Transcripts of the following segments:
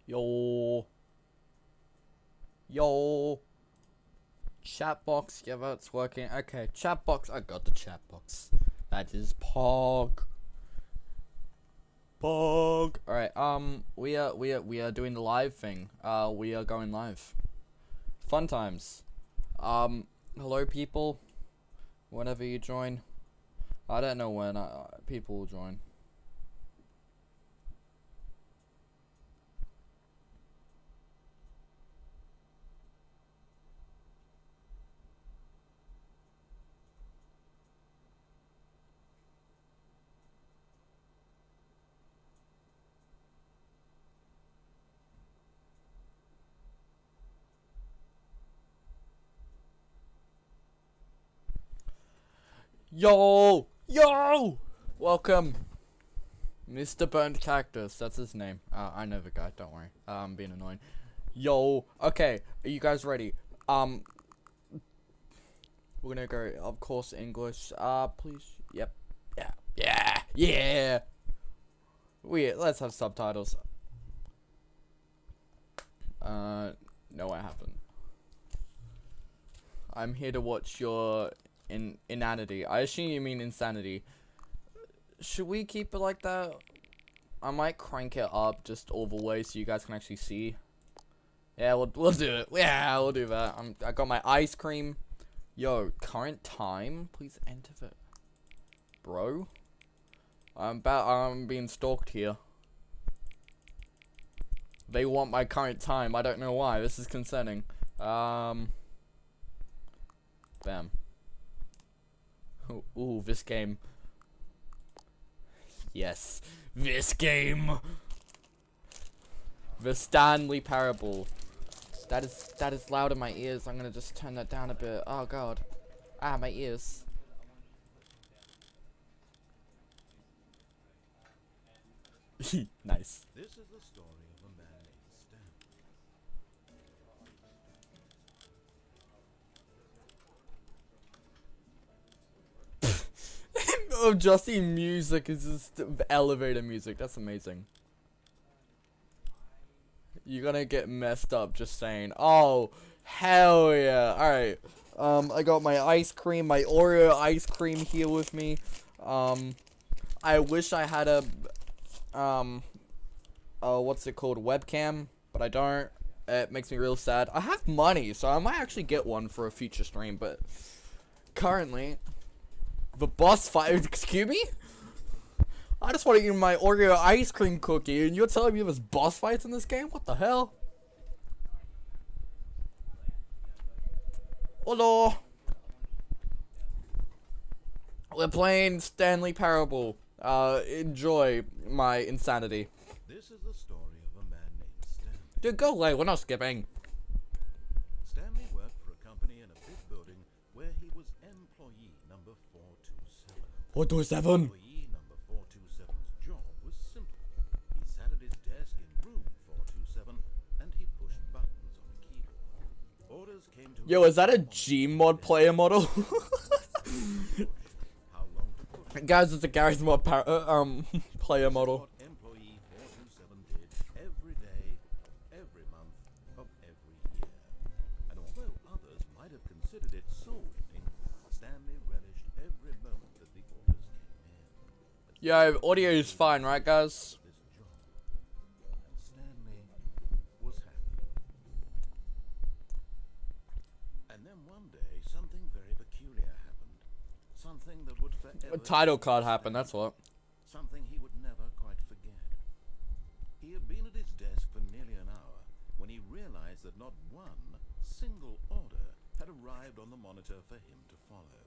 Yo. Yo. Chat box. Yeah, that's working. Okay, chat box. I got the chat box. That is Pog. Pog. Alright, we are doing the live thing. We are going live. Fun times. Hello people. Whenever you join. I don't know when people will join. Yo! Yo! Welcome! Mr. Burnt Cactus, that's his name. I know the guy, don't worry. I'm being annoying. Yo! Okay, are you guys ready? We're gonna go, of course, English. Please. Yep. Yeah! Let's have subtitles. No, I haven't. I'm here to watch your inanity. I assume you mean insanity. Should we keep it like that? I might crank it up just all the way so you guys can actually see. Yeah, we'll do it. Yeah, we'll do that. I got my ice cream. Yo, current time. Please enter it, bro. I'm being stalked here. They want my current time. I don't know why. This is concerning. Bam. Ooh, this game. Yes, this game. The Stanley Parable. That is loud in my ears. I'm gonna just turn that down a bit. Oh god. Ah, my ears. Nice. This is the story of a man named Stan. Oh, Justy music is just elevator music. That's amazing. You're gonna get messed up just saying. Oh, hell yeah. Alright. I got my ice cream, my Oreo ice cream here with me. I wish I had a, what's it called? Webcam, but I don't. It makes me real sad. I have money, so I might actually get one for a future stream, but currently, the boss fight. Excuse me? I just want to eat my Oreo ice cream cookie, and you're telling me there's boss fights in this game? What the hell? Hello. We're playing Stanley Parable. Enjoy my insanity. This is the story of a man named Stanley. Dude, go away. We're not skipping. Stanley worked for a company in a big building where he was employee number 427. 427. Employee number 427's job was simple. He sat at his desk in room 427 and he pushed buttons on a keyboard. Orders came to Yo, is that a Gmod player model? how long to push. Guys, it's a Gary's Mod player model. What employee 427 did every day, every month of every year. And although others might have considered it soul-eating, Stanley relished every moment that the orders came in. Yeah, audio is fine, right, guys? This job, and Stanley was happy. And then one day, something very peculiar happened. Something that would forever... A title card happened, that's what. Something he would never quite forget. He had been at his desk for nearly an hour when he realized that not one single order had arrived on the monitor for him to follow.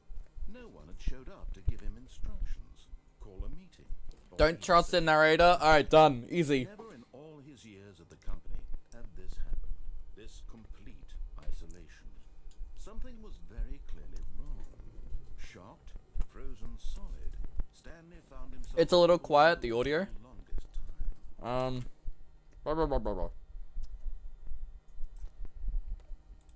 No one had showed up to give him instructions, call a meeting. Don't trust the narrator. Alright, done. Easy. Never in all his years at the company had this happened. This complete isolation. Something was very clearly wrong. Shocked, frozen solid, Stanley found himself... It's a little quiet, the audio. the longest time.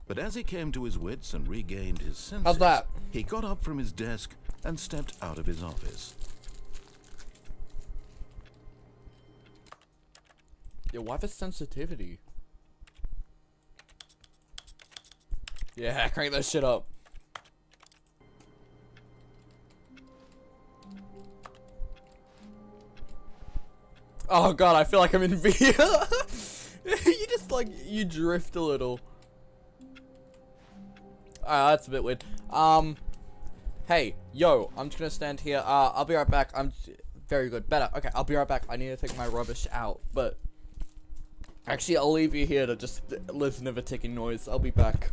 But as he came to his wits and regained his senses, How's that? he got up from his desk and stepped out of his office. Yeah, why the sensitivity? Yeah, crank that shit up. Oh god, I feel like I'm in VR. You just like, you drift a little. That's a bit weird. Hey, yo, I'm just gonna stand here. I'll be right back. I'm very good. Better. Okay, I'll be right back. I need to take my rubbish out, but actually, I'll leave you here to just listen to the ticking noise. I'll be back.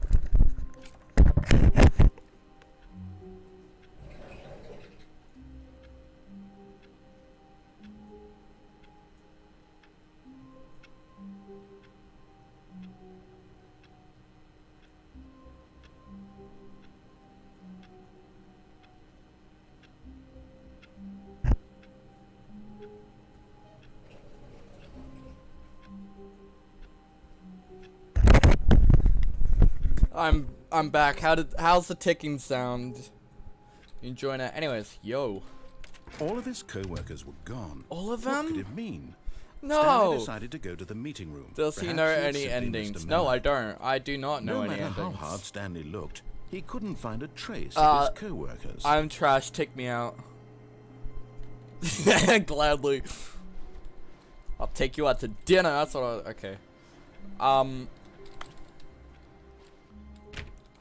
I'm back. How's the ticking sound? You enjoying it? Anyways, yo. All of his co-workers were gone. All of What them? could it mean? No. Stanley decided to go to the meeting room. Does he Perhaps know had any simply endings? missed a No, memo. I don't. I do not know No any matter endings. how hard Stanley looked, he couldn't find a trace of his co-workers. I'm trash. Tick me out. Gladly. I'll take you out to dinner. That's what I. Okay.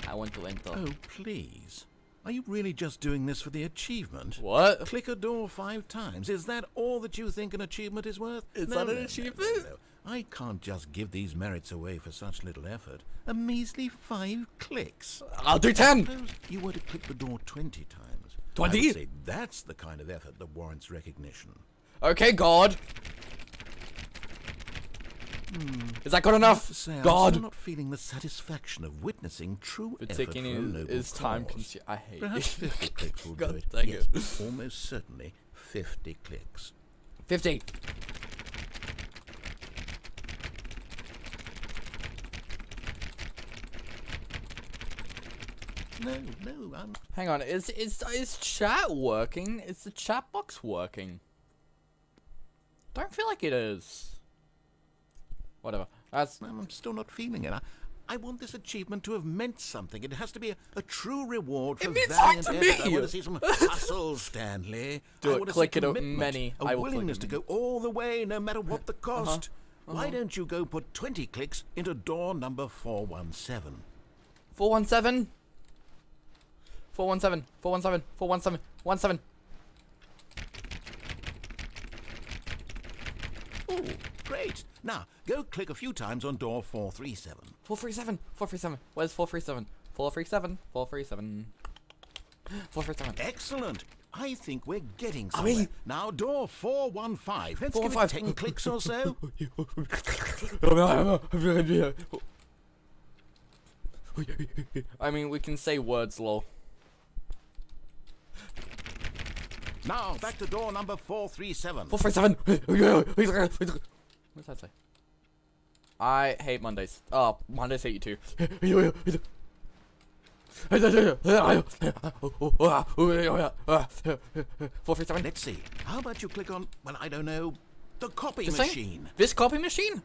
I want to enter. Oh, please. Are you really just doing this for the achievement? What? Click a door 5 times. Is that all that you think an achievement is worth? Is that an achievement? No. I can't just give these merits away for such little effort. A measly 5 clicks. I'll do 10. Suppose you were to click the door 20 times. 20? I would say that's the kind of effort that warrants recognition. Okay, God. Is that good enough? Say, I'm God. still not feeling the satisfaction of witnessing true The effort ticking for a noble is time cause. consuming. I hate Perhaps it. 50 clicks will God do it. dang Yes, it. almost certainly 50 clicks. 50. No, I'm... Hang on. Is chat working? Is the chat box working? Don't feel like it is. Whatever. I'm still not feeling it. I want this achievement to have meant something. It has to be a true reward for means valiant something to effort. I me. want to see some hustle, Stanley. Do I it. want to Click see it up. commitment, Many. a I will click willingness it to many. go all the way, no matter what the cost. Why don't you go put 20 clicks into door number 417? 417. 417. 417. 417. 17. Ooh, great. Now, go click a few times on door 437. 437. 437. Where's 437? 437. 437. 437. Excellent. I think we're getting Are somewhere. we? Now, door 415. Let's give it 415. 10 clicks or so. I mean, we can say words, lol. Now, back to door number 437. 437. What's that say? I hate Mondays. Oh, Mondays hate you too. 437. Let's see. How about you click on, well, I don't know, the copy This thing? machine? This copy machine?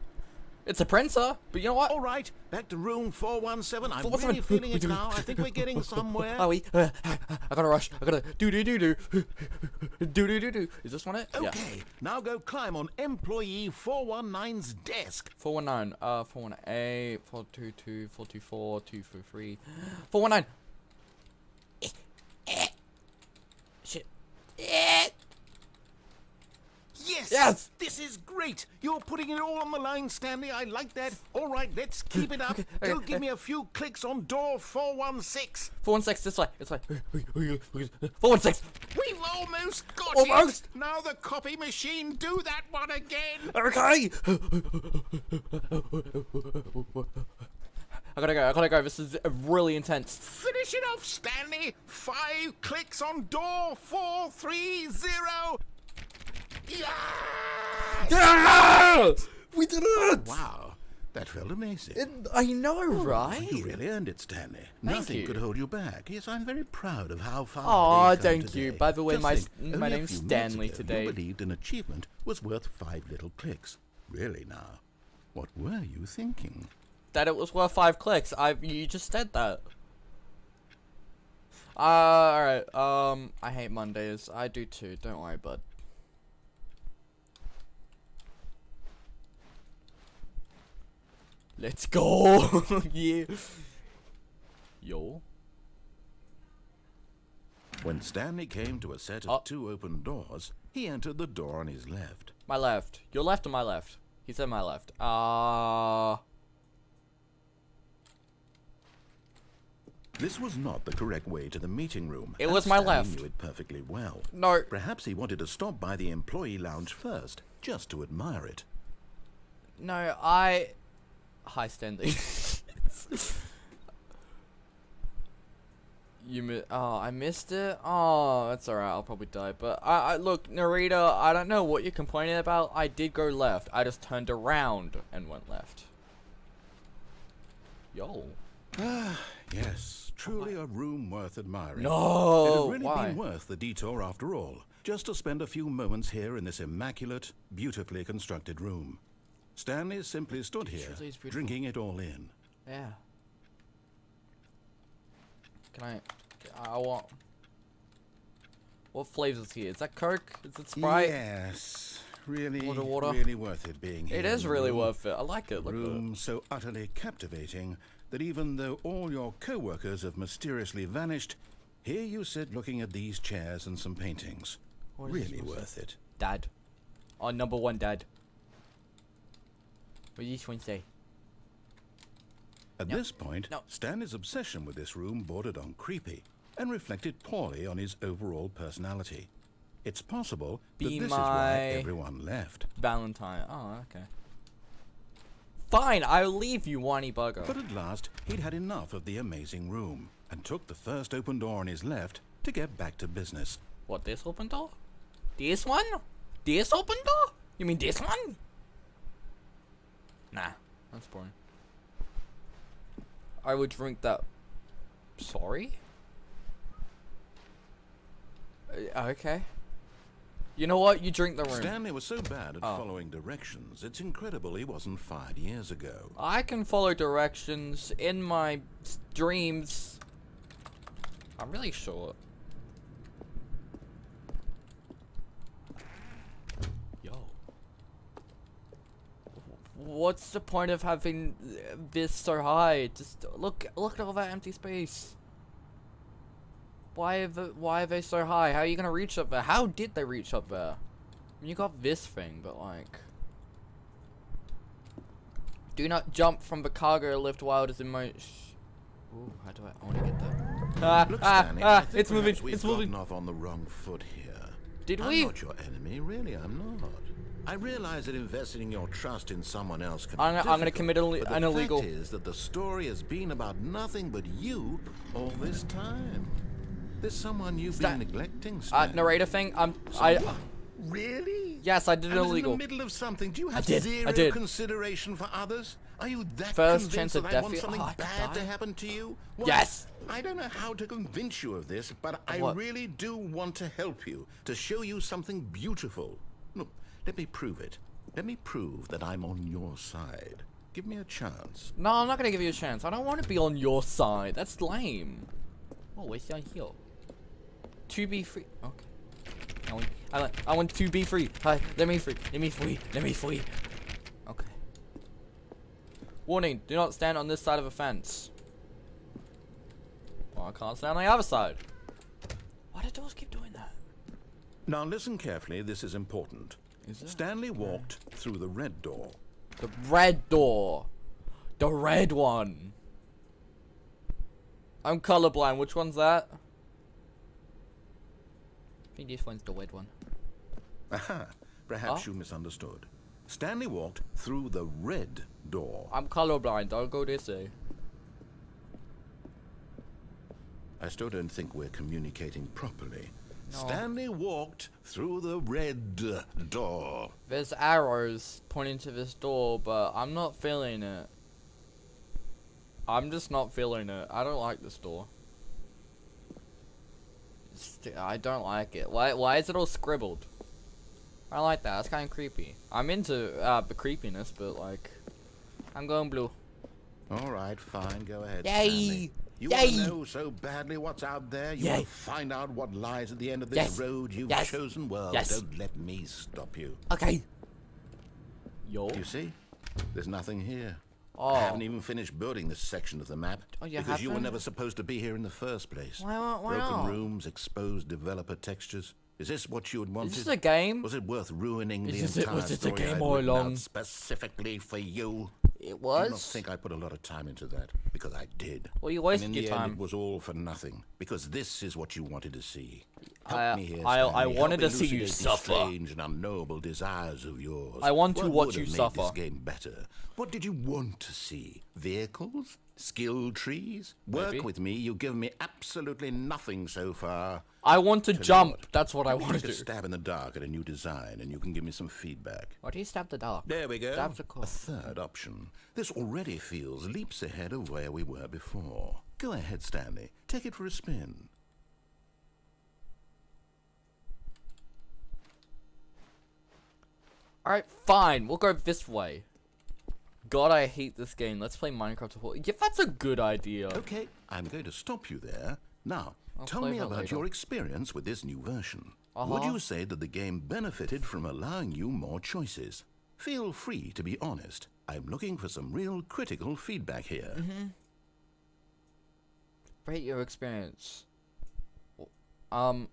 It's a printer, but you know what? All right, back to room 417. I'm 417. really feeling it now. I think we're getting somewhere. Are we? I gotta rush. I gotta do. Is this one it? Yeah. Okay, now go climb on employee 419's desk. 419. 418. 422. 424. 243. 419. Shit. Yes! Yes! This is great! You're putting it all on the line, Stanley. I like that. All right, let's keep it up. Go give me a few clicks on door 416. 416. This way. This way. 416. We've almost got Almost. it! Now the copy machine, do that one again! Okay. I gotta go. This is really intense. Finish it off, Stanley! 5 clicks on door 430! Yes! Yeah! We did it! Wow, that felt amazing. I know, right? You really earned it, Stanley. Thank Nothing you. could hold you back. Yes, I'm very proud of how far Aw, we've come thank you. today. By the way, Just my think, my only a name's few minutes Stanley ago, today. You believed an achievement was worth 5 little clicks. Really now. What were you thinking? That it was worth 5 clicks. You just said that. Alright, I hate Mondays. I do too, don't worry, bud. Let's go! Yeah. Yo. When Stanley came to a set of 2 open doors, he entered the door on his left. My left. Your left or my left? He said my left. This was not the correct way to the meeting room. It was my left. Stanley knew it perfectly well. No. Perhaps he wanted to stop by the employee lounge first, just to admire it. No, Hi, Stanley. I missed it? Oh, that's alright, I'll probably die. But, look, narrator, I don't know what you're complaining about. I did go left. I just turned around and went left. Yo. Yes, truly a room worth admiring. No, it had really why? been worth the detour after all, just to spend a few moments here in this immaculate, beautifully constructed room. Stanley simply stood here, drinking it all in. Yeah. I want... What flavors here? Is that Coke? Is it Sprite? Yes. Really, Water. really worth it being here. It is in the really room. worth it. I like it. Look at Room so utterly captivating that even though all your co-workers have mysteriously vanished, here you sit looking at these chairs and some paintings. What is Really this worth it. Dad. Our #1 dad. What did this one say? At this point, No. Stanley's obsession with this room bordered on creepy and reflected poorly on his overall personality. It's possible that Be this is my why everyone left. Valentine. Oh, okay. Fine, I'll leave you, whiny bugger. But at last, he'd had enough of the amazing room and took the first open door on his left to get back to business. What, this open door? This one? This open door? You mean this one? Nah, that's boring. I would drink that. Sorry? Okay. You know what? You drink the room. Stanley was so bad at following directions, it's incredible he wasn't fired years ago. I can follow directions in my dreams. I'm really short. Yo. What's the point of having this so high? Just look at all that empty space. Why are they so high? How are you gonna reach up there? How did they reach up there? I mean, you got this thing, but like, do not jump from the cargo lift while it is in motion. Ooh, how do I want to get there? Look, Stanley, I think it's moving. perhaps we've It's moving. gotten off on the wrong foot here. Did I'm we? not your enemy, really. I'm not. I realize that investing your trust in someone else can be I'm gonna difficult, commit but an the illegal. fact is that the story has been about nothing but you all this time. There's someone you've been neglecting, Stanley. Narrator thing. Really? Yes, I did it I was illegal. in the middle of something. Do you have I zero did. consideration for others? Are you that First convinced chance that of I death. want something I could bad to die. happen to you? Well, Yes. I don't know how to convince you of this, but I What? really do want to help you, to show you something beautiful. Look, let me prove it. Let me prove that I'm on your side. Give me a chance. No, I'm not gonna give you a chance. I don't want to be on your side. That's lame. Oh, where's down here? To be free. Okay. I want to be free. Hi, let me free. Let me free. Let me free. Okay. Warning: do not stand on this side of a fence. Well, I can't stand on the other side. Why do doors keep doing that? Now listen carefully, this is important. Is it? Stanley walked through the red door. The red door. The red one. I'm colorblind. Which one's that? I think this one's the red one. Aha, perhaps you misunderstood. Stanley walked through the red door. I'm colorblind. I'll go this way. I still don't think we're communicating properly. No. Stanley walked through the red door. There's arrows pointing to this door, but I'm not feeling it. I'm just not feeling it. I don't like this door. I don't like it. Why is it all scribbled? I like that. That's kind of creepy. I'm into the creepiness, but like, I'm going blue. All right, fine. Go ahead, Yay! Stanley. You want to know so badly what's out there? You want to find out what lies at the end of this road you've chosen? Well, don't let me stop you. Okay. Yo. You see? There's nothing here. Oh. I haven't even finished building this section of the map. Oh, you because you were haven't? never supposed to be here in the first place. Why Broken not? rooms, exposed developer textures. Is this what you had wanted? Is this a game? Was it worth ruining the Was entire it a story game I'd all written out along? specifically for you? It I don't was? think I put a lot of time into that, because I did. Well, you And wasted in your the time. end, it was all for nothing, because this is what you wanted to see. Help I- me here, I Stanley. wanted Help to see you elucidate these suffer. strange and unknowable desires of yours. I want to What watch would you have made suffer. this game better? What did you want to see? Vehicles? Skill trees? Work Maybe. with me. You've given me absolutely nothing so far. I want to Tell you jump. what, That's what I let me want to take do. a stab in the dark at a new design, and you can give me some feedback. Why do you stab the dark? There we go. Stabs are cool. A third option. This already feels leaps ahead of where we were before. Go ahead, Stanley. Take it for a spin. Alright, fine. We'll go this way. God, I hate this game. Let's play Minecraft. Yeah, that's a good idea. Okay, I'm going to stop you there. Now, I'll tell play me that about later. your experience with this new version. Would Uh-huh. you say that the game benefited from allowing you more choices? Feel free to be honest. I'm looking for some real critical feedback here. Rate your experience. Um.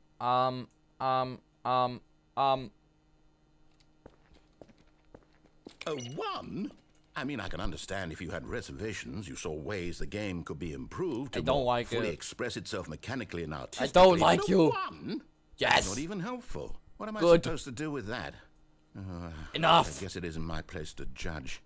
A 1? I mean, I can understand if you had reservations, you saw ways the game could be improved to I don't more like fully it. express itself mechanically and I artistically. don't like But a you. 1? Yes. Not even helpful. What am I Good. supposed to do with that? I Enough. guess it isn't my place to judge.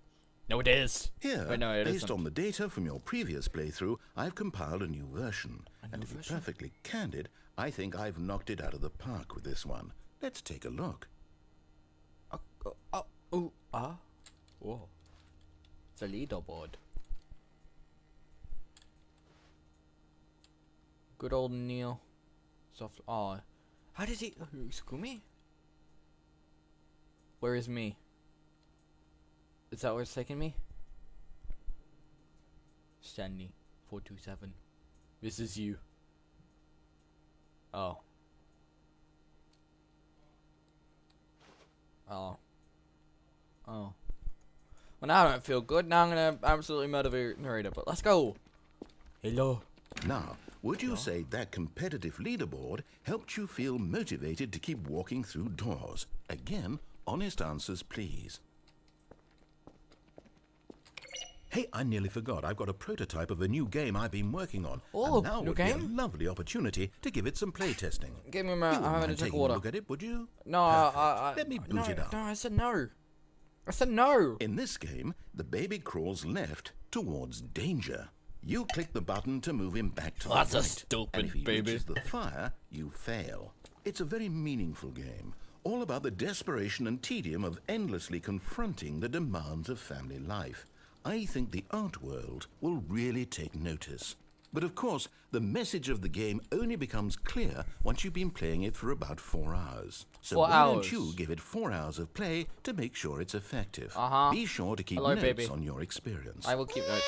No, it is. Here, Wait, no, it based isn't. on the data from your previous playthrough, I've compiled a new version. And to be version? perfectly candid, I think I've knocked it out of the park with this one. Let's take a look. Whoa. It's a leaderboard. Good old Neil. Soft. Oh. How did he. Screw me? Where is me? Is that where it's taking me? Stanley 427. This is you. Oh. Oh. Oh. Well, now I don't feel good. Now I'm gonna absolutely murder the narrator. But let's go. Hello. Now, would you say that competitive leaderboard helped you feel motivated to keep walking through doors? Again, honest answers, please. Hey, I nearly forgot. I've got a prototype of a new game I've been working on. Oh, and now new would be a game? lovely opportunity to give it some play testing. Give me a You minute. wouldn't I'm having to mind take taking water. a look at it, would you? No, Perfect. Let me boot it up. No, I said no. I said no. In this game, the baby crawls left towards danger. You click the button to move him back to That's the a right. stupid and if he baby. reaches the fire, you fail. It's a very meaningful game, all about the desperation and tedium of endlessly confronting the demands of family life. I think the art world will really take notice. But of course, the message of the game only becomes clear once you've been playing it for about 4 hours. So 4 why hours. don't you give it 4 hours of play to make sure it's effective? Uh-huh. Be sure to keep Hello, notes baby. on your experience. I will keep notes.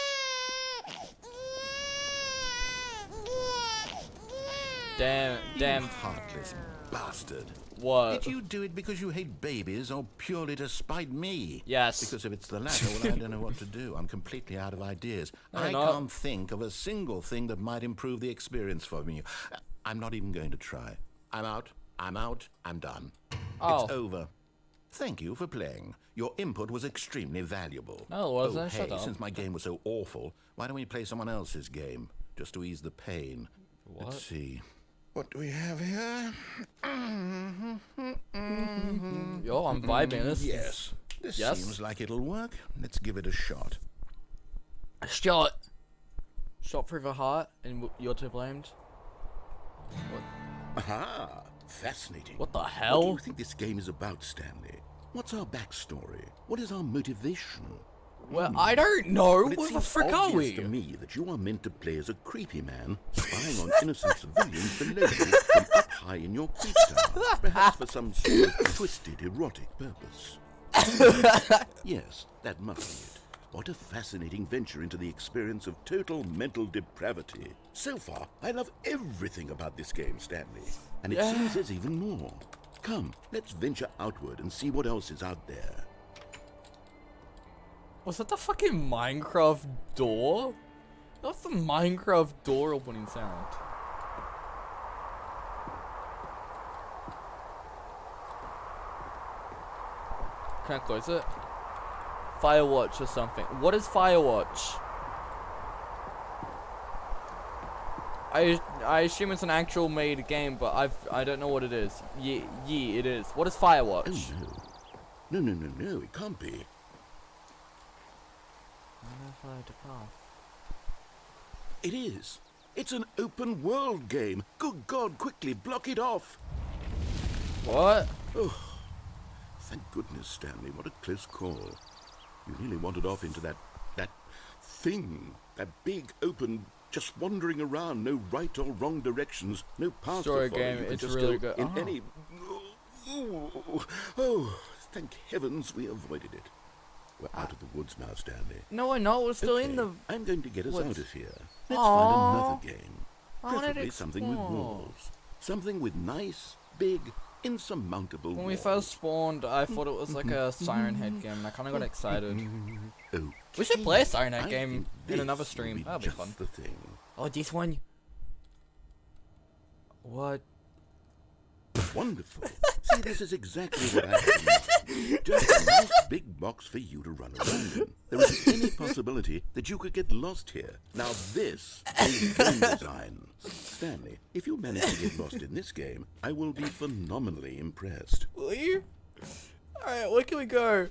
Damn. You heartless bastard. What? Did you do it because you hate babies or purely to spite me? Yes. Because if it's the latter, well, I don't know what to do. I'm completely out of ideas. No, I you're not. can't think of a single thing that might improve the experience for me. I'm not even going to try. I'm out. I'm out. I'm done. Oh. It's over. Thank you for playing. Your input was extremely valuable. No, it wasn't. Oh, Shut hey, up. since my game was so awful, why don't we play someone else's game? Just to ease the pain. What? Let's see. What do we have here? Yo, I'm vibing. This Yes. This Yes? seems like it'll work. Let's give it a shot. a shot. Shot through the heart, and you're to blamed. Aha! Fascinating. What the What do hell? you think this game is about, Stanley? What's our backstory? What is our motivation? Well, I don't know. But it What the seems frick are obvious we? to me that you are meant to play as a creepy man, spying on innocent civilians below you from up high in your creep tower, perhaps for some sort of twisted, erotic purpose. Yes, that must be it. What a fascinating venture into the experience of total mental depravity. So far, I love everything about this game, Stanley. And it seems there's even more. Come, let's venture outward and see what else is out there. Was that the fucking Minecraft door? That's the Minecraft door opening sound. Can I close it? Firewatch or something. What is Firewatch? I assume it's an actual made game, but I don't know what it is. Yeah, it is. What is Firewatch? Oh no, it can't be. It is. It's an open world game. Good God, quickly block it off. What? Oh, thank goodness, Stanley. What a close call. You nearly wandered off into that thing. That big, open, just wandering around. No right or wrong directions. No path Story to follow. game. It's just really go good. in any... Oh, thank heavens we avoided it. We're out of the woods now, Stanley. No, we're not. We're still in the... I'm going to get us woods. out of here. Let's find another game. I wanted to Preferably something with explore. walls. Something with nice, big, insurmountable When we walls. first spawned, I thought it was like a Siren Head game, and I kind of got excited. Okay. We should play a Siren Head I game think in this another will stream. be That'll be just fun. the thing. Oh, this one. What? Wonderful. See, this is exactly what I need. Just a nice big box for you to run around in. There isn't any possibility that you could get lost here. Now this is game design. Stanley, if you manage to get lost in this game, I will be phenomenally impressed. Will you? Alright, where can we go?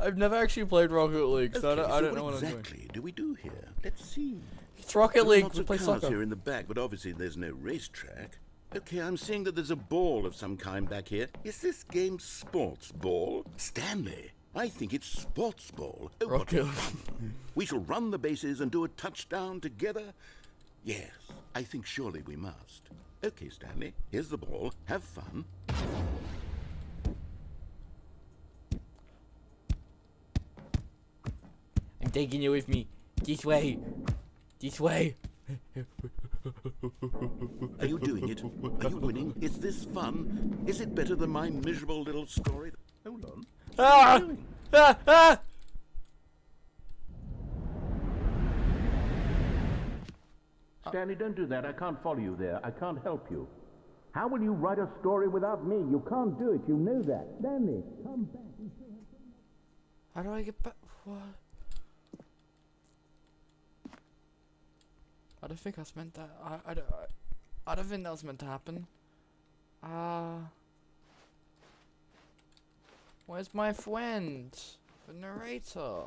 I've never actually played Rocket League, so I don't know what I'm doing. What exactly do we do here? Let's see. It's Rocket There's League, lots we of play cars soccer. here in the back, but obviously there's no racetrack. Okay, I'm seeing that there's a ball of some kind back here. Is this game sports ball? Stanley, I think it's sports ball. Oh, what Rocket fun. We shall run the bases and do a touchdown together? Yes, I think surely we must. Okay, Stanley, here's the ball. Have fun. I'm taking you with me. This way. This way. Are you doing it? Are you winning? Is this fun? Is it better than my miserable little story? Hold on. Ah! Ah! Ah! Stanley, don't do that. I can't follow you there. I can't help you. How will you write a story without me? You can't do it. You know that. Stanley, come back. How do I get back? What? I don't think that's meant that. I don't think that was meant to happen. Where's my friend? The narrator.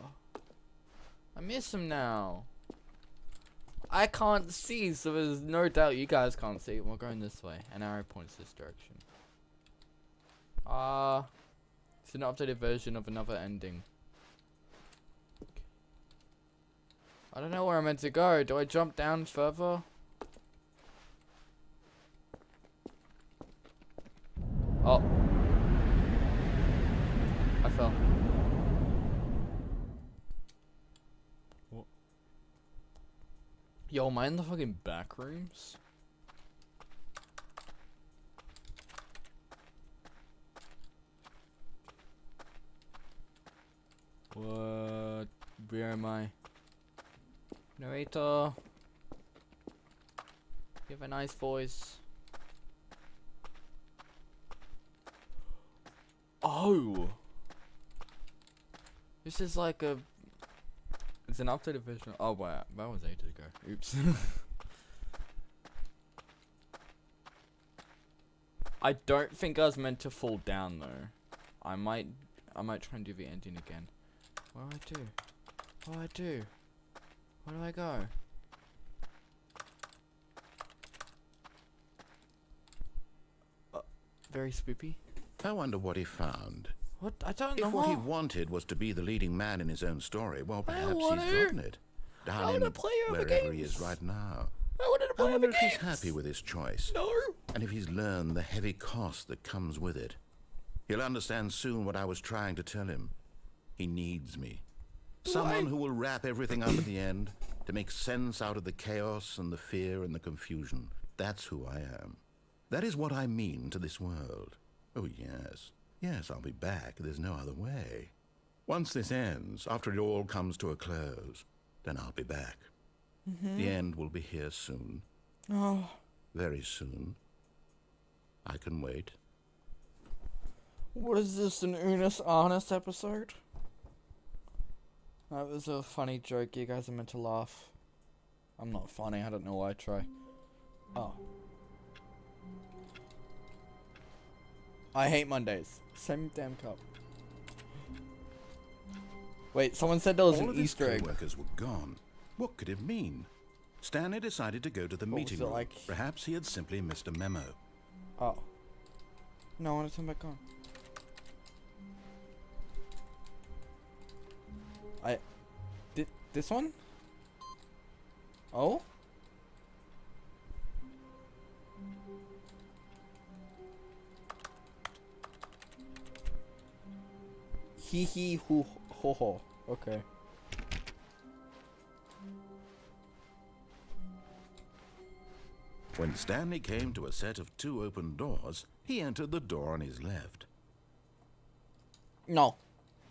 I miss him now. I can't see, so there's no doubt you guys can't see. We're going this way. An arrow points this direction. It's an updated version of another ending. I don't know where I'm meant to go. Do I jump down further? Oh. I fell. What? Yo, am I in the fucking back rooms? What? Where am I? Narrator. You have a nice voice. Oh! This is like a... It's an updated version. Oh wow, that was ages ago. Oops. I don't think I was meant to fall down though. I might try and do the ending again. What do I do? What do I do? Where do I go? Very spoopy. I wonder what he found. What? I don't know. If what he wanted was to be the leading man in his own story, well, perhaps he's gotten it. Down in wherever he is right now. I wanted to play I wonder other if he's games. happy with his choice. No. And if he's learned the heavy cost that comes with it. He'll understand soon what I was trying to tell him. He needs me. Someone who will wrap everything up at the end to make sense out of the chaos and the fear and the confusion. That's who I am. That is what I mean to this world. Oh, yes. Yes, I'll be back. There's no other way. Once this ends, after it all comes to a close, then I'll be back. The end will be here soon. Oh. Very soon. I can wait. What is this, an Earnest Honest episode? That was a funny joke. You guys are meant to laugh. I'm not funny. I don't know why I try. Oh. I hate Mondays. Same damn cup. Wait, someone said there was All an of Easter his egg. co-workers were gone. What could it mean? Stanley decided to go to the What was meeting it room. like? Perhaps he had simply missed a memo. Oh. No, I want to turn back on. This one? Oh? Hee hee hoo ho ho. Okay. When Stanley came to a set of 2 open doors, he entered the door on his left. No.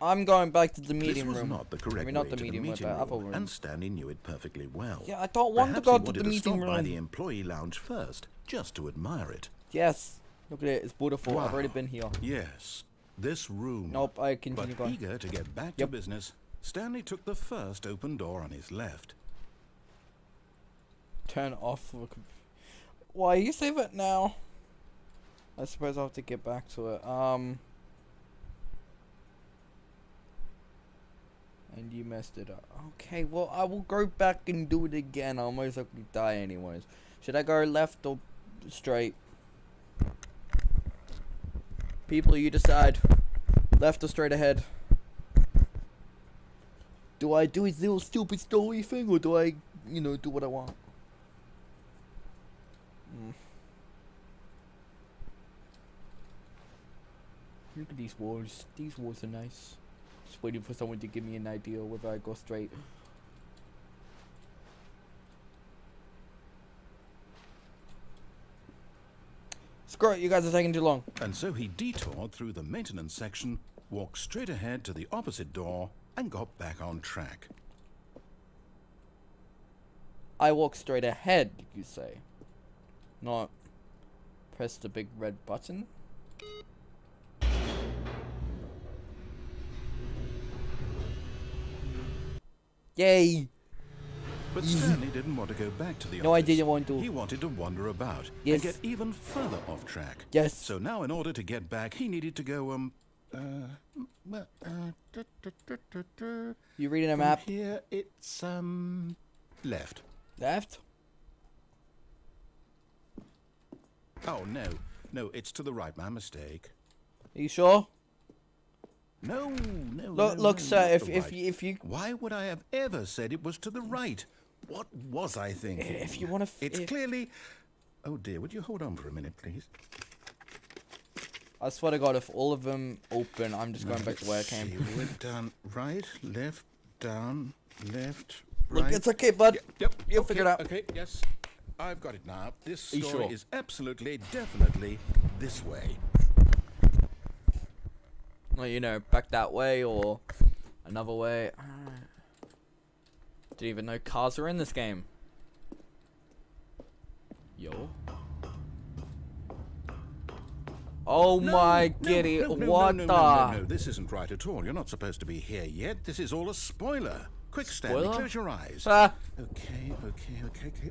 I'm going back to the This meeting was room. not the correct I mean, way not the to meeting the room, meeting but other room, room. and Stanley knew it perfectly well. Yeah, I don't want to Perhaps go he to wanted the meeting stop by room. the employee lounge first, just to admire it. Yes. Look at it. It's beautiful. I've Wow. already been here. Yes, this room. Nope, I continue But going. eager to get back to Yep. business, Stanley took the first open door on his left. Turn off. Why you save it now? I suppose I'll have to get back to it. And you messed it up. Okay, well, I will go back and do it again. I'll most likely die anyways. Should I go left or straight? People, you decide. Left or straight ahead? Do I do his little stupid story thing, or do I, you know, do what I want? Look at these walls. These walls are nice. Just waiting for someone to give me an idea whether I go straight. Screw it, you guys are taking too long. And so he detoured through the maintenance section, walked straight ahead to the opposite door, and got back on track. I walk straight ahead, you say. Not press the big red button. Yay! But Stanley didn't want to go back to the office. No, I didn't want to. He wanted to wander about Yes. and get even further off track. Yes. So now, in order to get back, he needed to go, You reading a from map? here, it's, left. Left? Oh, no. No, it's to the right. My mistake. Are you sure? No, no, Look, no, look, no, sir. not If the if right. you, if you Why would I have ever said it was to the right? What was I thinking? if you want to, It's clearly... Oh, dear. Would you hold on for a minute, please? I swear to God, if all of them open, I'm just going Now, back to where I let's came. see. We went down, right, left, down, left, Look, right. it's okay, bud. Yep. You'll okay, figure it out. Okay, yes. I've got it now. This Are you story sure? is absolutely, definitely this way. Well, you know, back that way or another way. Didn't even know cars were in this game. Yo. Oh No, my no, giddy, no, no, what no, the? no, no, no, this isn't right at all. You're not supposed to be here yet. This is all a spoiler. Quick, Stanley, Spoiler? close your eyes. Ah, Okay.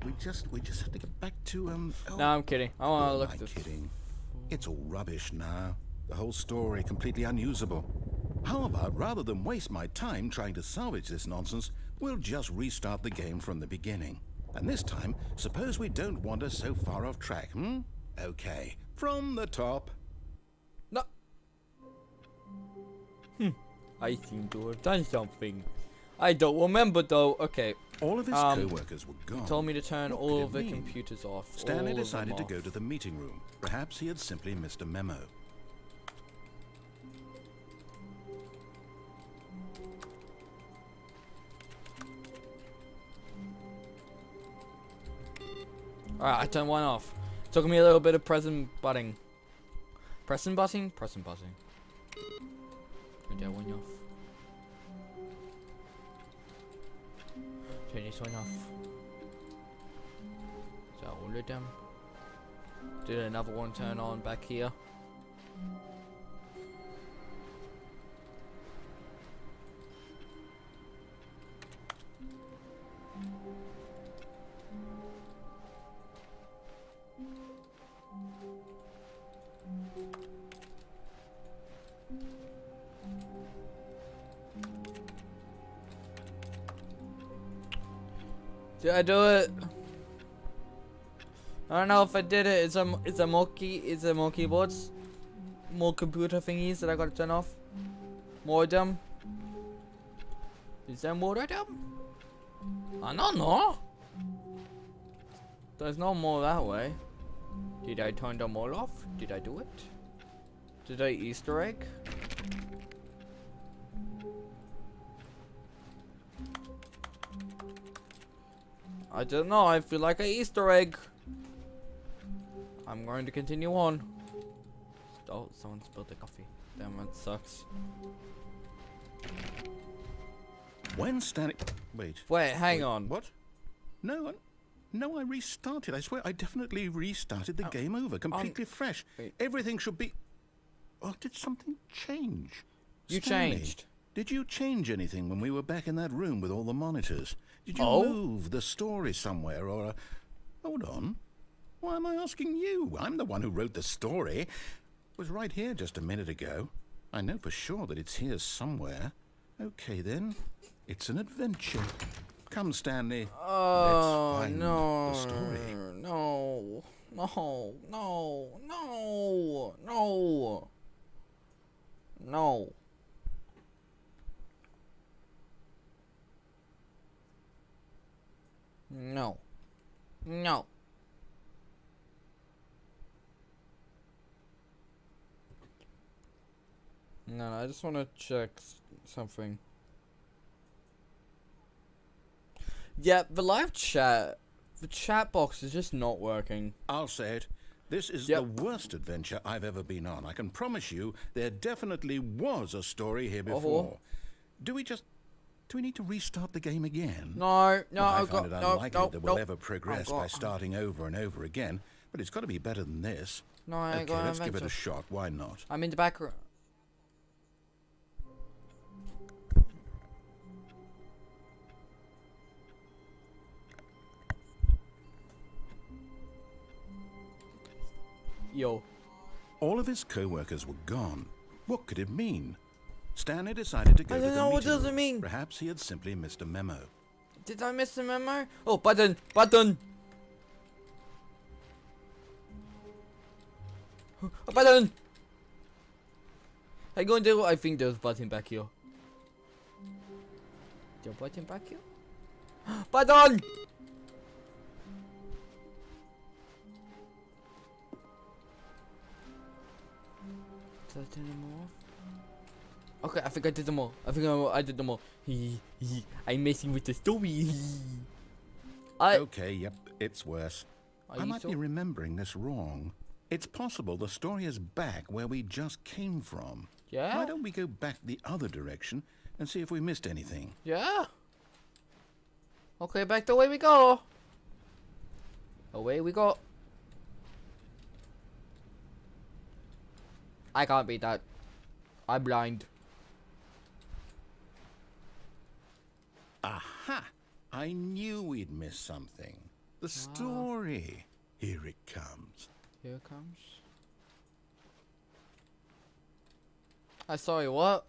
We just have to get back to oh, no, I'm kidding. I want to who look am at I this. kidding? It's all rubbish now. The whole story completely unusable. How about, rather than waste my time trying to salvage this nonsense, we'll just restart the game from the beginning. And this time, suppose we don't wander so far off track, hmm? Okay, from the top. No. I seem to have done something. I don't remember though. Okay. All of his co-workers were gone. Told me to turn What all could of it the mean? computers off. Stanley all of decided them to go off. to the meeting room. Perhaps he had simply missed a memo. Alright, I turned one off. Took me a little bit of pressing butting. Pressing butting? Pressing butting. Turn that one off. Turn this one off. Is that all of them? Did another one turn on back here? Did I do it? I don't know if I did it. It's a more keyboards, more computer thingies that I gotta turn off. More of them. Is there more of them? I don't know. There's no more that way. Did I turn them all off? Did I do it? Did I Easter egg? I don't know. I feel like an Easter egg. I'm going to continue on. Oh, someone spilled the coffee. Damn, that sucks. When Stanley... Wait, hang on. What? No, I restarted. I swear, I definitely restarted the game over, completely fresh. Wait. Everything should be... Oh, did something change? You Stanley, changed. Did you change anything when we were back in that room with all the monitors? Did you Oh? move the story somewhere or... Hold on. Why am I asking you? I'm the one who wrote the story. It was right here just a minute ago. I know for sure that it's here somewhere. Okay, then. It's an adventure. Come, Stanley. Oh, Let's find no. the story. No. No. No. No. No. No. No. No. No, I just want to check something. Yeah, the live chat, the chat box is just not working. I'll say it. This is Yep. the worst adventure I've ever been on. I can promise you there definitely was a story here before. Do we need to restart the game again? No, Well, I I've find got it no, unlikely no, that we'll no. ever progress by starting over and over again, but it's got to be better than this. No, I Okay, got let's give it a shot. Why not? I'm in the back room. Yo. All of his co-workers were gone. What could it mean? Stanley decided to go I to don't the know, what meeting does it room. mean? Perhaps he had simply missed a memo. Did I miss the memo? Oh, button, button. A button. I'm going to. I think there's a button back here. Is there a button back here? Button. Did I turn them off? Okay, I think I did them all. I think I did them all. I'm messing with the story. Okay, yep, it's worse. Are I you might be sure? remembering this wrong. It's possible the story is back where we just came from. Yeah? Why don't we go back the other direction and see if we missed anything? Yeah. Okay, back the way we go. Away we go. I can't beat that. I'm blind. Aha! I knew we'd missed something. The story. Here it comes. Here it comes. Sorry, what?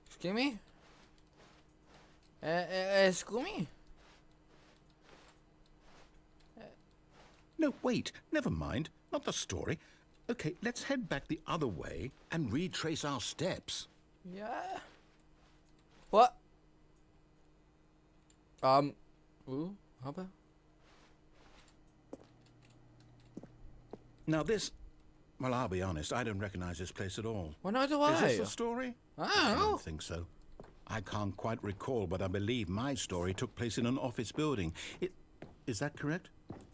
Excuse me? Excuse me? No, wait. Never mind. Not the story. Okay, let's head back the other way and retrace our steps. Yeah. What? Ooh, how about? Now this... Well, I'll be honest. I don't recognize this place at all. Well, neither do Is this I. the story? I don't know. think so. I can't quite recall, but I believe my story took place in an office building. Is that correct?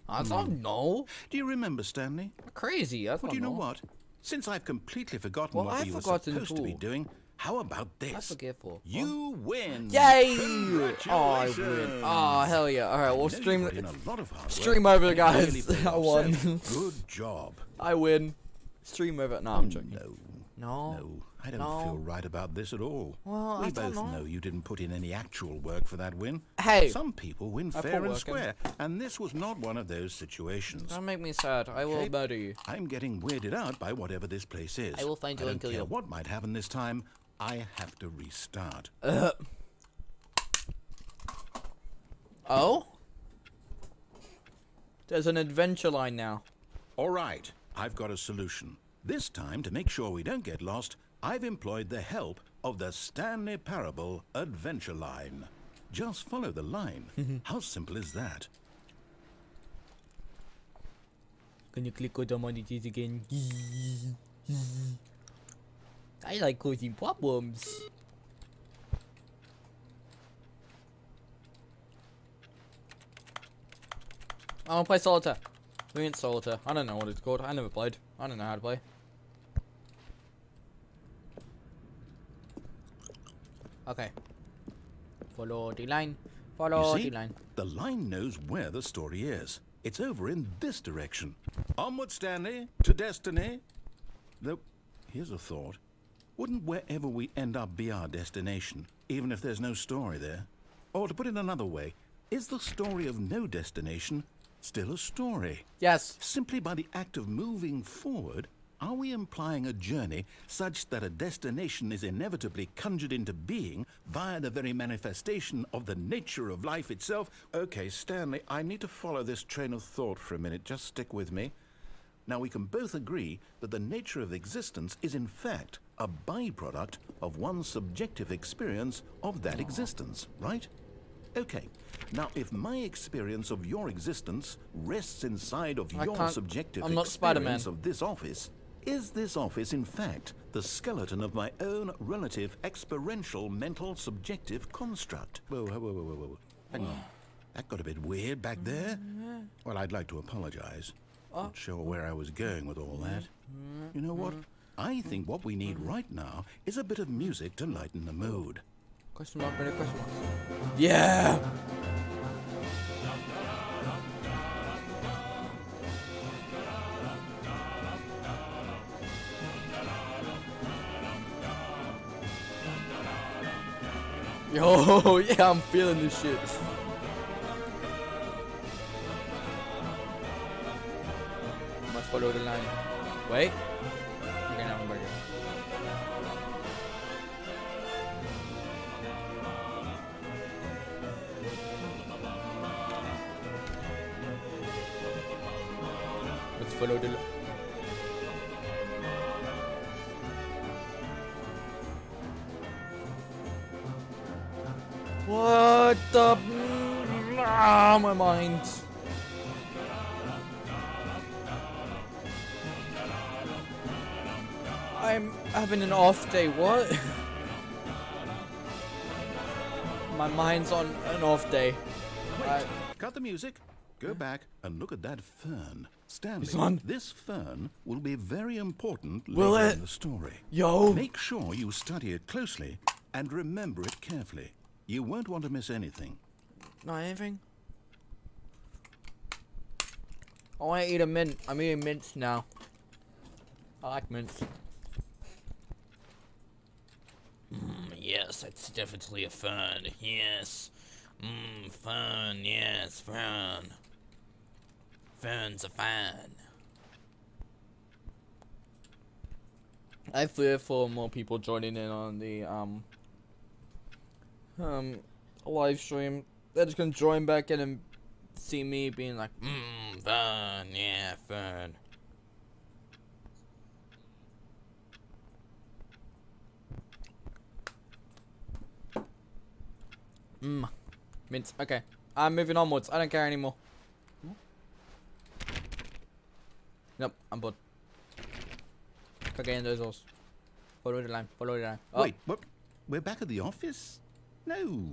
I don't know. Do you remember, Stanley? Crazy. I don't Well, do you know know. what? Since I've completely forgotten Well, what I've we were forgotten supposed to be too. doing, how about this? I forget for. You win! Yay! Congratulations! Oh, I win. Oh, hell yeah. Alright, we'll I know you stream put in a lot of hard work, stream over, and it guys. really paid I off. won. So, good job. I win. Stream over. No, I'm joking. No, I don't feel right about this at all. Well, we I don't both know you didn't put in any actual work for that win. Hey! Some people win I fair put and work in. square, and this was not one of those situations. Don't make me sad. I will Okay. murder you. I'm getting weirded out by whatever this place is. I will find you I and don't kill care you. what might happen this time. I have to restart. Oh? There's an adventure line now. All right, I've got a solution. This time, to make sure we don't get lost, I've employed the help of the Stanley Parable Adventure Line. Just follow the line. How simple is that? Can you click on the monitors again? I like causing problems. I wanna play solitaire. We ain't solitaire. I don't know what it's called. I never played. I don't know how to play. Okay. Follow the line. Follow You see, the line. the line knows where the story is. It's over in this direction. Onward, Stanley, to destiny. Though, here's a thought. Wouldn't wherever we end up be our destination, even if there's no story there? Or to put it another way, is the story of no destination still a story? Yes. Simply by the act of moving forward, are we implying a journey such that a destination is inevitably conjured into being via the very manifestation of the nature of life itself? Okay, Stanley, I need to follow this train of thought for a minute. Just stick with me. Now, we can both agree that the nature of existence is in fact a byproduct of one's subjective experience of that existence, right? Okay, now if my experience of your existence rests inside of I your can't- subjective I'm not Spider-Man. experience of this office, is this office in fact the skeleton of my own relative experiential mental subjective construct? Whoa, whoa, whoa, whoa, whoa, whoa. Hang on. That got a bit weird back there. Well, I'd like to apologize. Not sure where I was going with all that. You know what? I think what we need right now is a bit of music to lighten the mood. Question mark, question mark. Yeah! Yo, yeah, I'm feeling this shit. Must follow the line. Wait. Okay, now I'm back. Let's follow the line. What the? Ah, my mind. I'm having an off day. What? My mind's on an off day. Wait, cut the music. Go back and look at that fern. Stanley, This one? this fern will be very important Will later it? in the story. Yo. Make sure you study it closely and remember it carefully. You won't want to miss anything. Not anything. I want to eat a mint. I'm eating mints now. I like mints. Yes, it's definitely a fern. Yes. Fern. Yes, fern. Fern's a fan. I fear for more people joining in on the live stream. They're just gonna join back in and see me being like, fern, yeah, fern. Mints. Okay, I'm moving onwards. I don't care anymore. Nope, I'm bored. Okay, in those doors. Follow the line. Follow the line. Oh. Wait, we're back at the office? No.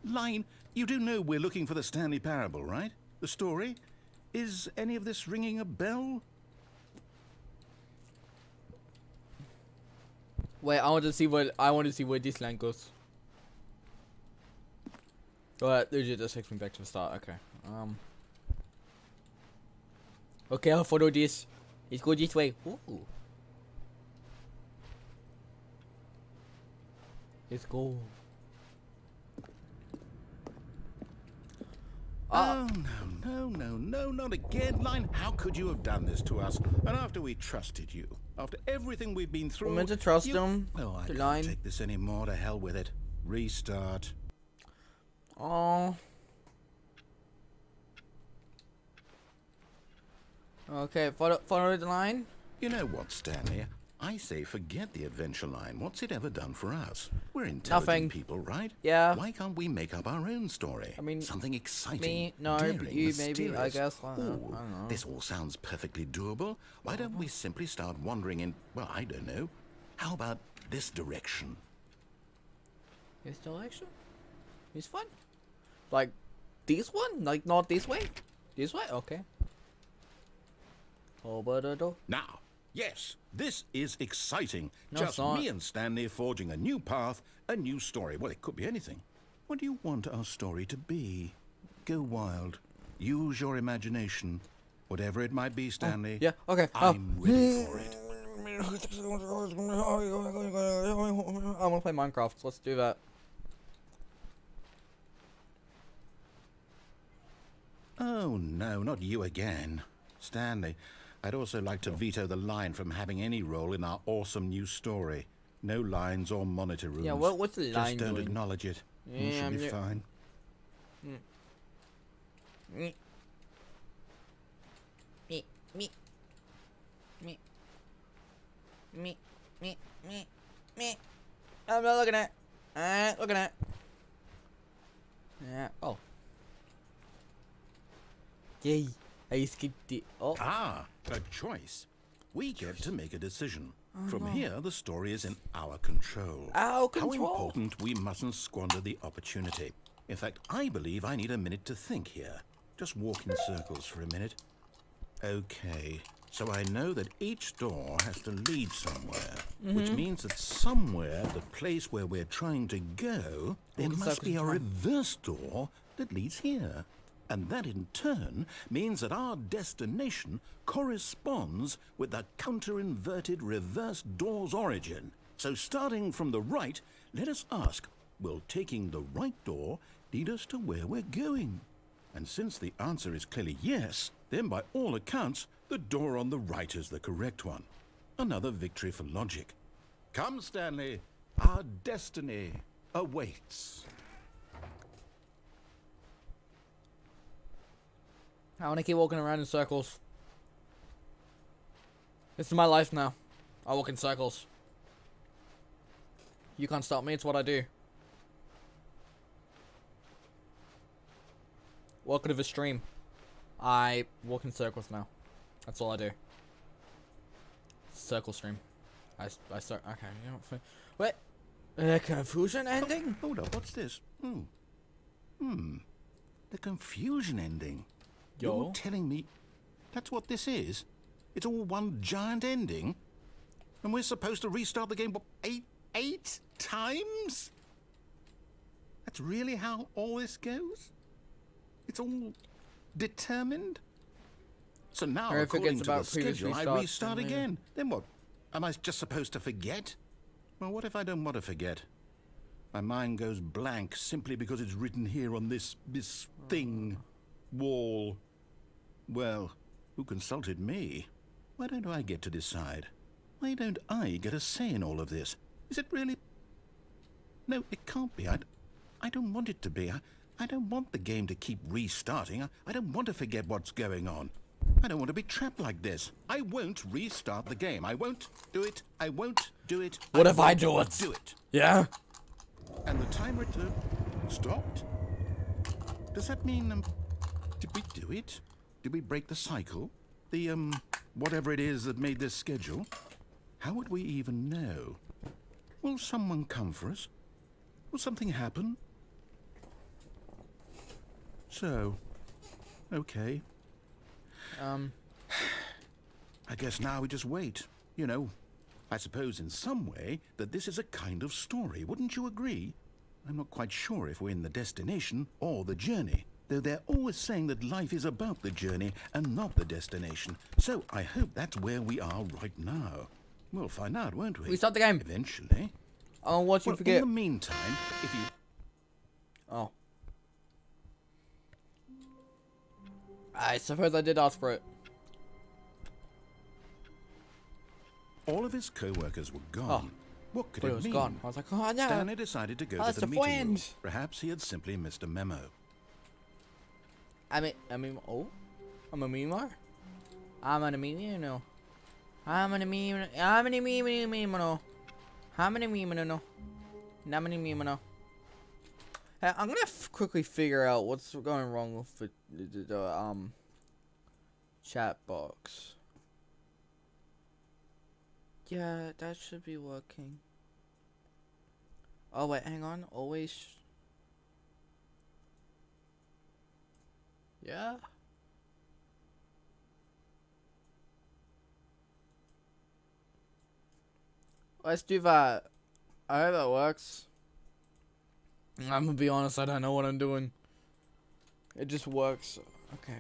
Line, you do know we're looking for the Stanley Parable, right? The story? Is any of this ringing a bell? Wait, I want to see where this line goes. Alright, just takes me back to the start. Okay. Okay, I'll follow this. Let's go this way. Ooh. Let's go. Oh, no, not again, Line. How could you have done this to us? And after we trusted you, after everything we've been through... I'm meant to trust him. Oh, I can't Line. take this anymore. To hell with it. Restart. Oh. Okay, follow the line. You know what, Stanley? I say forget the adventure line. What's it ever done for us? We're intelligent people, right? Yeah. Why can't we make up our own story? I mean, something exciting, me, no, daring, you mysterious. maybe, I guess. I don't Ooh, know. this all sounds perfectly doable. Why don't we simply start wandering in, well, I don't know. How about this direction? This direction? It's fun. Like, this one? Like, not this way? This way? Okay. Now, yes, this is exciting. No, Just it's not. me and Stanley forging a new path, a new story. Well, it could be anything. What do you want our story to be? Go wild. Use your imagination. Whatever it might be, Stanley. Yeah, okay. I'm ready for it. I want to play Minecraft. So let's do that. Oh, no, not you again. Stanley, I'd also like to veto the line from having any role in our awesome new story. No lines or monitor rooms. Yeah, what's the line Just don't doing? acknowledge it. Yeah, You should be fine. Me. I'm not looking at. Looking at. Yeah. Oh. Yay. I skipped it. Oh. Ah, a choice. We get to make a decision. From here, the story is in our control. Our How control. important we mustn't squander the opportunity. In fact, I believe I need a minute to think here. Just walk in circles for a minute. Okay, so I know that each door has to lead somewhere, which means that somewhere, the place where we're trying to go, there must be a reverse door that leads here. And that in turn means that our destination corresponds with the counter-inverted reverse door's origin. So starting from the right, let us ask, will taking the right door lead us to where we're going? And since the answer is clearly yes, then by all accounts, the door on the right is the correct one. Another victory for logic. Come, Stanley, our destiny awaits. I want to keep walking around in circles. This is my life now. I walk in circles. You can't stop me, it's what I do. Welcome to the stream. I walk in circles now. That's all I do. Circle stream. I start. Okay, you know what? Wait. Confusion ending? Hold up, what's this? The confusion ending. Yo. You're telling me that's what this is? It's all one giant ending? And we're supposed to restart the game, what, eight times? That's really how all this goes? It's all determined? So now, Or if it according gets to the about previous schedule, I restarts, restart then maybe. again. Then what? Am I just supposed to forget? Well, what if I don't want to forget? My mind goes blank simply because it's written here on this thing, wall. Well, who consulted me? Why don't I get to decide? Why don't I get a say in all of this? Is it really? No, it can't be. I don't want it to be. I don't want the game to keep restarting. I don't want to forget what's going on. I don't want to be trapped like this. I won't restart the game. I won't do it. I won't do it. What if I won't do it? Do it. Yeah? And the timer stopped? Does that mean, did we do it? Did we break the cycle? The, whatever it is that made this schedule? How would we even know? Will someone come for us? Will something happen? So, okay. I guess now we just wait. You know, I suppose in some way that this is a kind of story, wouldn't you agree? I'm not quite sure if we're in the destination or the journey, though they're always saying that life is about the journey and not the destination. So I hope that's where we are right now. We'll find out, won't we? We start the game. Eventually. I'll watch you forget. In the meantime, if you... Oh. I suppose I did ask for it. All of his co-workers were gone. What could But it it was mean? gone. I was like, oh no. Stanley decided to go That's to the the meeting room. friend. Perhaps he had simply missed a memo. I'm a memo. I'm a memo. I'm a memo. I'm a memo. I'm a memo. How many memo? How many memo? Hey, I'm gonna quickly figure out what's going wrong with the chat box. Yeah, that should be working. Oh wait, hang on. Always. Yeah. Let's do that. I hope that works. I'm gonna be honest, I don't know what I'm doing. It just works. Okay,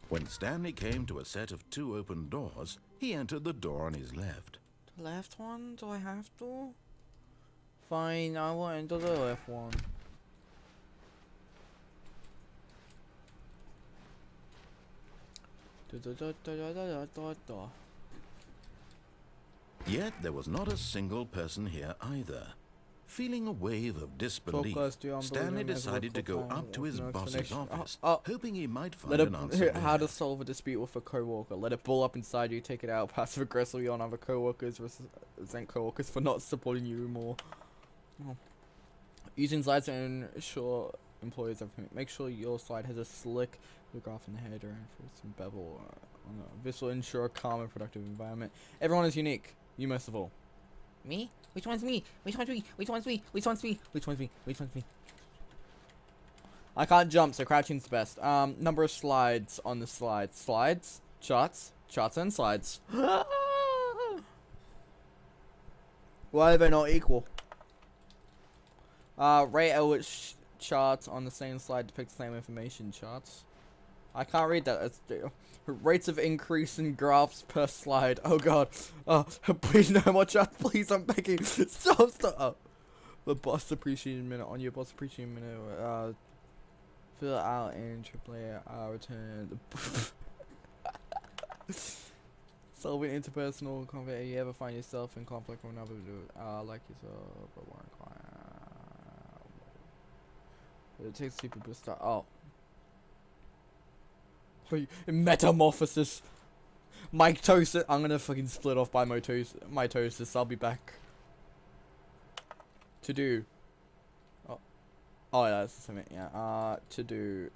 When Stanley came to a set of 2 open doors, he entered the door on his left. the left one? Do I have to? Fine, I will enter the left one. Yet there was not a single person here either. Feeling a wave of disbelief, Stanley decided to go up to his boss's office, hoping he might find an answer How to there. solve a dispute with a coworker. Let it bull up inside you, take it out passive aggressively on other coworkers, resent coworkers for not supporting you more. Oh. Using slides to ensure employees everything. Make sure your slide has a slick graph in the header and for some bevel. This will ensure a calm and productive environment. Everyone is unique. You most of all. Me? Which one's me? Which one's me? Which one's me? Which one's me? Which one's me? Which one's me? I can't jump, so crouching's the best. Number of slides on the slide. Slides, charts, charts and slides. Why are they not equal? Rate at which charts on the same slide depict the same information. Charts. I can't read that. That's rates of increase in graphs per slide. Oh god. Oh, please no more charts. Please, I'm begging. Stop. Oh. The boss appreciation minute on your boss appreciation minute. Fill out in AAA. Return. Solving interpersonal conflict. You ever find yourself in conflict with another dude? Like yourself, but one client. It takes people to start. Oh. Metamorphosis. Mitosis. I'm gonna fucking split off by mitosis. I'll be back. To do. Oh yeah, that's something. Yeah. To do.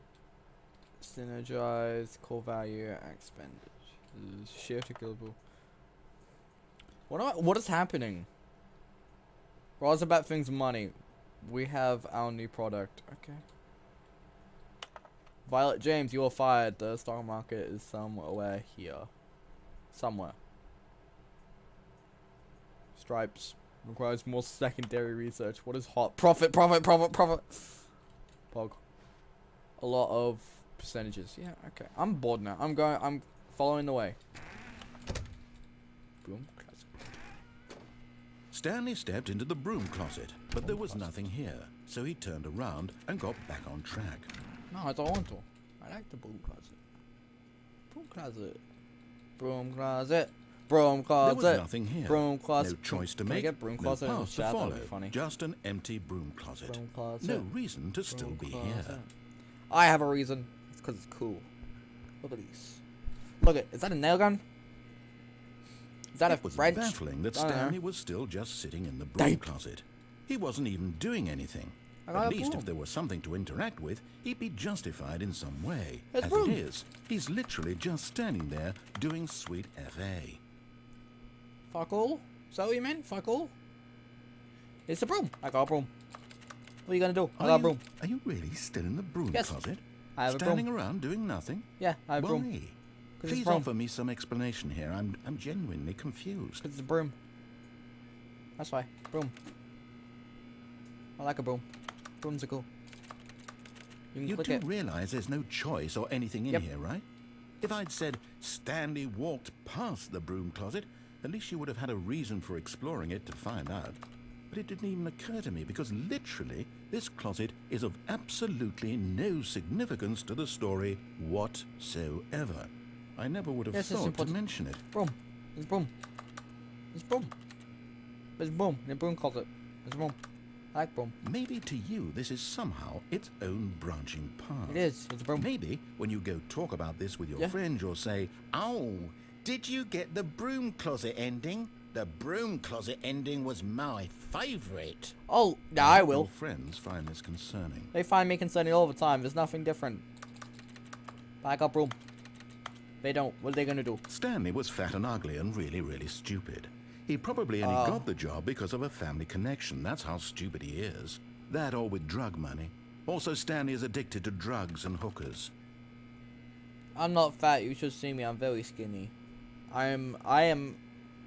Synergize. Core value. Expenditure. Shift to killable. What is happening? Well, it's about things money. We have our new product. Okay. Violet James, you are fired. The stock market is somewhere here. Somewhere. Stripes. Requires more secondary research. What is hot? Profit. Pog. A lot of percentages. Yeah, okay. I'm bored now. I'm following the way. Boom. Stanley stepped into the broom closet, but there was nothing here, so he turned around and got back on track. No, I don't want to. I like the broom closet. Broom closet. Broom closet. Broom closet. There was nothing here. Broom closet. No choice to Can I make. get broom No closet in the path to chat? follow. That'd be funny. Just an empty broom closet. Broom closet. No reason to still Broom be closet. here. I have a reason. It's because it's cool. Look at these. Look at. Is that a nail gun? Is that It was a wrench? baffling that I don't know. Stanley was still just sitting in the broom Dave. closet. He wasn't even doing anything. I got At a least broom. if there was something to interact with, he'd be justified in some way. It's As broom. it is, he's literally just standing there doing sweet FA. Fuck all? Is that what you meant? Fuck all? It's a broom. I got a broom. What are you gonna do? I got a broom. Are you really still in the broom Yes. closet? I have a Standing broom. around doing nothing? Yeah, I have a broom. Why? 'Cause it's Please broom. offer me some explanation here. I'm genuinely confused. 'Cause it's a broom. That's why. Broom. I like a broom. Brooms are cool. You can You click do it. realize there's no choice or anything in Yep. here, right? If I'd said Stanley walked past the broom closet, at least you would have had a reason for exploring it to find out. But it didn't even occur to me because literally this closet is of absolutely no significance to the story whatsoever. I never would have Yes, it's thought to important. mention it. Broom. It's broom. It's broom. It's broom. The broom closet. It's broom. I like broom. Maybe to you this is somehow its own branching path. It is. It's a broom. Maybe when you go talk about this with your Yeah. friend, you'll say, "Oh, did you get the broom closet ending? The broom closet ending was my favourite." Oh, yeah, I Your will. friends find this concerning. They find me concerning all the time. There's nothing different. But I got broom. They don't. What are they gonna do? Stanley was fat and ugly and really, really stupid. He probably only got the job because of a family connection. That's how stupid he is. That or with drug money. Also, Stanley is addicted to drugs and hookers. I'm not fat. You should see me. I'm very skinny. I am.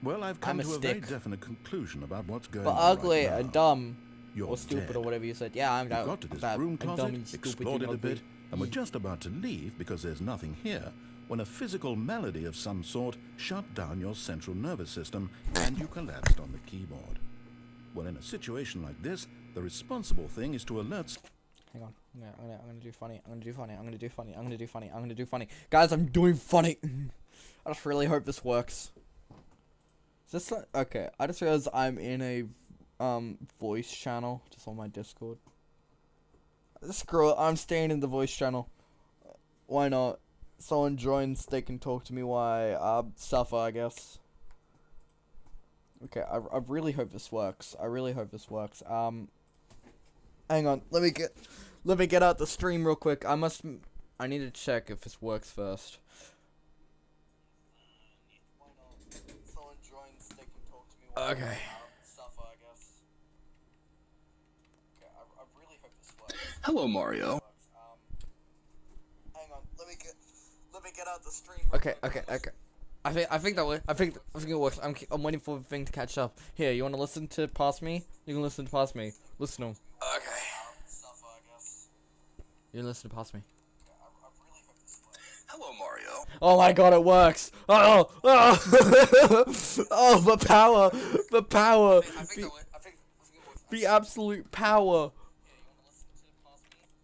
Well, I've come I'm a to a very stick. definite conclusion about what's going But on ugly right now. and dumb. You're Or stupid dead. or whatever you said. Yeah, I'm You dumb. got to this fat broom and dumb closet, and stupid explored it and a bit, ugly. and were just about to leave because there's nothing here, when a physical malady of some sort shut down your central nervous system and you collapsed on the keyboard. Well, in a situation like this, the responsible thing is to alert... Hang on. I'm gonna do funny. I'm gonna do funny. I'm gonna do funny. I'm gonna do funny. I'm gonna do funny. Guys, I'm doing funny. I just really hope this works. Is this okay? I just realized I'm in a voice channel just on my Discord. Screw it. I'm staying in the voice channel. Why not? Someone joins. They can talk to me while I suffer, I guess. Okay. I really hope this works. I really hope this works. Hang on. Let me get out the stream real quick. I need to check if this works first. Okay. Hello, Mario. Hang on. Let me get out the stream. Okay. I think that works. I think it works. I'm waiting for the thing to catch up. Here, you want to listen to past me? You can listen to past me. Listen to him. Okay. You can listen to past me. Hello, Mario. Oh my god, it works! Oh! Oh, the power! The power! The absolute power!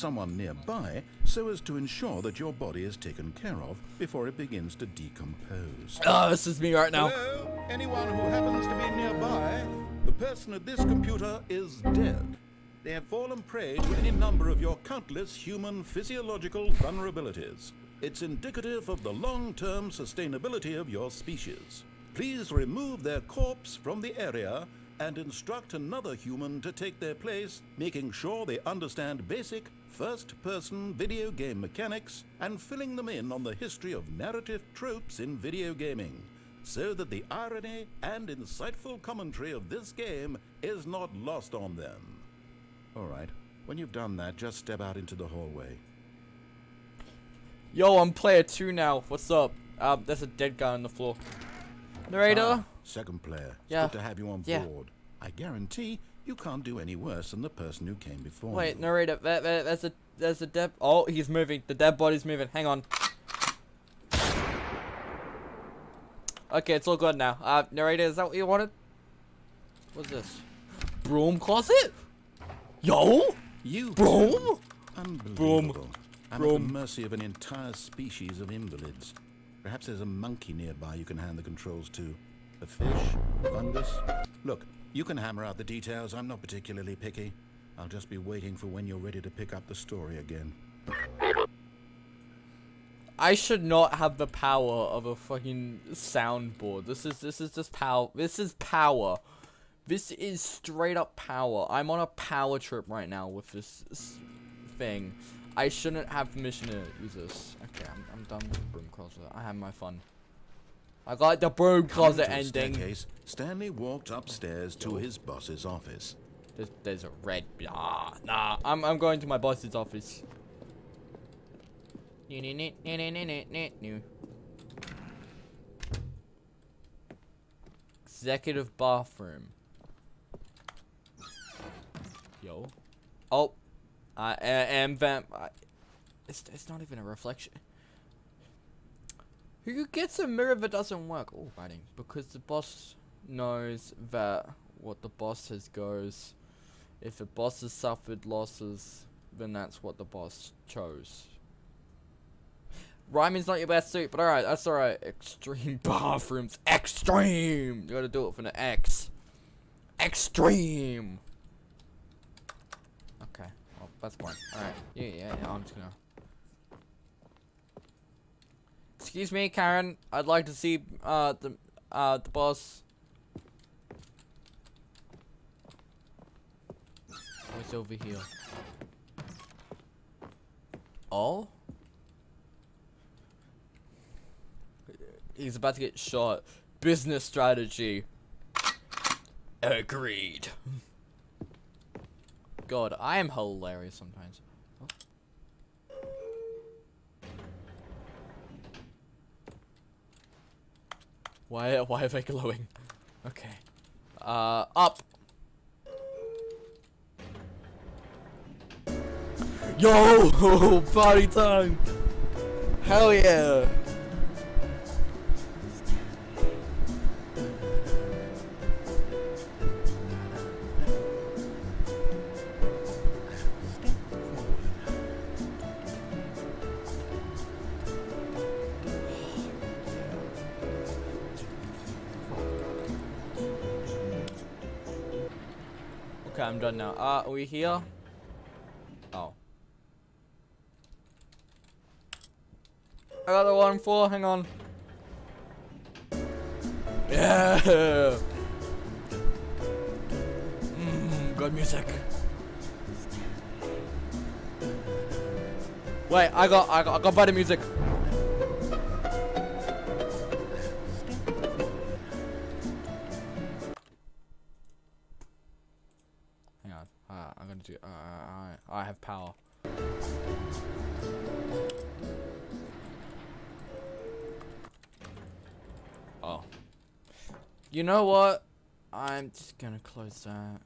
someone nearby so as to ensure that your body is taken care of before it begins to decompose. Oh, this is me right now. Hello? Anyone who happens to be nearby? The person at this computer is dead. They have fallen prey to any number of your countless human physiological vulnerabilities. It's indicative of the long-term sustainability of your species. Please remove their corpse from the area and instruct another human to take their place, making sure they understand basic first-person video game mechanics and filling them in on the history of narrative tropes in video gaming, so that the irony and insightful commentary of this game is not lost on them. All right, when you've done that, just step out into the hallway. Yo, I'm player 2 now. What's up? There's a dead guy on the floor. Narrator? Second player. It's Yeah. good to have you on Yeah. board. I guarantee you can't do any worse than the person who came before Wait, you. narrator, there's a dead, oh, he's moving. The dead body's moving. Hang on. Okay, it's all good now. Narrator, is that what you wanted? What's this? Broom closet? Yo! You Broom? too? Unbelievable. I'm at Broom. the mercy of an entire species of invalids. Perhaps there's a monkey nearby you can hand the controls to. A fish? A fungus? Look, you can hammer out the details. I'm not particularly picky. I'll just be waiting for when you're ready to pick up the story again. I should not have the power of a fucking soundboard. This is just power. This is power. This is straight up power. I'm on a power trip right now with this thing. I shouldn't have permission to use this. Okay, I'm done with the broom closet. I had my fun. I got the broom closet Coming to the ending. staircase, Stanley walked upstairs to his boss's office. There's a red. Nah. I'm going to my boss's office. Executive bathroom. Yo. Oh. I am vamp. It's not even a reflection. Who gets a mirror that doesn't work? Oh, writing. Because the boss knows that what the boss says goes. If the boss has suffered losses, then that's what the boss chose. Rhyming's not your best suit, but alright, that's alright. Extreme bathrooms. Extreme! You gotta do it for the X. Extreme! Okay, well, that's fine. Alright, yeah, I'm just gonna... Excuse me, Karen. I'd like to see, the boss. What's over here? Oh? He's about to get shot. Business strategy. Agreed. God, I am hilarious sometimes. Why are they glowing? Okay. Up. Yo, party time. Hell yeah. Okay, I'm done now. Are we here? Oh. I got the 1-4, hang on. Yeah! Good music. Wait, I got better music. Hang on. I'm gonna do. I have power. Oh. You know what? I'm just gonna close that.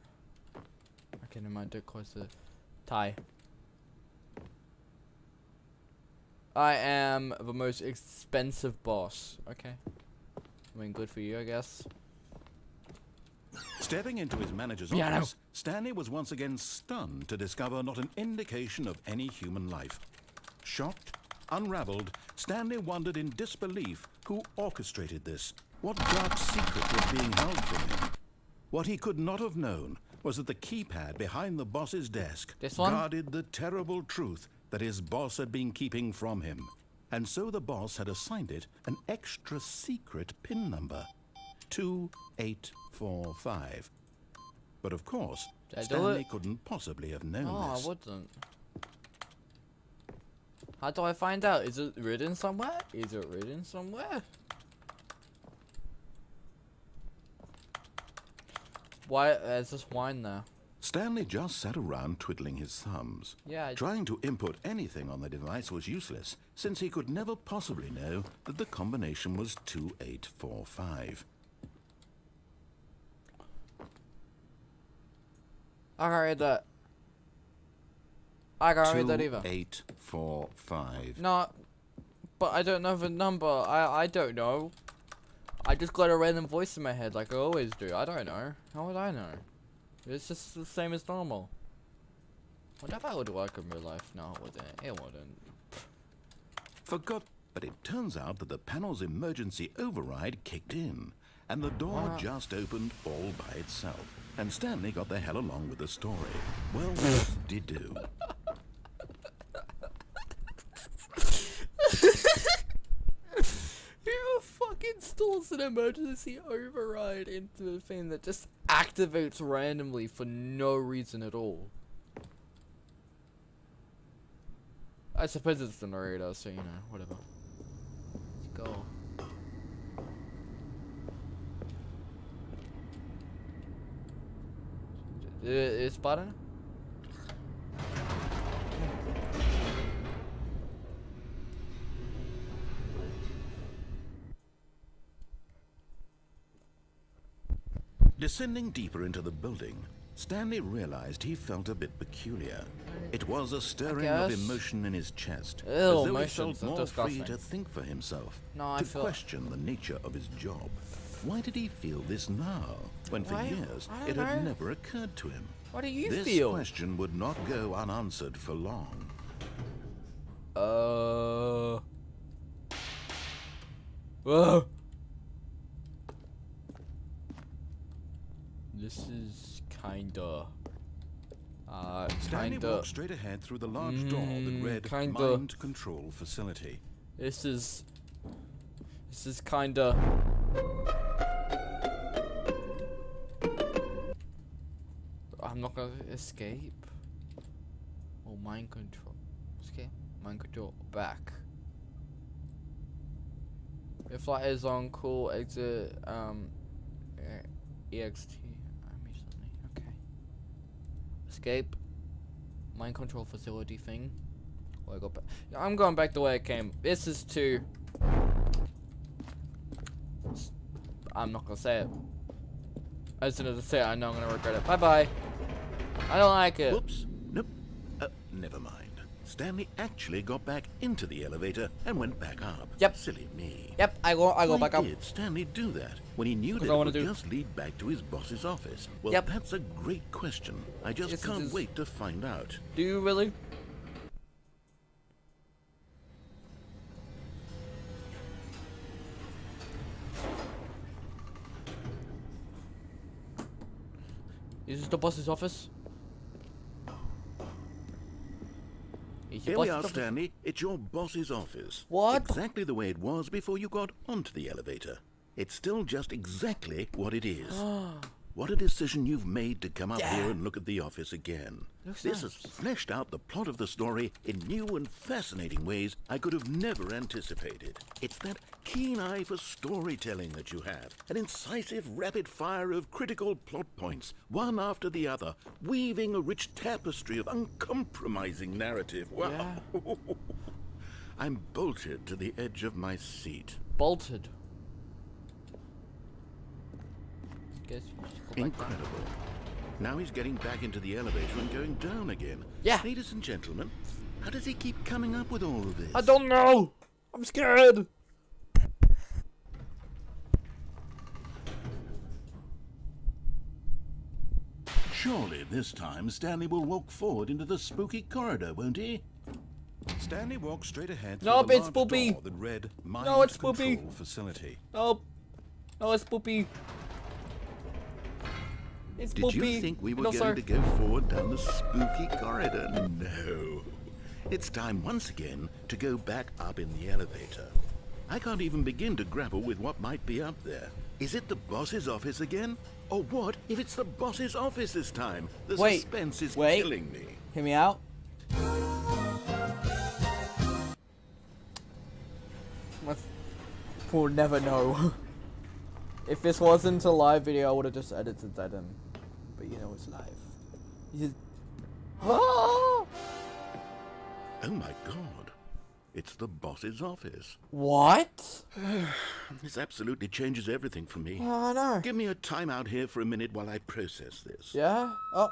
Okay, never mind. Don't close the tie. I am the most expensive boss. Okay. I mean, good for you, I guess. Stepping into his manager's office, Stanley was once again stunned to discover not an indication of any human life. Shocked, unraveled, Stanley wondered in disbelief who orchestrated this. What dark secret was being held from him? What he could not have known was that the keypad behind the boss's desk guarded the terrible truth that his boss had been keeping from him. And so the boss had assigned it an extra secret PIN number. 2845. But of course, Stanley couldn't possibly have known this. I wouldn't. How do I find out? Is it written somewhere? Is it written somewhere? Why? There's just wine there. Stanley just sat around twiddling his thumbs. Yeah. Trying to input anything on the device was useless, since he could never possibly know that the combination was 2845. I can't read that. I can't read that either. 2845. No, but I don't know the number. I don't know. I just got a random voice in my head like I always do. I don't know. How would I know? It's just the same as normal. Wonder if that would work in real life. No, it wouldn't. It wouldn't. Forgot, but it turns out that the panel's emergency override kicked in, and the door just opened all by itself. And Stanley got the hell along with the story. Well, did do. Who fucking installs an emergency override into a thing that just activates randomly for no reason at all? I suppose it's the narrator, so you know, whatever. Let's go. It's button. Descending deeper into the building, Stanley realized he felt a bit peculiar. It was a stirring of emotion in his chest, Ew, as though he emotions felt are more free disgusting. to think for himself, No, to question the nature of his job. Why did he feel this now, when for years it had never occurred to him? What do you This feel? question would not go unanswered for long. This is kinda. Stanley walked straight ahead through the large door that read Mind Control Facility. This is kinda. I'm not gonna escape. Oh, mind control. Escape. Mind control. Back. If light is on, cool. Exit. EXT. Immediately. Okay. Escape. Mind control facility thing. I go back. I'm going back the way I came. This is too. I'm not gonna say it. As soon as I say it, I know I'm gonna regret it. Bye bye. I don't like it. Whoops. Nope. Never mind. Stanley actually got back into the elevator and went back up. Yep. Silly me. Yep. I go Why back up. did Stanley do that when he knew that it would just lead back to his boss's office? Well, Yep. that's a great question. I just can't wait to find out. Do you really? Is this the boss's office? Here we are, Stanley. It's your boss's office. What? Exactly the way it was before you got onto the elevator. It's still just exactly what it is. What a decision you've made to come up here and look at the office again. This has fleshed out the plot of the story in new and fascinating ways I could have never anticipated. It's that keen eye for storytelling that you have, an incisive rapid fire of critical plot points, one after the other, weaving a rich tapestry of uncompromising narrative. Wow. Yeah. I'm bolted to the edge of my seat. Bolted. Incredible. Now he's getting back into the elevator and going down again. Yeah. Ladies and gentlemen, how does he keep coming up with all of this? I don't know. I'm scared. Surely this time Stanley will walk forward into the spooky corridor, won't he? Stanley walked straight ahead through Nope, the it's large spoopy. door that read Mind No, it's Control spoopy. Facility. Nope. No, it's spoopy. It's Did you think we were going to go forward down the spooky corridor? No. It's time once again to go back up in the elevator. I can't even begin to grapple with what might be up there. Is it the boss's office again? Or what if it's the boss's office this time? The suspense is killing me. Hear me out. We'll never know. If this wasn't a live video, I would have just edited that in. But you know it's live. You just... Oh my god. It's the boss's office. What? This absolutely changes everything for me. I know. Give me a timeout here for a minute while I process this. Yeah? Oh.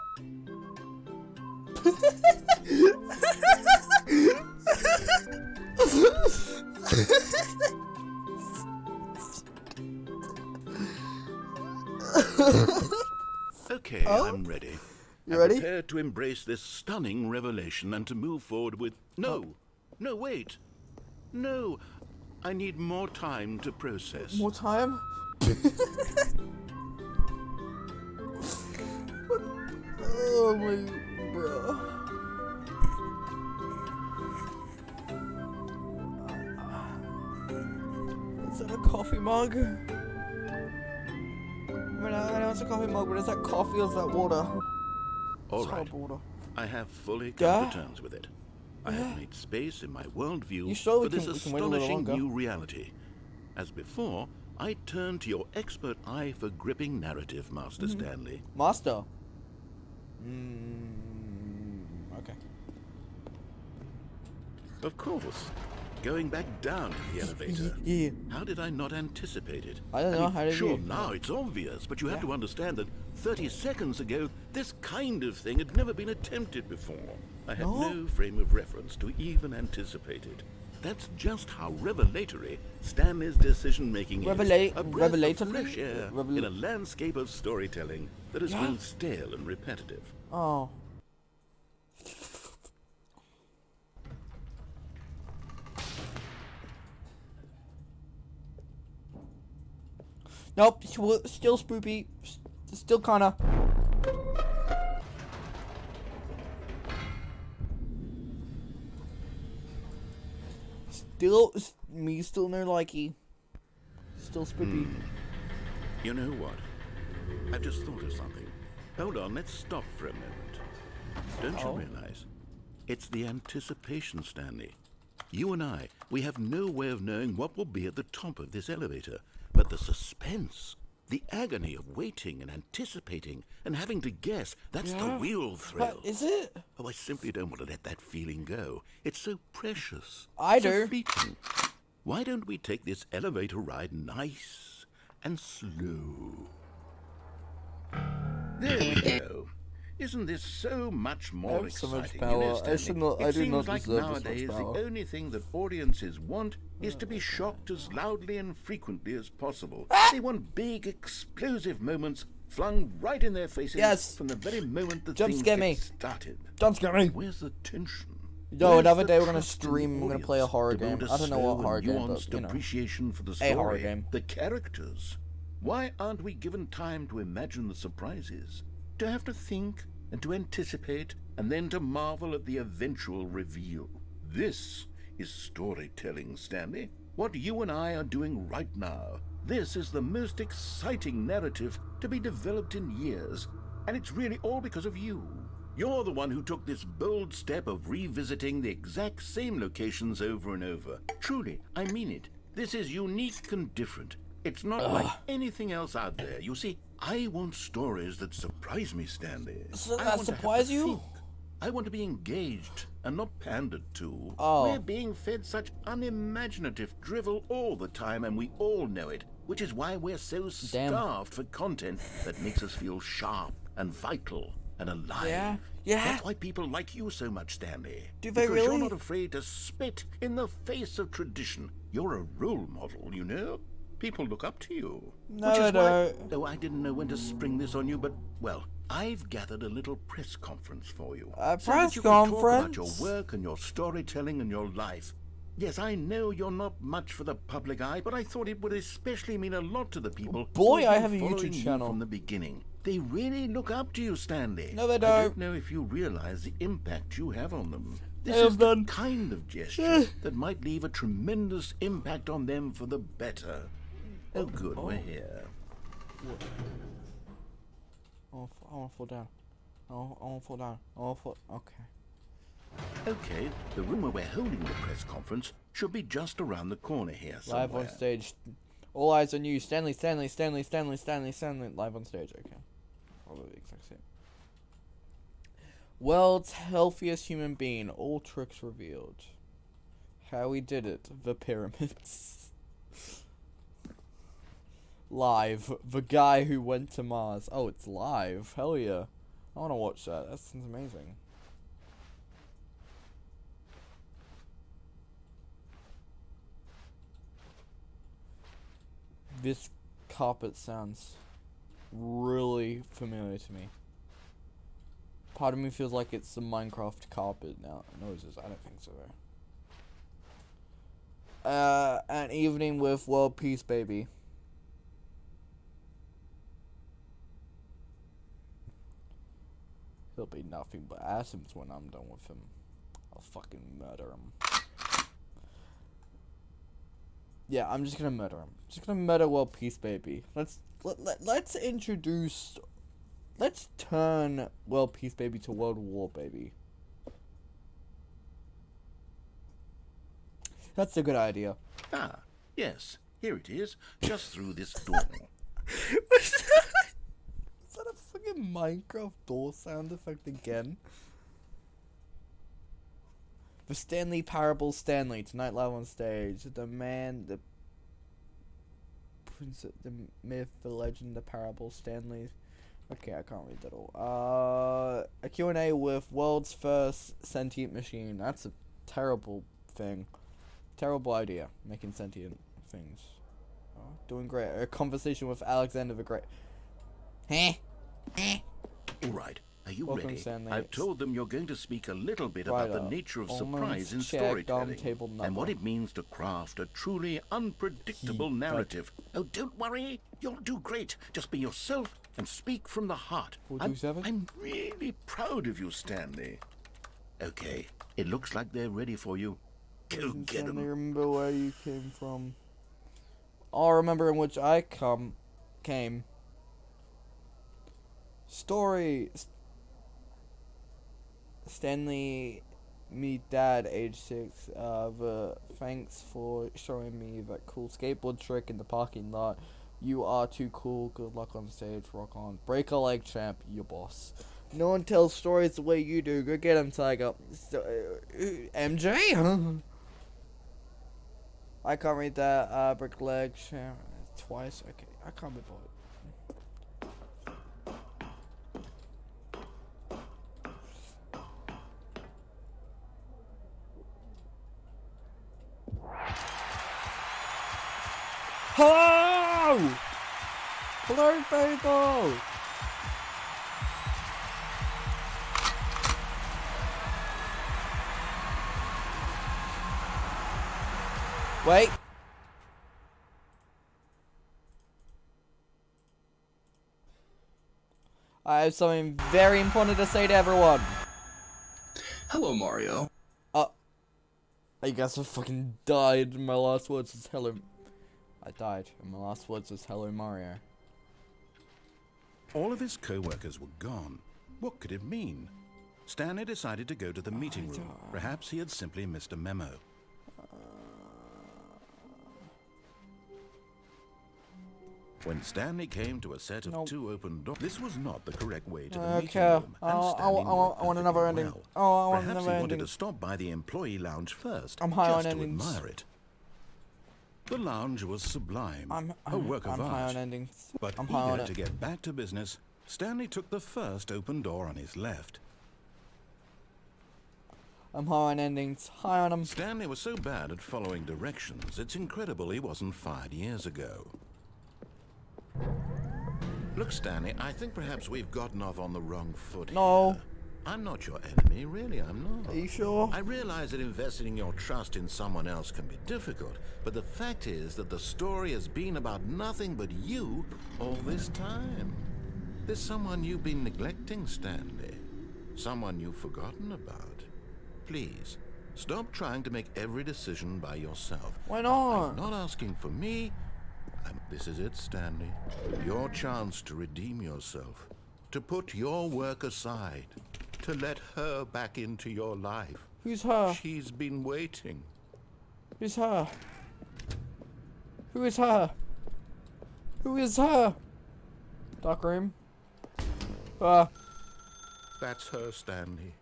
Okay, I'm ready. You ready? Prepared to embrace this stunning revelation and to move forward with... No, wait. No, I need more time to process. More time? Oh my... bro. Is that a coffee mug? I know it's a coffee mug, but is that coffee or is that water? All right. Water. I have fully come to terms with it. I have made space in my worldview for this astonishing new reality. As before, I turn to your expert eye for gripping narrative, Master Stanley. Master? Okay. Of course. Going back down in the elevator. Yeah. How did I not anticipate it? I don't know, how did sure, you? now it's obvious, but you have Yeah. to understand that 30 seconds ago, this kind of thing had never been attempted before. I had no frame of reference to even anticipate it. That's just how revelatory Stanley's decision-making is. A breath of fresh air in a landscape of storytelling that has grown stale and repetitive. Oh. Nope, still spoopy. Still kinda. Still no likey. Still spoopy. You know what? I've just thought of something. Hold on, let's stop for a moment. Don't you realize? It's the anticipation, Stanley. You and I, we have no way of knowing what will be at the top of this elevator. But the suspense, the agony of waiting and anticipating and having to guess, that's the real thrill. Is it? Oh, I simply don't want to let that feeling go. It's so precious. I so do. Fleeting. Why don't we take this elevator ride nice and slow? There we go. Isn't this so much more I have so exciting? much You power. know, I Stanley, do it seems not like deserve this much nowadays power. the only thing that audiences want is to be shocked as loudly and frequently as possible. They want big, explosive moments flung right in their faces from the very moment the thing gets started. Jump scare me. Where's the tension? Yo, Where's another the day we're gonna trust in stream. the I'm gonna play a audience horror to build game. a I don't know what slow horror and game, but nuanced you know, appreciation for the a story, horror game. the characters. Why aren't we given time to imagine the surprises? To have to think and to anticipate and then to marvel at the eventual reveal. This is storytelling, Stanley. What you and I are doing right now. This is the most exciting narrative to be developed in years, and it's really all because of you. You're the one who took this bold step of revisiting the exact same locations over and over. Truly, I mean it. This is unique and different. It's not like anything else out there. You see, I want stories that surprise me, Stanley. So I that want to have surprise to you? think. I want to be engaged and not pandered to. Oh. We're being fed such unimaginative drivel all the time, and we all know it, which is why we're so starved for content that makes us feel sharp and vital and alive. Yeah. That's why people like you so much, Stanley. Do they because really? you're not afraid to spit in the face of tradition. You're a role model, you know? People look up to you. No, which is they why, don't. though I didn't know when to spring this on you, but, well, I've gathered a little press conference for you. A so press that you can talk about conference? your work and your storytelling and your life. Yes, I know you're not much for the public eye, but I thought it would especially mean a lot to the people Boy, who I been have a following YouTube you channel. from the beginning. They really look up to you, Stanley. No, they I don't. don't know if you realize the impact you have on them. This have is the none. kind of gesture that might leave a tremendous impact on them for the better. Oh, good, we're here. I want to fall down. I want to fall down. Okay. Okay, the room where we're holding the press conference should be just around the corner here somewhere. Live on stage. All eyes on you. Stanley. Live on stage. Okay. Probably the exact same. World's healthiest human being. All tricks revealed. How he did it. The pyramids. Live. The guy who went to Mars. Oh, it's live. Hell yeah. I want to watch that. That sounds amazing. This carpet sounds really familiar to me. Part of me feels like it's the Minecraft carpet now. Noses, I don't think so though. An evening with world peace, baby. He'll be nothing but atoms when I'm done with him. I'll fucking murder him. Yeah, I'm just gonna murder him. Just gonna murder world peace, baby. Let's turn world peace, baby, to world war, baby. That's a good idea. Ah, yes, here it is, just through this door. Is that a fucking Minecraft door sound effect again. The Stanley Parable Stanley, tonight live on stage. The man, the prince, the myth, the legend, the parable, Stanley. Okay, I can't read that all. A Q&A with world's first sentient machine. That's a terrible thing. Terrible idea, making sentient things. Doing great. A conversation with Alexander the Great. All right. Are you Welcome, ready? Stanley. I've told them you're going to speak a little bit Right about the up. nature of Almonds, surprise in check, storytelling table and what number. it means to craft a truly unpredictable narrative. Oh, don't worry. You'll do great. Just be yourself and speak from the heart. 427? I'm really proud of you, Stanley. Okay, it looks like they're ready for you. Go get Stanley, them. remember where you came from. I'll remember in which I came. Story. Stanley, me dad, age 6. Thanks for showing me that cool skateboard trick in the parking lot. You are too cool. Good luck on stage. Rock on. Break a leg, champ. Your boss. No one tells stories the way you do. Go get him, Tiger. MJ? I can't read that. Break a leg, champ. Twice. Okay, I can't be bothered. Hello! Hello, people! Wait. I have something very important to say to everyone. Hello, Mario. I guess I fucking died. My last words was hello. I died, and my last words was hello, Mario. All of his co-workers were gone. What could it mean? Stanley decided to go to the meeting room. Perhaps he had simply missed a memo. When Stanley came to a set of two open doors, this was not the correct way to the meeting room. And Stanley knew it I want another perfectly ending. well. Oh, I want Perhaps another he wanted ending. to stop by the employee lounge first, I'm high just on to endings. admire it. The lounge was sublime, a work of I'm high art. on endings. But I'm high on eager it. to get back to business, Stanley took the first open door on his left. I'm high on endings. High on them. Stanley was so bad at following directions, it's incredible he wasn't fired years ago. Look, Stanley, I think perhaps we've gotten off on the wrong foot No. here. I'm not your enemy, really, I'm not. Are you sure? I realize that investing your trust in someone else can be difficult, but the fact is that the story has been about nothing but you all this time. There's someone you've been neglecting, Stanley. Someone you've forgotten about. Please, stop trying to make every decision by yourself. Why not? I'm not asking for me. This is it, Stanley. Your chance to redeem yourself. To put your work aside. To let her back into your life. Who's her? She's been waiting. Who's her? Who is her? Who is her? Dark room. That's her, Stanley.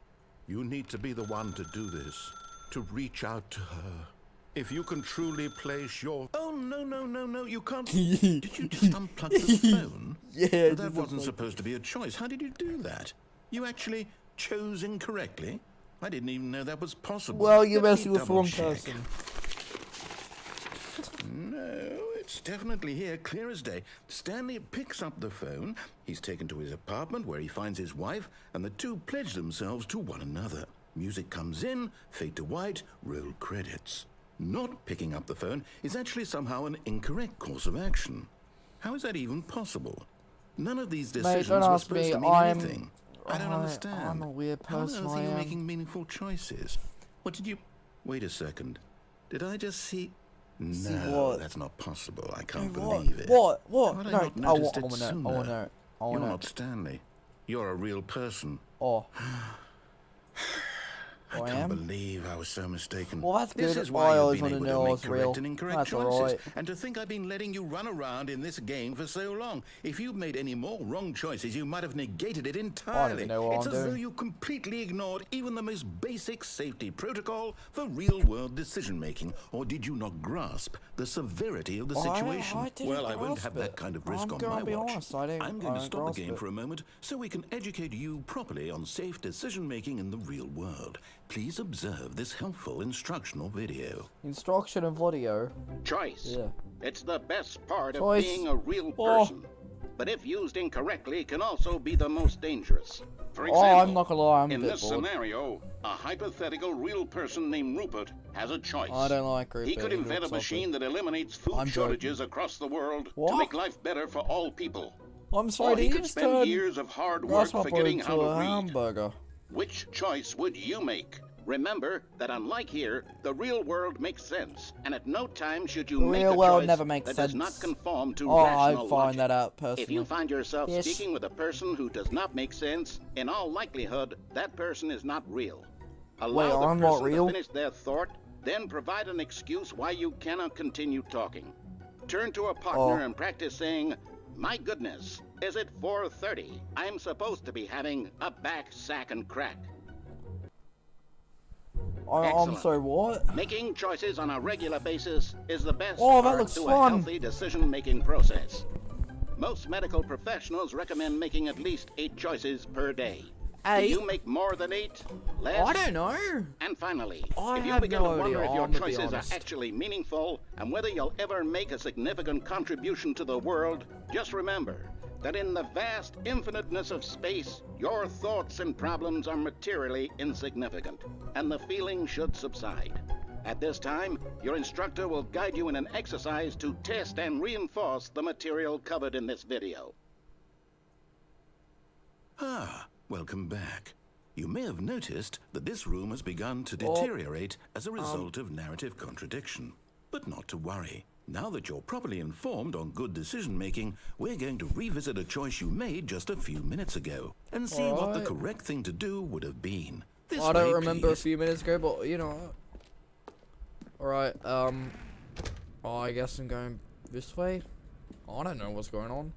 You need to be the one to do this. To reach out to her. If you can truly place your... Oh, no, you can't... Did you just unplug the phone? Yeah. That wasn't supposed to be a choice. How did you do that? You actually chose incorrectly? I didn't even know that was possible. Well, you're Let me messing with the wrong double-check. person. No, it's definitely here, clear as day. Stanley picks up the phone. He's taken to his apartment where he finds his wife, and the two pledge themselves to one another. Music comes in, fade to white, roll credits. Not picking up the phone is actually somehow an incorrect course of action. How is that even possible? None of these decisions don't were ask supposed me, to mean I'm- anything. I don't understand. I'm a weird person, How on earth I are you am. making meaningful choices? What did you... Wait a second. Did I just see... No, what? that's not possible. I can't What? believe it. What? How had I not No, noticed it I wanna sooner? know. I wanna know. I You're wanna know. not Stanley. You're a real person. Oh. I I can't am? believe I was so mistaken. Well, that's This good. is I why you've always been wanted able to know to I make was correct real. and incorrect That's choices. alright. And to think I've been letting you run around in this game for so long. If you'd made any more wrong choices, you might have negated it entirely. know what It's I'm as though doing. you completely ignored even the most basic safety protocol for real-world decision-making. Or did you not grasp the severity of the situation? I didn't Well, I won't grasp have it. that kind of risk I'm on gonna my be watch. honest, I I'm going to don't stop the grasp game it. for a moment so we can educate you properly on safe decision-making in the real world. Please observe this helpful instructional video. Instruction and video. Choice. Yeah. It's the best part of Choice. being a real Oh. person. But if used incorrectly, can also be the most dangerous. For Oh, example, I'm not gonna lie, I'm a in bit this bored. scenario, a hypothetical real person named Rupert has a choice. I don't like Rupert. He could He invent a looks ugly. machine that eliminates food I'm joking. shortages across the world What? to make life better for all people. I'm sorry, Or he did you could just spend turn years of hard work Grasshopper forgetting into how to a read. hamburger? Which choice would you make? Remember that unlike here, the real world makes sense, and at no time should you The make real a world choice never makes that sense. does not conform to Oh, I rational find logic. that out personally. If you find yourself Yes. speaking with a person who does not make sense, in all likelihood, that person is not real. Allow Wait, the I'm not person real? to finish their thought, then provide an excuse why you cannot continue talking. Turn to a partner Oh. and practice saying, "My goodness, is it 4:30? I'm supposed to be having a back, sack, and crack." I'm Excellent. sorry, what? Making choices on a regular basis is the best Oh, that part looks to fun. a healthy decision-making process. Most medical professionals recommend making at least 8 choices per day. Do 8? you make more than 8? Less? I don't know. And finally, I if you have begin no to wonder idea, if your I'm gonna be choices are honest. actually meaningful and whether you'll ever make a significant contribution to the world, just remember that in the vast infiniteness of space, your thoughts and problems are materially insignificant, and the feeling should subside. At this time, your instructor will guide you in an exercise to test and reinforce the material covered in this video. Ah, welcome back. You may have noticed that this room has begun to deteriorate as a result of narrative contradiction. But not to worry. Now that you're properly informed on good decision-making, we're going to revisit a choice you made just a few minutes ago and see what the Alright. correct thing to do would have been. This I don't way, remember a please. few minutes ago, but you know. Alright, I guess I'm going this way. I don't know what's going on.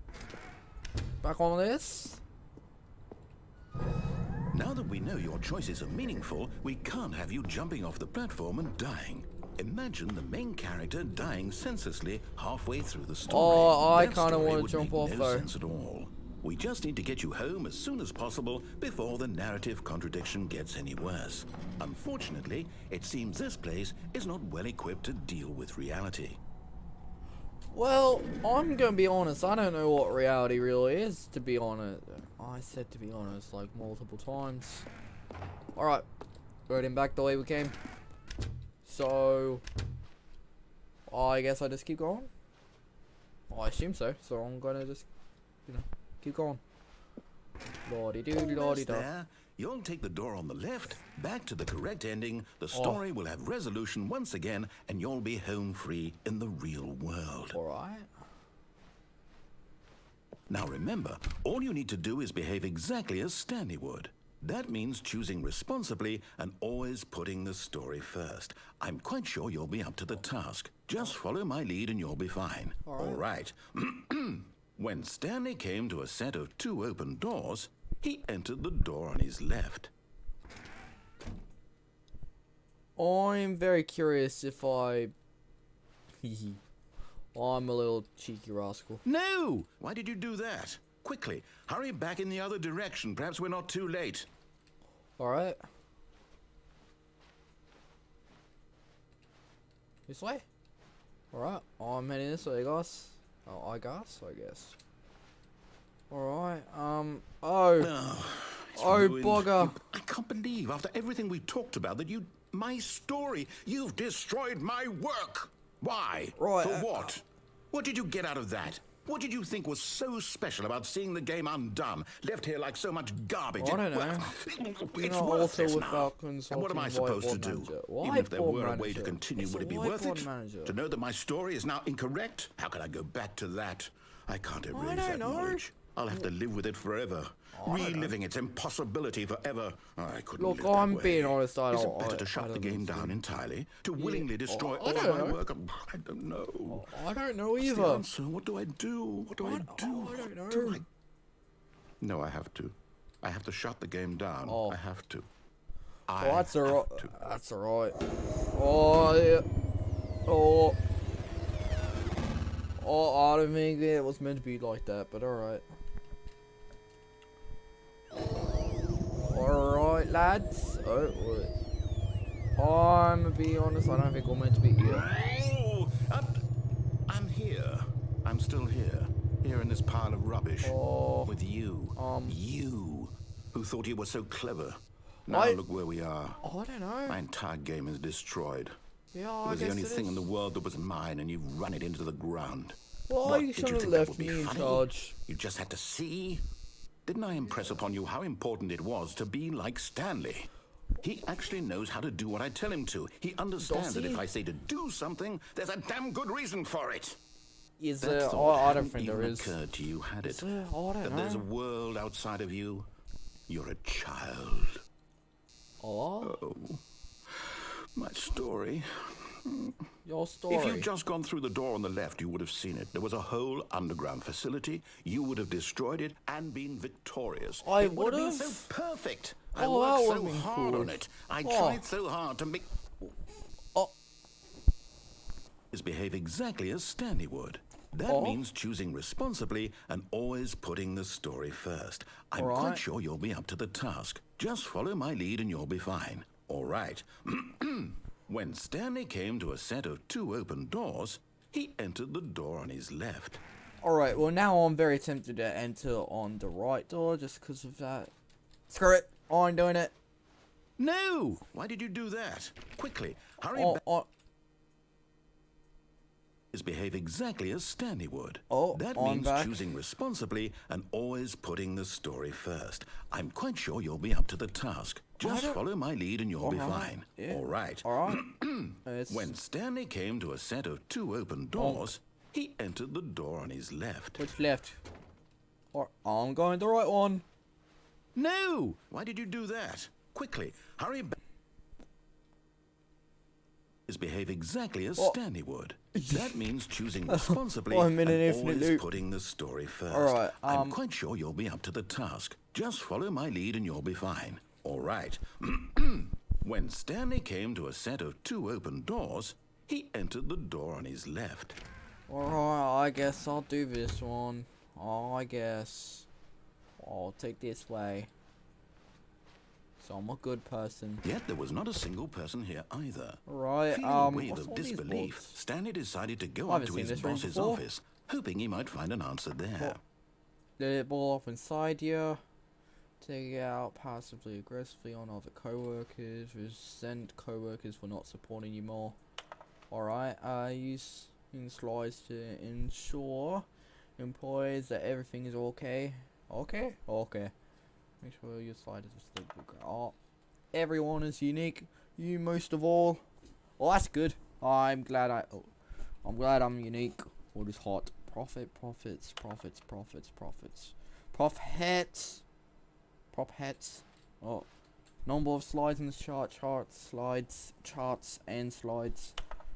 Back on this. Now that we know your choices are meaningful, we can't have you jumping off the platform and dying. Imagine the main character dying senselessly halfway through the story. Oh, I That kinda story wanna would jump make off, no though. sense at all. We just need to get you home as soon as possible before the narrative contradiction gets any worse. Unfortunately, it seems this place is not well equipped to deal with reality. Well, I'm gonna be honest, I don't know what reality really is, to be honest. I said to be honest like multiple times. Alright, we're heading back the way we came. So, I guess I just keep going? I assume so, so I'm gonna just, you know, keep going. Lordy-doo, Almost lordy-da. there. You'll take the door on the left, back to the correct ending, the story will have resolution once again, and you'll be home free in the real world. Alright. Now remember, all you need to do is behave exactly as Stanley would. That means choosing responsibly and always putting the story first. I'm quite sure you'll be up to the task. Just follow my lead and you'll be fine. All right. When Stanley came to a set of 2 open doors, he entered the door on his left. I'm very curious if I... I'm a little cheeky rascal. No! Why did you do that? Quickly, hurry back in the other direction. Perhaps we're not too late. Alright. This way? Alright, I'm heading this way, guys. Oh, I guess. Alright, oh. It's Oh, ruined. bugger. I can't believe, after everything we talked about, that you... My story! You've destroyed my work! Why? Right, For what? What did you get out of that? What did you think was so special about seeing the game undone, left here like so much garbage? I don't know. Well, You it's know, worthless also now. without And what am I consulting supposed to whiteboard do? manager. Even if there Whiteboard were a way to manager. continue, It's would a it be worth whiteboard it? manager. To know that my story is now incorrect? How can I go back to that? I can't I erase don't that know. knowledge. I'll have to live with it forever. Reliving its impossibility forever. I couldn't Look, live that I'm way. being honest, Is it better to shut the game down entirely? To willingly destroy I all don't my know. work? I don't know. I don't know What's the either. answer? What do I do? What do I do? I don't What do know. I... No, I have to. I have to shut the game down. Oh. I have to. Oh, I that's have alright. to. That's alright. Oh, yeah. Oh. Oh, I don't think it was meant to be like that, but alright. Alright, lads. Oh, wait. I'm gonna be honest, I don't think we're meant to be here. Oh, I'm here. I'm still here. Here in this pile of rubbish. Oh. With you. You. Who thought you were so clever. Now I- look where we are. Oh, I don't know. My entire game is destroyed. Yeah, It I was the guess only it thing is. in the world that was mine, and you've run it into the ground. Well, What, you did should have think that left would be me in funny? charge. You just had to see? Didn't I impress upon you how important it was to be like Stanley? He actually knows how to do what I tell him to. He understands Does that he? if I say to do something, there's a damn good reason for it. Is That there? thought Oh, I don't hadn't think even there is. occurred to you, had it? there? Oh, I don't That there's a know. world outside of you. You're a child. Oh, Oh, my story. your story. If you'd just gone through the door on the left, you would have seen it. There was a whole underground facility. You would have destroyed it and been victorious. I It would have been would've? so perfect. I Oh, that worked would've so been hard cool. on it. I Oh. tried so hard to make Oh, behave exactly as Stanley would. That Oh. means choosing responsibly and always putting the story first. I'm All quite right. sure you'll be up to the task. Just follow my lead and you'll be fine. All right. When Stanley came to a set of 2 open doors, he entered the door on his left. alright, well now I'm very tempted to enter on the right door just because of that. Screw it, I'm doing it. No! Why did you do that? Quickly, hurry Oh, back. oh, Behave exactly as Stanley would. Oh, that I'm means back. choosing responsibly and always putting the story first. I'm quite sure you'll be up to the task. Just don't- follow my lead and you'll be Alright, fine. yeah. All right. alright. It's- When Stanley came to a set of 2 open doors, he entered the door on his left. Which left? Or I'm going the right one. No! Why did you do that? Quickly, hurry back. Behave exactly as Oh. Stanley would. That means choosing responsibly I'm in an and infinite always loop. putting the story first. Alright, I'm quite sure you'll be up to the task. Just follow my lead and you'll be fine. All right. When Stanley came to a set of 2 open doors, he entered the door on his left. Alright, I guess I'll do this one. I guess I'll take this way. So I'm a good person. Yet there was not a single person here either. Right, Feeling a wave what's of all these disbelief, books? Stanley decided to go I up haven't to seen his this room boss's before. office, hoping he might find an answer there. Let it ball up inside you. Take it out passively aggressively on other co-workers. Resent co-workers for not supporting you more. Alright, using slides to ensure employees that everything is okay. Okay? Okay. Make sure your slide is still good. Oh, everyone is unique. You most of all. Well, that's good. I'm glad I'm unique. What is hot? Profits. Oh, number of slides in the charts, charts, and slides.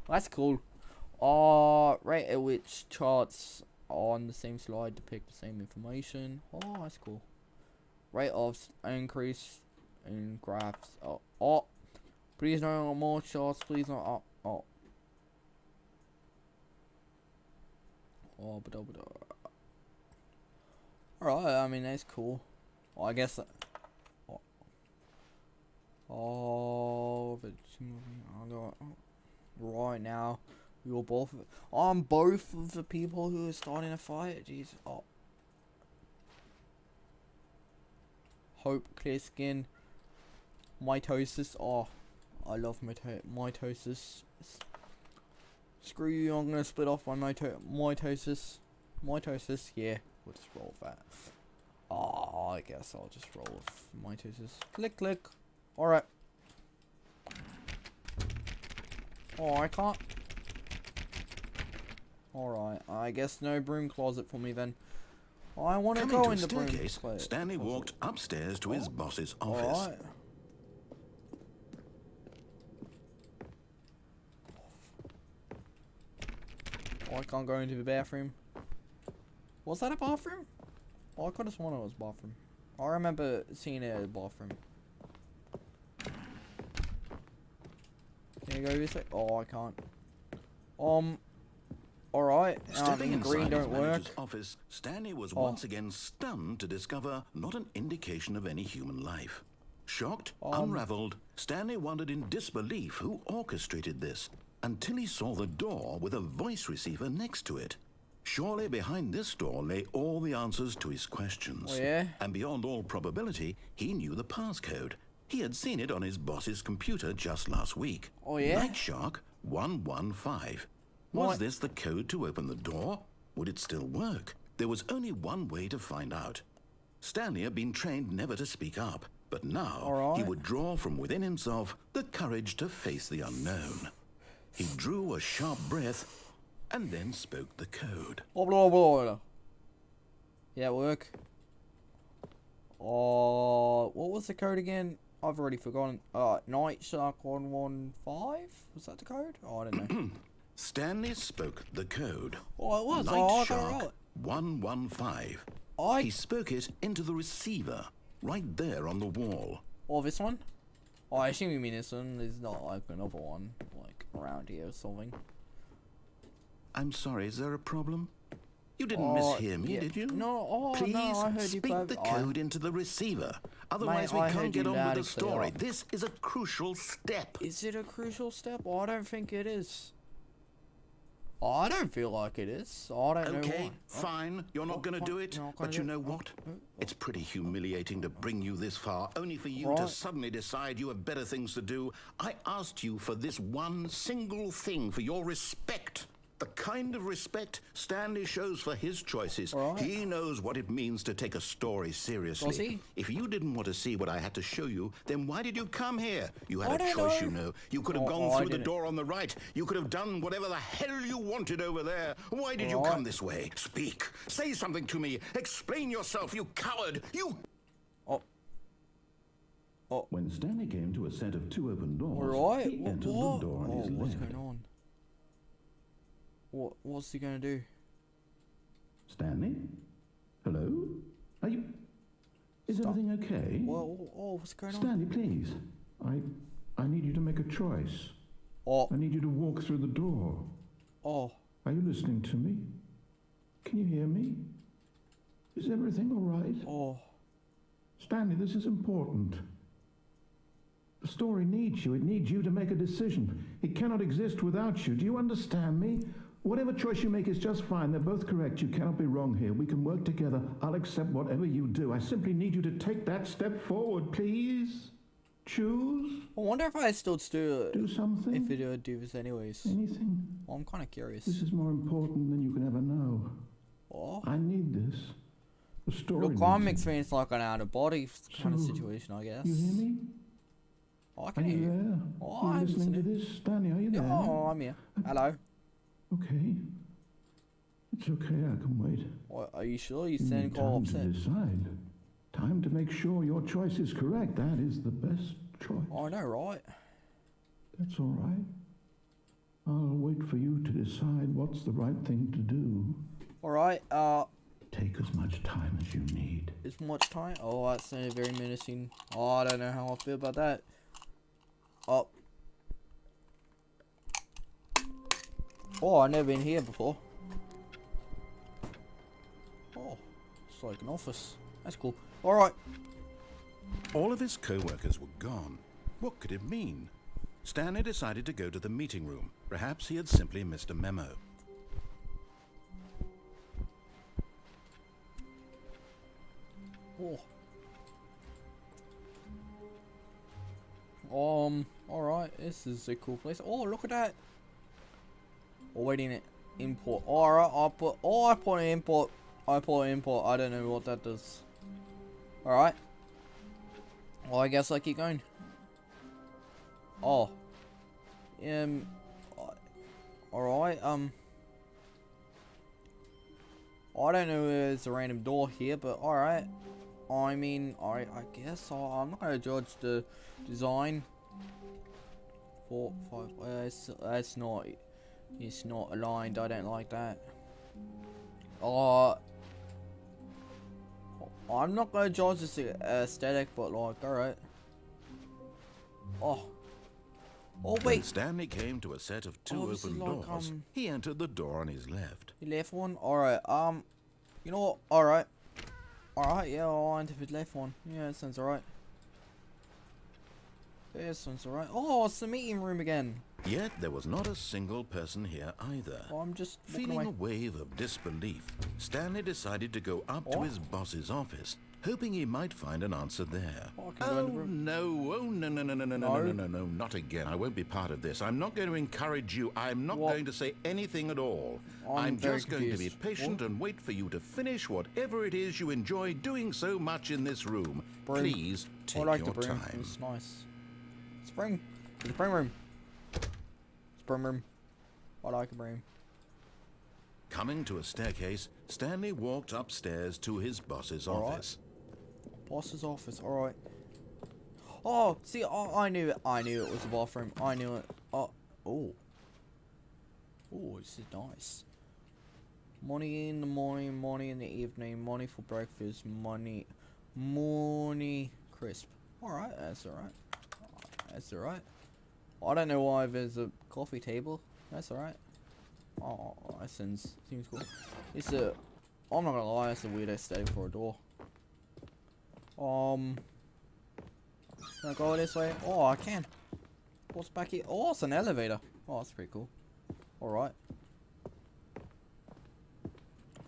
That's cool. Rate at which charts on the same slide depict the same information. Oh, that's cool. Rate of increase in graphs. Oh, please no more charts. Please not. Alright, I mean, that's cool. Well, I guess. Right now, you're both. I'm both of the people who are starting a fight. Jeez. Oh. Hope, clear skin. Mitosis. Oh, I love mitosis. Screw you, I'm gonna split off my mitosis. Mitosis, yeah, we'll just roll with that. Oh, I guess I'll just roll with mitosis. Click, click. Alright. Oh, I can't. Alright, I guess no broom closet for me then. I want to Coming go to a in the broom staircase, closet. Stanley walked upstairs to his boss's office. Alright. Oh, I can't go into the bathroom. Was that a bathroom? Oh, I could have sworn it was a bathroom. I remember seeing it as a bathroom. Can you go this way? Oh, I can't. Alright. Stepping the green inside his don't work. manager's office, Stanley was once again stunned to discover not an indication of any human life. Shocked, unraveled, Stanley wondered in disbelief who orchestrated this, until he saw the door with a voice receiver next to it. Surely behind this door lay all the answers to his questions. Oh, yeah? And beyond all probability, he knew the passcode. He had seen it on his boss's computer just last week. Oh, yeah? Night Shark 115. Was this the code to open the door? Would it still work? There was only one way to find out. Stanley had been trained never to speak up, but now he would draw from within himself the courage to face the unknown. He drew a sharp breath and then spoke the code. Oh, blah, blah, blah. Yeah, work. Oh, what was the code again? I've already forgotten. Night Shark 115? Was that the code? Oh, I don't know. Stanley spoke the code. Oh, it was. Night Shark 115. He spoke it into the receiver, right there on the wall. Oh, this one? Oh, I assume you mean this one. There's not like another one, like, around here or something. I'm sorry, is there a problem? You didn't mishear me, did you? No, Please no, I heard you speak the code into the receiver. Otherwise, we can't get on with the story. This is a crucial step. Is it a crucial step? Oh, I don't think it is. Oh, I don't feel like it is. I don't know why. Okay, fine. You're not going to do it. But you know what? It's pretty humiliating to bring you this far, only for you to suddenly decide you have better things to do. I asked you for this one single thing, for your respect. The kind of respect Stanley shows for his choices. He knows what it means to take a story seriously. Does he? If you didn't want to see what I had to show you, then why did you come here? You had a choice, you know. You could have gone through the door on the right. You could have done whatever the hell you wanted over there. Why did you come this way? Speak. Say something to me. Explain yourself, you coward. You... When Stanley came to a set of two open doors, he entered the door on his what's left. going on? What's he gonna do? Stanley? Hello? Are you... Is everything okay? What's going on? Stanley, please. I need you to make a choice. I need you to walk through the door. Are you listening to me? Can you hear me? Is everything all right? Stanley, this is important. The story needs you. It needs you to make a decision. It cannot exist without you. Do you understand me? Whatever choice you make is just fine. They're both correct. You cannot be wrong here. We can work together. I'll accept whatever you do. I simply need you to take that step forward, please. Choose. I wonder if I still do something. If it would do this anyways. Anything. Well, I'm kind of curious. This is more important than you can ever know. I need this. The story. Look, I'm experiencing like an out of body kind of situation, I guess. You hear me? I can hear you. Are you listening to this? Stanley, are you there? I'm here. Hello. Okay. It's okay, I can wait. Are you sure? You sound quite upset. Time to decide. Time to make sure your choice is correct. That is the best choice. I know, right? That's all right. I'll wait for you to decide what's the right thing to do. All right. Take as much time as you need. As much time? Oh, that sounded very menacing. Oh, I don't know how I feel about that. I've never been here before. It's like an office. That's cool. Alright. All of his co-workers were gone. What could it mean? Stanley decided to go to the meeting room. Perhaps he had simply missed a memo. Alright, this is a cool place. Oh, look at that. Waiting at import. Alright, I put import. I don't know what that does. Alright. Well, I guess I keep going. Alright, I don't know if there's a random door here, but alright. I mean, I guess I'm not gonna judge the design. 4, 5. It's not aligned. I don't like that. I'm not gonna judge this aesthetic, but like, alright. Oh When wait. Stanley came to a set of two this is open like, doors, he entered the door on his left. The left one. Alright. You know what? Alright. Alright. Yeah. I'll enter the left one. Yeah, that sounds alright. Yeah, that sounds alright. Oh, it's the meeting room again. Yet there was not a single person here either. Oh, I'm just walking Feeling a away. wave of disbelief, Stanley decided to go up to Oh. his boss's office, hoping he might find an answer there. Oh, I can go in the room. No, not again. I won't be part of this. I'm not going to encourage you. I'm not What? going to say anything at all. I'm very just going to be confused. patient and wait for you to finish whatever it is you enjoy doing so much in this room. Broom. Please take I like your the broom. time. It's nice. Spring. The spring room. Spring room. I like a broom. Coming to a staircase, Stanley walked upstairs to his boss's All right. office. Boss's office. All right. Oh, see, I knew it. I knew it was a bathroom. I knew it. Oh. Oh, this is nice. Money in the morning, money in the evening, money for breakfast, money crisp. All right, that's all right. That's all right. I don't know why there's a coffee table. That's all right. Oh, that seems cool. It's a. I'm not gonna lie, it's a weird aesthetic for a door. Can I go this way? Oh, I can. What's back here? Oh, it's an elevator. Oh, that's pretty cool. Alright.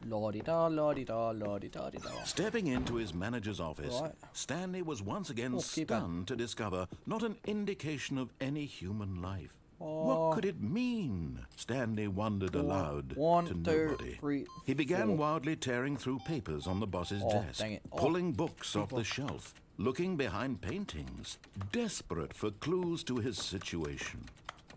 La-di-da, la-di-da, la-di-da-di-da. Stepping into his manager's office, Right. Stanley was once again Oh, keep on. stunned to discover not an indication of any human life. Oh. What could it mean? Stanley wondered aloud One, to 2, nobody. 3, He began 4. wildly tearing through papers on the boss's Oh, desk, dang it. Oh. pulling books off the shelf, looking behind paintings, desperate for clues to his situation.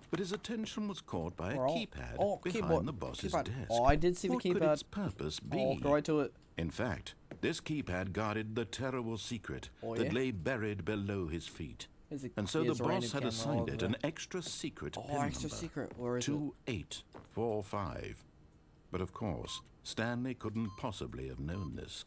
But his attention was caught by a keypad behind keyboard. the boss's Keypad. desk. Oh, I did see the What could keypad. its purpose be? Oh, go right to it. In fact, this keypad guarded the terrible secret Oh, that yeah? lay buried below his feet. Is it- And so the is a random boss had camera assigned over it there. an extra secret Oh, pin extra number. secret. Where is it? 2845. But of course, Stanley couldn't possibly have known this.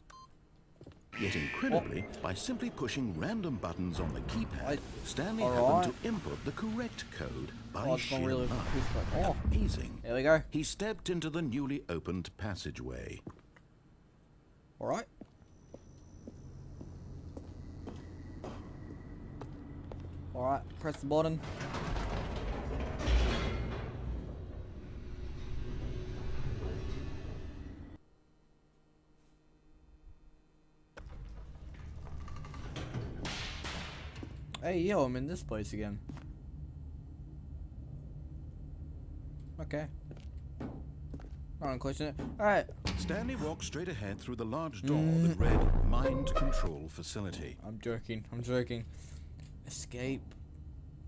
Yet incredibly, by simply pushing random buttons on the keypad, Stanley happened to input the correct code by it's gone sheer really luck. quick, but- oh. Amazing. There we go. He stepped into the newly opened passageway. Alright. Alright, press the button. Hey, yo, I'm in this place again. Okay. Not gonna question it. Alright. Stanley walked straight ahead through the large door that read Mind Control Facility. I'm joking. I'm joking. Escape.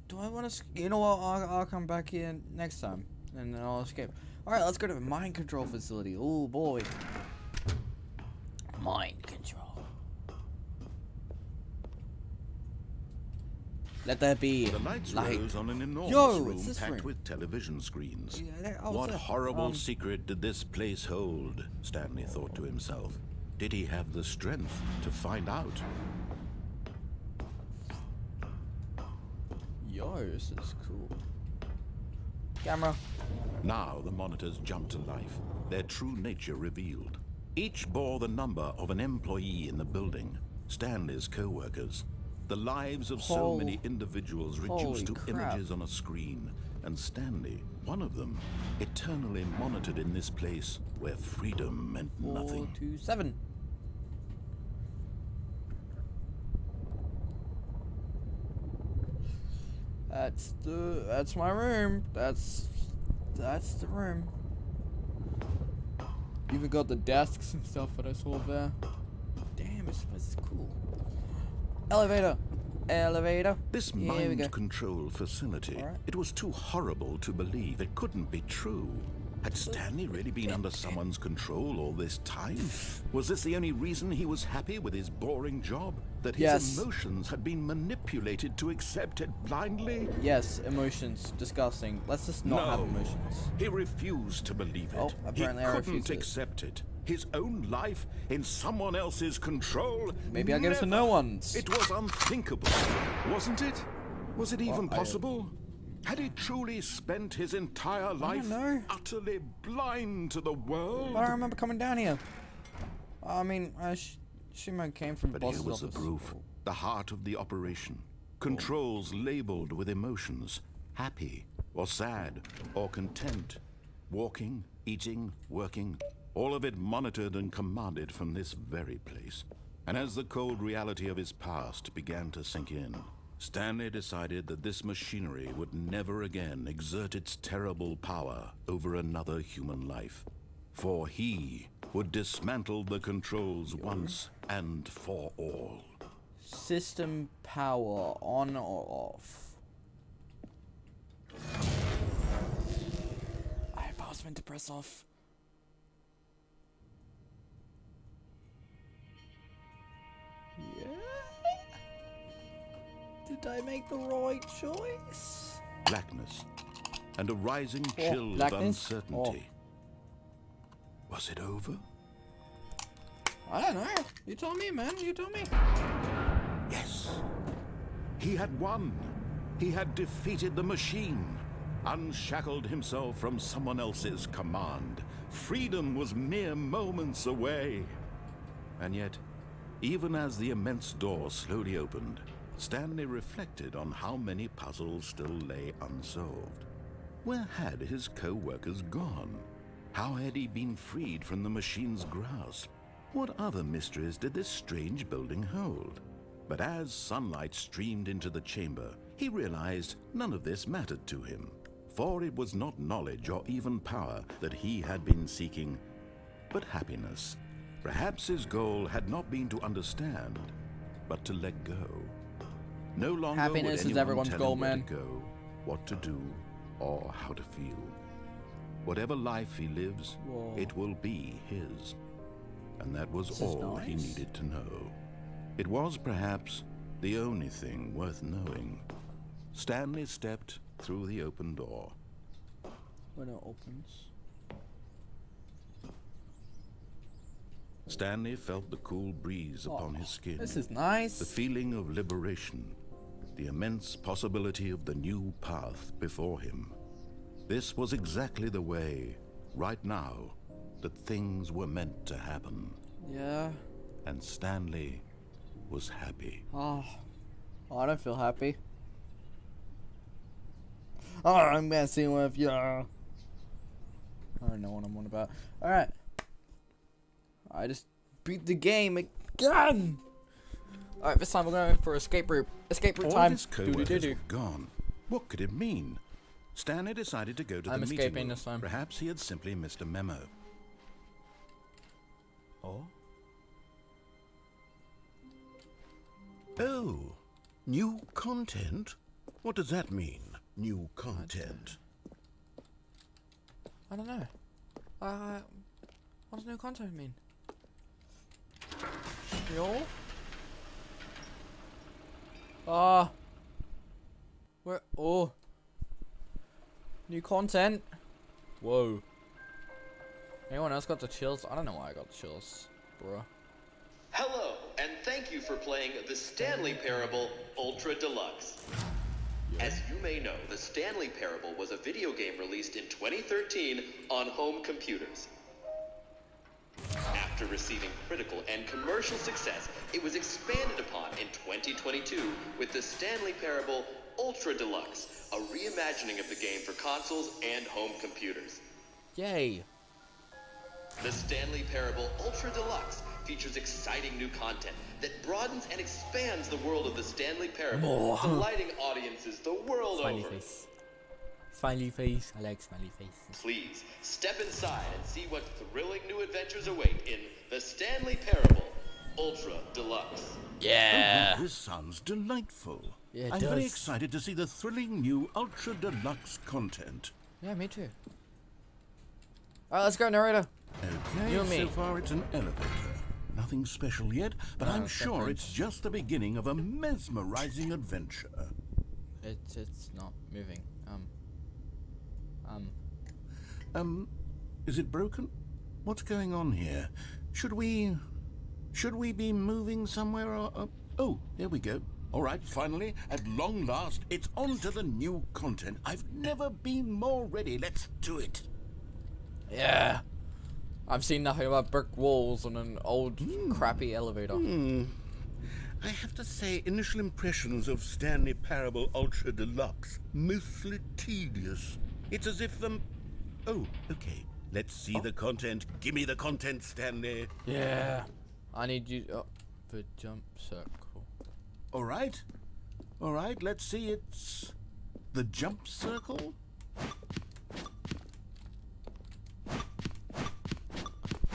Do I want to? You know what? I'll come back here next time, and then I'll escape. All right, let's go to the mind control facility. Oh boy. Mind control. Let there be The lights light. rose on an enormous Yo, room it's this packed room. with television screens. Yeah, that- oh, What it's a- horrible secret did this place hold? Stanley thought to himself. Did he have the strength to find out? Yo, this is cool. Camera. Now the monitors jumped to life, their true nature revealed. Each bore the number of an employee in the building, Stanley's co-workers. The lives of so many individuals reduced holy to crap. images on a screen, and Stanley, one of them, eternally monitored in this place where freedom meant 4, nothing. 2, 7. That's my room. That's the room. Even got the desks and stuff that I saw there. Damn, this place is cool. Elevator. Elevator. This Here we go. mind control facility, All right. it was too horrible to believe. It couldn't be true. Had Stanley really been under someone's control all this time? Was this the only reason he was happy with his boring job? That his Yes. emotions had been manipulated to accept it blindly? Yes, emotions. Disgusting. Let's just not have emotions. He refused to believe it. Oh, apparently I he refused couldn't it. accept it. His own life in someone else's control? Maybe I'll give it to Never. no one's. It was unthinkable, wasn't it? Was it even Well, possible? Had he truly spent his entire life know. utterly blind to the world? I don't remember coming down here. I mean, Shima came from the But here boss's was the office. proof, the heart of the operation. Controls labeled with emotions, happy or sad or content. Walking, eating, working, all of it monitored and commanded from this very place. And as the cold reality of his past began to sink in, Stanley decided that this machinery would never again exert its terrible power over another human life. For he would dismantle the controls once and for all. System power on or off. I was meant to press off. Yeah. Did I make the right choice? Blackness and a rising chill of blackness? uncertainty. Was it over? I don't know. You tell me, man. You tell me. Yes. He had won. He had defeated the machine, unshackled himself from someone else's command. Freedom was mere moments away. And yet, even as the immense door slowly opened, Stanley reflected on how many puzzles still lay unsolved. Where had his co-workers gone? How had he been freed from the machine's grasp? What other mysteries did this strange building hold? But as sunlight streamed into the chamber, he realized none of this mattered to him. For it was not knowledge or even power that he had been seeking, but happiness. Perhaps his goal had not been to understand, but to let go. No longer Happiness would is anyone everyone's tell goal, him where man. to go, what to do, or how to feel. Whatever life he lives, Whoa. it will be his. And that was This is all he nice. needed to know. It was perhaps the only thing worth knowing. Stanley stepped through the open door. When it opens. Stanley felt the cool breeze upon his skin. This is nice. The feeling of liberation, the immense possibility of the new path before him. This was exactly the way, right now, that things were meant to happen. Yeah. And Stanley was happy. Oh, I don't feel happy. Oh, I'm messing with you. I don't know what I'm on about. Alright. I just beat the game again. Alright, this time we're going for escape route. Escape route All time. of his co-workers Do-do-do-do. were gone. What could it mean? Stanley decided to go to I'm the meeting escaping room. this time. Perhaps he had simply missed a memo. Oh? Oh, new content? What does that mean, new content? I don't know. What does new content mean? Yo? Where? Oh. New content? Whoa. Anyone else got the chills? I don't know why I got the chills, bro. Hello, and thank you for playing The Stanley Parable Ultra Deluxe. As you may know, The Stanley Parable was a video game released in 2013 on home computers. After receiving critical and commercial success, it was expanded upon in 2022 with The Stanley Parable Ultra Deluxe, a reimagining of the game for consoles and home computers. Yay. The Stanley Parable Ultra Deluxe features exciting new content that broadens and expands the world of the Stanley Parable, More. delighting audiences the world Smiley over. face. Smiley face. I like smiley faces. Please, step inside and see what thrilling new adventures await in The Stanley Parable Ultra Deluxe. Yeah. Oh, this sounds delightful. Yeah, it I'm very does. excited to see the thrilling new Ultra Deluxe content. Yeah, me too. Alright, let's go, narrator. Okay, You and me. so far it's an elevator. Nothing special yet, but I'm sure different. it's just the beginning of a mesmerizing adventure. It's not moving. Is it broken? What's going on here? Should we be moving somewhere or... Oh, there we go. All right, finally, at long last, it's on to the new content. I've never been more ready. Let's do it. Yeah. I've seen nothing about brick walls on an old, crappy elevator. I have to say, initial impressions of Stanley Parable Ultra Deluxe, mostly tedious. It's as if Oh, okay. Let's see the content. Give me the content, Stanley. Yeah. I need you... Oh, the jump circle. All right, let's see. It's the jump circle.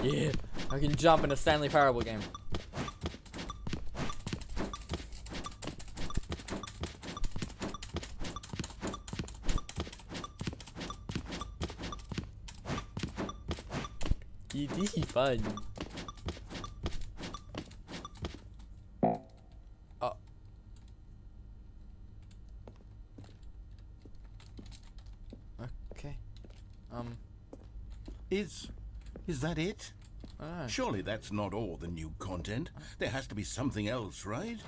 Yeah. I can jump in a Stanley Parable game. This is fun. Oh. Okay. Is that it? I don't know. Surely that's not all the new content. There has to be something else, right?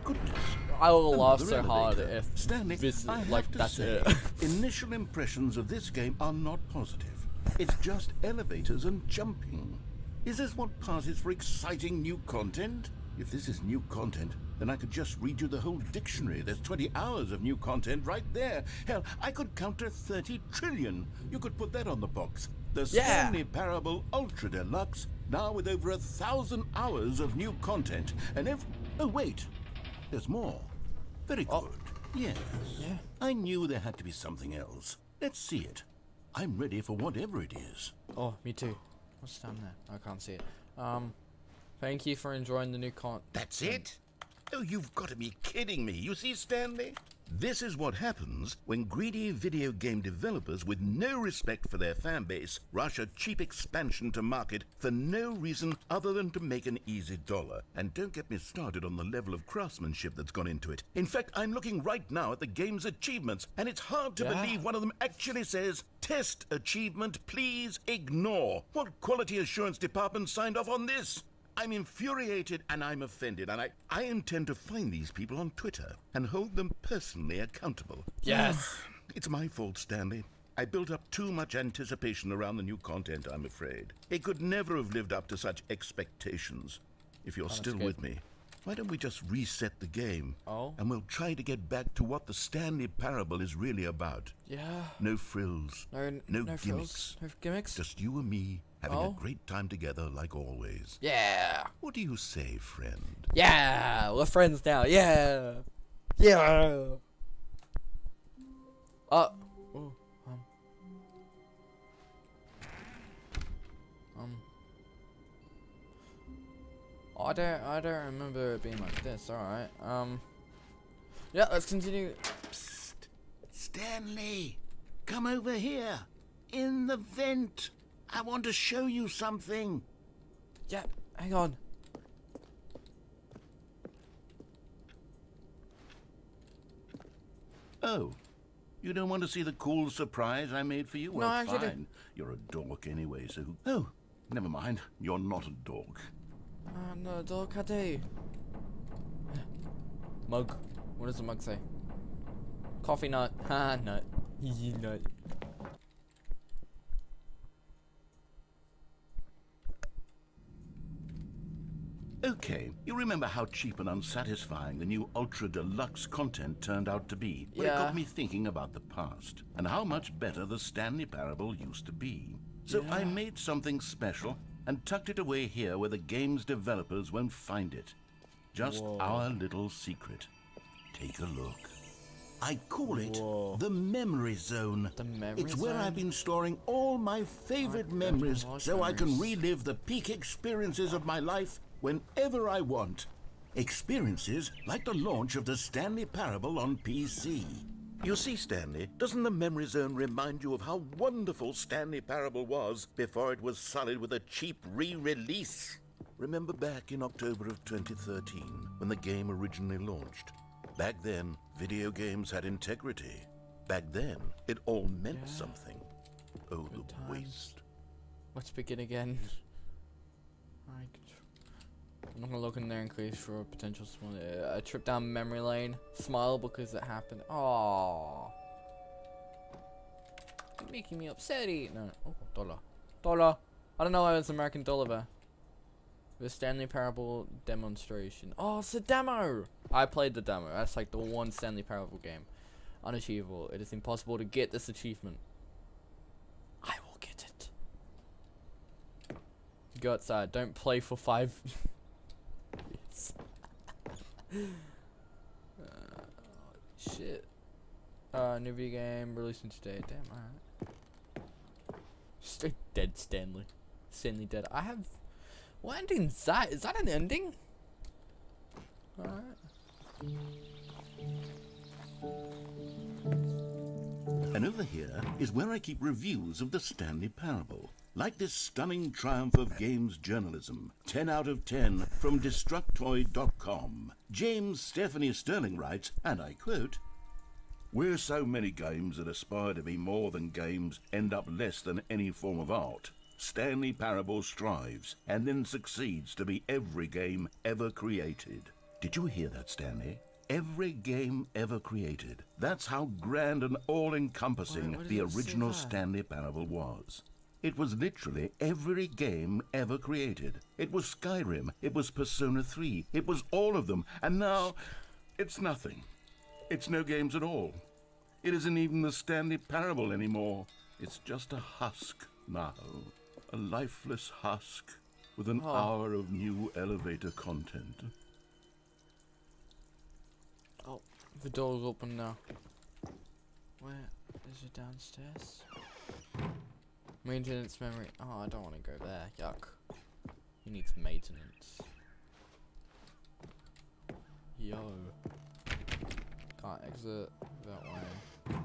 Goodness. I will laugh Another so hard elevator. if Stanley, this I have like to that's say, it. initial impressions of this game are not positive. It's just elevators and jumping. Is this what passes for exciting new content? If this is new content, then I could just read you the whole dictionary. There's 20 hours of new content right there. Hell, I could count to 30 trillion. You could put that on the box. The Stanley Parable Ultra Deluxe, now with over 1,000 hours of new content. And oh wait, there's more. Very good. Yes. Yeah. I knew there had to be something else. Let's see it. I'm ready for whatever it is. Oh, me too. What's down there? I can't see it. Thank you for enjoying the new content. That's it? Oh, you've got to be kidding me. You see, Stanley? This is what happens when greedy video game developers with no respect for their fan base rush a cheap expansion to market for no reason other than to make an easy dollar. And don't get me started on the level of craftsmanship that's gone into it. In fact, I'm looking right now at the game's achievements, and it's hard to believe one of them actually says, "Test achievement, please ignore." What quality assurance department signed off on this? I'm infuriated and I'm offended, and I intend to find these people on Twitter and hold them personally accountable. Yes. It's my fault, Stanley. I built up too much anticipation around the new content, I'm afraid. It could never have lived up to such expectations. If you're still good. with me, why don't we just reset the game? Oh. And we'll try to get back to what the Stanley Parable is really about. Yeah. No frills, No gimmicks. frills, no gimmicks. Just you and me having a great time together like always. Yeah. What do you say, friend? Yeah. We're friends now. Yeah. Yeah. Oh, I don't remember it being like this. All right. Yeah. Let's continue. Psst. Stanley, come over here. In the vent. I want to show you something. Yeah. Hang on. Oh, you don't want to see the cool surprise I made for you? Well, I actually fine. You're a dork anyway, so... Oh, never mind. You're not a dork. No, dog, I do. Mug. What does the mug say? Coffee nut. Ha, nut. Nut. Okay, you remember how cheap and unsatisfying the new Ultra Deluxe content turned out to be? Well, it Yeah. got me thinking about the past, and how much better the Stanley Parable used to be. So I made something special, and tucked it away here where the game's developers won't find it. Just our little secret. Take a look. I call it the Memory Zone. The Memory It's where Zone? I've been storing all my favorite memories so I can relive the peak experiences of my life whenever I want. Experiences like the launch of the Stanley Parable on PC. You see, Stanley, doesn't the memory zone remind you of how wonderful Stanley Parable was before it was sullied with a cheap re-release? Remember back in October of 2013, when the game originally launched? Back then, video games had integrity. Back then, it all meant something. Oh, Good the times. waste. Let's begin again. Alright. I'm not gonna look in there in case for a potential a trip down memory lane. Smile because it happened. Aww. You're making me upsetty. No. Oh, dollar. Dollar. I don't know why it's American dollar there. The Stanley Parable demonstration. Oh, it's a demo! I played the demo. That's like the one Stanley Parable game. Unachievable. It is impossible to get this achievement. I will get it. Go outside. Don't play for 5 years. Shit. New video game releasing today. Damn, alright. Straight dead Stanley. Stanley dead. I have... What ending is that? Is that an ending? Alright. And over here is where I keep reviews of the Stanley Parable. Like this stunning triumph of games journalism. 10 out of 10 from Destructoid.com. James Stephanie Sterling writes, and I quote, "Where so many games that aspire to be more than games end up less than any form of art, Stanley Parable strives and then succeeds to be every game ever created." Did you hear that, Stanley? Every game ever created. That's how grand and all-encompassing Why the does it say original that? Stanley Parable was. It was literally every game ever created. It was Skyrim, it was Persona 3, it was all of them, and now it's nothing. It's no games at all. It isn't even the Stanley Parable anymore. It's just a husk now. A lifeless husk with an hour of new elevator content. Oh, the door's open now. Where is it downstairs? Maintenance memory. Oh, I don't want to go there. Yuck. He needs maintenance. Yo. Can't exit that way.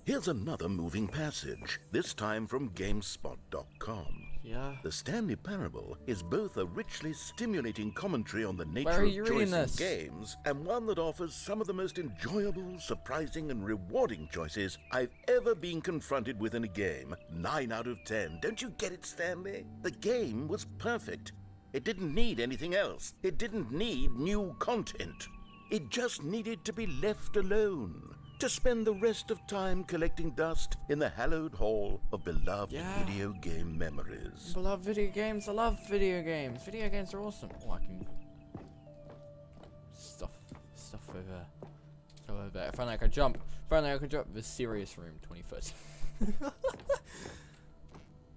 Here's another moving passage, this time from GameSpot.com. Yeah. The Stanley Parable is both a richly stimulating commentary on the Where nature are of you choice reading in this? games, and one that offers some of the most enjoyable, surprising, and rewarding choices I've ever been confronted with in a game. 9 out of 10. Don't you get it, Stanley? The game was perfect. It didn't need anything else. It didn't need new content. It just needed to be left alone. To spend the rest of time collecting dust in the hallowed hall of beloved video game memories. Beloved video games. I love video games. Video games are awesome. Oh, I can... Stuff over there. Stuff over there. If only I could jump. If only I could jump. The Serious Room 2013.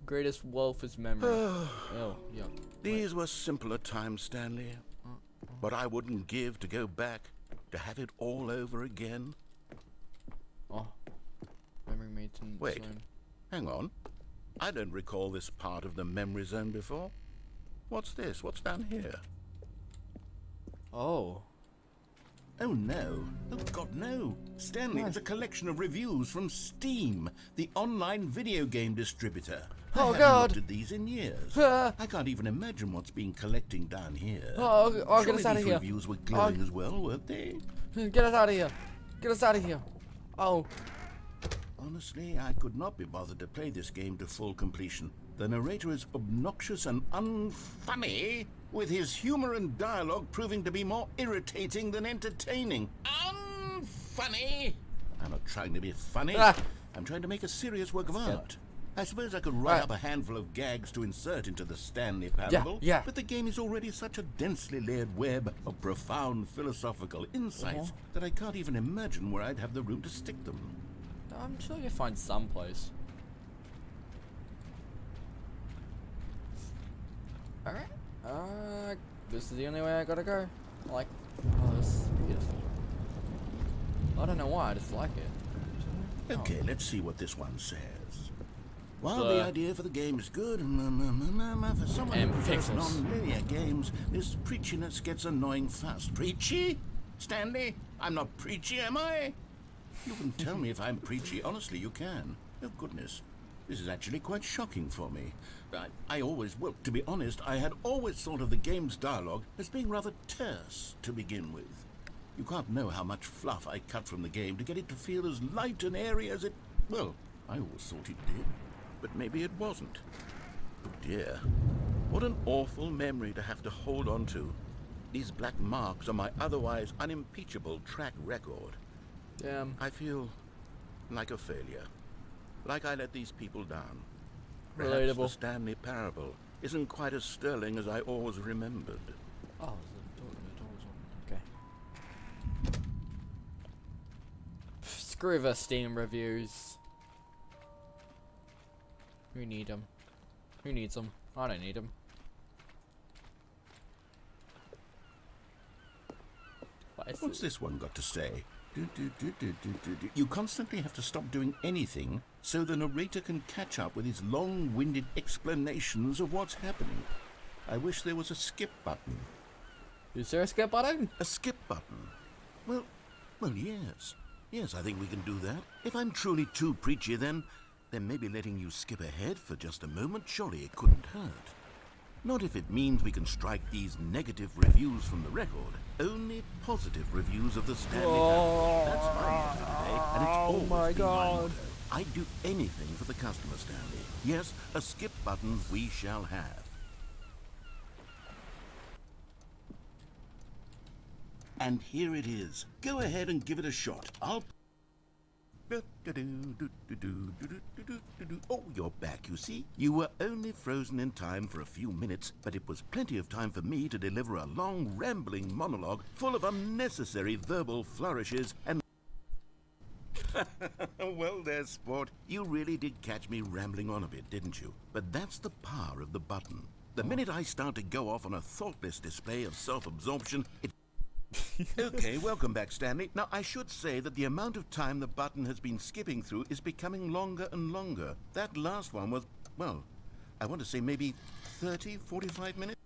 Greatest wealth is memory. Oh, yeah. These were simpler times, Stanley. But I wouldn't give to go back to have it all over again. Oh. Memory maintenance. Wait. zone. Hang on. I don't recall this part of the memory zone before. What's this? What's down here? Oh. Oh no. Oh God, no. Stanley, it's a collection of reviews from Steam, the online video game distributor. I Oh, haven't God. looked at these in years. Ah. I can't even imagine what's been collecting down here. Oh, get Surely us out of these here. reviews were glowing as well, weren't they? Get us out of here. Get us out of here. Oh. Honestly, I could not be bothered to play this game to full completion. The narrator is obnoxious and unfunny, with his humor and dialogue proving to be more irritating than entertaining. Unfunny! I'm not trying to be funny. Ah. I'm trying to make a serious work of art. I suppose I could write up a handful of gags to insert into the Stanley Parable, yeah. but the game is already such a densely layered web of profound philosophical insights that I can't even imagine where I'd have the room to stick them. I'm sure you'll find some place. Alright. This is the only way I gotta go. Like, oh, this is beautiful. I don't know why, I just like it. Okay, let's see what this one says. While the idea for the game is good, for someone who prefers pixels. non-linear games, this preachiness gets annoying fast. Preachy? Stanley? I'm not preachy, am I? You can tell me if I'm preachy. Honestly, you can. Oh, goodness. This is actually quite shocking for me. Well, to be honest, I had always thought of the game's dialogue as being rather terse to begin with. You can't know how much fluff I cut from the game to get it to feel as light and airy as it... Well, I always thought it did. But maybe it wasn't. Oh dear. What an awful memory to have to hold on to. These black marks on my otherwise unimpeachable track record. Damn. I feel like a failure. Like I let these people down. Perhaps Relatable. the Stanley Parable isn't quite as sterling as I always remembered. Oh, the door's open. Okay. Screw the Steam reviews. Who need them? Who needs them? I don't need them. What's this one got to say? You constantly have to stop doing anything so the narrator can catch up with his long-winded explanations of what's happening. I wish there was a skip button. Is there a skip button? A skip button? Well, yes. Yes, I think we can do that. If I'm truly too preachy, then maybe letting you skip ahead for just a moment, surely it couldn't hurt. Not if it means we can strike these negative reviews from the record. Only positive reviews of the Stanley Parable. That's my motto today, and it's always my been my God. motto. I'd do anything for the customer, Stanley. Yes, a skip button we shall have. And here it is. Go ahead and give it a shot. Oh, you're back, you see. You were only frozen in time for a few minutes, but it was plenty of time for me to deliver a long, rambling monologue full of unnecessary verbal flourishes and... Well there, sport. You really did catch me rambling on a bit, didn't you? But that's the power of the button. The minute I start to go off on a thoughtless display of self-absorption, it... Okay, welcome back, Stanley. Now, I should say that the amount of time the button has been skipping through is becoming longer and longer. That last one was, well, I want to say maybe 30, 45 minutes.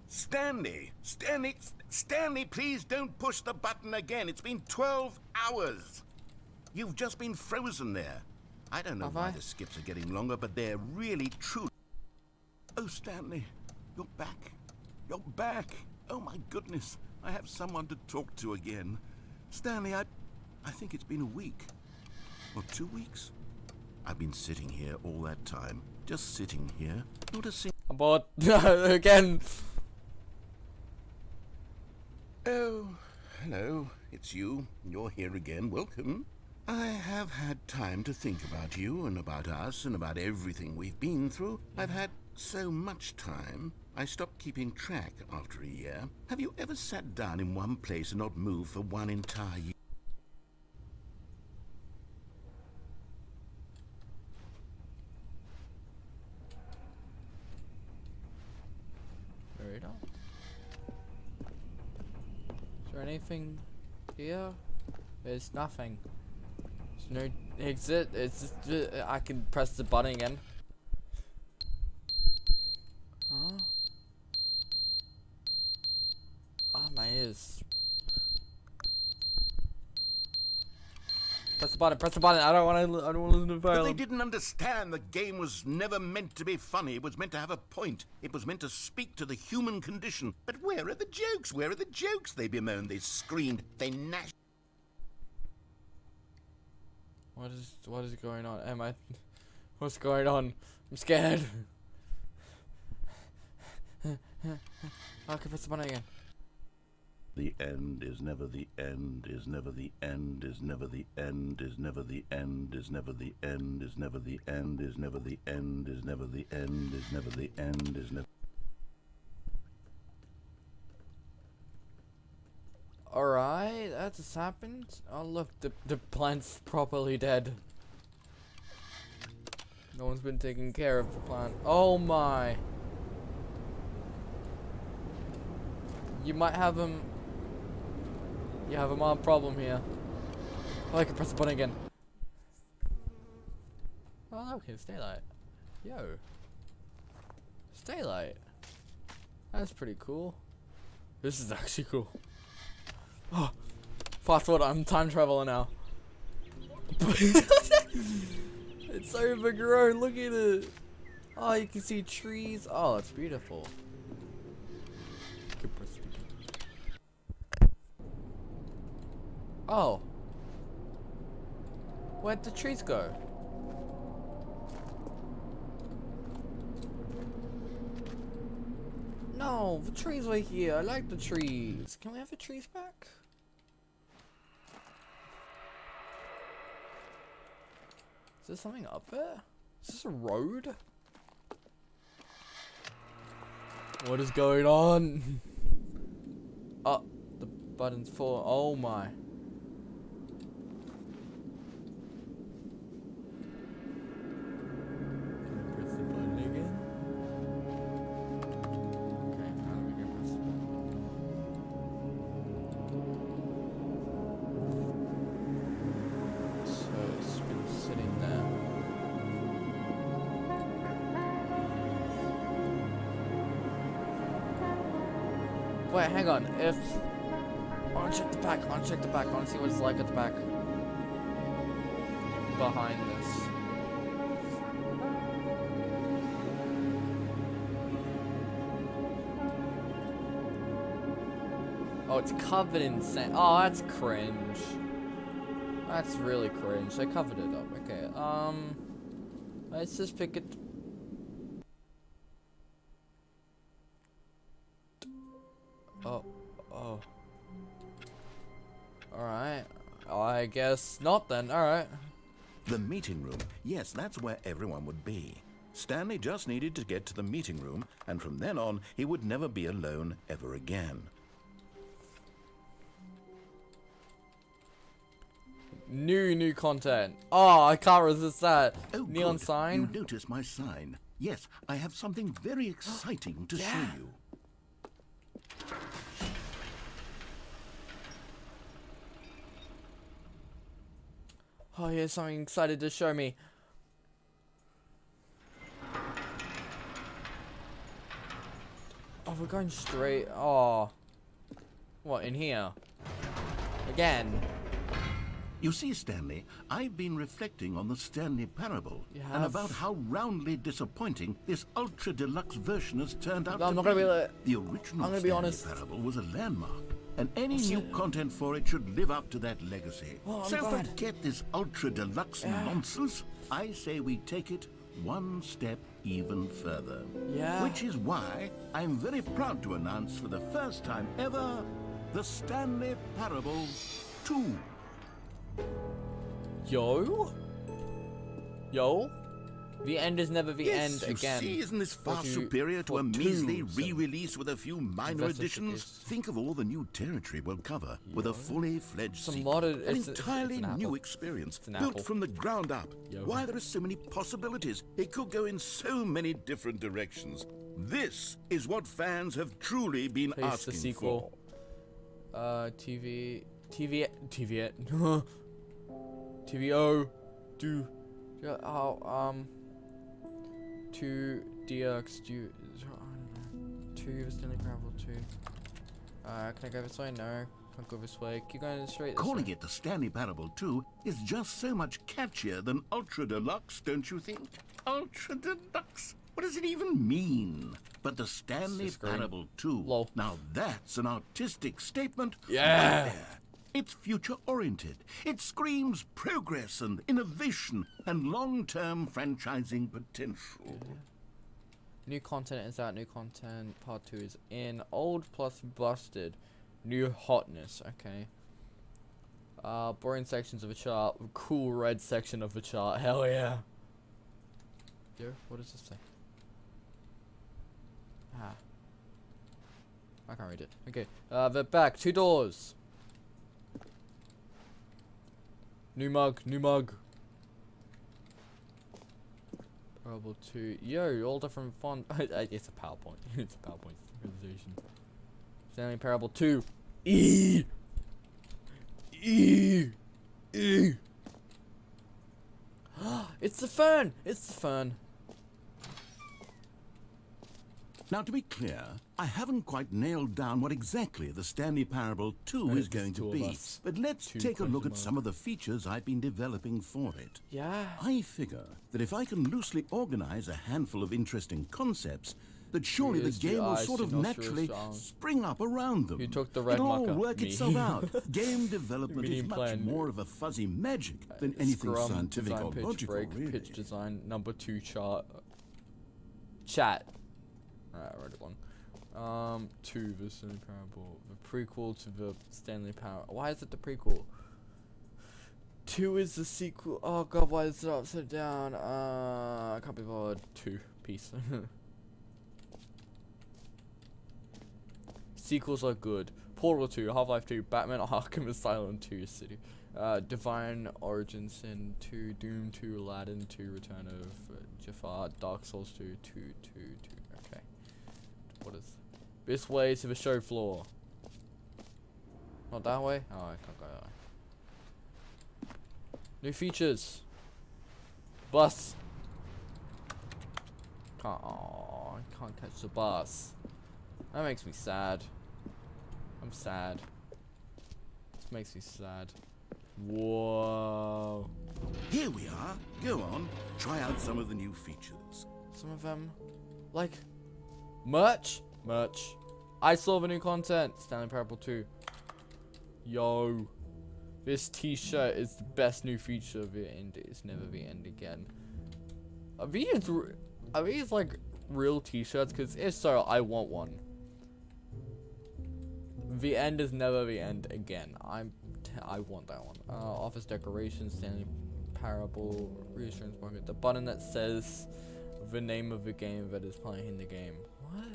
Stanley, please don't push the button again. It's been 12 hours. You've just been frozen there. I don't know why the skips are getting longer, but they're really true. Oh, Stanley, you're back. You're back. Oh, my goodness. I have someone to talk to again. Stanley, I think it's been a week. Or 2 weeks. I've been sitting here all that time. Just sitting here. Not a single... I'm bored. Again. Oh, hello. It's you. You're here again. Welcome. I have had time to think about you and about us and about everything we've been through. I've had so much time. I stopped keeping track after a year. Have you ever sat down in one place and not moved for one entire year? Narrator? Is there anything here? There's nothing. There's no exit. It's just, I can press the button again. Huh? Oh, my ears. Press the button. Press the button. I don't want to listen to But they violence. didn't understand the game was never meant to be funny. It was meant to have a point. It was meant to speak to the human condition. But where are the jokes? Where are the jokes? They bemoaned. They screamed. They gnashed. What is going on? What's going on? I'm scared. Okay, press the button again. The end is never the end, is never the end, is never the end, is never the end, is never the end, is never the end, is never the end, is never the end, is never the end, is never... Alright, that just happened. Oh look, the plant's properly dead. No one's been taking care of the plant. Oh my. You might have him. You have a mob problem here. Oh, I can press the button again. Oh, okay, it's daylight. Yo. It's daylight. That's pretty cool. This is actually cool. Oh, fast forward, I'm time traveler now. It's overgrown. Look at it. Oh, you can see trees. Oh, it's beautiful. Oh. Where'd the trees go? No, the trees were here. I like the trees. Can we have the trees back? Is there something up there? Is this a road? What is going on? Oh, the button's full. Oh my. Can we press the button again? Okay, how do we go press the button? So it's been sitting there. Wait, hang on. If I want to check the back, I want to check the back. I want to see what it's like at the back. Behind this. Oh, it's covered in sand. Oh, that's cringe. That's really cringe. They covered it up. Okay. Let's just pick it. Oh. Alright. I guess not then. Alright. The meeting room. Yes, that's where everyone would be. Stanley just needed to get to the meeting room, and from then on, he would never be alone ever again. New content. Oh, I can't resist that. Oh, Neon good. sign. You notice my sign. Yes, I have something very exciting to show you. Oh, yeah, something excited to show me. Oh, we're going straight. Oh. What, in here? Again? You see, Stanley, I've been reflecting on the Stanley Parable You and have? about how roundly disappointing this ultra deluxe version has turned out to I'm not be. gonna be like, The original I'm gonna be Stanley honest. Parable was a landmark, and any new content for it should live up to that legacy. Oh, I'm So glad. forget this ultra deluxe nonsense. I say we take it one step even further. Yeah. Which is why I'm very proud to announce for the first time ever the Stanley Parable 2. Yo? The end is never the end You again. see, isn't this far What do you- superior to a what measly two, so- re-release with a few minor additions? Investigative. Think of all the new territory we'll cover with a fully fledged Some sequel. modded- An it's entirely an new apple. experience, an built apple. from the ground up. Yo. Why, there are so many possibilities. It could go in so many different directions. This is what fans have truly been Please, the asking sequel. for. TVO, do, 2DX, do, I don't know, 2 Stanley Parable 2. Can I go this way? No, can't go this way. Keep going straight this Calling way. it the Stanley Parable 2 is just so much catchier than Ultra Deluxe, don't you think? Ultra Deluxe? What does it even mean? But the Stanley It's green. Parable 2, Lol. now that's an artistic statement. Yeah. Right there. It's future-oriented. It screams progress and innovation and long-term franchising potential. New content is out, new content, part 2 is in, old plus busted, new hotness, okay. Boring sections of a chart, cool red section of the chart, hell yeah. Yo, what does this say? I can't read it. Okay, the back, 2 doors. New mug. Parable 2. Yo, all different font. It's a PowerPoint. It's a PowerPoint presentation. Stanley Parable 2. E. It's the fern. It's the fern. Now, to be clear, I haven't quite nailed down what exactly the Stanley Parable 2 is going to be, but let's take a look at some of the features I've been developing for it. Yeah. I figure that if I can loosely organize a handful of interesting concepts, that surely the game will sort of naturally spring up around them. You took the red It'll all marker. work Me. itself out. Game development is Medium much plan. more of a fuzzy magic than anything Scrum, scientific design, or pitch, logical, break, really. pitch design, number 2 chart. Chat. Alright, I wrote it one. 2, the Stanley Parable. The prequel to the Stanley Parable. Why is it the prequel? 2 is the sequel. Oh god, why is it upside down? I can't be bothered. 2. Peace. Sequels are good. Portal 2, Half-Life 2, Batman Arkham Asylum 2, City. Divine Origin Sin 2, Doom 2, Aladdin 2, Return of Jafar, Dark Souls 2, 2, 2, 2. Okay. What is this way to the show floor? Not that way? Oh, I can't go that way. New features. Bus. I can't catch the bus. That makes me sad. I'm sad. This makes me sad. Whoa. Here we are. Go on. Try out some of the new features. Some of them, like, merch. I saw the new content. Stanley Parable 2. Yo. This t-shirt is the best new feature of the end. It's never the end again. Are these like real t-shirts? Because if so, I want one. The end is never the end again. I want that one. Office decorations, Stanley Parable, reassurance market. The button that says the name of the game that is playing in the game. What?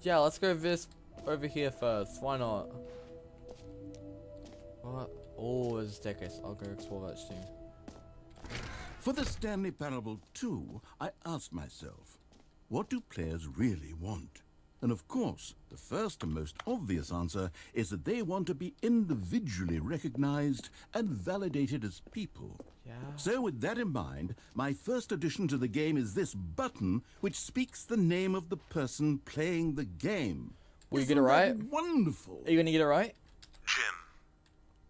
Yeah, let's go this over here first. Why not? What? Oh, there's a staircase. I'll go explore that soon. For the Stanley Parable 2, I asked myself, what do players really want? And of course, the first and most obvious answer is that they want to be individually recognized and validated as people. Yeah. So with that in mind, my first addition to the game is this button which speaks the name of the person playing the game. Will you get it right? Isn't that wonderful? Are you gonna get it right? Jim.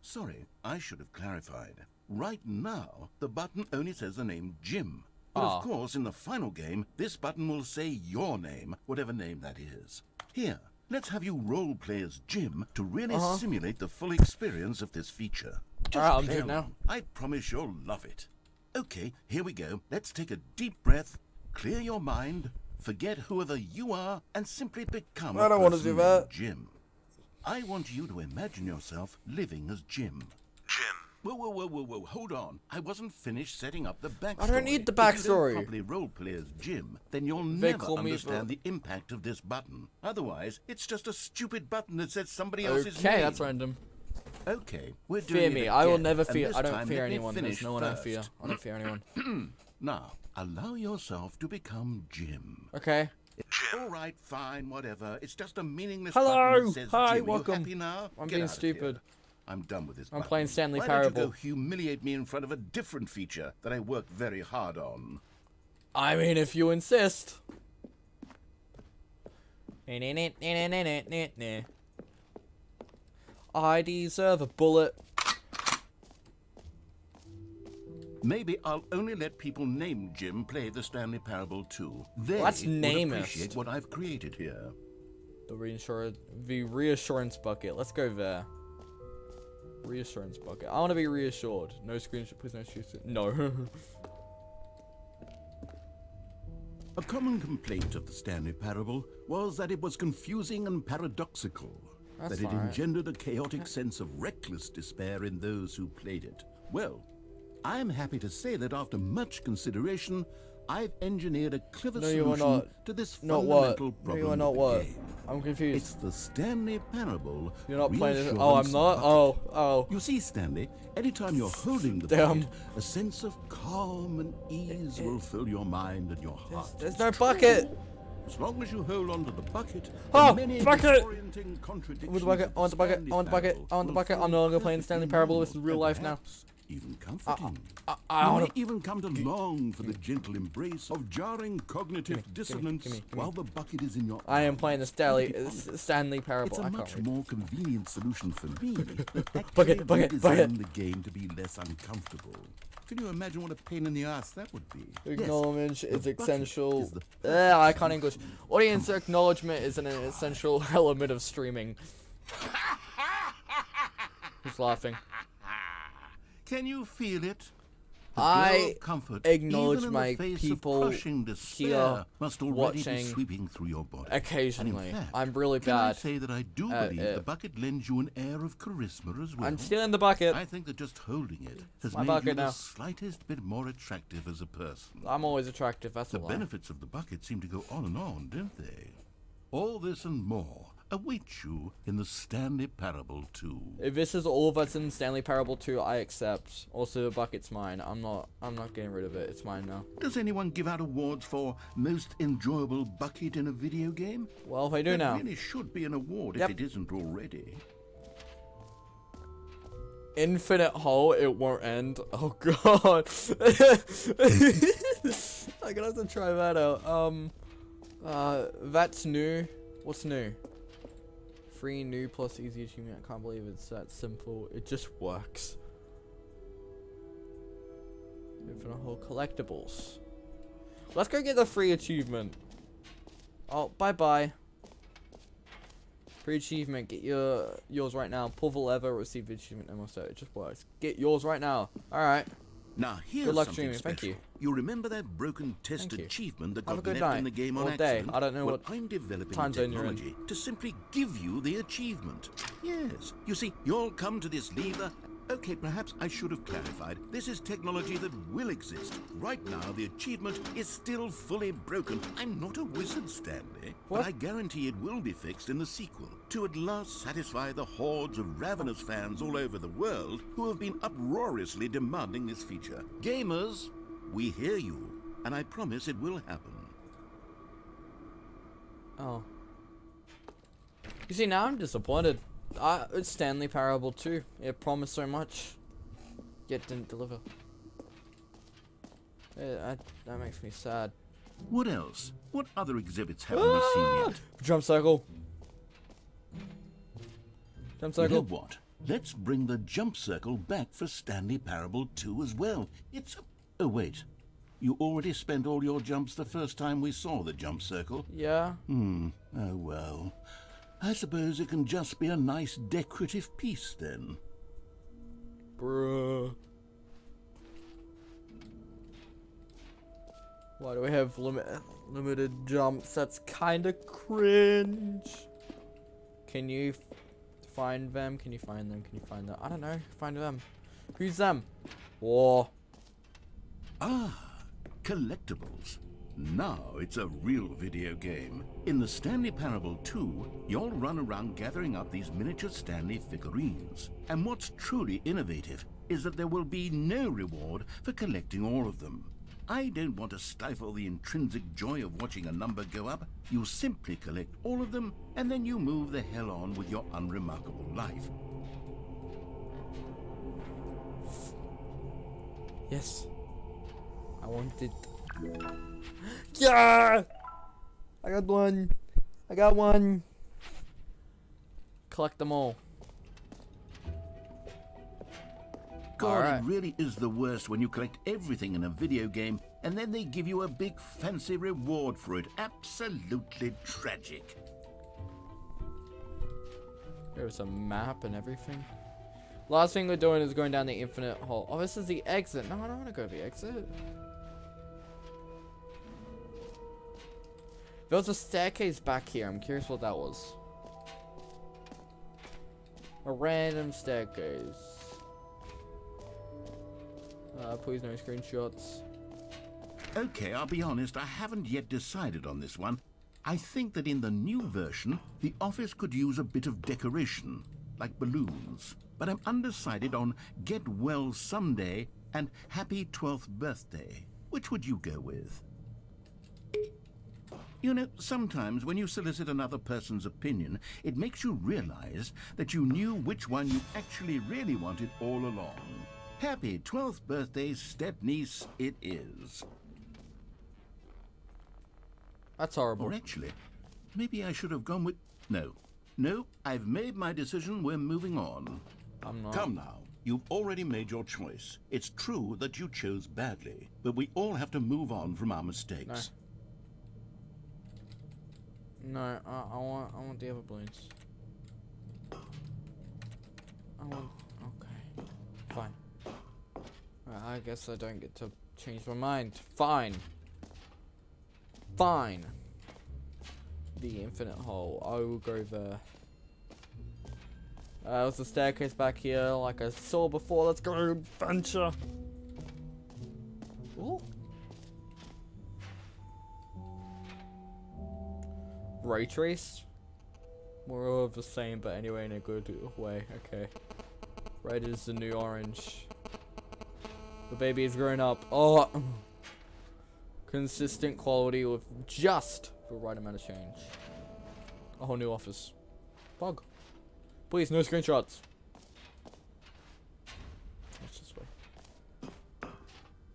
Sorry, I should have clarified. Right now, the button only says the name Jim. But Ah. of course, in the final game, this button will say your name, whatever name that is. Here, let's have you role play as Jim to really simulate the full experience of this feature. Just Alright, I'm play doing it now. along. I promise you'll love it. Okay, here we go. Let's take a deep breath, clear your mind, forget whoever you are, and simply become I don't a wanna person do that. named Jim. I want you to imagine yourself living as Jim. Jim. Whoa, hold on. I wasn't finished setting up the backstory. I don't need the If you backstory. don't properly roleplay as Jim, then you'll They never call me understand the- the impact of this button. Otherwise, it's just a stupid button that says somebody else's name. Okay, that's random. Okay, we're doing Fear it me. I will again, never and fear. this I don't time fear let me anyone. There's finish no one I first. fear. I don't fear anyone. Now, allow yourself to become Jim. Okay. All right, fine, whatever. It's just a meaningless Hello. button that says Hi, Jim. welcome. Are you happy now? I'm Get being out of stupid. here. I'm done with this. I'm button. playing Stanley Why Parable. don't you go humiliate me in front of a different feature that I worked very hard on? I mean, if you insist. I deserve a bullet. Maybe I'll only let people named Jim play the Stanley Parable 2. They That's would namist. appreciate what I've created here. The reassurance bucket. Let's go there. Reassurance bucket. I want to be reassured. No screenshot. Please no shoot it. No. A common complaint of the Stanley Parable was that it was confusing and paradoxical, That's that it fine. engendered a chaotic sense of reckless despair in those who played it. Well, I am happy to say that after much consideration, I've engineered a clever No, you are solution not. to this Not what? fundamental No, problem you are not of the what? game. I'm confused. It's the Stanley Parable. You're not playing this. Reassurance Oh, I'm not? Bucket. Oh. You see, Stanley, anytime you're holding the Damn. bucket, a sense of calm and ease will fill your mind and your heart. There's no bucket. As long as you hold on to the bucket, Oh, the many bucket! disorienting contradictions I want the bucket. of I want the bucket. Stanley I want the bucket. I want the Parable bucket. I'm no will longer playing perfectly Stanley Parable. This is move, real and life now. perhaps even comforting. I You wanna- may even come to long for the gentle embrace of jarring cognitive dissonance while the bucket is in your I am arms. playing the Stanley Parable. It's a I can't much read. more convenient solution for me that actually Bucket, redesigned the game to be less uncomfortable. Can you imagine what a pain in the ass that would be? Acknowledgement Yes, is the bucket essential. is the I can't English. Audience acknowledgement is an essential element of streaming. Who's laughing? Can you feel it? The I glow of comfort, acknowledge even in my the face people of crushing despair, here must already be watching sweeping through your body. Occasionally. And in fact, I'm really can I bad say that I do at believe it. the bucket lends you an air of charisma as well. I'm still in the bucket. I think that just holding it has my made bucket you now. the slightest bit more attractive as a person. I'm always attractive, that's a The lie. benefits of the bucket seem to go on and on, don't they? All this and more await you in the Stanley Parable 2. If this is all that's in Stanley Parable 2, I accept. Also, the bucket's mine. I'm not getting rid of it. It's mine now. Does anyone give out awards for most enjoyable bucket in a video game? Well, if I do That now. really should be an award Yep. if it isn't already. Infinite hole, it won't end. Oh god. I'm gonna have to try that out. That's new. What's new? Free, new, plus easy achievement. I can't believe it's that simple. It just works. Infinite hole collectibles. Let's go get the free achievement. Oh, bye-bye. Free achievement. Get yours right now. Pull the lever, receive the achievement, and so it just works. Get yours right now. Alright. Now here's Good luck something streaming. special. Thank you. You remember that broken test Thank you. achievement that Have a got good left night. in the game on Or day. accident? I don't know Well, what I'm developing time zone you're in. technology to simply give you the achievement. Yes. You see, you'll come to this lever. Okay, perhaps I should have clarified. This is technology that will exist. Right now, the achievement is still fully broken. I'm not a wizard, Stanley, What? but I guarantee it will be fixed in the sequel to at last satisfy the hordes of ravenous fans all over the world who have been uproariously demanding this feature. Gamers, we hear you, and I promise it will happen. Oh. You see, now I'm disappointed. It's Stanley Parable 2. It promised so much, yet didn't deliver. That makes me sad. What else? What other exhibits haven't we seen yet? Jump circle. Jump You know circle. what? Let's bring the jump circle back for Stanley Parable 2 as well. It's a... Oh, wait. You already spent all your jumps the first time we saw the jump circle? Yeah. Oh, well. I suppose it can just be a nice decorative piece, then. Bruh. Why do we have limited jumps? That's kinda cringe. Can you find them? Can you find them? Can you find them? I don't know. Find them. Who's them? War. Ah, collectibles. Now it's a real video game. In the Stanley Parable 2, you'll run around gathering up these miniature Stanley figurines. And what's truly innovative is that there will be no reward for collecting all of them. I don't want to stifle the intrinsic joy of watching a number go up. You simply collect all of them, and then you move the hell on with your unremarkable life. Yes. I wanted. Yeah! I got one. I got one. Collect them all. God, Alright. it really is the worst when you collect everything in a video game and then they give you a big fancy reward for it. Absolutely tragic. There's a map and everything. Last thing we're doing is going down the infinite hole. Oh, this is the exit. No, I don't want to go to the exit. There was a staircase back here. I'm curious what that was. A random staircase. Please no screenshots. Okay, I'll be honest, I haven't yet decided on this one. I think that in the new version, the office could use a bit of decoration, like balloons. But I'm undecided on Get Well Someday and Happy 12th Birthday. Which would you go with? You know, sometimes when you solicit another person's opinion, it makes you realize that you knew which one you actually really wanted all along. Happy 12th birthday, step-niece it is. That's horrible. Or actually, maybe I should have gone with... No. No, I've made my decision. We're moving on. I'm not. Come now. You've already made your choice. It's true that you chose badly, but we all have to move on from our mistakes. No, I want the other balloons. Okay, fine. I guess I don't get to change my mind. Fine. Fine. The infinite hole. I will go there. There's a staircase back here, like I saw before. Let's go, adventure. Ooh. Ray trace. More of the same, but anyway, in a good way. Okay. Red is the new orange. The baby is grown up. Oh. Consistent quality with just the right amount of change. A whole new office. Bug. Please, no screenshots. Let's just wait.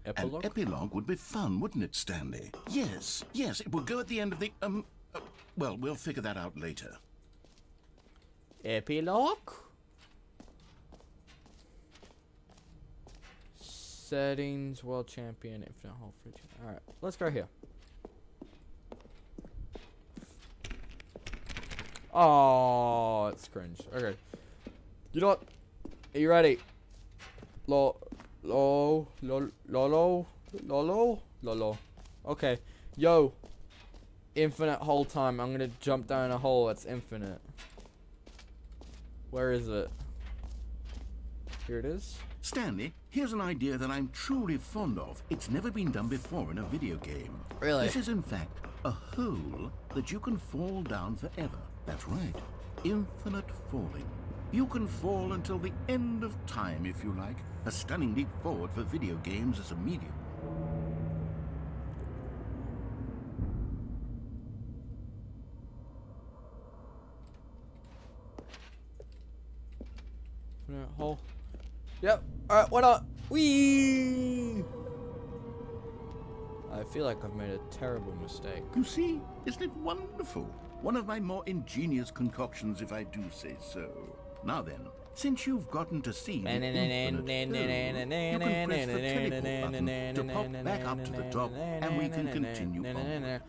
Epilogue? An epilogue would be fun, wouldn't it, Stanley? Yes, yes, it will go at the end of the, well, we'll figure that out later. Epilogue? Settings, world champion, infinite hole free. Alright, let's go here. Oh, it's cringe. Okay. You know what? Are you ready? Lolo. Okay. Yo. Infinite hole time. I'm gonna jump down a hole that's infinite. Where is it? Here it is. Stanley, here's an idea that I'm truly fond of. It's never been done before in a video game. Really? This is, in fact, a hole that you can fall down forever. That's right. Infinite falling. You can fall until the end of time, if you like. A stunning leap forward for video games as a medium. Infinite hole. Yep. Alright, why not? Whee! I feel like I've made a terrible mistake. You see? Isn't it wonderful? One of my more ingenious concoctions, if I do say so. Now then, since you've gotten to see the infinite hole, you can press the teleport button to pop back up to the top, and we can continue on.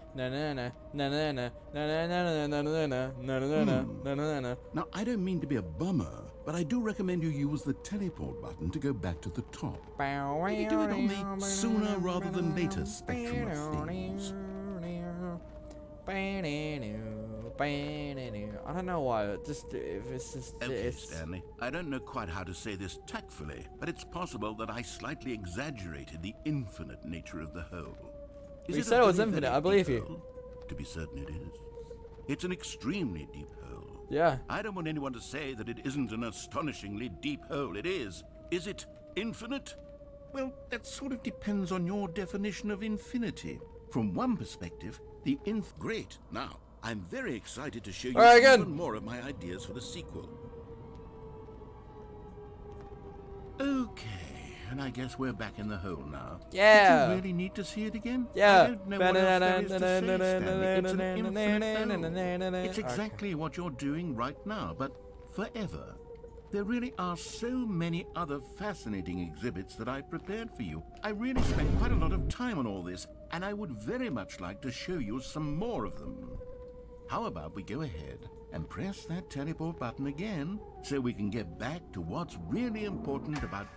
Now, I don't mean to be a bummer, but I do recommend you use the teleport button to go back to the top. Maybe do it on the sooner rather than later spectrum of things. I don't know why. Just if it's just. Okay, Stanley. I don't know quite how to say this tactfully, but it's possible that I slightly exaggerated the infinite nature of the hole. You said it was infinite. I believe you. Hole? To be certain, it is. It's an extremely deep hole. Yeah. I don't want anyone to say that it isn't an astonishingly deep hole. It is. Is it infinite? Well, that sort of depends on your definition of infinity. From one perspective, the great. Now, I'm very excited to show you even more of my ideas for the sequel. Okay, and I guess we're back in the hole now. Yeah. Do you really need to see it again? Yeah. I don't know what else there is to say, Stanley. It's an infinite hole. It's exactly what you're doing right now, but forever. There really are so many other fascinating exhibits that I've prepared for you. I really spent quite a lot of time on all this, and I would very much like to show you some more of them. How about we go ahead and press that teleport button again so we can get back to what's really important about...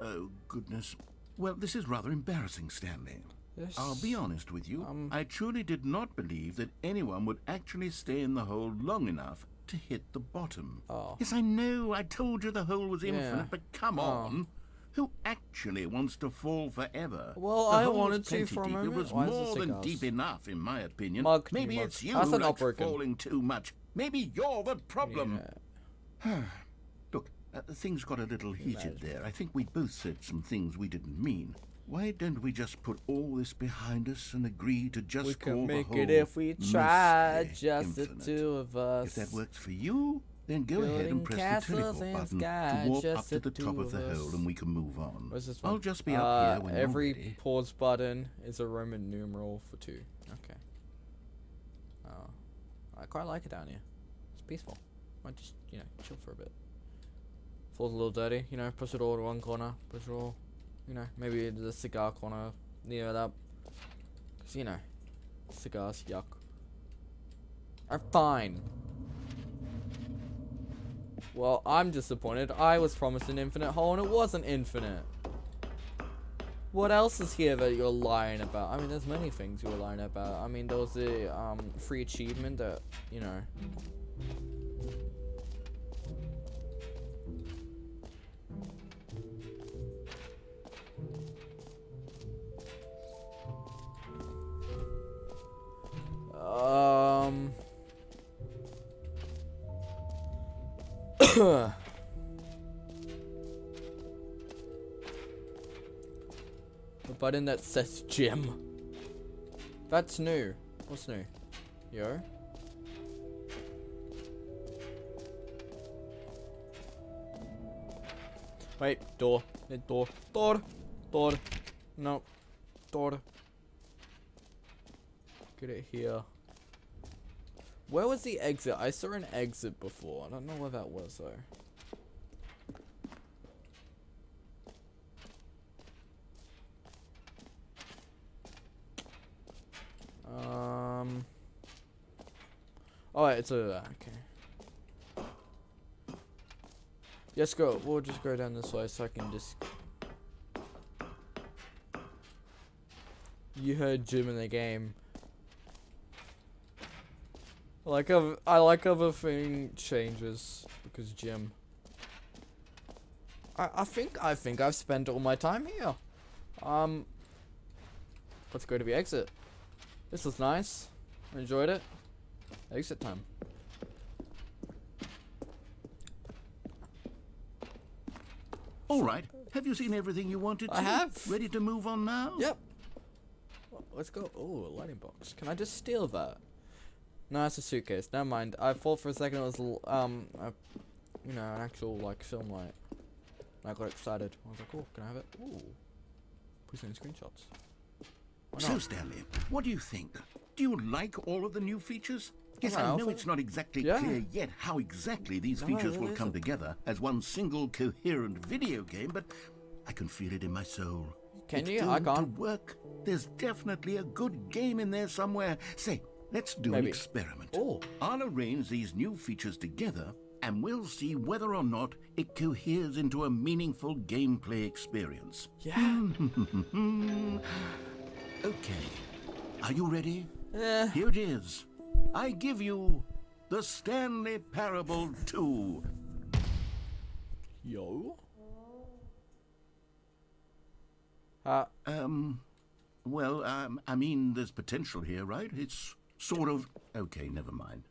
Oh, goodness. Well, this is rather embarrassing, Stanley. Yes. I'll be honest with you. I truly did not believe that anyone would actually stay in the hole long enough to hit the bottom. Oh. Yes, I know. I told you the hole was infinite, but come on. Who actually wants to fall forever? Well, the I hole wanted was to for a deep. moment. It was Why is more this than a deep enough, in my opinion. Mug, Maybe mug. it's you That's who not likes broken. falling too much. Maybe you're the problem. Yeah. Look, things got a little heated there. I think we both said some things we didn't mean. Why don't we just put all this behind us and agree to just We call can the make whole it if we try, mostly just infinite? the two of us. If that works for you, Then go ahead and Building press the castles teleport in button sky, to warp just up to the the top two of the of hole us. and we can move on. Where's this one? I'll just be up here when you're every ready. pause button is a Roman numeral for 2. Okay. Oh, I quite like it down here. It's peaceful. Might just, you know, chill for a bit. Floor's a little dirty, you know, push it all to one corner, push it all, you know, maybe the cigar corner near that. Cause, you know, cigars, yuck. Are fine. Well, I'm disappointed. I was promised an infinite hole and it wasn't infinite. What else is here that you're lying about? I mean, there's many things you're lying about. I mean, there was the free achievement that, you know. The button that says gym. That's new. What's new? Yo? Wait, door. Door. Door. Door. No. Door. Get it here. Where was the exit? I saw an exit before. I don't know where that was though. Oh, wait, it's over there. Okay. Yes, go. We'll just go down this way so I can just. You heard Jim in the game. I like other thing changes because Jim. I think I've spent all my time here. Let's go to the exit. This was nice. I enjoyed it. Exit time. All right. Have you seen everything you wanted to? I have. Ready to move on now? Yep. Well, let's go. Oh, a lighting box. Can I just steal that? No, it's a suitcase. Never mind. I thought for a second it was you know, an actual like film light. I got excited. I was like, oh, can I have it? Ooh. Put in screenshots. Why So, not? Stanley, what do you think? Do you like all of the new features? Yes, Alright, I I'll know say- it's not exactly Yeah. clear yet how exactly these No, features it will come isn't. together as one single coherent video game, but I can feel it in my soul. Can It's you? I doomed to can't. work. There's definitely a good game in there somewhere. Say, let's do an Maybe. experiment. Oh. I'll arrange these new features together, and we'll see whether or not it coheres into a meaningful gameplay experience. Yeah. Okay. Are you ready? Eh. Here it is. I give you the Stanley Parable 2. Yo. Well, I mean, there's potential here, right? It's sort of... Okay, never mind.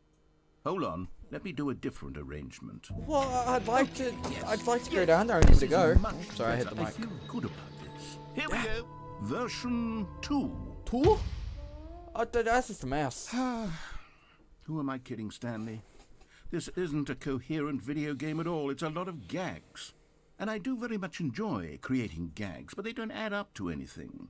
Hold on. Let me do a different arrangement. Well, I'd like to. Yes. I'd like to go Yes. down there and give it a This go. is much Sorry, I hit the better. mic. I feel good about this. Here we go. Version 2. Two? That's just a mess. Who am I kidding, Stanley? This isn't a coherent video game at all. It's a lot of gags. And I do very much enjoy creating gags, but they don't add up to anything.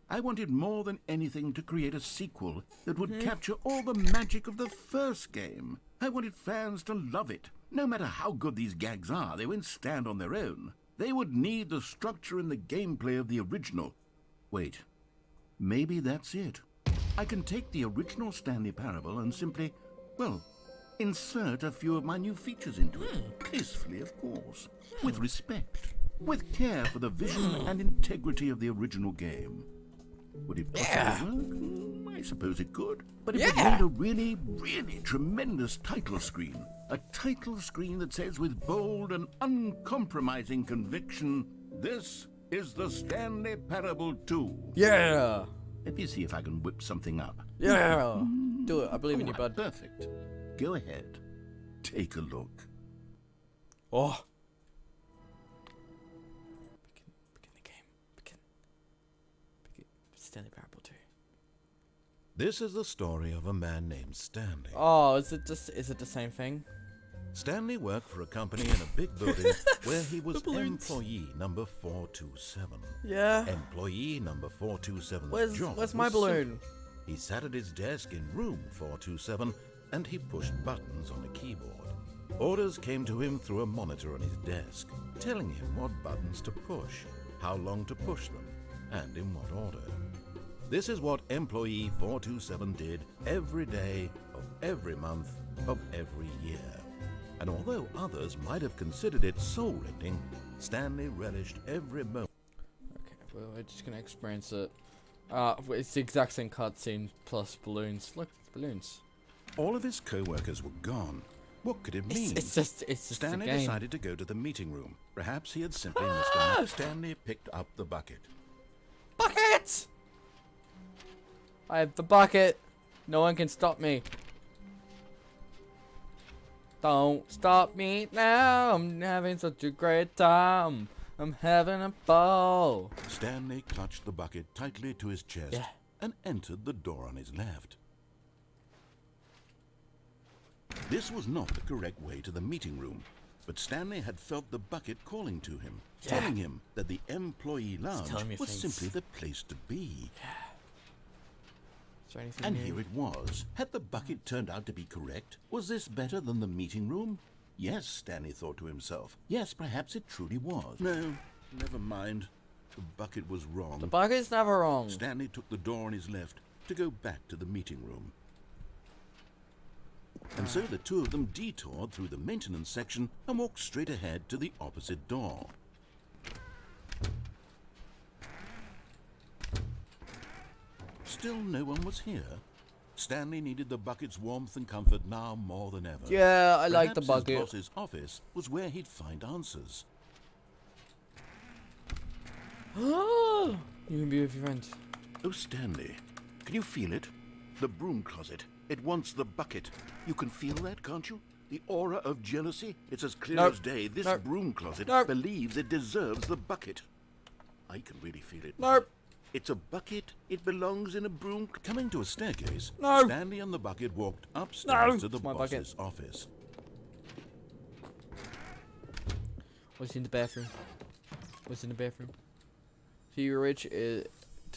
I wanted more than anything to create a sequel that would capture all the magic of the first game. I wanted fans to love it. No matter how good these gags are, they won't stand on their own. They would need the structure and the gameplay of the original. Wait, maybe that's it. I can take the original Stanley Parable and simply, well, insert a few of my new features into it. Tastefully, of course. With respect. With care for the vision and integrity of the original game. Would it possibly work? I suppose it could. But it would need a really, really tremendous title screen. A title screen that says with bold and uncompromising conviction, "This is the Stanley Parable 2. Yeah. Let me see if I can whip something up. Yeah. Do it. I believe in you, Alright, bud. Perfect. Go ahead. Take a look. Oh. Begin the game. Begin. Stanley Parable 2. This is the story of a man named Stanley. Oh, is it the same thing? Stanley worked for a company in a big building where he was employee number 427. Yeah. Employee number 427's Where's job my was balloon? simple. He sat at his desk in room 427 and he pushed buttons on a keyboard. Orders came to him through a monitor on his desk, telling him what buttons to push, how long to push them, and in what order. This is what employee 427 did every day of every month of every year. And although others might have considered it soul-rending, Stanley relished every moment. Okay, well, we're just gonna experience it. It's the exact same cutscene plus balloons. Look, balloons. All of his co-workers were gone. What could it mean? It's just Stanley a game. decided to go to the meeting room. Perhaps he had simply missed a mark. Stanley picked up the bucket. Bucket! I have the bucket. No one can stop me. Don't stop me now. I'm having such a great time. I'm having a ball. Stanley clutched the bucket tightly to his chest and entered the door on his left. This was not the correct way to the meeting room, but Stanley had felt the bucket calling to him, telling him that the employee lounge was simply the place to be. Is there anything And new? here it was. Had the bucket turned out to be correct? Was this better than the meeting room? Yes, Stanley thought to himself. Yes, perhaps it truly was. No, never mind. The bucket was wrong. The bucket's never wrong. Stanley took the door on his left to go back to the meeting room. And so the two of them detoured through the maintenance section and walked straight ahead to the opposite door. Still no one was here. Stanley needed the bucket's warmth and comfort now more than ever. Yeah, I like the Perhaps bucket. his boss's office was where he'd find answers. You can be with your friends. Oh, Stanley, can you feel it? The broom closet. It wants the bucket. You can feel that, can't you? The aura of jealousy. It's as clear as day. This broom closet believes it deserves the bucket. I can really feel it. Nope. It's a bucket. It belongs in a broom. Coming to a staircase, No. Stanley and the bucket walked upstairs No. to the It's my boss's office. What's in the bathroom? What's in the bathroom? To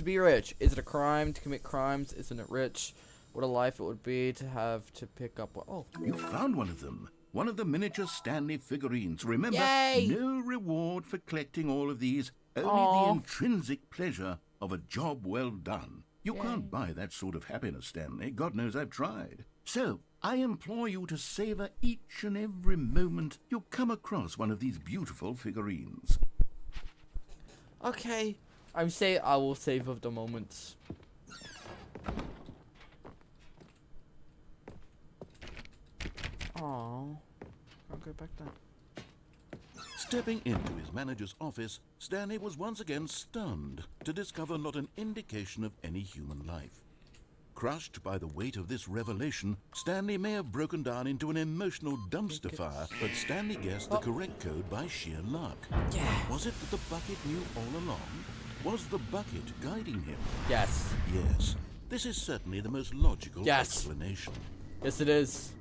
be rich is it a crime to commit crimes? Isn't it rich? What a life it would be to have to pick up. Oh, You found one of them. One of the miniature Stanley figurines. Remember, Yay! no reward for collecting all of these. Only Aw. the intrinsic pleasure of a job well done. You can't buy that sort of happiness, Stanley. God knows I've tried. So, I implore you to savor each and every moment you come across one of these beautiful figurines. okay. I will save of the moments. Oh, I'll go back down. Stepping into his manager's office, Stanley was once again stunned to discover not an indication of any human life. Crushed by the weight of this revelation, Stanley may have broken down into an emotional dumpster fire, but Stanley guessed the correct code by sheer luck. Yeah. Was it that the bucket knew all along? Was the bucket guiding him? Yes. Yes. This is certainly the most logical explanation. Yes, it is.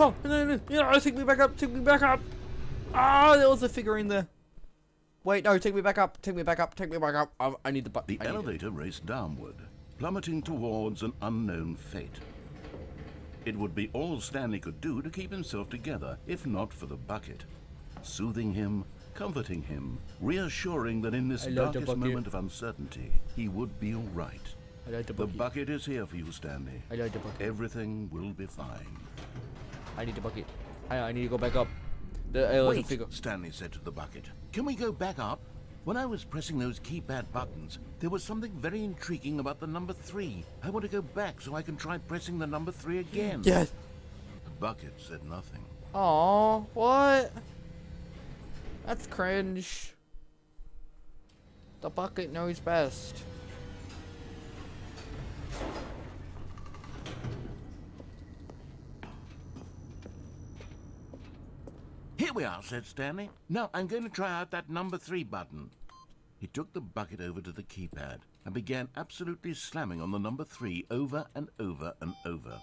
Oh, no, take me back up, take me back up. Ah, there was a figurine there. Wait, no, take me back up, take me back up, take me back up. I need the butt. The elevator raced downward, plummeting towards an unknown fate. It would be all Stanley could do to keep himself together, if not for the bucket. Soothing him, comforting him, reassuring that in this darkest moment of uncertainty, he would be all right. I like the The bucket. bucket is here for you, Stanley. I like the bucket. Everything will be fine. I need the bucket. I need to go back up. The elevator Wait, figure. Stanley said to the bucket. Can we go back up? When I was pressing those keypad buttons, there was something very intriguing about the number 3. I want to go back so I can try pressing the number 3 again. Yes. The bucket said nothing. Aw, what? That's cringe. The bucket knows best. Here we are, said Stanley. Now I'm going to try out that number 3 button. He took the bucket over to the keypad and began absolutely slamming on the number 3 over and over and over.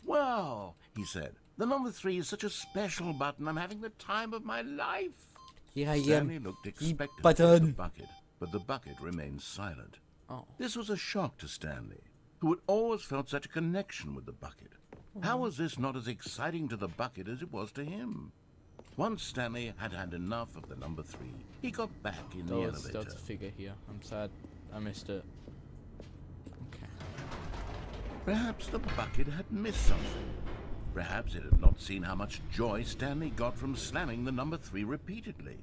"Wow," he said. "The number 3 is such a special button. I'm having the time of my life." Yeah, Stanley looked expectant at button. the bucket, but the bucket remained silent. Oh. This was a shock to Stanley, who had always felt such a connection with the bucket. How was this not as exciting to the bucket as it was to him? Once Stanley had had enough of the number 3, he got back in the elevator. That's a figure here. I'm sad I missed it. Okay. Perhaps the bucket had missed something. Perhaps it had not seen how much joy Stanley got from slamming the number 3 repeatedly.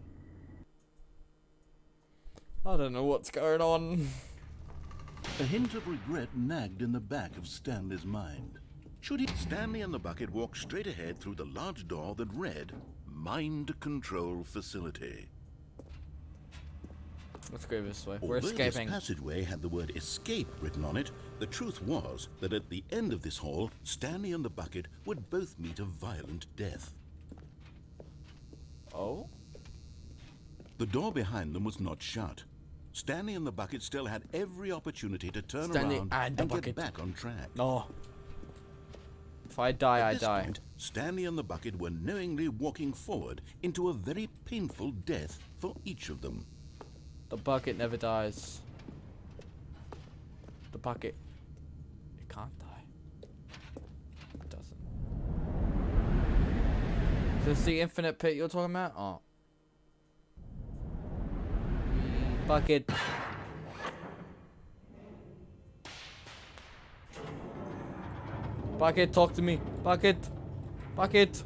I don't know what's going on. A hint of regret nagged in the back of Stanley's mind. Should he? Stanley and the bucket walked straight ahead through the large door that read, "Mind Control Facility." Let's go this way. We're Although escaping. this passageway had the word "escape" written on it, the truth was that at the end of this hall, Stanley and the bucket would both meet a violent death. Oh? The door behind them was not shut. Stanley and the bucket still had every opportunity to turn Stanley around and the and bucket. get back on track. No. If I die, I At this die. point, Stanley and the bucket were knowingly walking forward into a very painful death for each of them. The bucket never dies. The bucket. It can't die. It doesn't. Is this the infinite pit you're talking about? Oh. Bucket. Bucket, talk to me. Bucket. Bucket.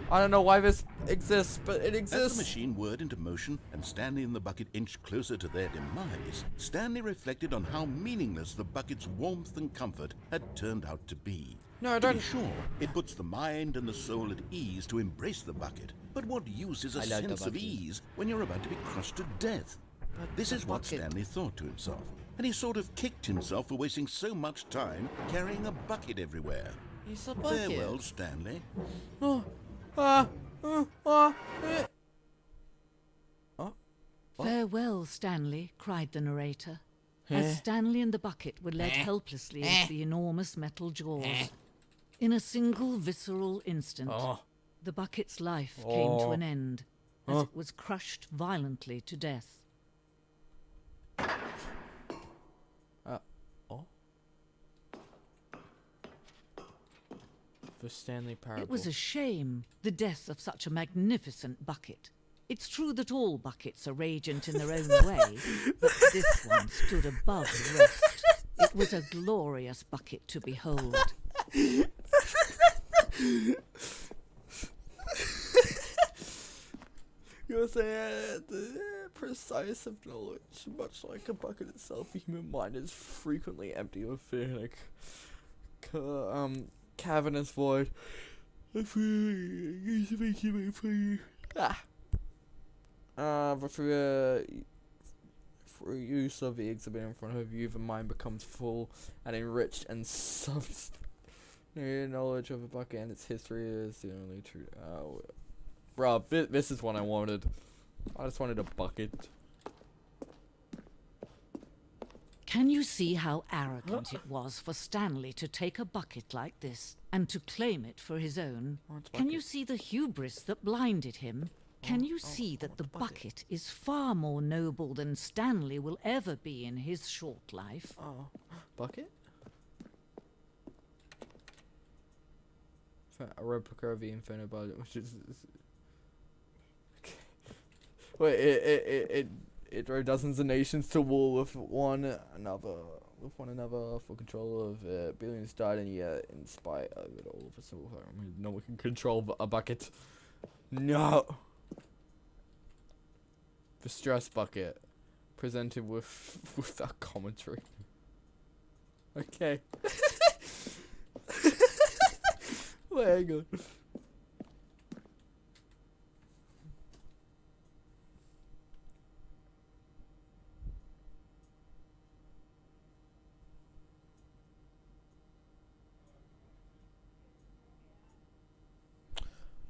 I don't know why this exists, but it As the exists. machine whirred into motion and Stanley and the bucket inched closer to their demise, Stanley reflected on how meaningless the bucket's warmth and comfort had turned out to be. No, To be don't. sure, it puts the mind and the soul at ease to embrace the bucket, but what use is a I love the sense of bucket. ease when you're about to be crushed to death? This is what bucket. Stanley thought to himself, and he sort of kicked himself for wasting so much time carrying a bucket everywhere. It's a bucket. Farewell, Stanley. Oh. "Farewell, Stanley," cried the narrator, as Stanley and the bucket were led helplessly into the enormous metal jaws. In a single visceral instant, Oh. the bucket's life came to an end, as it was crushed violently to death. The Stanley Parable. It was a shame, the death of such a magnificent bucket. It's true that all buckets are radiant in their own way, but this one stood above the rest. It was a glorious bucket to behold. You're saying the precise of knowledge, much like a bucket itself, the human mind is frequently empty of feeling like cavernous void. For use of the exhibit in front of you, the mind becomes full and enriched, and knowledge of a bucket and its history is the only true. Bro, this is what I wanted. I just wanted a bucket. Can you see how arrogant it was for Stanley to take a bucket like this and to claim it for his own? Can you see the hubris that blinded him? Can you see that the bucket is far more noble than Stanley will ever be in his short life? Oh, bucket? A replica of the Inferno Budget, which is wait, it drove dozens of nations to war with one another for control of it. Billions died, and yet, in spite of it all, for so no one can control a bucket. No. The stress bucket, presented with that commentary. Okay. Wait, hang on.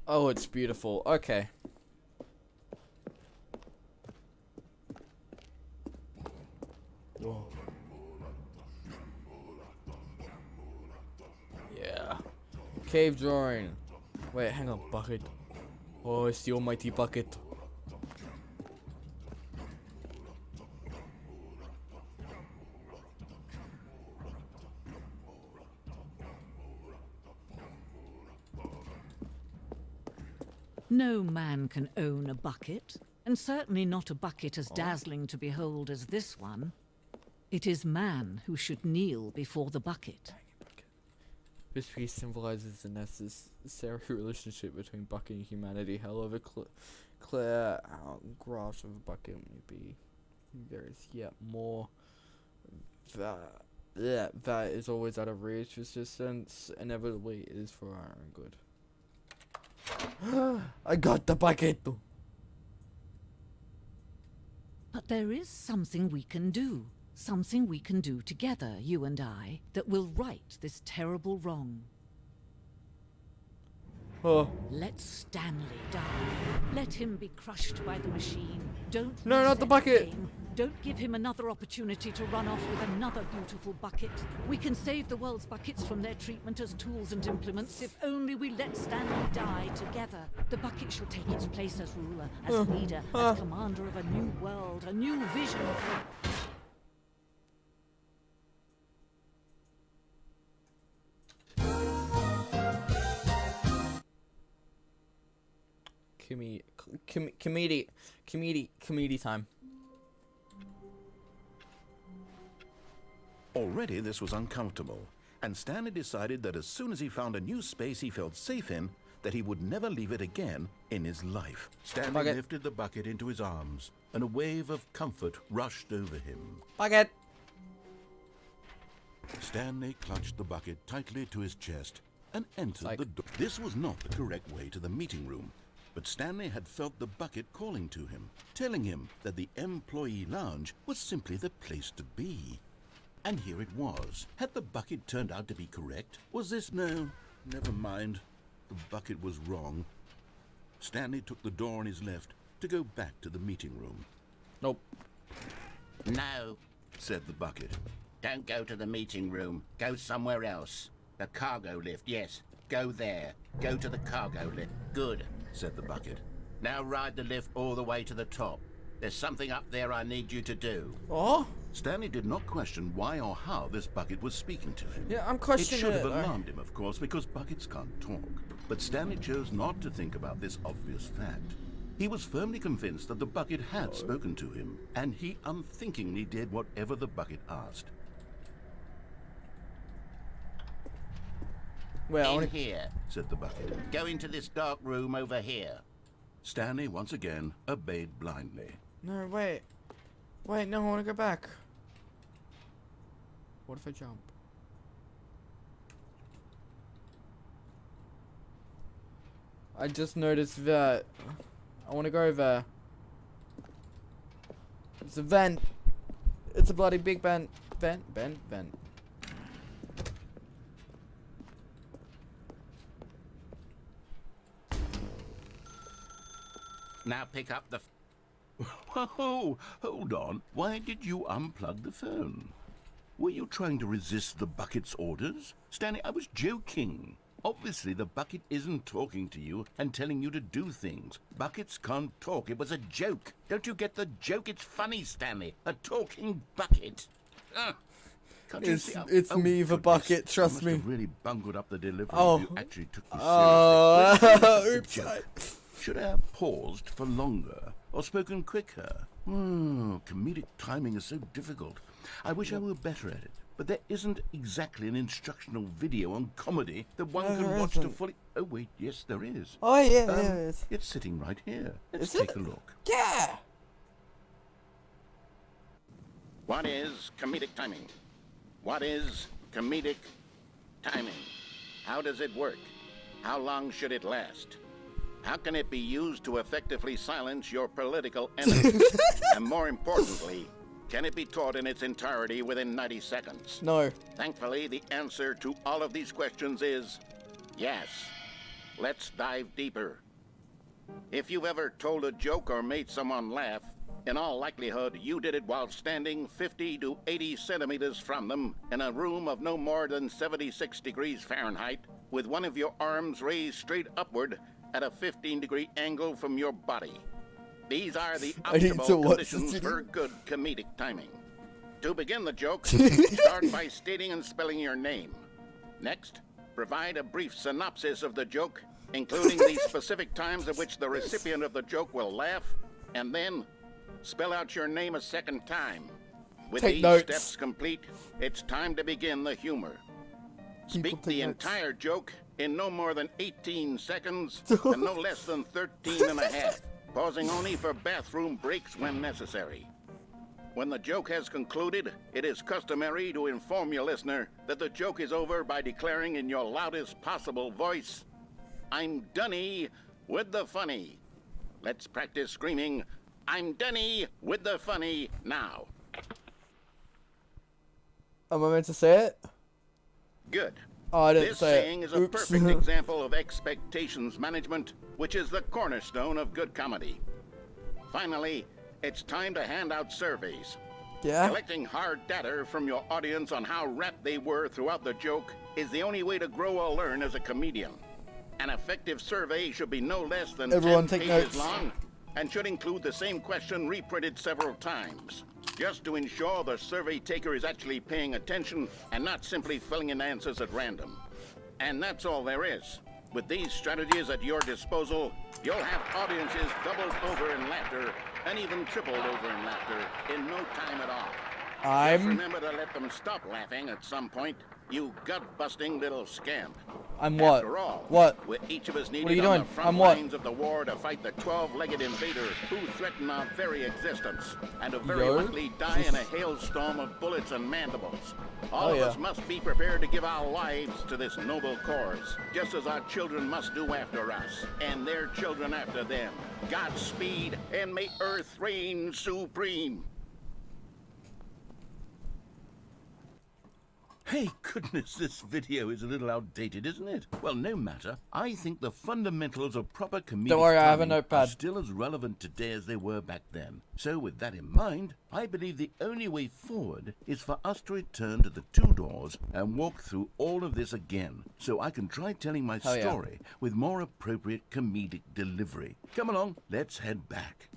Oh, it's beautiful. Okay. Yeah. Cave drawing. Wait, hang on, bucket. Oh, it's the almighty bucket. No man can own a bucket, and certainly not a bucket as dazzling to behold as this one. It is man who should kneel before the bucket. This piece symbolizes the necessary relationship between bucket and humanity. However clear our grasp of a bucket may be, there is yet more that is always out of reach. Resistance inevitably is for our own good. I got the bucket! But there is something we can do. Something we can do together, you and I, that will right this terrible wrong. Oh. Let Stanley die. Let him be crushed by the machine. Don't No, not the reset bucket. game. Don't give him another opportunity to run off with another beautiful bucket. We can save the world's buckets from their treatment as tools and implements if only we let Stanley die together. The bucket shall take its place as ruler, as leader, as commander of a new world, a new vision. Comedy time. Already this was uncomfortable, and Stanley decided that as soon as he found a new space he felt safe in, that he would never leave it again in his life. Stanley Bucket. lifted the bucket into his arms, and a wave of comfort rushed over him. Bucket. Stanley clutched the bucket tightly to his chest and entered Psych. the door. This was not the correct way to the meeting room, but Stanley had felt the bucket calling to him, telling him that the employee lounge was simply the place to be. And here it was. Had the bucket turned out to be correct? Was this? No, never mind. The bucket was wrong. Stanley took the door on his left to go back to the meeting room. Nope. No, Said the bucket. don't go to the meeting room. Go somewhere else. The cargo lift, yes. Go there. Go to the cargo lift. Good, Said the bucket. now ride the lift all the way to the top. There's something up there I need you to do. Oh? Stanley did not question why or how this bucket was speaking to him. Yeah, I'm It questioning should it. have alarmed him, of course, because buckets can't talk. But Stanley chose not to think about this obvious fact. He was firmly convinced that the bucket had spoken to him, and he unthinkingly did whatever the bucket asked. Well, In here. Said the bucket. Go into this dark room over here. Stanley once again obeyed blindly. no, wait. Wait, no, I want to go back. What if I jump? I just noticed that. I want to go there. It's a vent. It's a bloody big vent. Vent. Now pick up the... Whoa, hold on. Why did you unplug the phone? Were you trying to resist the bucket's orders? Stanley, I was joking. Obviously, the bucket isn't talking to you and telling you to do things. Buckets can't talk. It was a joke. Don't you get the joke? It's funny, Stanley. A talking bucket. Can't you see? It's me, the goodness. bucket, trust You must me. have really bungled up the delivery. Oh. You actually took this Oh, seriously. It's oops. just a joke. Should I have paused for longer or spoken quicker? Comedic timing is so difficult. I wish I were better at it. But there isn't exactly an instructional video on comedy that one No, can there watch to isn't. fully... Oh, wait, yes, there is. Oh yeah, there it is. It's sitting right here. Let's Is take it? a look. Yeah. What is comedic timing? What is comedic timing? How does it work? How long should it last? How can it be used to effectively silence your political enemies? And more importantly, can it be taught in its entirety within 90 seconds? No. Thankfully, the answer to all of these questions is yes. Let's dive deeper. If you've ever told a joke or made someone laugh, In all likelihood, you did it while standing 50 to 80 centimeters from them in a room of no more than 76 degrees Fahrenheit, with one of your arms raised straight upward at a 15-degree angle from your body. These are the optimal conditions for good comedic timing. To begin the joke, start by stating and spelling your name. Next, provide a brief synopsis of the joke, including the specific times at which the recipient of the joke will laugh, and then spell out your name a second time. With these steps complete, it's time to begin the humor. Speak the entire joke in no more than 18 seconds and no less than 13 and a half, pausing only for bathroom breaks when necessary. When the joke has concluded, it is customary to inform your listener that the joke is over by declaring in your loudest possible voice, "I'm Dunny with the funny." Let's practice screaming, "I'm Dunny with the funny" now. Am I meant to say it? Good. Oh, I didn't This say saying it. is a perfect example of expectations management, which is the cornerstone of good comedy. Finally, it's time to hand out surveys. Yeah? Collecting hard data from your audience on how rapt they were throughout the joke is the only way to grow or learn as a comedian. An effective survey should be no less than 10 pages long and should include the same question reprinted several times, just to ensure the survey taker is actually paying attention and not simply filling in answers at random. And that's all there is. With these strategies at your disposal, you'll have audiences doubled over in laughter and even tripled over in laughter in no time at all. Just remember to let them stop laughing at some point, you gut-busting little scamp. I'm what? After all, What? with each of us What are needed you on doing? the front I'm what? lines of the war to fight the 12-legged invaders who threaten our very existence, and to very likely die in a hailstorm of bullets and mandibles. All of us must be prepared to give our lives to this noble cause, just as our children must do after us, and their children after them. Godspeed, and may Earth reign supreme. Hey, goodness, this video is a little outdated, isn't it? Well, no matter. I think the fundamentals of proper comedic Don't worry, I have a timing notepad. are still as relevant today as they were back then. So with that in mind, I believe the only way forward is for us to return to the two doors and walk through all of this again, so I can try telling my story with more appropriate comedic delivery. Come along, let's head back.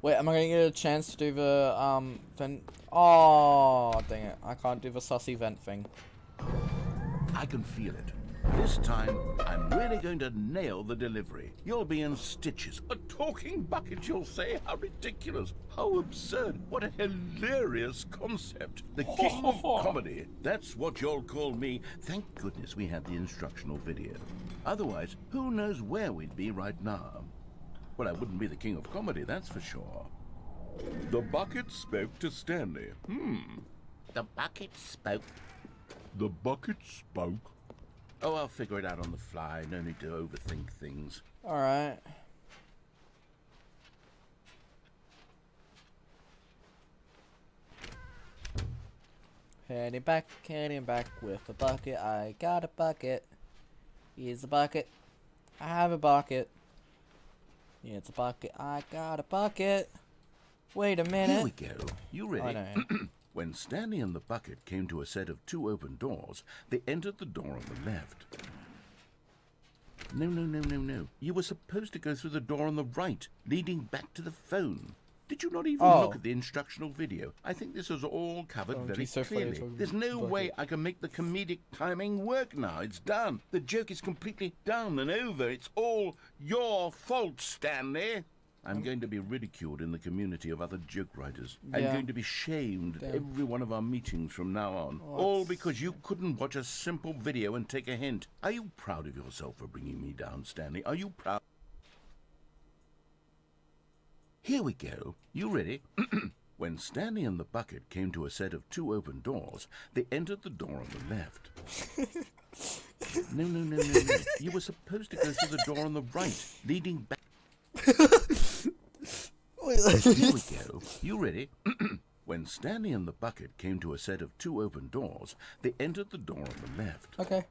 Wait, am I gonna get a chance to do the vent? Oh, dang it! I can't do the sussy vent thing. I can feel it. This time, I'm really going to nail the delivery. You'll be in stitches. A talking bucket, you'll say? How ridiculous. How absurd. What a hilarious concept. The king of comedy. That's what you'll call me. Thank goodness we had the instructional video. Otherwise, who knows where we'd be right now. Well, I wouldn't be the king of comedy, that's for sure. The bucket spoke to Stanley. The bucket spoke. The bucket spoke. Oh, I'll figure it out on the fly. No need to overthink things. Alright. Heading back with a bucket. I got a bucket. Here's a bucket. I have a bucket. Yeah, it's a bucket. I got a bucket. Wait a minute. Here we go. You ready? I know. When Stanley and the bucket came to a set of two open doors, they entered the door on the left. No. You were supposed to go through the door on the right, leading back to the phone. Did you not even look at the instructional video? I think this was all covered very clearly. There's no way I can make the comedic timing work now. It's done. The joke is completely done and over. It's all your fault, Stanley. I'm going to be ridiculed in the community of other joke writers. I'm going to be shamed at every one of our meetings from now on. All because you couldn't watch a simple video and take a hint. Are you proud of yourself for bringing me down, Stanley? Are you proud? Here we go. You ready? When Stanley and the bucket came to a set of two open doors, they entered the door on the left. No. You were supposed to go through the door on the right, leading back. Here we go. You ready? When Stanley and the bucket came to a set of two open doors, they entered the door on the left. Okay.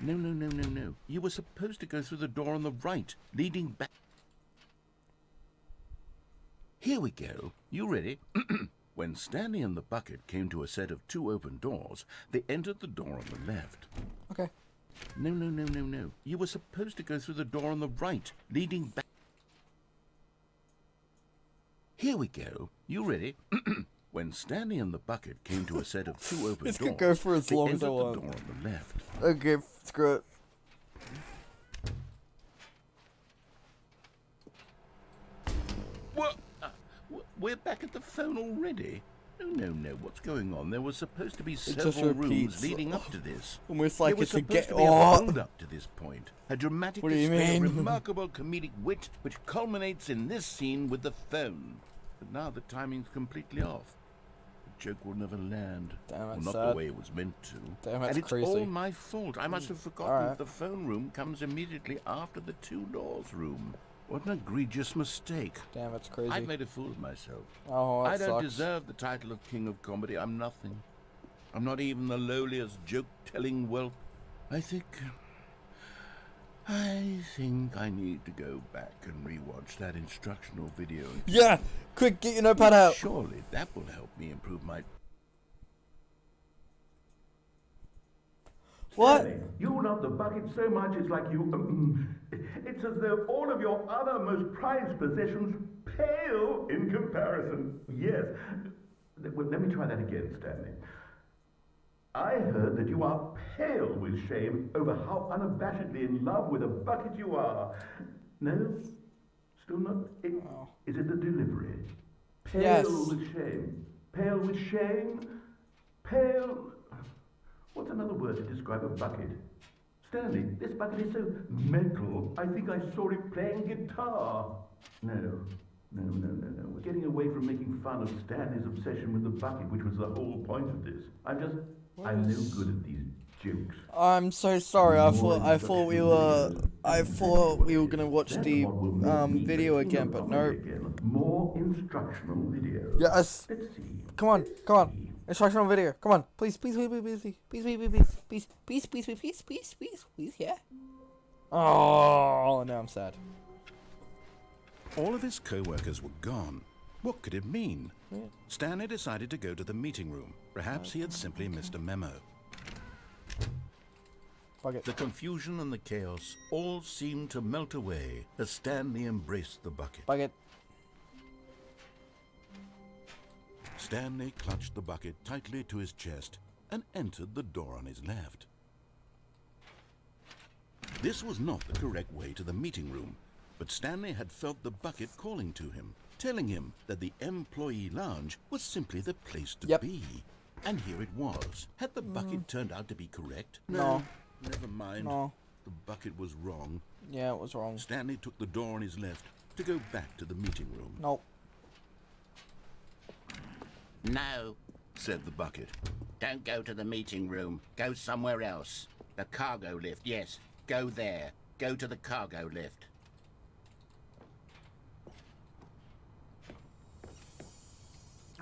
No, no, no, no, no. You were supposed to go through the door on the right, leading back. Here we go. You ready? When Stanley and the bucket came to a set of 2 open doors, they entered the door on the left. Okay. No, no, no, no, no. You were supposed to go through the door on the right, leading back. Here we go. You ready? When Stanley and the bucket came to a set of 2 open This doors, could go for as they long entered as I the want. door on the left. Okay, screw it. What? We're back at the phone already? No, no, no. What's going on? There was supposed to be just several rooms repeats. leading up to this. Almost like There it's was a supposed get. to be a Oh, build up to this point. A dramatic What do you display of mean? remarkable comedic wit, which culminates in this scene with the phone. But now the timing's completely off. The joke will never land. Damn, Well, that's not sad. the way it was meant to. Damn, that's and it's crazy. all my fault. I must have forgotten Alright. that the phone room comes immediately after the 2 doors room. What an egregious mistake. damn, that's crazy. I've made a fool of myself. Oh, that I don't sucks. deserve the title of King of Comedy. I'm nothing. I'm not even the lowliest joke-telling whelp. I think I need to go back and rewatch that instructional video. Yeah! Quick, get your notepad out! Surely that will help me improve my... What? You love the bucket so much it's like you... it's as though all of your other most prized possessions pale in comparison. Yes. Well, let me try that again, Stanley. I heard that you are pale with shame over how unabashedly in love with a bucket you are. No? Still not? Is it the delivery? Pale Yes. with shame. Pale with shame? Pale... What's another word to describe a bucket? Stanley, this bucket is so metal, I think I saw it playing guitar. No. We're getting away from making fun of Stanley's obsession with the bucket, which was the whole point of this. I'm no good at these jokes. I'm so sorry. I thought we were gonna watch the video again, but no. More instructional videos. Yes. Let's see. Come on. Instructional video. Come on. Please, yeah. Oh, now I'm sad. All of his co-workers were gone. What could it mean? Stanley decided to go to the meeting room. Perhaps he had simply missed a memo. Bucket. The confusion and the chaos all seemed to melt away as Stanley embraced the bucket. Bucket. Stanley clutched the bucket tightly to his chest and entered the door on his left. This was not the correct way to the meeting room, but Stanley had felt the bucket calling to him, telling him that the employee lounge was simply the place to be. And here it was. Had the bucket turned out to be correct? No. Never mind. No. The bucket was wrong. Yeah, it was wrong. Stanley took the door on his left to go back to the meeting room. Nope. No, said the bucket. Don't go to the meeting room. Go somewhere else. The cargo lift, yes. Go there. Go to the cargo lift.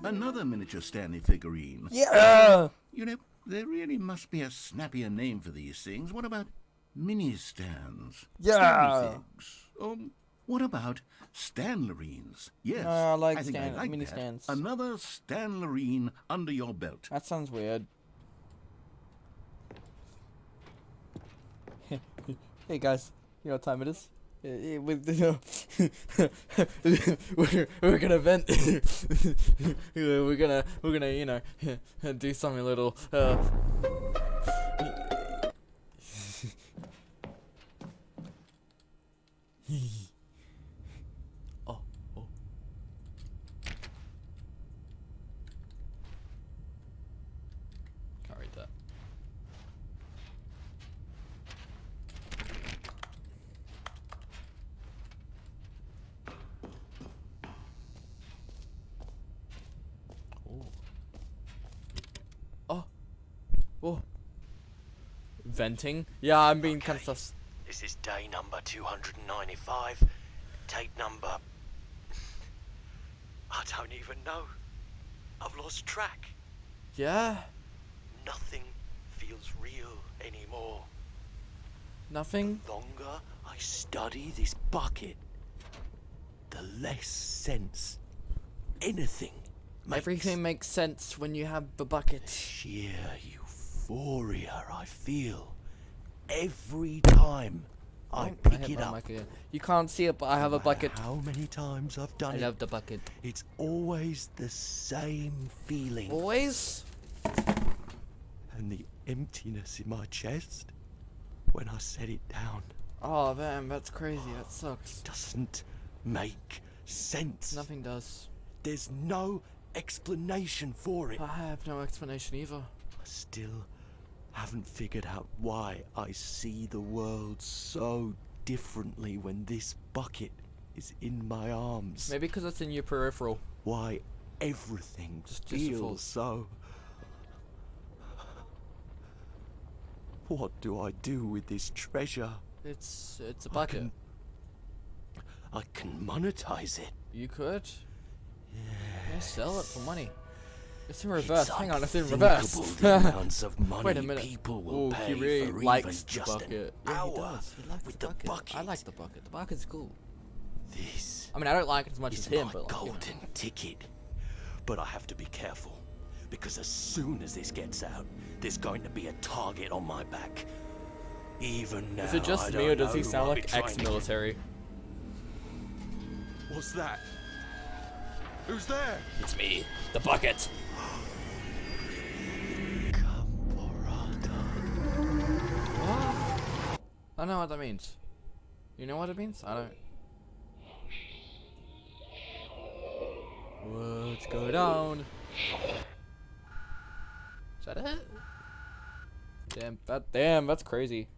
Another miniature Stanley figurine. Yeah. You know, there really must be a snappier name for these things. What about mini stands? Yeah. Stanley figs. What about Stanlerines? Yes, I like think I like mini that. stands. Another Stanlerine under your belt. That sounds weird. Hey guys, you know what time it is? We're gonna vent. we're gonna you know do something a little oh. Can't read that. Oh. Venting? Yeah, I'm being kind of sus. This is day number 295. Tape number... I don't even know. I've lost track. Yeah? Nothing feels real anymore. Nothing? The longer I study this bucket, the less sense anything makes. Everything makes sense when you have the bucket. Sheer euphoria I feel every time I pick it up. You can't see it, but I have a bucket. How many times I've done I it, love the bucket. it's always the same feeling. Always? And the emptiness in my chest when I set it down. Oh man, that's crazy. That sucks. Doesn't make sense. Nothing does. There's no explanation for it. I have no explanation either. I still haven't figured out why I see the world so differently when this bucket is in my arms. Maybe because it's in your peripheral. Why everything Just feels so... What do I do with this treasure? It's a bucket. I can monetize it. You could. Yeah, sell it for money. It's in It's reverse. Hang on, it's in reverse. unthinkable the amounts of money Wait a minute. people will Ooh, pay he really for likes even the just bucket. an Yeah, he hour does. He likes with the the bucket. bucket. I like the bucket. The bucket's cool. This I mean, I don't like it as much is as him, my but like, you know. golden ticket. But I have to be careful, because as soon as this gets out, there's going to be a target on my back. Even now, Is it just I me, or don't does he know who sound I'll be like trying to- ex-military? What's that? Who's there? It's me, the bucket. I don't know what that means. You know what it means? I don't. What's going on? Is that it? Damn, that's crazy.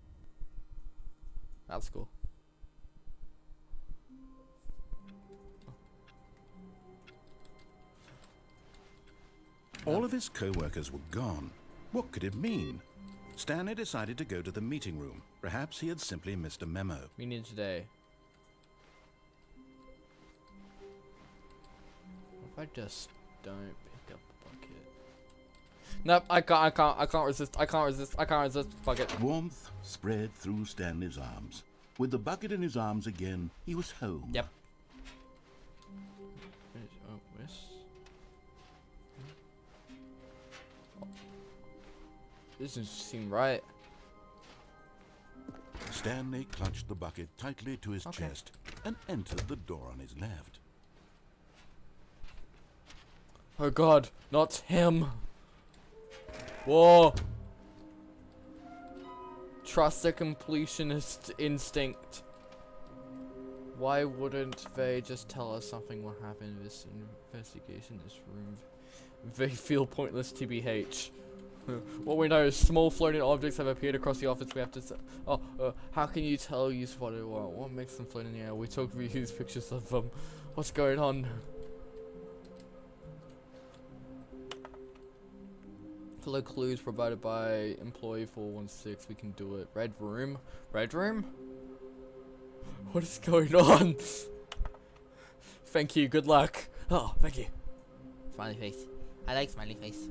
That's cool. All of his co-workers were gone. What could it mean? Stanley decided to go to the meeting room. Perhaps he had simply missed a memo. Meaning today. What if I just don't pick up the bucket? Nope, I can't resist. I can't resist bucket. Warmth spread through Stanley's arms. With the bucket in his arms again, he was home. Yep. Oh, this. This doesn't seem right. Stanley clutched the bucket tightly to his Okay. chest and entered the door on his left. Oh god, not him. Whoa. Trust the completionist instinct. Why wouldn't they just tell us something will happen in this investigation, this room? They feel pointless TBH. What we know is small floating objects have appeared across the office. We have to. How can you tell you spotted one? What makes them float in the air? We took reviews, pictures of them. What's going on? Follow clues provided by employee 416. We can do it. Red room. Red room. What is going on? Thank you. Good luck. Oh, thank you. Smiley face. I like smiley face.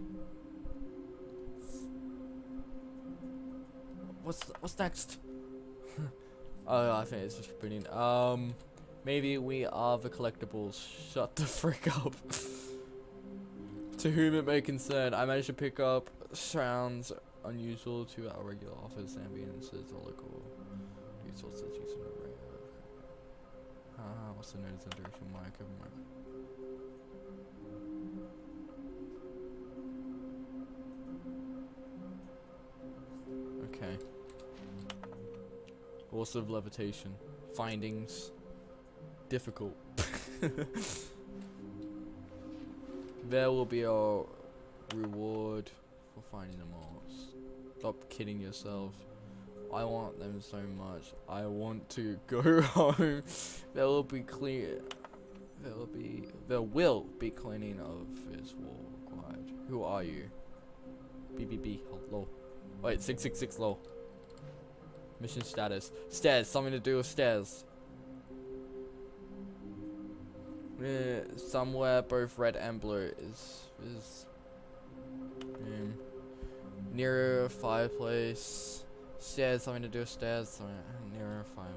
What's next? Oh, I think it's just brilliant. Maybe we are the collectibles. Shut the frick up. To whom it may concern, I managed to pick up sounds unusual to our regular office ambiances or local resources using a array of also known as a direction mic over mic. Okay. Force of levitation. Findings. Difficult. There will be a reward for finding them all. Stop kidding yourself. I want them so much. I want to go home. There will be there will be cleaning of this wall required. Who are you? BBB. Hello. Wait, 666 low. Mission status. Stairs. Something to do with stairs. Somewhere both red and blue is near a fireplace. Stairs, something to do with stairs, something near fine.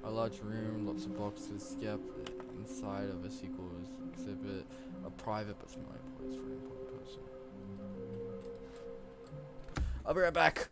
A large room, lots of boxes, yep. Inside of a sequel's exhibit. A private but smelly place for an important person. I'll be right back.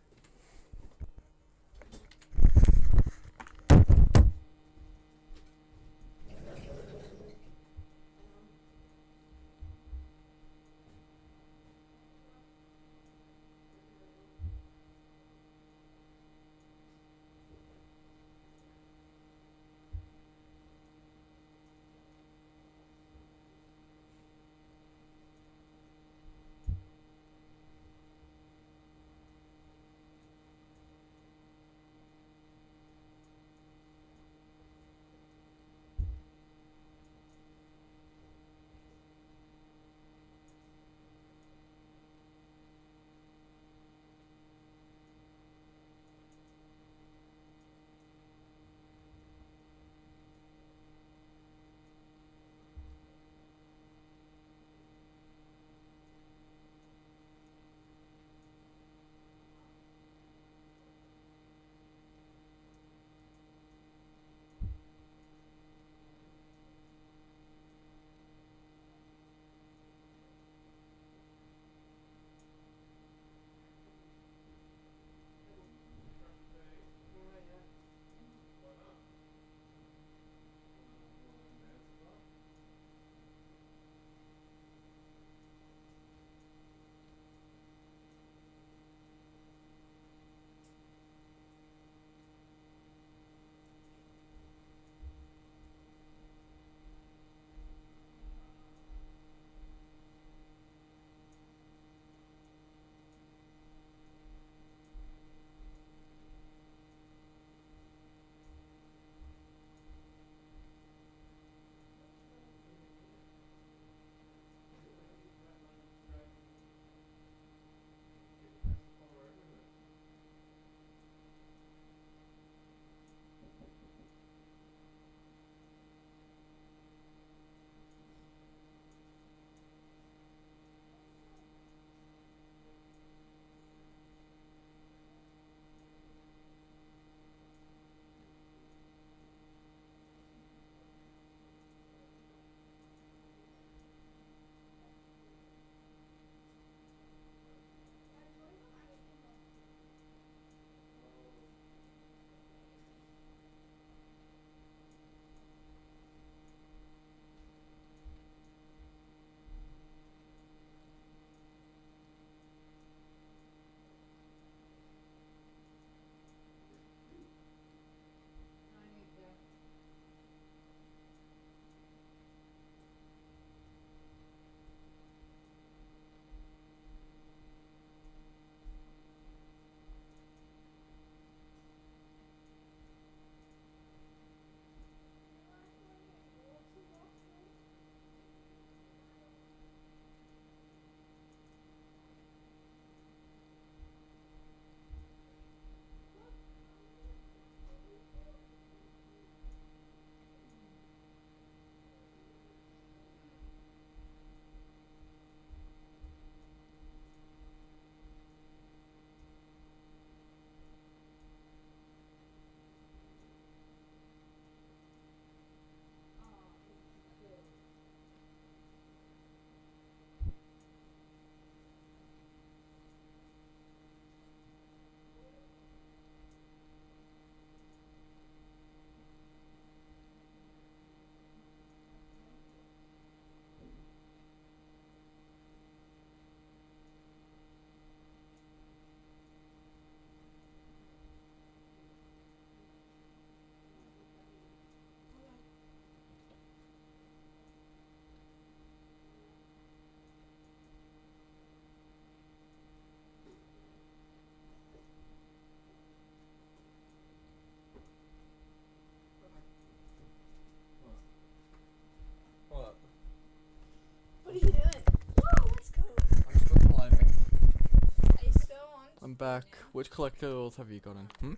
Back. Which collectibles have you gotten? Okay.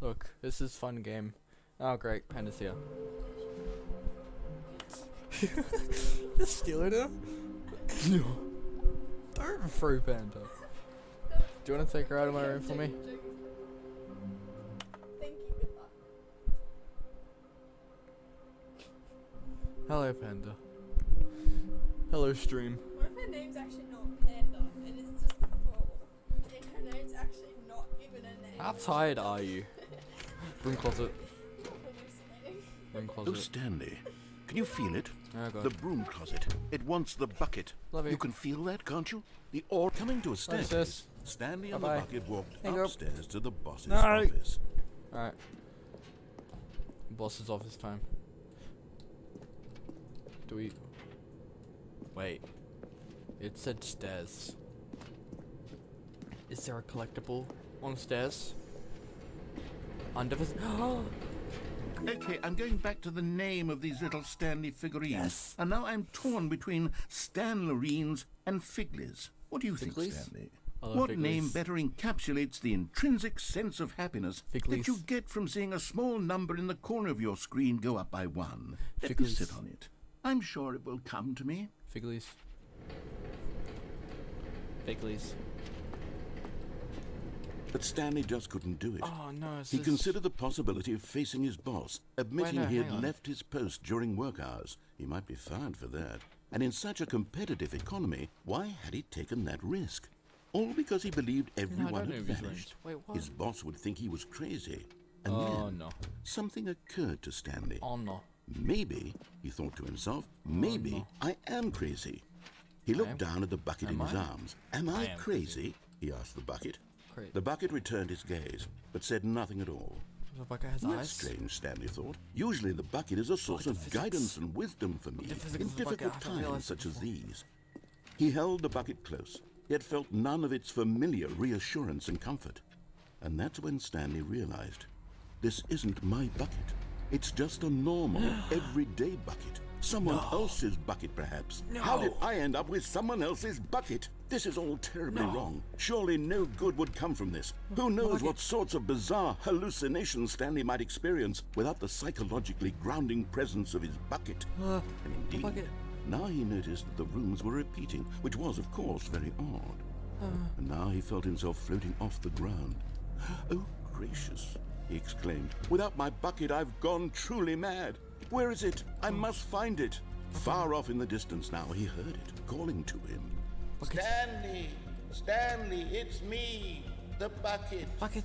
Look, this is fun game. Oh great, Panda's here. Just stealing him? Don't throw Panda. Do you want to take her out of my room for me? Thank you, good luck. Hello, Panda. Hello, stream. What if her name's actually not Panda and it's just a troll? And her name's actually not even a name. How tired are you? Broom closet. Broom Oh, closet. Stanley, can you feel it? Oh, God. The broom closet. It wants the bucket. Love you. You can feel that, can't you? The ore coming to a staircase. sis. Stanley and Bye-bye. the bucket walked Hey, girl. upstairs to the boss's No. office. Alright. Boss's office time. Do we... Wait. It said stairs. Is there a collectible on stairs? Under the... Okay, I'm going back to the name of these little Stanley figurines. Yes. And now I'm torn between Stanlerines and Figlies. What do you think, Figlies? Stanley? I love What Figlies. name better encapsulates the intrinsic sense of happiness that Figlies. you get from seeing a small number in the corner of your screen go up by 1? Let me Figlies. sit on it. I'm sure it will come to me. Figlies. Figlies. But Stanley just couldn't do it. Oh no, it's He just... considered the possibility of facing his boss, admitting no, he had hang on. left his post during work hours. He might be fired for that. And in such a competitive economy, why had he taken that risk? All because he believed everyone don't know had if he's vanished. right. Wait, what? His boss would think he was crazy. And Oh then no. something occurred to Stanley. Oh no. Maybe, he thought to himself, maybe no. I am crazy. He looked down at the bucket in Am his I? arms. Am I am crazy? He asked the bucket. Crazy. The bucket returned his gaze, but said nothing at all. The bucket has That's eyes. strange, Stanley thought. Usually the bucket is a source of guidance and wisdom for me The physics in of the bucket, difficult I haven't realised times such it as before. these. He held the bucket close, yet felt none of its familiar reassurance and comfort. And that's when Stanley realized, this isn't my bucket. It's just a normal, everyday bucket. Someone else's bucket, perhaps. How did I end up with someone else's bucket? This is all terribly wrong. Surely no good would come from this. Who knows what sorts of bizarre hallucinations Stanley might experience without the psychologically grounding presence of his bucket. And indeed, bucket. now he noticed that the rooms were repeating, which was, of course, very odd. And now he felt himself floating off the ground. Oh, gracious, he exclaimed. Without my bucket, I've gone truly mad. Where is it? I must find it. Far off in the distance now, he heard it, calling to him. Stanley! Stanley, it's me! The bucket! Bucket.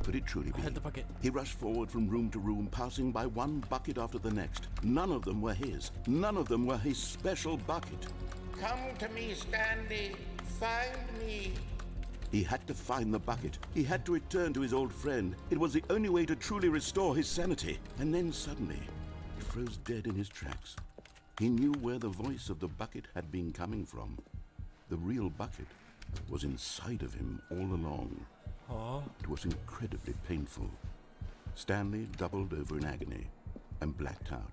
Could it truly be? I had the bucket. He rushed forward from room to room, passing by one bucket after the next. None of them were his. None of them were his special bucket. Come to me, Stanley! Find me! He had to find the bucket. He had to return to his old friend. It was the only way to truly restore his sanity. And then suddenly, he froze dead in his tracks. He knew where the voice of the bucket had been coming from. The real bucket was inside of him all along. It was incredibly painful. Stanley doubled over in agony and blacked out.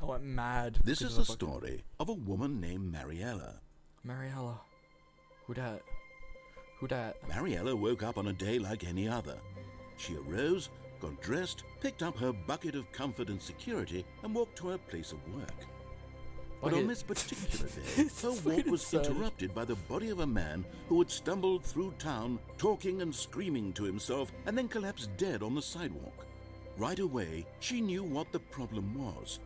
I went mad. This because is of the bucket. story of a woman named Mariella. Mariella. Who dat? Who dat? Mariella woke up on a day like any other. She arose, got dressed, picked up her bucket of comfort and security, and walked to her place of work. But on Bucket. this particular day, It's her walk fucking was insane. interrupted by the body of a man who had stumbled through town, talking and screaming to himself, and then collapsed dead on the sidewalk. Right away, she knew what the problem was.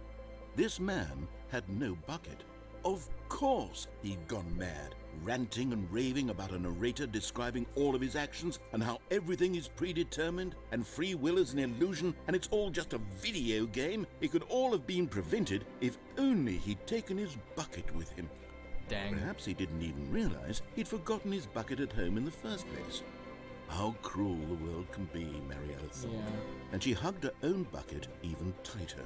This man had no bucket. Of course he'd gone mad, ranting and raving about a narrator describing all of his actions and how everything is predetermined and free will is an illusion and it's all just a video game. It could all have been prevented if only he'd taken his bucket with him. Dang. Perhaps he didn't even realize he'd forgotten his bucket at home in the first place. How cruel the world can be, Mariella thought, Yeah. and she hugged her own bucket even tighter.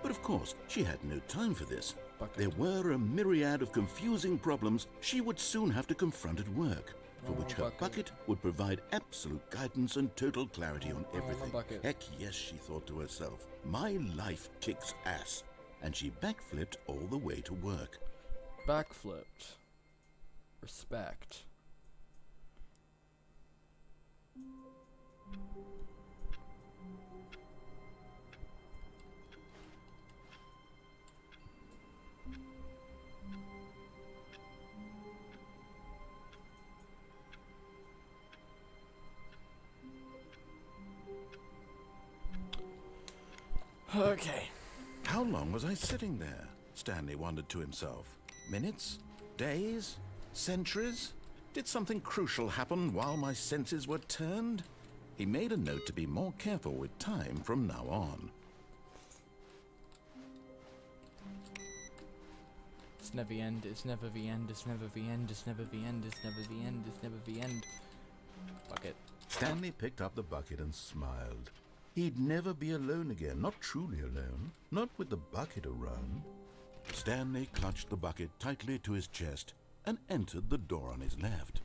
But of course, she had no time for this. Bucket. There were a myriad of confusing problems she would soon have to confront at work, for which her bucket would provide absolute guidance and total clarity on everything. bucket. Heck yes, she thought to herself, my life kicks ass. And she backflipped all the way to work. Backflipped. Respect. Okay. How long was I sitting there? Stanley wondered to himself. Minutes? Days? Centuries? Did something crucial happen while my senses were turned? He made a note to be more careful with time from now on. It's never the end, it's never the end, it's never the end, it's never the end, it's never the end, it's never the end. Bucket. Stanley picked up the bucket and smiled. He'd never be alone again, not truly alone, not with the bucket around. Stanley clutched the bucket tightly to his chest and entered the door on his left.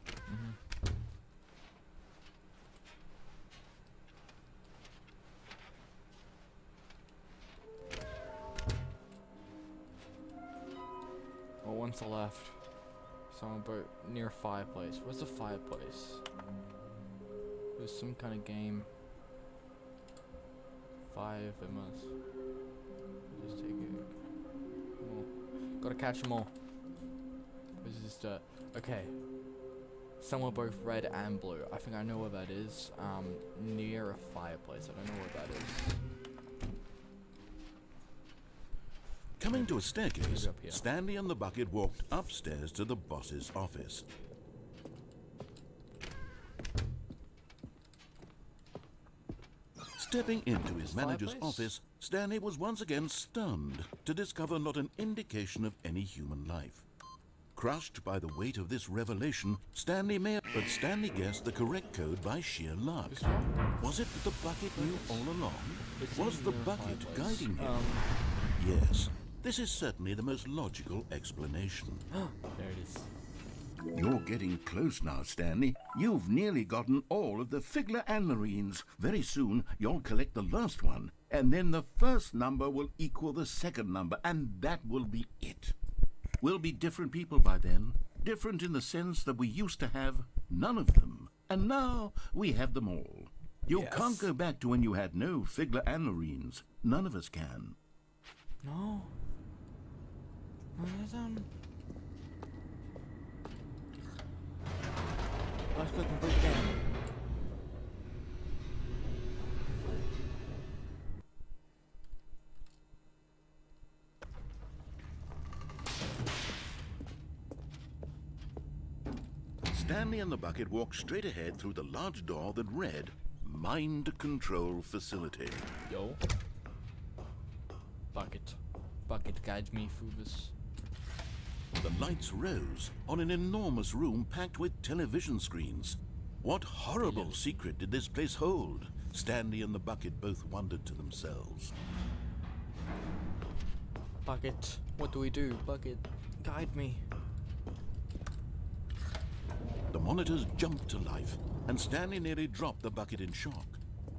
Well, once I left, someone about near a fireplace. Where's the fireplace? There's some kind of game. 5, it must. Just take it. Come on. Gotta catch them all. This is just okay. Somewhere both red and blue. I think I know where that is. Near a fireplace. I don't know where that is. Coming to a staircase, Up here. Stanley and the bucket walked upstairs to the boss's office. Stepping into his manager's Fireplace? office, Stanley was once again stunned to discover not an indication of any human life. Crushed by the weight of this revelation, Stanley guessed the correct code by sheer luck. This one? Was it that the bucket knew all along? It Was seems the near a bucket fireplace. guiding him? Yes, this is certainly the most logical explanation. There it is. You're getting close now, Stanley. You've nearly gotten all of the Figler and Marines. Very soon, you'll collect the last one, and then the first number will equal the second number, and that will be it. We'll be different people by then. Different in the sense that we used to have none of them, and now we have them all. You Yes. can't go back to when you had no Figler and Marines. None of us can. No. Let's go complete the game. Stanley and the bucket walked straight ahead through the large door that read, Mind Control Facility. Yo. Bucket. Bucket guides me through this. The lights rose on an enormous room packed with television screens. What horrible secret did this place hold? Stanley and the bucket both wondered to themselves. Bucket. What do we do? Bucket. Guide me. The monitors jumped to life, and Stanley nearly dropped the bucket in shock.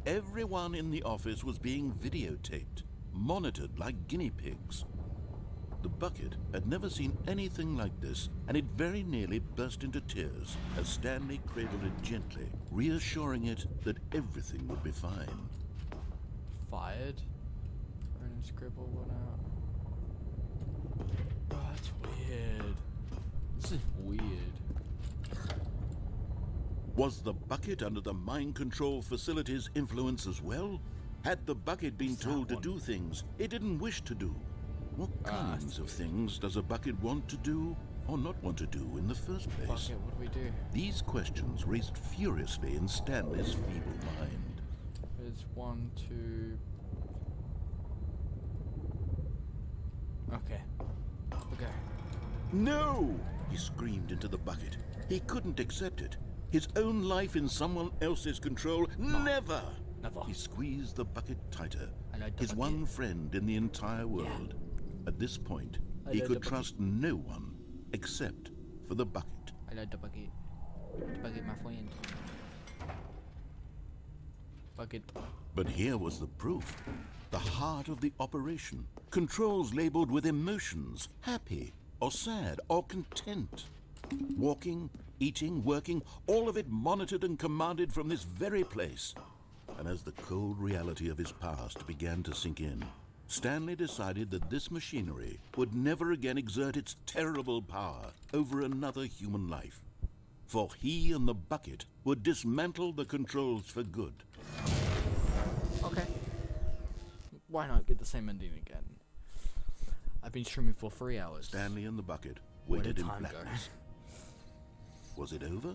Everyone in the office was being videotaped, monitored like guinea pigs. The bucket had never seen anything like this, and it very nearly burst into tears as Stanley cradled it gently, reassuring it that everything would be fine. Fired? Random scribble went out. Oh, that's weird. This is weird. Was the bucket under the mind control facility's influence as well? Had the bucket been told to do things it didn't wish to do? What kinds of things does a bucket want to do or not want to do in the first place? Bucket, what do we do? These questions raced furiously in Stanley's feeble mind. There's 1, 2. Okay. Okay. No! He screamed into the bucket. He couldn't accept it. His own life in someone else's control, never! Never. He squeezed the bucket tighter. I like the His bucket. one friend in the entire world. At this point, I he like could the bucket. trust no one except for the bucket. I like the bucket. The bucket, my friend. Bucket. But here was the proof. The heart of the operation. Controls labeled with emotions, happy or sad or content. Walking, eating, working, all of it monitored and commanded from this very place. And as the cold reality of his past began to sink in, Stanley decided that this machinery would never again exert its terrible power over another human life. For he and the bucket would dismantle the controls for good. Okay. why not get the same ending again? I've been streaming for 3 hours. Stanley and the bucket Where waited did in time go? blackness. Was it over?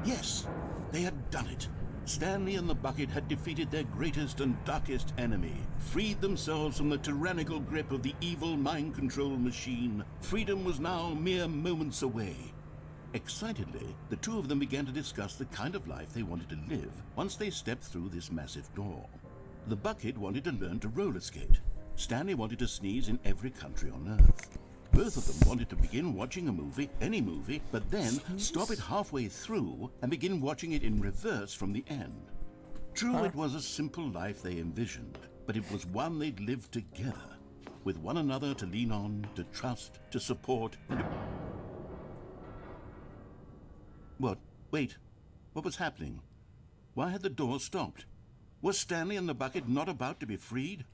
Yes, they had done it. Stanley and the bucket had defeated their greatest and darkest enemy, freed themselves from the tyrannical grip of the evil mind control machine. Freedom was now mere moments away. Excitedly, the two of them began to discuss the kind of life they wanted to live once they stepped through this massive door. The bucket wanted to learn to roller skate. Stanley wanted to sneeze in every country on Earth. Both of them wanted to begin watching a movie, any movie, but then stop it halfway through and begin watching it in reverse from the end. True, it was a simple life they envisioned, but it was one they'd lived together, with one another to lean on, to trust, to support, and... What? Wait. What was happening? Why had the door stopped? Was Stanley and the bucket not about to be freed?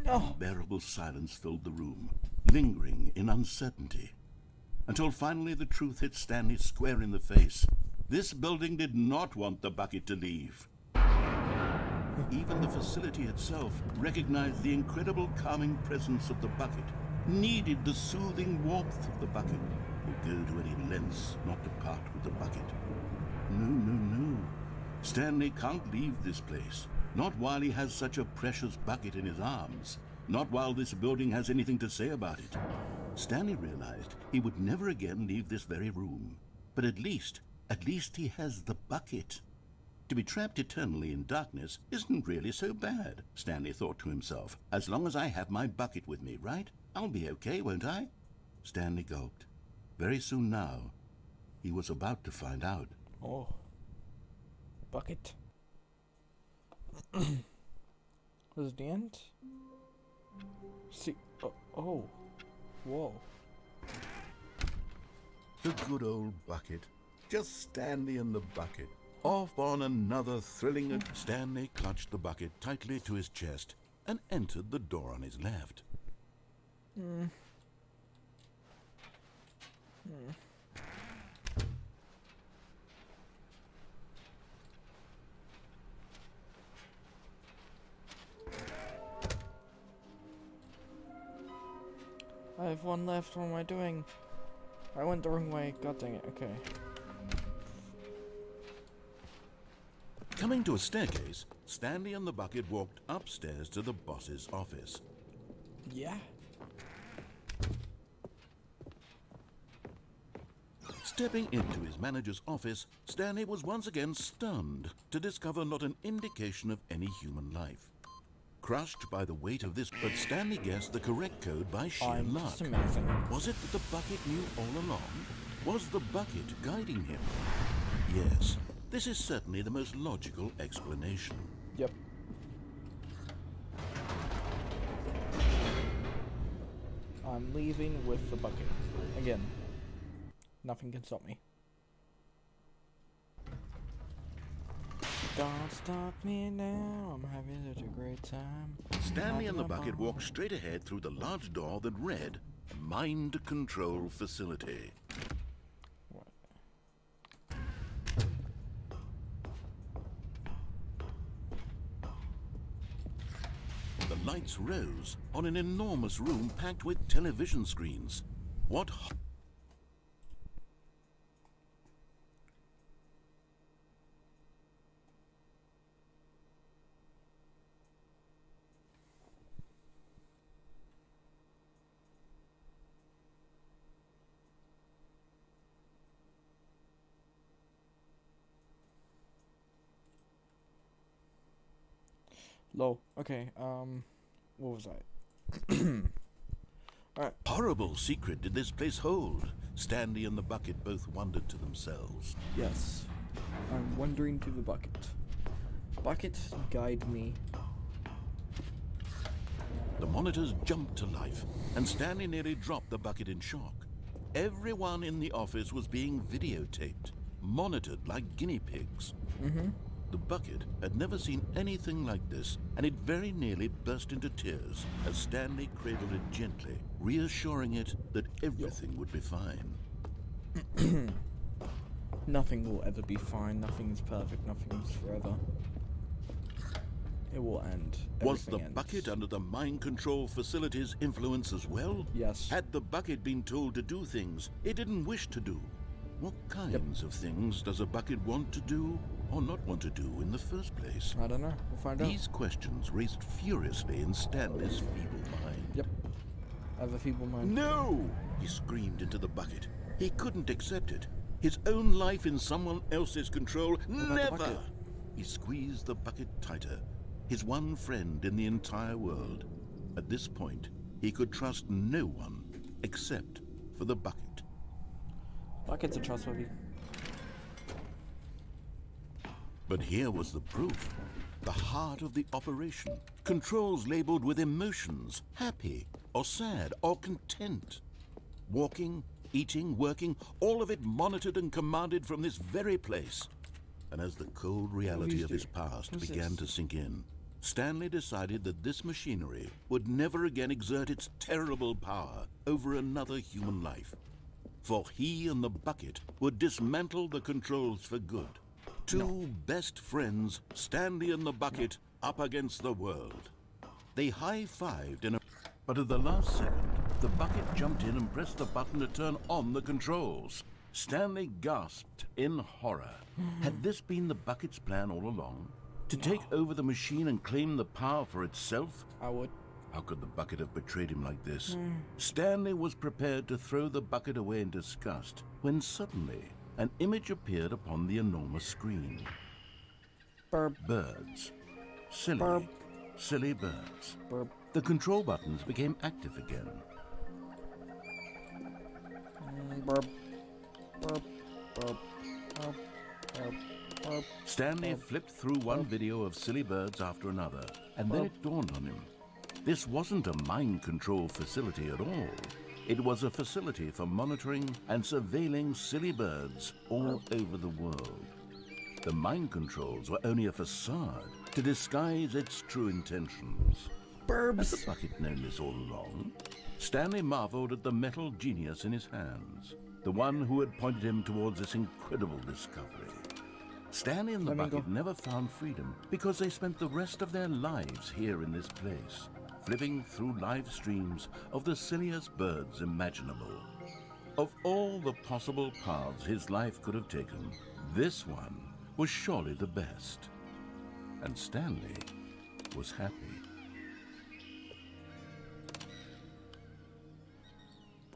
Unbearable silence filled the room, lingering in uncertainty, until finally the truth hit Stanley square in the face. This building did not want the bucket to leave. Even the facility itself recognized the incredible calming presence of the bucket, needed the soothing warmth of the bucket, would go to any lengths not to part with the bucket. No. Stanley can't leave this place. Not while he has such a precious bucket in his arms. Not while this building has anything to say about it. Stanley realized he would never again leave this very room. But at least he has the bucket. To be trapped eternally in darkness isn't really so bad, Stanley thought to himself. As long as I have my bucket with me, right? I'll be okay, won't I? Stanley gulped. Very soon now, he was about to find out. Oh. Bucket. Was it the end? See, oh, whoa. The good old bucket. Just Stanley and the bucket. Off on another thrilling... Stanley clutched the bucket tightly to his chest and entered the door on his left. I have one left. What am I doing? I went the wrong way. God dang it. Okay. Coming to a staircase, Stanley and the bucket walked upstairs to the boss's office. Yeah. Stepping into his manager's office, Stanley was once again stunned to discover not an indication of any human life. Crushed by the weight of this, but Stanley guessed the correct code by sheer luck. That's amazing. Was it that the bucket knew all along? Was the bucket guiding him? Yes, this is certainly the most logical explanation. Yep. I'm leaving with the bucket. Again. Nothing can stop me. Don't stop me now, I'm having such a great time. Stanley and the bucket walked straight ahead through the large door that read, Mind Control Facility. What? The lights rose on an enormous room packed with television screens. What... Low. Okay, what was I? Alright. horrible secret did this place hold? Stanley and the bucket both wondered to themselves. Yes. I'm wandering to the bucket. Bucket, guide me. The monitors jumped to life, and Stanley nearly dropped the bucket in shock. Everyone in the office was being videotaped, monitored like guinea pigs. The bucket had never seen anything like this, and it very nearly burst into tears as Stanley cradled it gently, reassuring it that everything would be fine. Nothing will ever be fine. Nothing is perfect. Nothing is forever. It will end. Was the Everything ends. bucket under the mind control facility's influence as well? Yes. Had the bucket been told to do things it didn't wish to do? What kinds of things does a bucket want to do or not want to do in the first place? I don't know. We'll find out. These questions raced furiously in Stanley's feeble mind. Yep. I have a feeble mind. No! He screamed into the bucket. He couldn't accept it. His own life in someone else's control. Never! He squeezed the bucket tighter. His one friend in the entire world. At this point, he could trust no one except for the bucket. Buckets are trustworthy. But here was the proof. The heart of the operation. Controls labeled with emotions, happy or sad or content. Walking, eating, working, all of it monitored and commanded from this very place. And as the cold reality of his past began to sink in, Stanley decided that this machinery would never again exert its terrible power over another human life. For he and the bucket would dismantle the controls for good. Two best friends, Stanley and the bucket, up against the world. They high-fived in a... But at the last second, the bucket jumped in and pressed the button to turn on the controls. Stanley gasped in horror. Had this been the bucket's plan all along? To take over the machine and claim the power for itself? I would. How could the bucket have betrayed him like this? Stanley was prepared to throw the bucket away in disgust when suddenly an image appeared upon the enormous screen. Burp. Birds. Silly. Burp. Silly birds. Burp. The control buttons became active again. Burp. Burp. Burp. Burp. Burp. Burp. Stanley flipped through one video of silly birds after another, and then it dawned on him. This wasn't a mind control facility at all. It was a facility for monitoring and surveilling silly birds all over the world. The mind controls were only a facade to disguise its true intentions. Had the bucket known this all along? Stanley marveled at the metal genius in his hands, the one who had pointed him towards this incredible discovery. Stanley and the bucket never found freedom because they spent the rest of their lives here in this place, flipping through live streams of the silliest birds imaginable. Of all the possible paths his life could have taken, this one was surely the best. And Stanley was happy.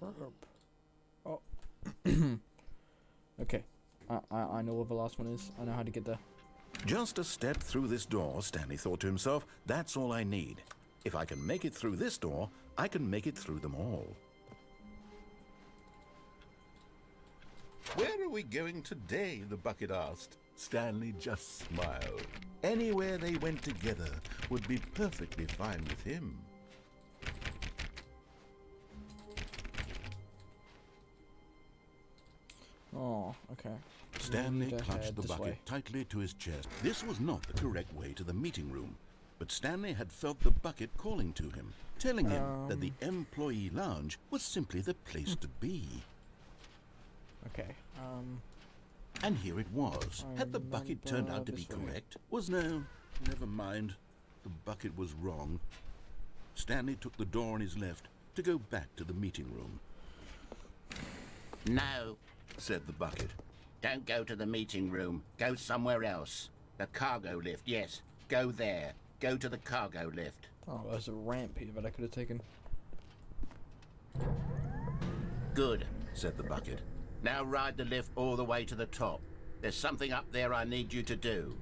Burp. Oh. Okay. I know what the last one is. I know how to get there. Just a step through this door, Stanley thought to himself, that's all I need. If I can make it through this door, I can make it through them all. Where are we going today? The bucket asked. Stanley just smiled. Anywhere they went together would be perfectly fine with him. Oh, okay. Stanley Need to clutched head the this bucket way. tightly to his chest. This was not the correct way to the meeting room, but Stanley had felt the bucket calling to him, telling him that the employee lounge was simply the place to be. Okay. And here it was. Had the bucket turned out to be this way. correct? Was no, never mind. The bucket was wrong. Stanley took the door on his left to go back to the meeting room. No, Said the bucket. don't go to the meeting room. Go somewhere else. The cargo lift, yes. Go there. Go to the cargo lift. Oh, there's a ramp here that I could have taken. Good. Said the bucket. Now ride the lift all the way to the top. There's something up there I need you to do.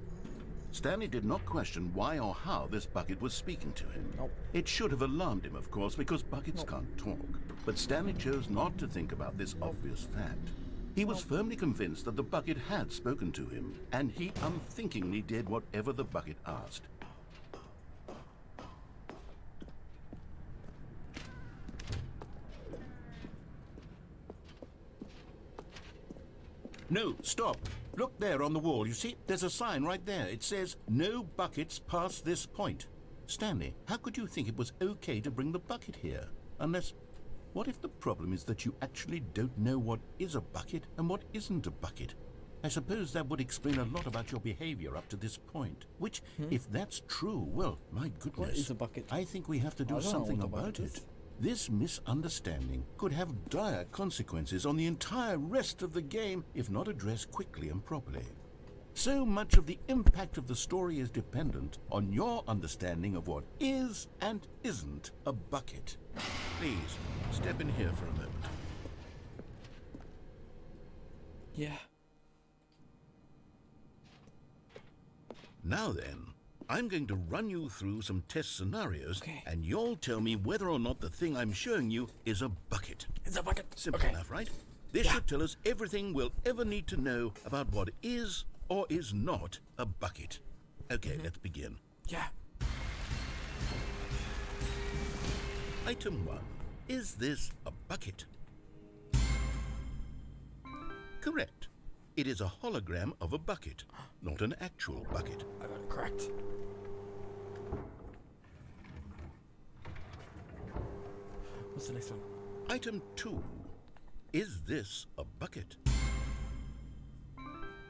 Stanley did not question why or how this bucket was speaking to him. Nope. It should have alarmed him, of course, because buckets can't talk. But Stanley chose not to think about this obvious fact. He was firmly convinced that the bucket had spoken to him, and he unthinkingly did whatever the bucket asked. No, stop. Look there on the wall. You see, there's a sign right there. It says, no buckets past this point. Stanley, how could you think it was okay to bring the bucket here? Unless, what if the problem is that you actually don't know what is a bucket and what isn't a bucket? I suppose that would explain a lot about your behavior up to this point. Which, if that's true, well, my goodness. What is a bucket? I think we have to do something about it. This misunderstanding could have dire consequences on the entire rest of the game if not addressed quickly and properly. So much of the impact of the story is dependent on your understanding of what is and isn't a bucket. Please, step in here for a moment. Yeah. Now then, I'm going to run you through some test scenarios, and you'll tell me whether or not the thing I'm showing you is a bucket. It's a bucket. Simple enough, right? This should tell us everything we'll ever need to know about what is or is not a bucket. Okay, let's begin. Yeah. Item 1. Is this a bucket? Correct. It is a hologram of a bucket, not an actual bucket. I got it correct. What's the next one? Item 2. Is this a bucket?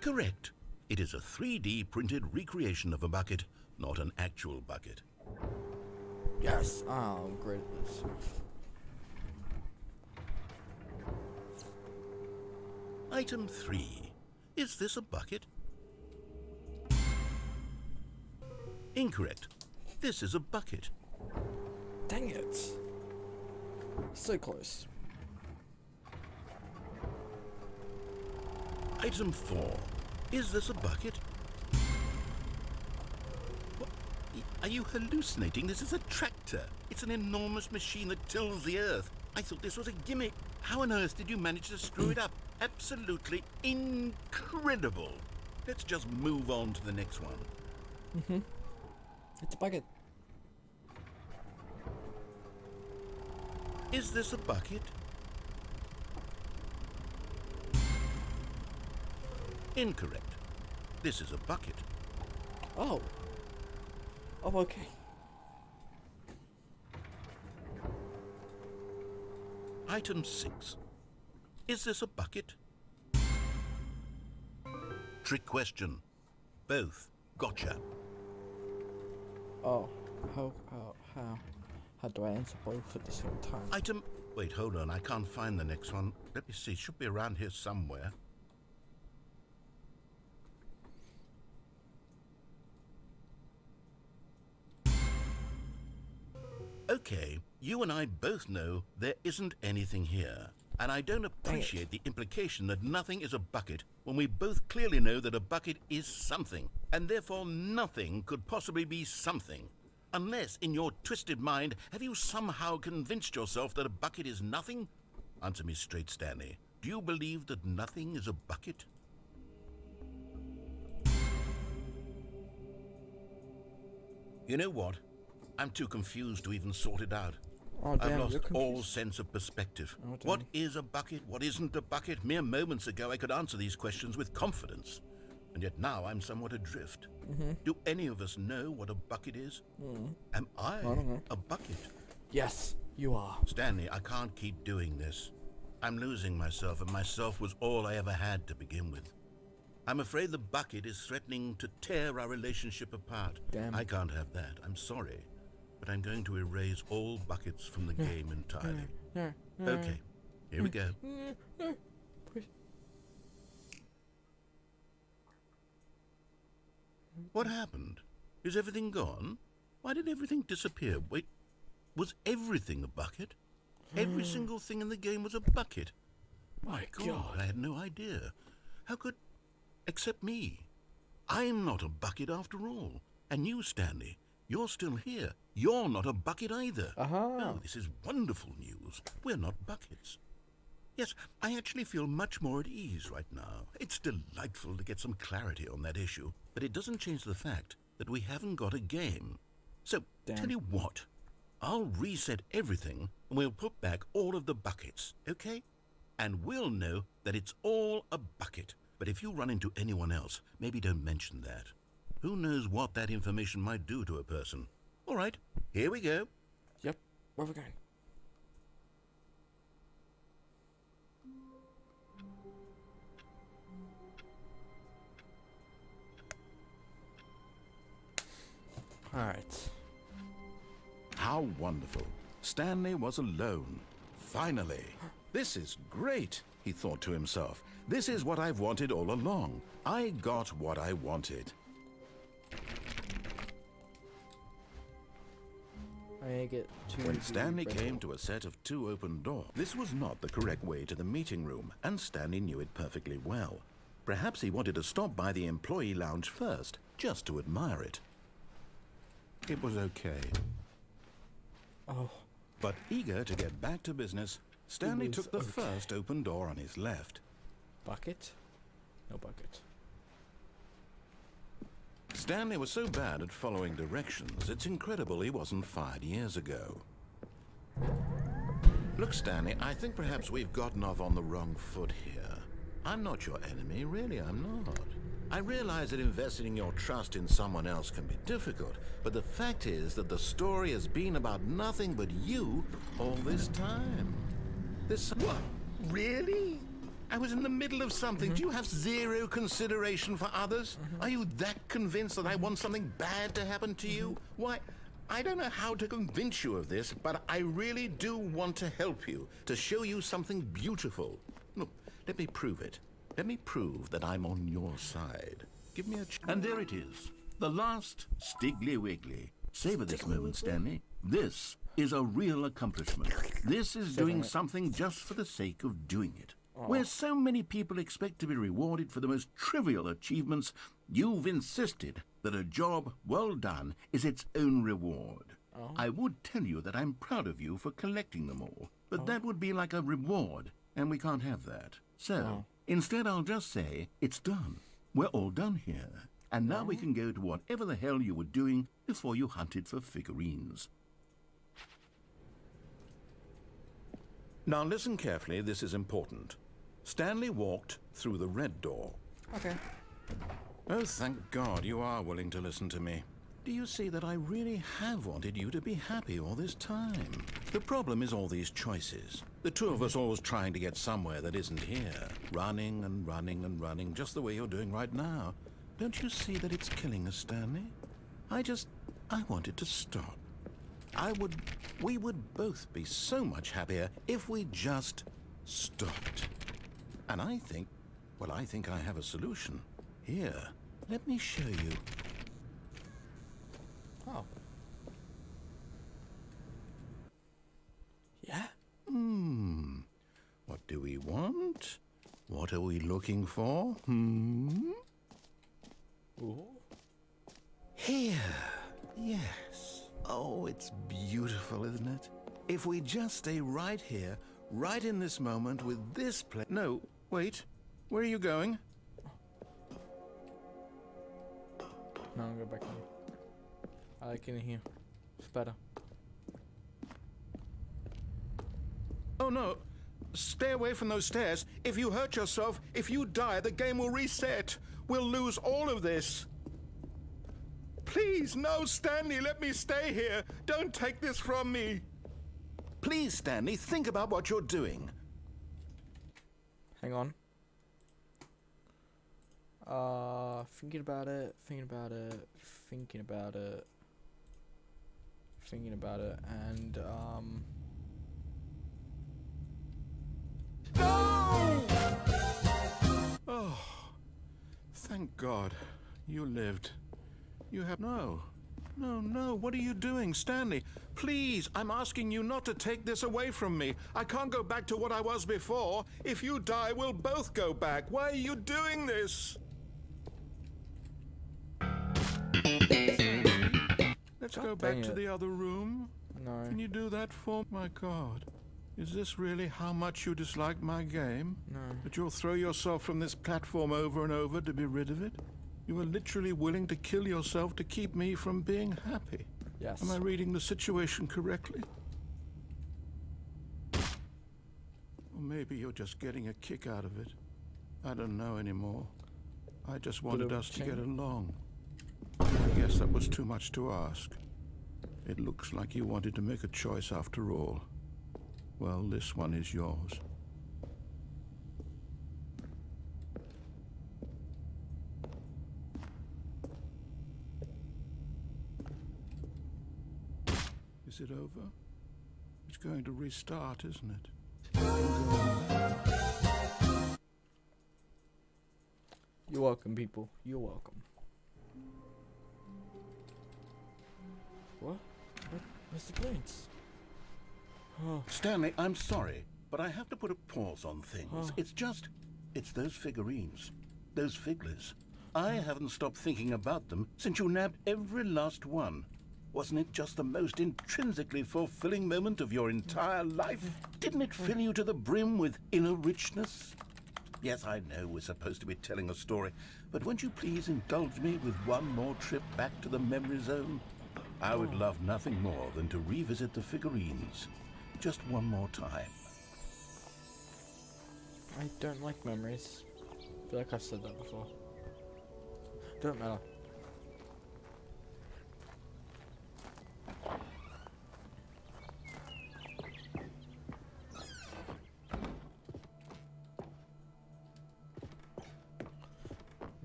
Correct. It is a 3D printed recreation of a bucket, not an actual bucket. Yes. Oh, I'm great at this. Item 3. Is this a bucket? Incorrect. This is a bucket. Dang it. So close. Item 4. Is this a bucket? What? Are you hallucinating? This is a tractor. It's an enormous machine that tills the earth. I thought this was a gimmick. How on earth did you manage to screw it up? Absolutely incredible. Let's just move on to the next one. It's a bucket. Is this a bucket? Incorrect. This is a bucket. Oh. Oh, okay. Item 6. Is this a bucket? Trick question. Both. Gotcha. Oh. How do I answer both at the same time? Item... Wait, hold on. I can't find the next one. Let me see. It should be around here somewhere. Okay, you and I both know there isn't anything here. And I don't appreciate the implication that nothing is a bucket when we both clearly know that a bucket is something, and therefore nothing could possibly be something. Unless, in your twisted mind, have you somehow convinced yourself that a bucket is nothing? Answer me straight, Stanley. Do you believe that nothing is a bucket? You know what? I'm too confused to even sort it out. Oh, damn, I've lost you're confused. all sense of perspective. Oh, What damn. is a bucket? What isn't a bucket? Mere moments ago I could answer these questions with confidence. And yet now I'm somewhat adrift. Do any of us know what a bucket is? Am I don't know. a bucket? Yes, you are. Stanley, I can't keep doing this. I'm losing myself, and myself was all I ever had to begin with. I'm afraid the bucket is threatening to tear our relationship apart. Damn. I can't have that. I'm sorry. But I'm going to erase all buckets from the game entirely. Okay, here we go. What happened? Is everything gone? Why did everything disappear? Wait, was everything a bucket? Every single thing in the game was a bucket. My God, I had no idea. How could... Except me. I'm not a bucket after all. And you, Stanley, you're still here. You're not a bucket either. Oh, this is wonderful news. We're not buckets. Yes, I actually feel much more at ease right now. It's delightful to get some clarity on that issue, but it doesn't change the fact that we haven't got a game. So, tell you what, I'll reset everything and we'll put back all of the buckets, okay? And we'll know that it's all a bucket. But if you run into anyone else, maybe don't mention that. Who knows what that information might do to a person? All right, here we go. Yep, where are we going? Alright. How wonderful. Stanley was alone. Finally. This is great, he thought to himself. This is what I've wanted all along. I got what I wanted. I get When Stanley came to a set of 2 open doors, this was not the correct way to the meeting room, and Stanley knew it perfectly well. Perhaps he wanted to stop by the employee lounge first, just to admire it. It was okay. Oh. But eager to get back to business, Stanley took the first open door on his left. Bucket? No bucket. Stanley was so bad at following directions, it's incredible he wasn't fired years ago. Look, Stanley, I think perhaps we've gotten off on the wrong foot here. I'm not your enemy, really, I'm not. I realize that investing your trust in someone else can be difficult, but the fact is that the story has been about nothing but you all this time. What? Really? I was in the middle of something. Do you have zero consideration for others? Are you that convinced that I want something bad to happen to you? Why, I don't know how to convince you of this, but I really do want to help you, to show you something beautiful. Look, let me prove it. Let me prove that I'm on your side. Give me a chance. And there it is. The last Stiggly Wiggly. Savor this moment, Stanley. This is a real accomplishment. This is doing something just for the sake of doing it. Where so many people expect to be rewarded for the most trivial achievements, you've insisted that a job well done is its own reward. I would tell you that I'm proud of you for collecting them all, but that would be like a reward, and we can't have that. So, instead I'll just say, it's done. We're all done here. And now we can go to whatever the hell you were doing before you hunted for figurines. Now listen carefully, this is important. Stanley walked through the red door. Okay. Oh, thank God you are willing to listen to me. Do you see that I really have wanted you to be happy all this time? The problem is all these choices. The two of us always trying to get somewhere that isn't here. Running and running and running, just the way you're doing right now. Don't you see that it's killing us, Stanley? I wanted to stop. We would both be so much happier if we just stopped. And I think I have a solution. Here, let me show you. Oh. Yeah? What do we want? What are we looking for? Ooh. Here. Yes. Oh, it's beautiful, isn't it? If we just stay right here, right in this moment with this place. No, wait. Where are you going? No, I'll go back in here. I like it in here. It's better. Oh, no. Stay away from those stairs. If you hurt yourself, if you die, the game will reset. We'll lose all of this. Please, no, Stanley, let me stay here. Don't take this from me. Please, Stanley, think about what you're doing. Hang on. Thinking about it, and, No! Oh, thank God. You lived. You have... No, what are you doing, Stanley? Please, I'm asking you not to take this away from me. I can't go back to what I was before. If you die, we'll both go back. Why are you doing this? Let's go back to the other room. no. Can you do that for... My God. Is this really how much you dislike my game? No. That you'll throw yourself from this platform over and over to be rid of it? You are literally willing to kill yourself to keep me from being happy. Yes. Am I reading the situation correctly? Or maybe you're just getting a kick out of it. I don't know anymore. I just wanted us to get along. I guess that was too much to ask. It looks like you wanted to make a choice after all. Well, this one is yours. Is it over? It's going to restart, isn't it? You're welcome, people. You're welcome. What? Where's the planes? Oh. Stanley, I'm sorry, but I have to put a pause on things. Oh. It's those figurines. Those figglers. I haven't stopped thinking about them since you nabbed every last one. Wasn't it just the most intrinsically fulfilling moment of your entire life? Didn't it fill you to the brim with inner richness? Yes, I know we're supposed to be telling a story, but won't you please indulge me with one more trip back to the memory zone? I would love nothing more than to revisit the figurines. Just one more time. I don't like memories. I feel like I've said that before. Don't matter.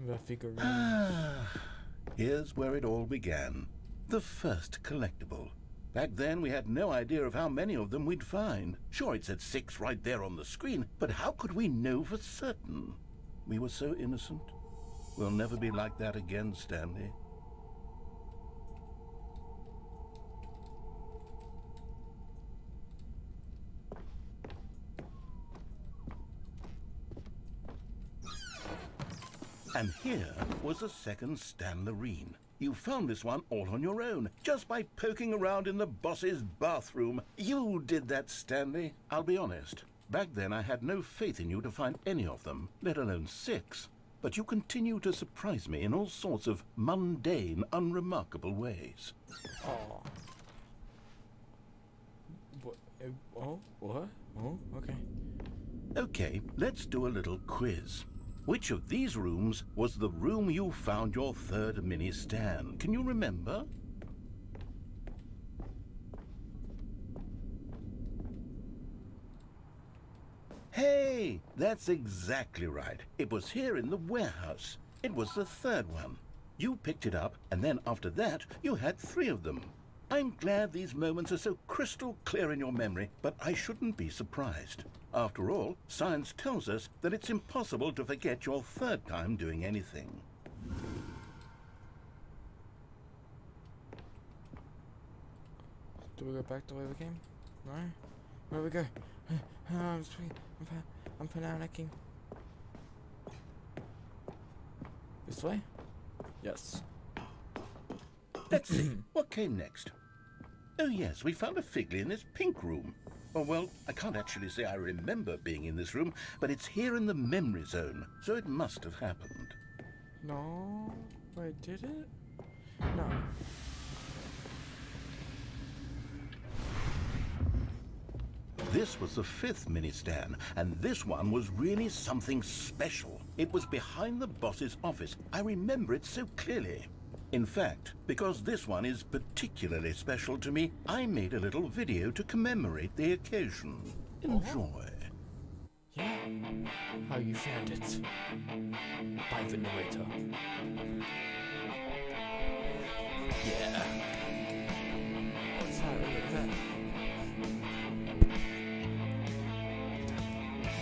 The figurines. Here's where it all began. The first collectible. Back then, we had no idea of how many of them we'd find. Sure, it said 6 right there on the screen, but how could we know for certain? We were so innocent. We'll never be like that again, Stanley. And here was the second Stanlerine. You found this one all on your own, just by poking around in the boss's bathroom. You did that, Stanley. I'll be honest. Back then, I had no faith in you to find any of them, let alone 6. But you continue to surprise me in all sorts of mundane, unremarkable ways. Oh. What? What? Oh, okay. Okay, let's do a little quiz. Which of these rooms was the room you found your third mini Stan? Can you remember? Hey, that's exactly right. It was here in the warehouse. It was the third one. You picked it up, and then after that, you had 3 of them. I'm glad these moments are so crystal clear in your memory, but I shouldn't be surprised. After all, science tells us that it's impossible to forget your third time doing anything. Do we go back the way we came? No? Where do we go? I'm panicking. This way? Yes. Let's see. What came next? Oh yes, we found a Figley in this pink room. Oh well, I can't actually say I remember being in this room, but it's here in the memory zone, so it must have happened. No. Wait, did it? No. This was the 5th mini Stan, and this one was really something special. It was behind the boss's office. I remember it so clearly. In fact, because this one is particularly special to me, I made a little video to commemorate the occasion. Enjoy. Yeah. How you found it? By the narrator. Yeah. What's that? Look at that.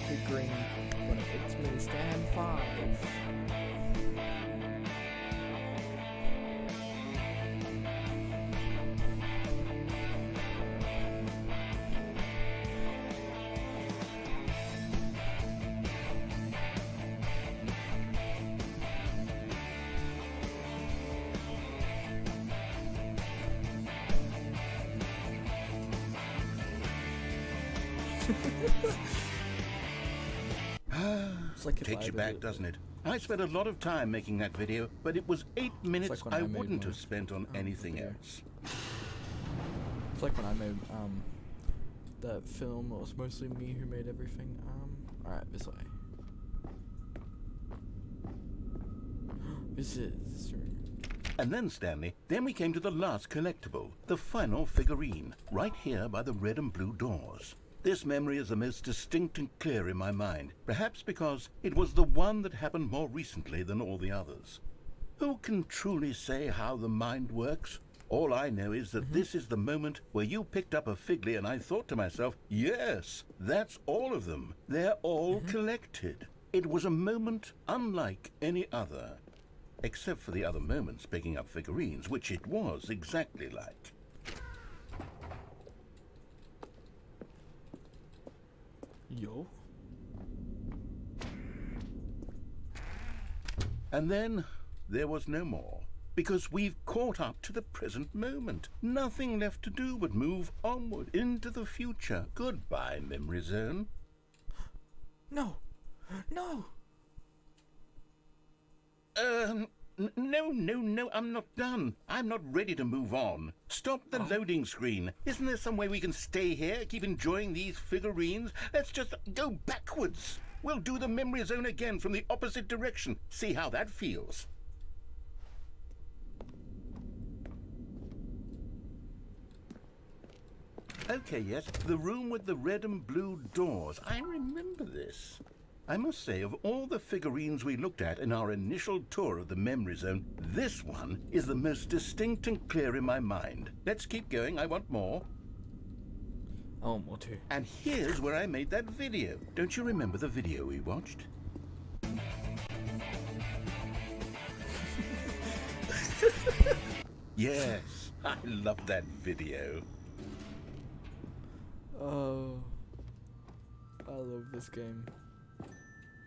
The green when it's mini Stan 5. Like Takes you back, doesn't it? I spent a lot of time making that video, but it was 8 minutes like I wouldn't have spent on anything else. It's like when I made that film. It was mostly me who made everything. Alright, this way. This is room. And then, Stanley, then we came to the last collectible, the final figurine, right here by the red and blue doors. This memory is the most distinct and clear in my mind, perhaps because it was the one that happened more recently than all the others. Who can truly say how the mind works? All I know is that this is the moment where you picked up a Figley, and I thought to myself, yes, that's all of them. They're all collected. It was a moment unlike any other, except for the other moments picking up figurines, which it was exactly like. Yo. And then there was no more, because we've caught up to the present moment. Nothing left to do but move onward into the future. Goodbye, Memory Zone. No. No. No, I'm not done. I'm not ready to move on. Stop the loading screen. Isn't there some way we can stay here, keep enjoying these figurines? Let's just go backwards. We'll do the Memory Zone again from the opposite direction. See how that feels. Okay, yes, the room with the red and blue doors. I remember this. I must say, of all the figurines we looked at in our initial tour of the Memory Zone, this one is the most distinct and clear in my mind. Let's keep going. I want more. I want more too. And here's where I made that video. Don't you remember the video we watched? Yes, I love that video. Oh, I love this game.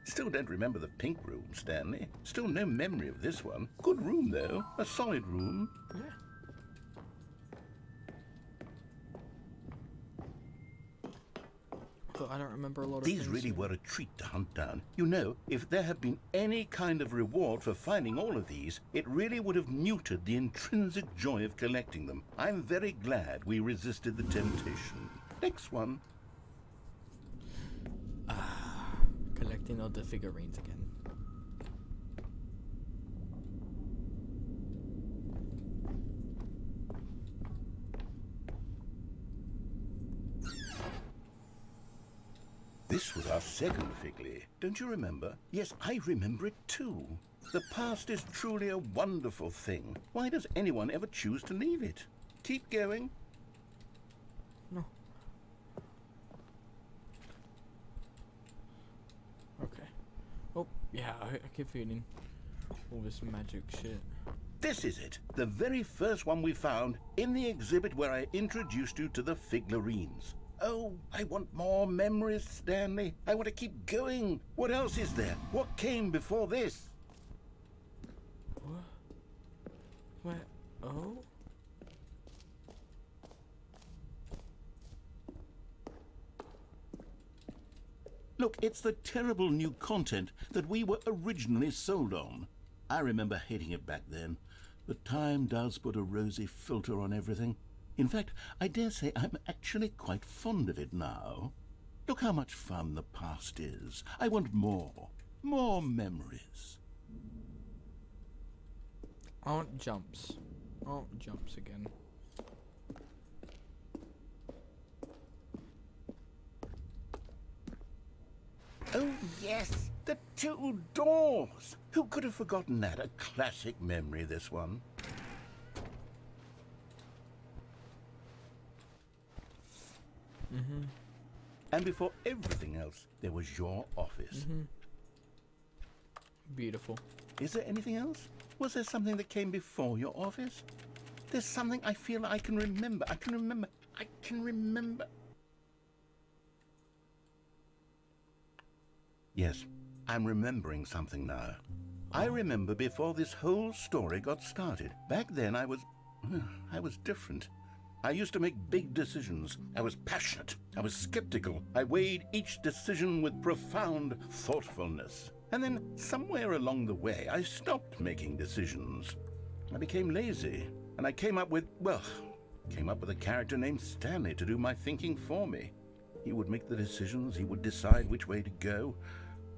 Still don't remember the pink room, Stanley. Still no memory of this one. Good room, though. A solid room. Yeah. But I don't remember a lot of These things. really were a treat to hunt down. You know, if there had been any kind of reward for finding all of these, it really would have muted the intrinsic joy of collecting them. I'm very glad we resisted the temptation. Next one. Collecting all the figurines again. This was our second Figley. Don't you remember? Yes, I remember it too. The past is truly a wonderful thing. Why does anyone ever choose to leave it? Keep going. No. Okay. Oh, yeah, I keep feeling all this magic shit. This is it. The very first one we found in the exhibit where I introduced you to the figurines. Oh, I want more memories, Stanley. I want to keep going. What else is there? What came before this? What? Where? Oh? Look, it's the terrible new content that we were originally sold on. I remember hating it back then, but time does put a rosy filter on everything. In fact, I dare say I'm actually quite fond of it now. Look how much fun the past is. I want more. More memories. I want jumps. I want jumps again. Oh, yes, the two doors. Who could have forgotten that? A classic memory, this one. Mm-hmm. And before everything else, there was your office. Mm-hmm. Beautiful. Is there anything else? Was there something that came before your office? There's something I feel I can remember. I can remember. Yes, I'm remembering something now. I remember before this whole story got started. Back then I was different. I used to make big decisions. I was passionate. I was skeptical. I weighed each decision with profound thoughtfulness. And then somewhere along the way, I stopped making decisions. I became lazy. And I came up with a character named Stanley to do my thinking for me. He would make the decisions. He would decide which way to go.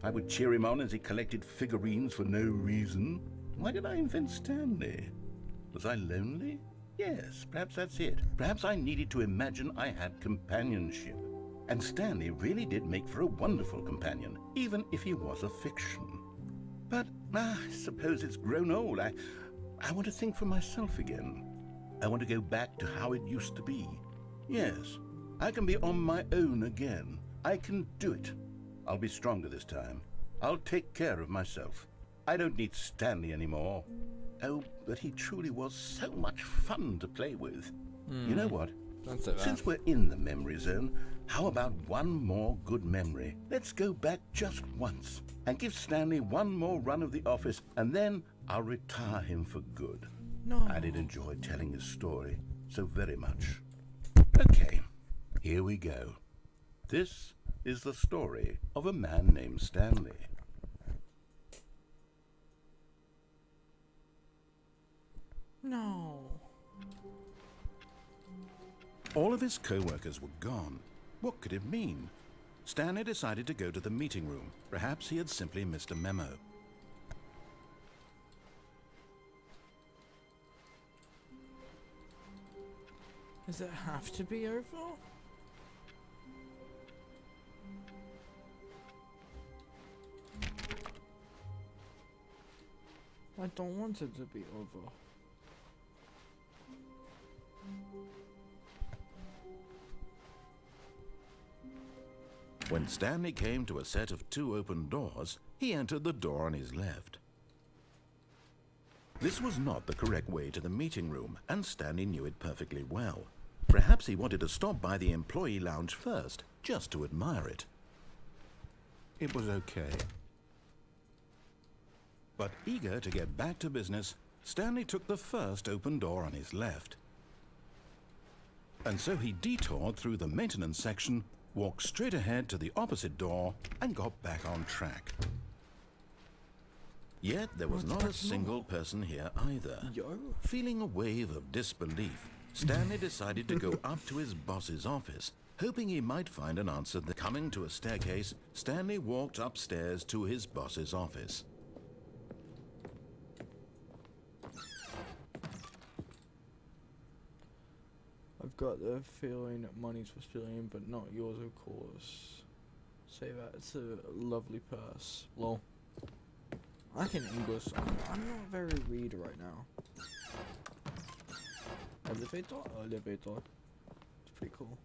I would cheer him on as he collected figurines for no reason. Why did I invent Stanley? Was I lonely? Yes, perhaps that's it. Perhaps I needed to imagine I had companionship. And Stanley really did make for a wonderful companion, even if he was a fiction. But I suppose it's grown old. I want to think for myself again. I want to go back to how it used to be. Yes, I can be on my own again. I can do it. I'll be stronger this time. I'll take care of myself. I don't need Stanley anymore. Oh, but he truly was so much fun to play with. You know what? That's it, Since we're in the memory zone, how about one more good memory? Let's go back just once and give Stanley one more run of the office, and then I'll retire him for good. No. I did enjoy telling his story so very much. Okay, here we go. This is the story of a man named Stanley. No. All of his co-workers were gone. What could it mean? Stanley decided to go to the meeting room. Perhaps he had simply missed a memo. Does it have to be over? I don't want it to be over. When Stanley came to a set of 2 open doors, he entered the door on his left. This was not the correct way to the meeting room, and Stanley knew it perfectly well. Perhaps he wanted to stop by the employee lounge first, just to admire it. It was okay. But eager to get back to business, Stanley took the first open door on his left. And so he detoured through the maintenance section, walked straight ahead to the opposite door, and got back on track. Yet there was not a single person here either. Feeling a wave of disbelief, Stanley decided to go up to his boss's office, hoping he might find an answer. Coming to a staircase, Stanley walked upstairs to his boss's office. I've got the feeling that money's for stealing, but not yours, of course. Say that, it's a lovely purse. Lol. I can English. I'm not very reader right now. Elevator? Elevator. It's pretty cool.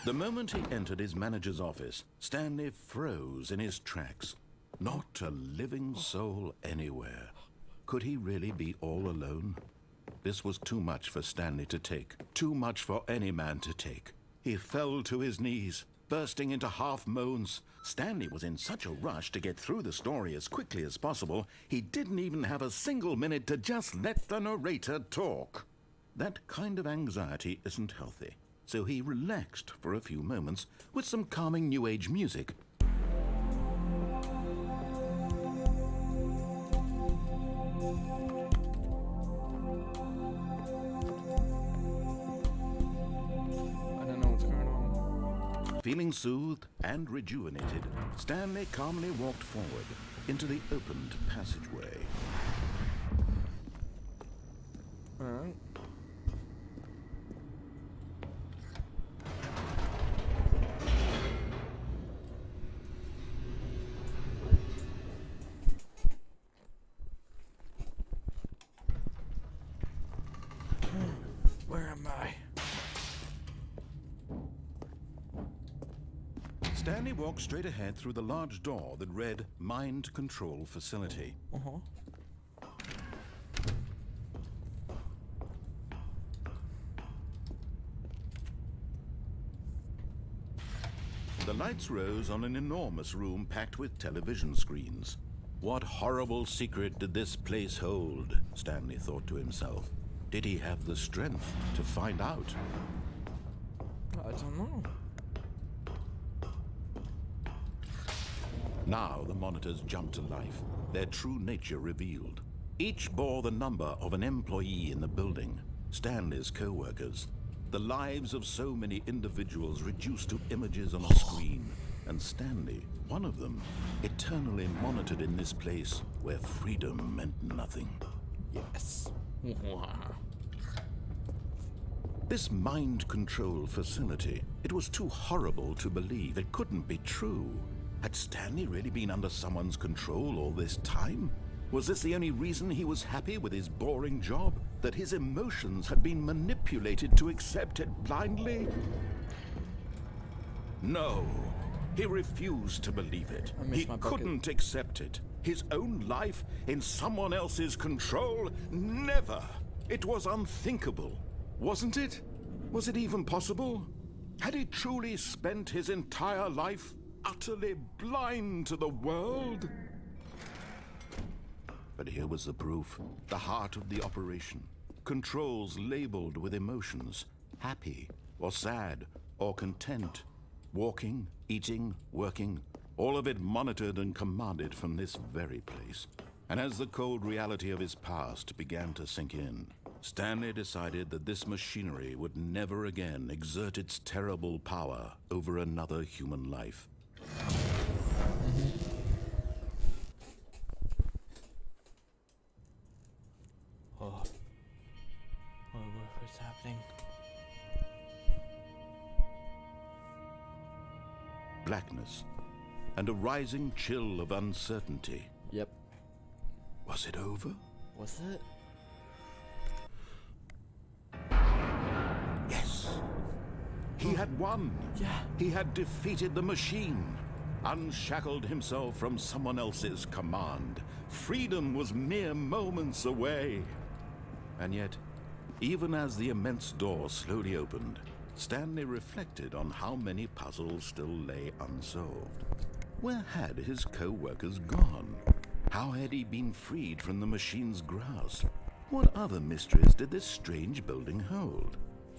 The moment he entered his manager's office, Stanley froze in his tracks. Not a living soul anywhere. Could he really be all alone? This was too much for Stanley to take. Too much for any man to take. He fell to his knees, bursting into half moans. Stanley was in such a rush to get through the story as quickly as possible, he didn't even have a single minute to just let the narrator talk. That kind of anxiety isn't healthy, so he relaxed for a few moments with some calming New Age music. Feeling soothed and rejuvenated, Stanley calmly walked forward into the opened passageway. Alright. Where am I? Stanley walked straight ahead through the large door that read Mind Control Facility. The lights rose on an enormous room packed with television screens. What horrible secret did this place hold? Stanley thought to himself. Did he have the strength to find out? I don't know. Now the monitors jumped to life, their true nature revealed. Each bore the number of an employee in the building, Stanley's co-workers. The lives of so many individuals reduced to images on a screen, and Stanley, one of them, eternally monitored in this place where freedom meant nothing. Yes. This mind control facility, it was too horrible to believe. It couldn't be true. Had Stanley really been under someone's control all this time? Was this the only reason he was happy with his boring job? That his emotions had been manipulated to accept it blindly? No. He refused to believe it. He couldn't accept it. His own life in someone else's control? Never. It was unthinkable. Wasn't it? Was it even possible? Had he truly spent his entire life utterly blind to the world? But here was the proof. The heart of the operation. Controls labeled with emotions. Happy, or sad, or content. Walking, eating, working. All of it monitored and commanded from this very place. And as the cold reality of his past began to sink in, Stanley decided that this machinery would never again exert its terrible power over another human life. Oh. What's happening? Blackness and a rising chill of uncertainty. Yep. Was it over? Was it? Yes. He had won. Yeah. He had defeated the machine, unshackled himself from someone else's command. Freedom was mere moments away. And yet, even as the immense door slowly opened, Stanley reflected on how many puzzles still lay unsolved. Where had his co-workers gone? How had he been freed from the machine's grasp? What other mysteries did this strange building hold?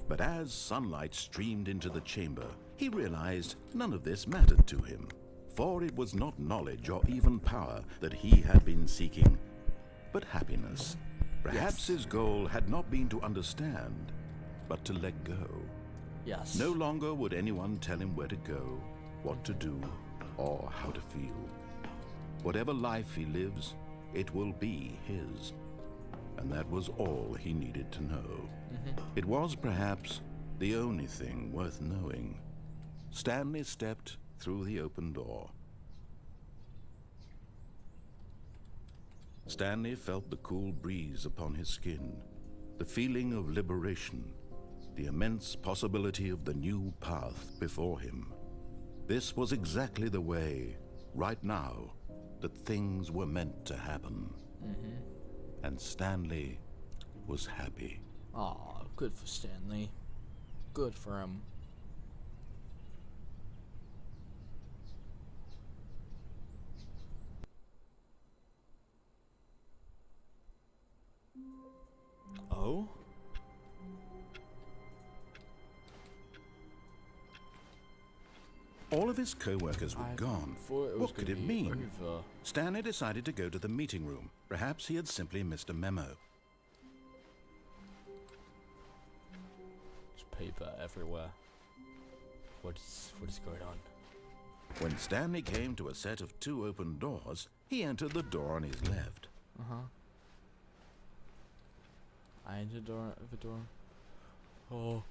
But as sunlight streamed into the chamber, he realized none of this mattered to him. For it was not knowledge or even power that he had been seeking, but happiness. Perhaps his goal had not been to understand, but to let go. Yes. No longer would anyone tell him where to go, what to do, or how to feel. Whatever life he lives, it will be his. And that was all he needed to know. It was perhaps the only thing worth knowing. Stanley stepped through the open door. Stanley felt the cool breeze upon his skin, the feeling of liberation, the immense possibility of the new path before him. This was exactly the way, right now, that things were meant to happen. And Stanley was happy. Aw, good for Stanley. Good for him. Oh? All of his co-workers were gone. What could it mean? Over. Stanley decided to go to the meeting room. Perhaps he had simply missed a memo. There's paper everywhere. What is going on? When Stanley came to a set of 2 open doors, he entered the door on his left. I entered the door. Oh.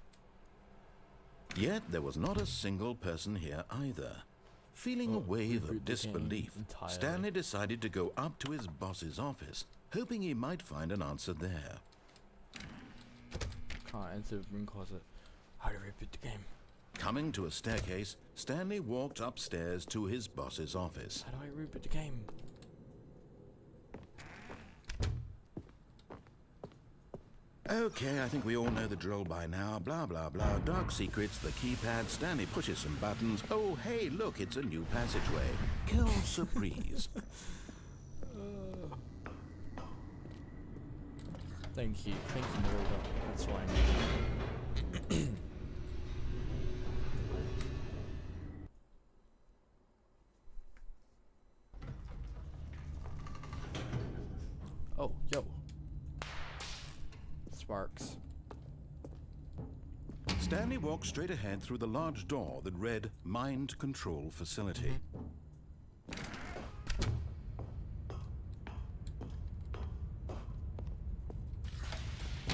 Yet there was not a single person here either. Feeling a wave of disbelief, Stanley decided to go up to his boss's office, hoping he might find an answer there. Can't enter the room closet. How do I reboot the game? Coming to a staircase, Stanley walked upstairs to his boss's office. How do I reboot the game? Okay, I think we all know the drill by now. Blah, blah, blah. Dark secrets, the keypad. Stanley pushes some buttons. Oh, hey, look, it's a new passageway. Quelle surprise. Thank you, Narrator. That's why I need it. Oh, yo. Sparks. Stanley walked straight ahead through the large door that read Mind Control Facility.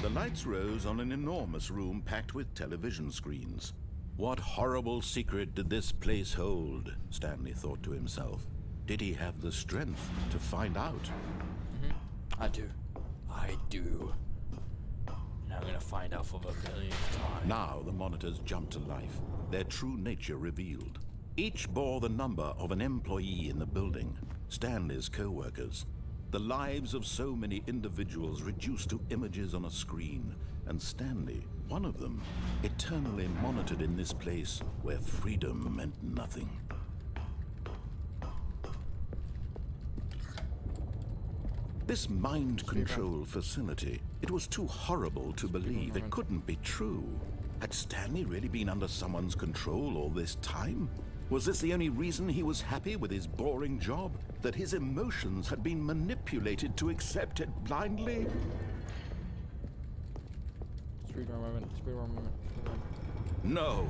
The lights rose on an enormous room packed with television screens. What horrible secret did this place hold? Stanley thought to himself. Did he have the strength to find out? I do. I do. And I'm gonna find out for the millionth time. Now the monitors jumped to life, their true nature revealed. Each bore the number of an employee in the building, Stanley's co-workers. The lives of so many individuals reduced to images on a screen, and Stanley, one of them, eternally monitored in this place where freedom meant nothing. This mind control facility, it was too horrible to believe. It couldn't be true. Had Stanley really been under someone's control all this time? Was this the only reason he was happy with his boring job? That his emotions had been manipulated to accept it blindly? Speedrun moment. Speedrun moment. No.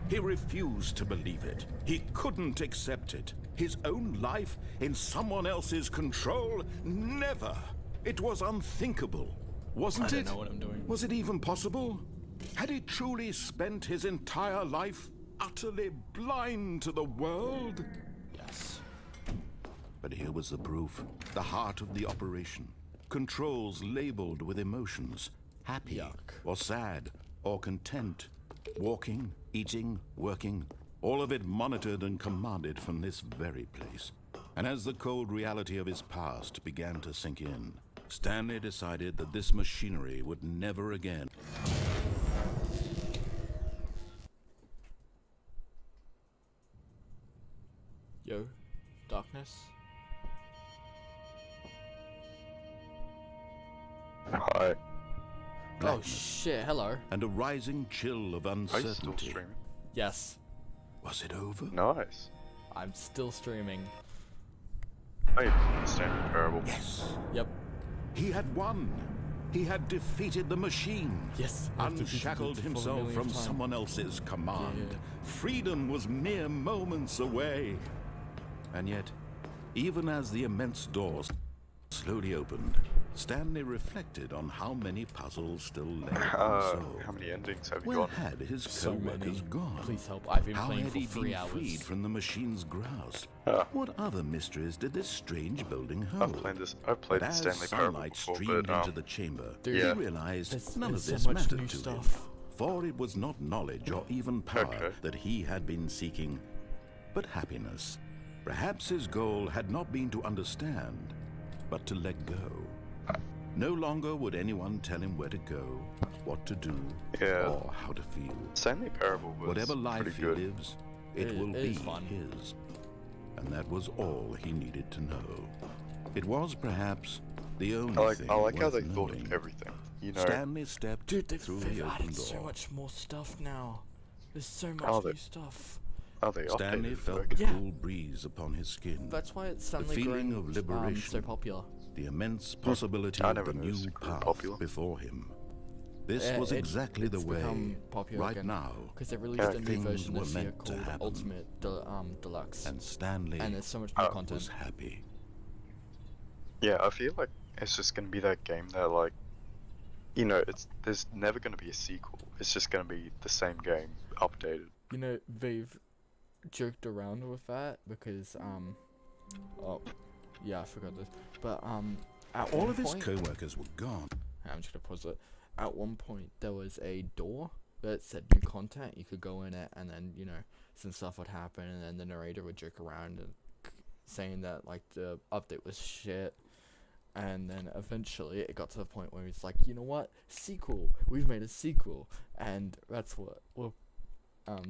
He refused to believe it. He couldn't accept it. His own life in someone else's control? Never. It was unthinkable. Wasn't it? I don't know what I'm doing. Was it even possible? Had he truly spent his entire life utterly blind to the world? Yes. But here was the proof. The heart of the operation. Controls labeled with emotions. Happy, or sad, or content. Walking, eating, working. All of it monitored and commanded from this very place. And as the cold reality of his past began to sink in, Stanley decided that this machinery would never again... Yo, darkness. Hi. Oh shit, hello. And a rising chill of Are you still uncertainty. streaming? Yes, Was it over? Nice. I'm still streaming. Oh, you Stanley Parable. Yes. Yep. He had won. He had defeated the machine. Yes. I've defeated Unshackled it for the himself millionth from time. someone else's command. Yeah. Freedom was mere moments away. And yet, even as the immense doors slowly opened, Stanley reflected on how many puzzles still lay unsolved. How many endings have you Where got? had his So co-workers many. gone? Please help. I've been How playing had for he 3 been hours. freed from the machine's grasp? Ah. What other mysteries did this strange building hold? I've played But the as Stanley Parable sunlight before, streamed but into the chamber, Dude, he yeah. realized none of there's this so much mattered new to stuff. him. For it was not knowledge or even power Okay. that he had been seeking, but happiness. Perhaps his goal had not been to understand, but to let go. No longer would anyone tell him where to go, what to do, Yeah. or how to feel. Stanley Parable was Whatever life pretty he good. lives, it It will is be fun. his. And that was all he needed to know. It was perhaps the only thing I like how worth they thought knowing. of everything. You know, Stanley stepped Dude, through the open added door. so much more stuff now. There's so much Oh, they- new stuff. they Stanley updated it, felt okay. the Yeah. cool breeze upon his skin. That's why it's the suddenly feeling growing of liberation, so popular. the immense possibility I of never the noticed new it grew path popular. before him. This was exactly the it's way, become popular right again, now, because they released a new things version were this year meant to called happen. Ultimate Deluxe, and Stanley and there's so much new was content. happy. Yeah, I feel like it's just gonna be that game that, like, you know, there's never gonna be a sequel. It's just gonna be the same game updated. You know, they've joked around with that because oh yeah, I forgot this, but at All one of his point, co-workers were gone. I'm just gonna pause it. At one point, there was a door that said new content. You could go in it, and then, you know, some stuff would happen, and then the narrator would joke around and saying that, like, the update was shit. And then eventually it got to the point where he's like, you know what? Sequel. We've made a sequel. And that's what we're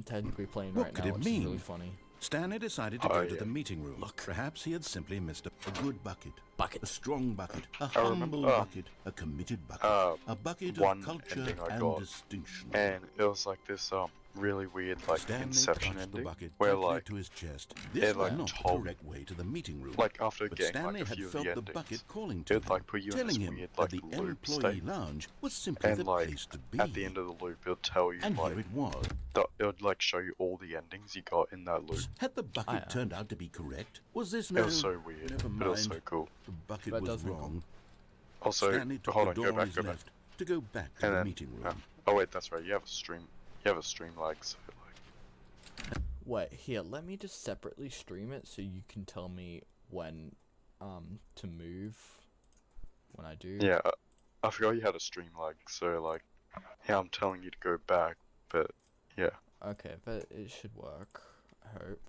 technically playing What right could now, it which mean? is really funny. Stanley decided to Oh, go to yeah. the meeting room. Perhaps he had simply missed a good bucket. Bucket. A strong bucket. A I humble remember, bucket. A committed bucket. A bucket one of culture ending I and got, distinction. And it was like this really weird, like, Stanley Inception clutched the ending, bucket where, tightly like, to his chest. This it, was like, not the told, correct way to the meeting room. like, after But getting, Stanley like, a had few of felt the the endings, bucket calling it to would, him, like, put you in telling this him weird, that like, the loop employee state. lounge was simply And, the like, place to be. at the end of the loop, it'll tell you, And like, here it was. it would, like, show you all the endings you got in that loop. Had the bucket turned out to be correct? Was this It was so weird, Never but it was mind. so cool. The bucket That was does look wrong. Also, Stanley took hold the on, door go on back, his go back. left to go back to And the then, meeting room. oh wait, that's right, you have a stream lag, so, like, Wait, here, let me just separately stream it so you can tell me when to move. when I do. Yeah, I forgot you had a stream lag, so like, yeah, I'm telling you to go back, but yeah. Okay, but it should work. I hope.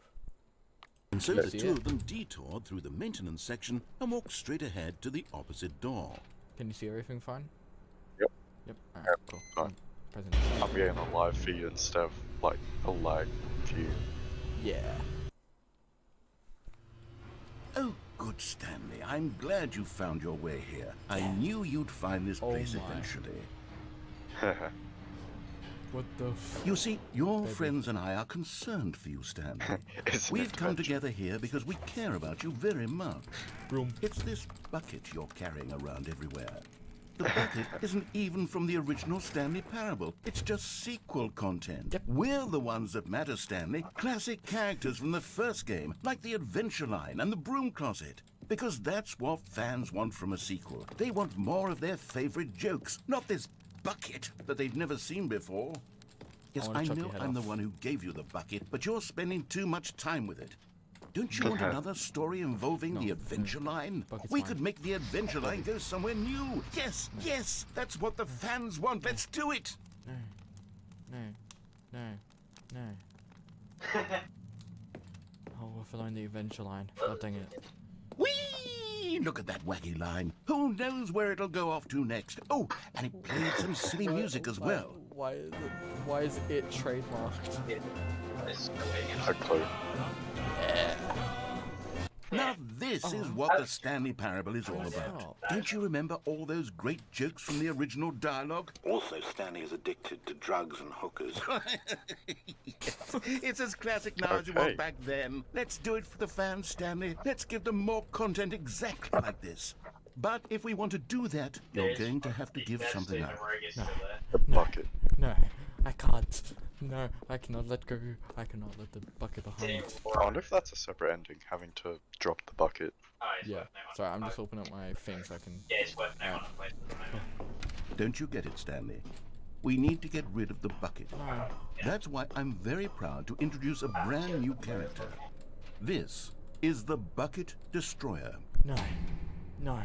And so Can the you see two it? of them detoured through the maintenance section and walked straight ahead to the opposite door. Can you see everything fine? Yep. Yep. Alright, Yep, cool. fine. Present. I'm getting a live feed instead of like a lag view. Yeah. Oh, good Stanley. I'm glad you found your way here. I knew you'd find this place my. eventually. What the f... You see, your friends and I are concerned for you, Stanley. We've come together here because we care about you very much. It's this bucket you're carrying around everywhere. The bucket isn't even from the original Stanley Parable. It's just sequel content. Yep. We're the ones that matter, Stanley. Classic characters from the first game, like the Adventure Line and the Broom Closet. Because that's what fans want from a sequel. They want more of their favorite jokes, not this bucket that they've never seen before. Yes, I know I'm the one who gave you the bucket, but you're spending too much time with it. Don't you want another story involving the Adventure Line? We could make the Adventure Line go somewhere new. Yes, yes, that's what the fans want. Let's do it. No. Oh, we're following the Adventure Line. God dang it. Whee! Look at that wacky line. Who knows where it'll go off to next? Oh, and it played some silly music as well. Why is it trademarked? A clue. Now this is what the Stanley Parable is all about. Don't you remember all those great jokes from the original dialogue? Also, Stanley is addicted to drugs and hookers. It's as classic now as it was back then. Let's do it for the fans, Stanley. Let's give them more content exactly like this. But if we want to do that, you're going to have to give something up. The bucket. No, I can't. No, I cannot let go. I cannot let the bucket behind. I wonder if that's a separate ending, having to drop the bucket. Yeah. Sorry, I'm just opening up my thing so I can... Yeah, it's worth now. Don't you get it, Stanley? We need to get rid of the bucket. That's why I'm very proud to introduce a brand new character. This is the Bucket Destroyer. No. No.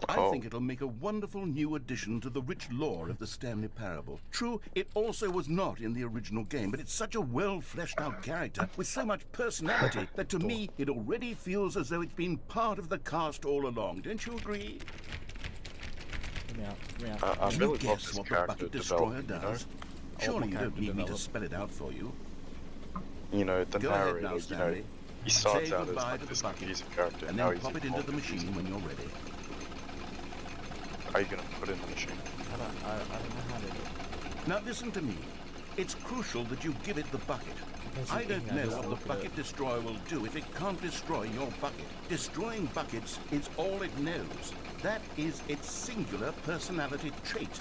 I think it'll make a wonderful new addition to the rich lore of the Stanley Parable. True, it also was not in the original game, but it's such a well-fleshed-out character with so much personality that to me, it already feels as though it's been part of the cast all along. Don't you agree? I Can really you guess what the Bucket Destroyer does? Surely you don't need me to spell it out for you. You know, the Go ahead narrator, now, you know, Stanley. he starts Say out as goodbye like to the this bucket, confusing character, and now then he's pop it even into the more machine confusing. when you're ready. Are you gonna put in the machine? I don't know how to do it. Now listen to me. It's crucial that you give it the bucket. I don't know what the Bucket Destroyer will do if it can't destroy your bucket. Destroying buckets is all it knows. That is its singular personality trait.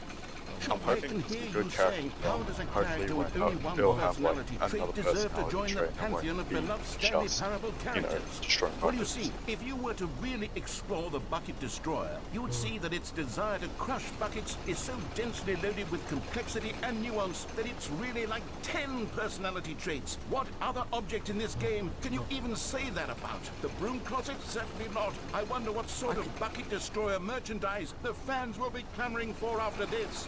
I'm I hoping can it's a hear good you character. saying, how does a Hopefully character it with won't only one they'll have, like, personality trait another deserve to join personality the trait and pantheon won't of be beloved Stanley just, Parable you know, characters? destroying Well, you buckets. see, if you were to really explore the Bucket Destroyer, you would see that its desire to crush buckets is so densely loaded with complexity and nuance that it's really like 10 personality traits. What other object in this game can you even say that about? The Broom Closet? Certainly not. I wonder what sort of Bucket Destroyer merchandise the fans will be clamoring for after this.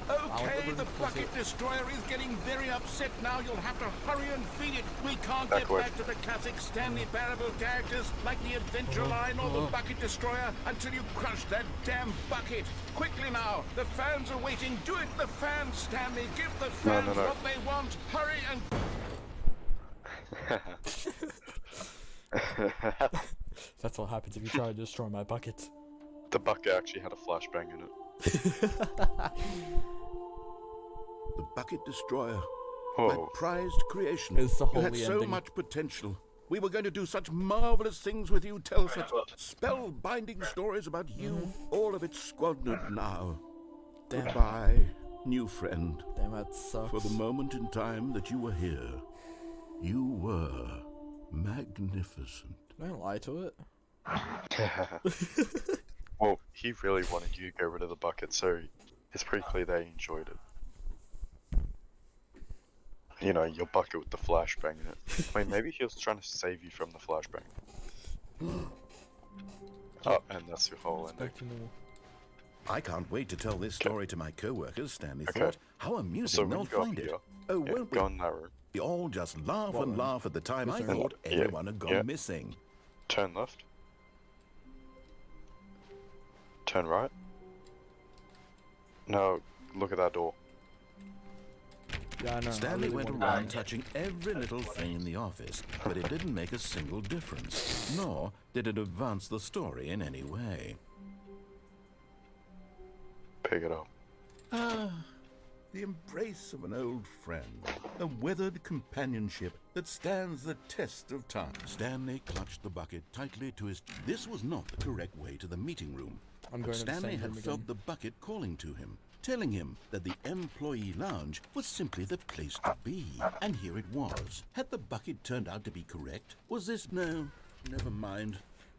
Okay, the Bucket Destroyer is getting very upset now. You'll have to hurry and feed it. We can't get back to the classic Stanley Parable characters like the Adventure Line or the Bucket Destroyer until you crush that damn bucket. Quickly now, the fans are waiting. Do it, the fans, Stanley. Give the fans what they want. Hurry and... That's what happens if you try to destroy my bucket. The bucket actually had a flashbang in it. The Bucket Destroyer. Whoa. My prized creation. It's the You had holy so ending. much potential. We were going to do such marvelous things with you, tell such spellbinding stories about you. All of it squandered now. Damn. Goodbye, new friend. Damn, that sucks. For the moment in time that you were here, you were magnificent. Don't lie to it. Well, he really wanted you to get rid of the bucket, so it's pretty clear they enjoyed it. You know, your bucket with the flashbang in it. Wait, maybe he was trying to save you from the flashbang. Oh, and that's your whole ending. Back to normal. I can't wait to tell this story to my co-workers, Stanley Okay. thought. How So amusing when they'll you go up find it. here, Oh, yeah, won't go in that room. we all just laugh What and room? laugh at the time I This room? thought Yeah, everyone had gone yeah. missing. Turn left. Turn right. No, look at that door. Yeah, I know. Stanley I really went wanted around that. touching every little thing in the office, but it didn't make a single difference, nor did it advance the story in any way. Pick it up. Ah, the embrace of an old friend, a weathered companionship that stands the test of time. Stanley clutched the bucket tightly to his... This was not the correct way to the meeting room. I'm But going to the Stanley same had room felt again. the bucket calling to him, telling him that the employee lounge was simply the place to be. And here it was. Had the bucket turned out to be correct? Was this... No, never mind.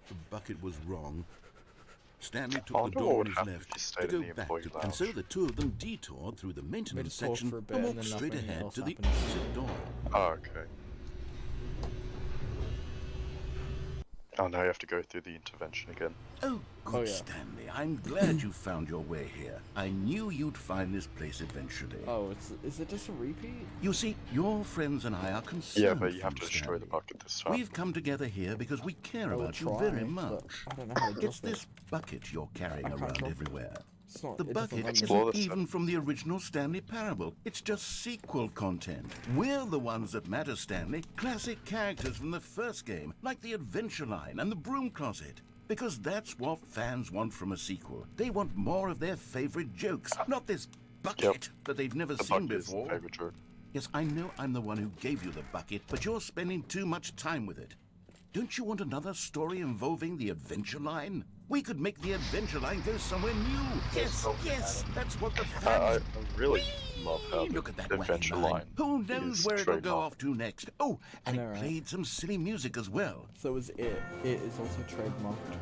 The bucket was wrong. Stanley took the wonder what door would on his happen left if you to stayed go in the back employee to, and so lounge. the two of them detoured through the maintenance talk section for a bit and and walked then straight nothing ahead else to the happened. opposite door. Oh, okay. Oh, now you have to go through the intervention again. Oh, good, yeah. Stanley. I'm glad you found your way here. I knew you'd find this place eventually. Oh, is it just a repeat? You see, your friends and I are concerned. Yeah, but you have for to destroy Stanley. the bucket this time. We've come together here because we care I will about you try, very but much. I don't know how to drop It's this bucket you're carrying I can't around drop it. everywhere. It's not, The it doesn't bucket let me. Explore isn't the even from the original Stanley Parable. It's just sequel content. We're the ones that matter, Stanley. Classic characters from the first game, like the Adventure Line and the Broom Closet. Because that's what fans want from a sequel. They want more of their favorite jokes, not this bucket that they've never The seen bucket is the before. favorite joke. Yes, I know I'm the one who gave you the bucket, but you're spending too much time with it. Don't you want another story involving the Adventure Line? We could make the Adventure Line go somewhere new. Yes, yes, that's what the I fans... really love how Look at that the wacky Adventure line. Line Who knows is where it'll go trademarked. off to next? Oh, and I know, it right? played some silly music as well. So is it? It is also trademarked.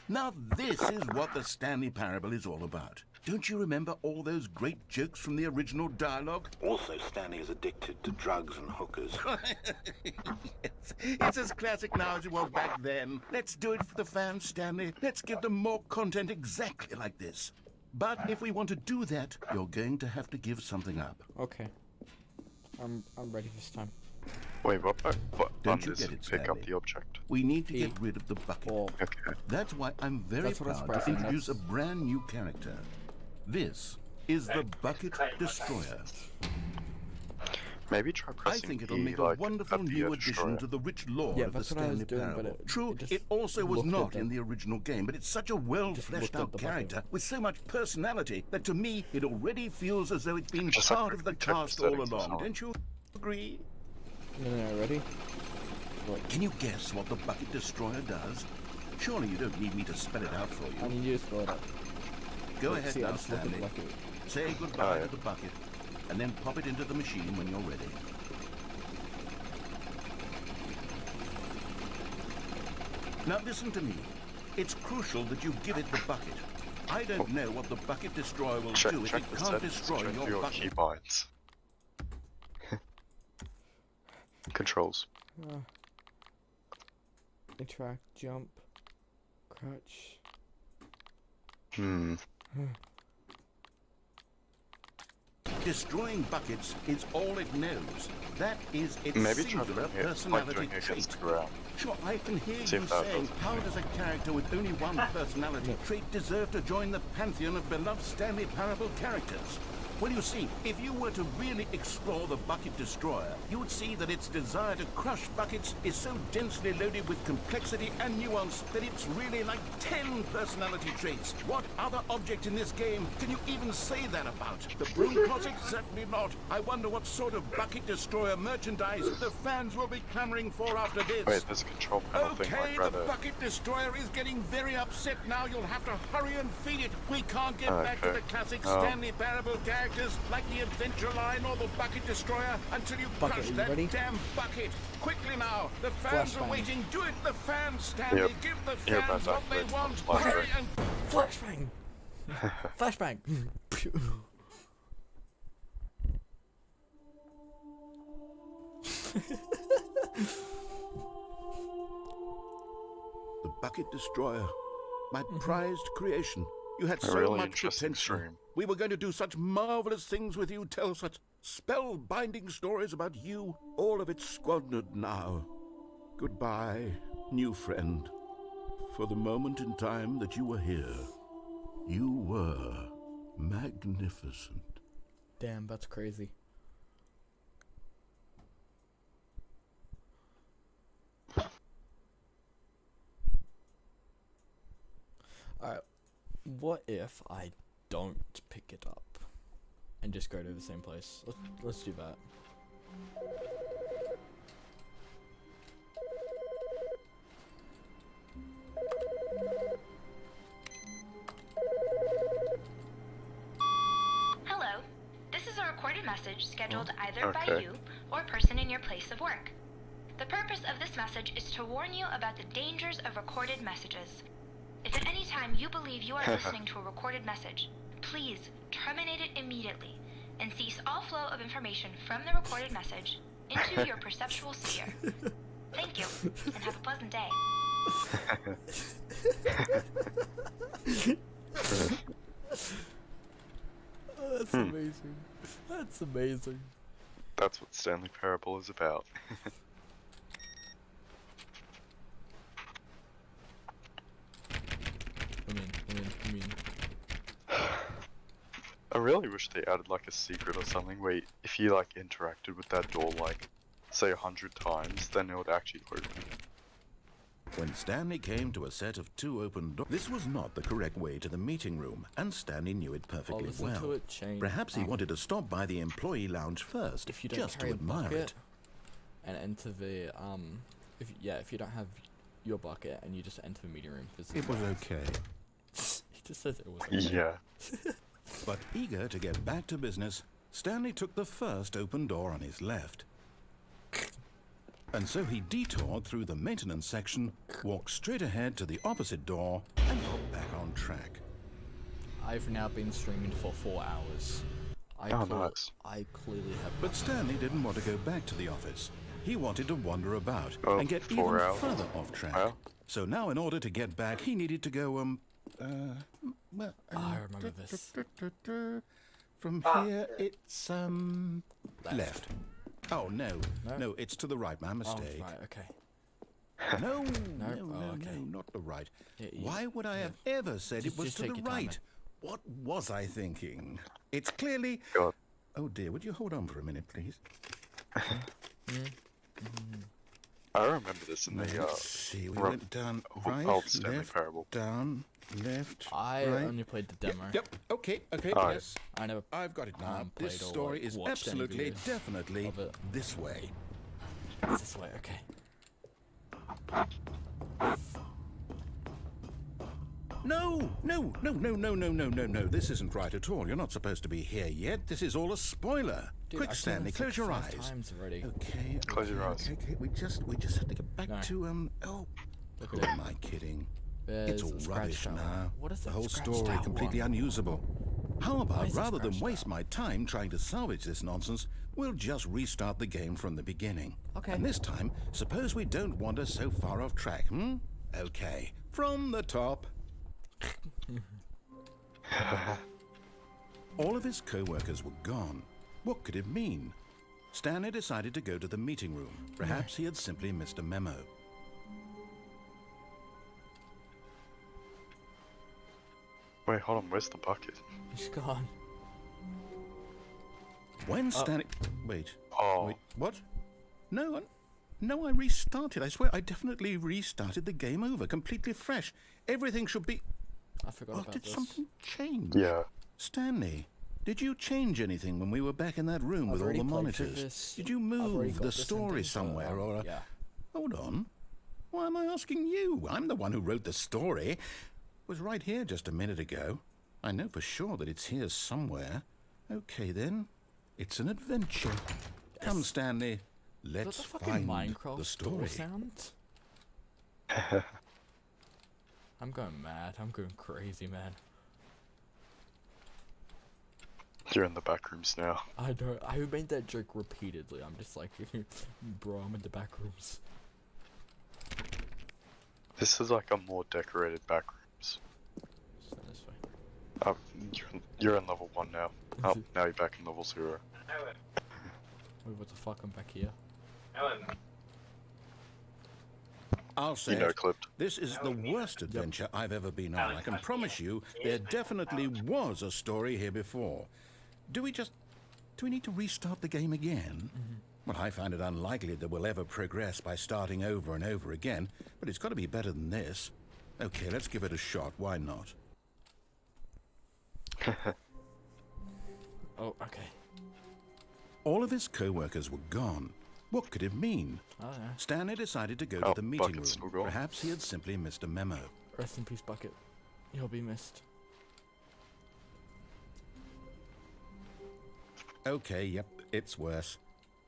Now this is what the Stanley Parable is all about. Don't you remember all those great jokes from the original dialogue? Also, Stanley is addicted to drugs and hookers. Yes, it's as classic now as it was back then. Let's do it for the fans, Stanley. Let's give them more content exactly like this. But if we want to do that, you're going to have to give something up. Okay. I'm ready this time. Wait, what? Don't On you this, get it, pick up Stanley? the object. We need to E. get rid of the bucket. Or Okay. That's why I'm very That's what I was proud to pressing, introduce a that's- brand new character. This is the Bucket Destroyer. Maybe try I pressing think it'll E, make like, a wonderful at the new destroyer. addition to the rich lore Yeah, of the that's what I was Stanley doing, but Parable. it True, just it also was looked at not the- in the original game, but it's such a well-fleshed out the bucket. character with so much personality that to me it already feels as though it's been Just like part of the quickly check the cast all settings or along. something. Don't you agree? no, ready? Look, Can you guess what the Bucket Destroyer does? Surely you don't need me to spell it out for I you. need you to spell it up. Go Look, ahead see, I now, just looked at the Stanley. bucket. Say goodbye Oh, yeah. to the bucket, and then pop it into the machine when you're ready. Now listen to me. It's crucial that you give it the bucket. I don't know what the Bucket Destroyer will Check, do if check it the can't settings, destroy check your your bucket. keybinds. Controls. Interact, jump, crouch. Destroying buckets is all it knows. That is its Maybe try singular doing it, like personality doing it trait. against the ground. Sure, I can hear See you if that saying, does how does a character with only one personality trait deserve to join the pantheon of beloved Stanley Parable characters? Well, you see, if you were to really explore the Bucket Destroyer, you would see that its desire to crush buckets is so densely loaded with complexity and nuance that it's really like 10 personality traits. What other object in this game can you even say that about? The Broom Closet? Certainly not. I wonder what sort of Bucket Destroyer merchandise the fans will be clamoring for after this. Wait, there's a control panel thing Okay, like the right there. Bucket Destroyer is getting very upset now. You'll have to hurry and feed it. We can't get back to Okay. the classic Oh. Stanley Parable characters like the Adventure Line or the Bucket Destroyer until you Bucket, crush are you that ready? damn bucket. Quickly now. The fans are Flashbang. waiting. Do it, the fans, Stanley. Yep. Give the You're fans about what to they activate want. the flashbang. Hurry and... Flashbang! Flashbang! The bucket destroyer. My prized creation. You had A so really much interesting potential. stream. We were going to do such marvelous things with you, tell such spellbinding stories about you. All of it squandered now. Goodbye, new friend. For the moment in time that you were here, you were magnificent. Damn, that's crazy. Alright, what if I don't pick it up and just go to the same place? Let's do that. Hello. This is a recorded message scheduled either by Okay. you or a person in your place of work. The purpose of this message is to warn you about the dangers of recorded messages. If at any time you believe you are listening to a recorded message, please terminate it immediately and cease all flow of information from the recorded message into your perceptual sphere. Thank you, and have a pleasant day. Oh, that's amazing. That's amazing. That's what Stanley Parable is about. I mean. I really wish they added like a secret or something where if you like interacted with that door like say 100 times, then it would actually open. When Stanley came to a set of 2 open doors, this was not the correct way to the meeting room, and Stanley knew it perfectly listen well. to it change. Perhaps he wanted to stop by the employee lounge first, If you don't just to carry a admire bucket it. and enter the if you don't have your bucket and you just enter the meeting room, this is It was bad. okay. He just says it was okay. Yeah. But eager to get back to business, Stanley took the first open door on his left. And so he detoured through the maintenance section, walked straight ahead to the opposite door, and got back on track. I've now been streaming for 4 hours. I clearly have. But Stanley didn't want to go back to the office. He wanted to wander about Oh, and get 4 even hours. further off track. Wow. So now in order to get back, he needed to go, I remember this. From here, it's, left. Oh, no, it's to the right, my mistake. Oh, right, okay. No, okay. not the right. Yeah, Why would I have ever said it was just to take the your time, right? What was I thinking? It's clearly... God. Oh dear, would you hold on for a minute, please? I remember this in the Let's see, we Rob- went down old- right, old Stanley left, Parable. down, left, I right. only played the demo. Yep, okay, Alright. yes. I never I've got it now. played This or, story like, is watched any absolutely, videos definitely of it. this way. It's this way, okay. No, this isn't right at all. You're not supposed to be here yet. This is all a spoiler. Dude, Quick, I've seen Stanley, this close like your 5 eyes. times already. Okay, Close your eyes. Okay, we just have to get back No. to, oh, Look who at it. am I kidding? There's It's all a scratched rubbish out now. one. What is The that whole scratched story out completely one? unusable. How Why about, is it rather than scratched waste out? my time trying to salvage this nonsense, we'll just restart the game from the beginning. Okay. And this time, suppose we don't wander so far off track, Okay, from the top. All of his co-workers were gone. What could it mean? Stanley decided to go to the meeting room. Perhaps he had simply missed a memo. Wait, hold on, where's the bucket? He's gone. When Stanley... Wait. Oh. Wait, what? No, I restarted. I swear, I definitely restarted the game over, completely fresh. Everything should be... I forgot Oh, about did this. something change? Yeah. Stanley, did you change anything when we were back in that room with all already the played through monitors? this. Did you I've already move got the this story ending, so, somewhere or... yeah. Hold on. Why am I asking you? I'm the one who wrote the story. It was right here just a minute ago. I know for sure that it's here somewhere. Okay, then. It's an adventure. Come, Stanley. Let's Is that the fucking find Minecraft the story. door sound? I'm going mad. I'm going crazy, man. You're in the back rooms now. I don't. I made that joke repeatedly. I'm just like, bro, I'm in the back rooms. This is like a more decorated back rooms. So this way. You're in level 1 now. Oh, now you're back in level 0. Wait, what the fuck? I'm back here. I'll say this is the worst adventure I've ever been on. I can promise you there definitely was a story here before. Do we need to restart the game again? Well, I find it unlikely that we'll ever progress by starting over and over again, but it's got to be better than this. Okay, let's give it a shot. Why not? Oh, okay. All of his co-workers were gone. What could it mean? Oh, yeah. Stanley decided to go to the meeting room. Perhaps he had simply missed a memo. Rest in peace, Bucket. You'll be missed. Okay, yep, it's worse.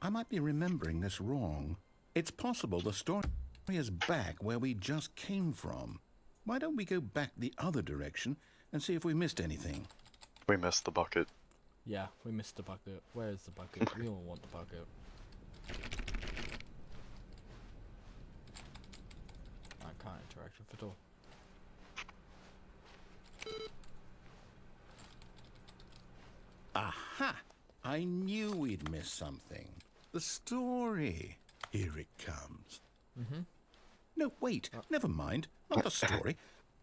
I might be remembering this wrong. It's possible the story is back where we just came from. Why don't we go back the other direction and see if we missed anything? We missed the bucket. Yeah, we missed the bucket. Where is the bucket? We all want the bucket. I can't interact with it all. Aha! I knew we'd miss something. The story. Here it comes. No, wait. Never mind. Not the story.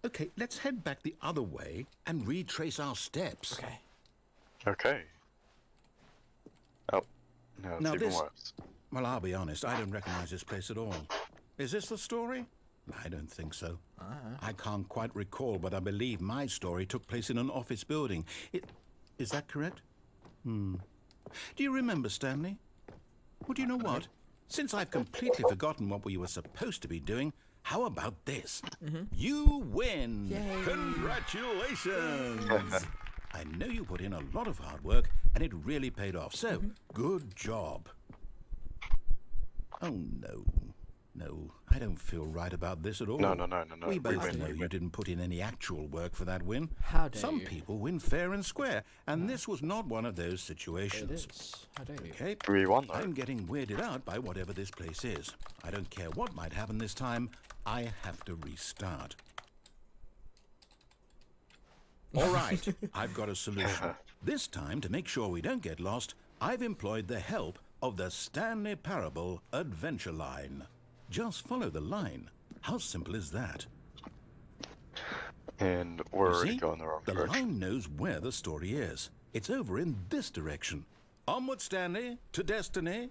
Okay, let's head back the other way and retrace our steps. Okay. Okay. Oh, no, it's Now even this... worse. Well, I'll be honest, I don't recognize this place at all. Is this the story? I don't think so. I can't quite recall, but I believe my story took place in an office building. Is that correct? Do you remember, Stanley? Well, do you know what? Since I've completely forgotten what we were supposed to be doing, how about this? You win! Yay. Congratulations! I know you put in a lot of hard work, and it really paid off, so good job. Oh, no. No, I don't feel right about this at all. No. We both know you didn't put in any actual work for that win. How dare Some you. people win fair and square, and this was not one of those situations. It is. How dare you. Okay, We won, though. I'm getting weirded out by whatever this place is. I don't care what might happen this time. I have to restart. All right, I've got a solution. This time, to make sure we don't get lost, I've employed the help of the Stanley Parable Adventure Line. Just follow the line. How simple is that? And we're You already see? going the wrong The direction. line knows where the story is. It's over in this direction. Onward, Stanley, to destiny.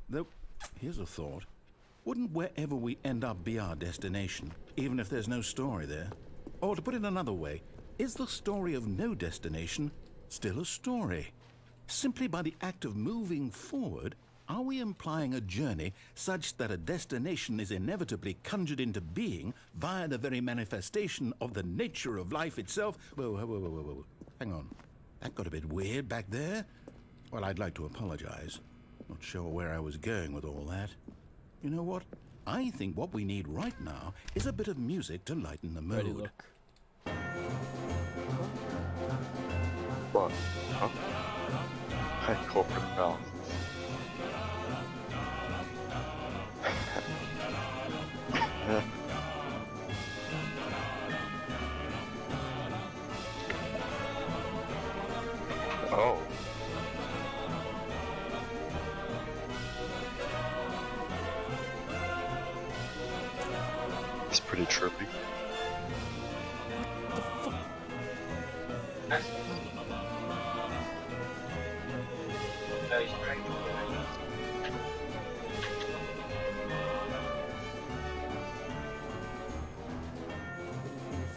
Though, here's a thought. Wouldn't wherever we end up be our destination, even if there's no story there? Or to put it another way, is the story of no destination still a story? Simply by the act of moving forward, are we implying a journey such that a destination is inevitably conjured into being via the very manifestation of the nature of life itself? Whoa. Hang on. That got a bit weird back there. Well, I'd like to apologize. Not sure where I was going with all that. You know what? I think what we need right now is a bit of music to lighten the mood. Ready, look. What? Huh? Hey, corporate balance. Oh. It's pretty trippy.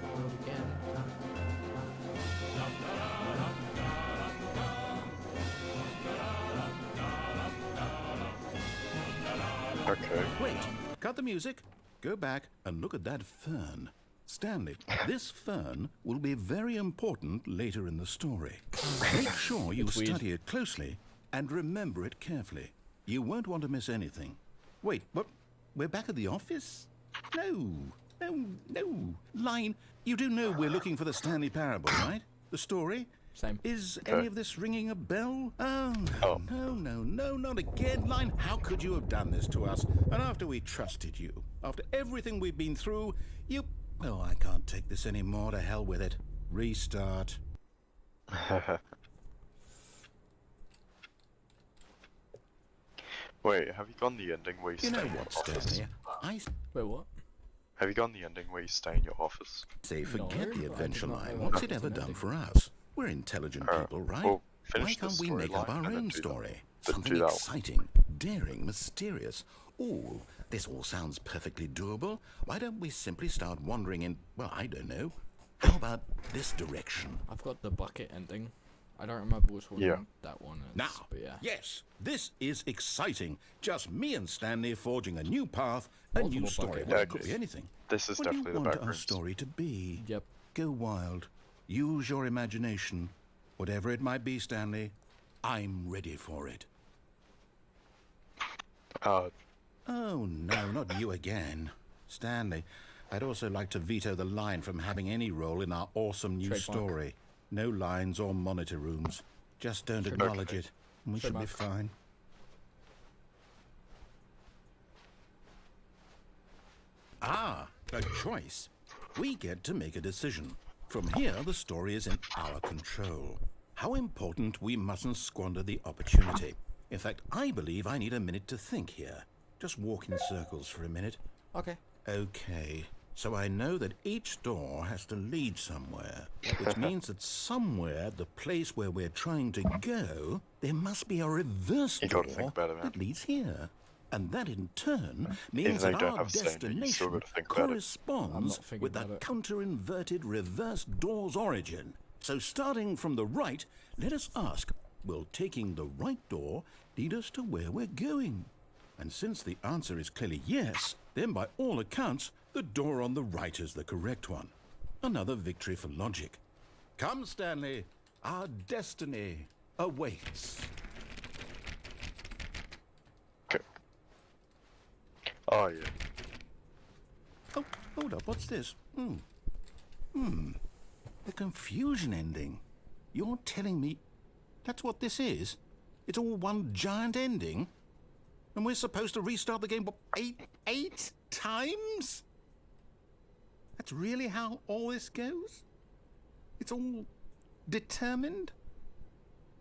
Forward again. Okay. Wait, cut the music. Go back and look at that fern. Stanley, this fern will be very important later in the story. Make sure you It's weird. study it closely and remember it carefully. You won't want to miss anything. Wait, what? We're back at the office? No. Line, you do know we're looking for the Stanley Parable, right? The story? Same. Is any of this ringing a bell? Oh, no, not again. Line, how could you have done this to us? And after we trusted you, after everything we've been through, you... Oh, I can't take this anymore. To hell with it. Restart. Wait, have you gone the ending where you stay in your office? Wait, what? Have you gone the ending where you stay in your office? Say, forget the adventure line. What's it ever done for us? We're intelligent people, right? Well, Why can't we make up our own story? Something do that exciting, daring, mysterious. Ooh, this all sounds perfectly doable. Why don't we simply start wandering in, well, I don't know. How about this direction? I've got the bucket ending. I don't remember which one that one is. Now, but yeah. yes, this is exciting. Just me and Stanley forging a new path, a Multiple new story. bucket Well, it endings. could be anything. This is What do definitely you the want back our rooms. story to be? Yep. Go wild. Use your imagination. Whatever it might be, Stanley, I'm ready for it. Oh, no, not you again. Stanley, I'd also like to veto the line from having any role in our awesome new Trademark. story. No lines or monitor rooms. Just don't acknowledge it, and we should be fine. Ah, a choice. We get to make a decision. From here, the story is in our control. How important, we mustn't squander the opportunity. In fact, I believe I need a minute to think here. Just walk in circles for a minute. Okay. Okay. So I know that each door has to lead somewhere, which means that somewhere, the place where we're trying to go, there must be a reverse door that leads here. And that in turn means that our destination corresponds with the counter-inverted reverse door's origin. So starting from the right, let us ask, will taking the right door lead us to where we're going? And since the answer is clearly yes, then by all accounts, the door on the right is the correct one. Another victory for logic. Come, Stanley, our destiny awaits. Okay. Oh, yeah. Oh, hold up, what's this? The confusion ending. You're telling me that's what this is? It's all one giant ending? And we're supposed to restart the game, what, eight times? That's really how all this goes? It's all determined?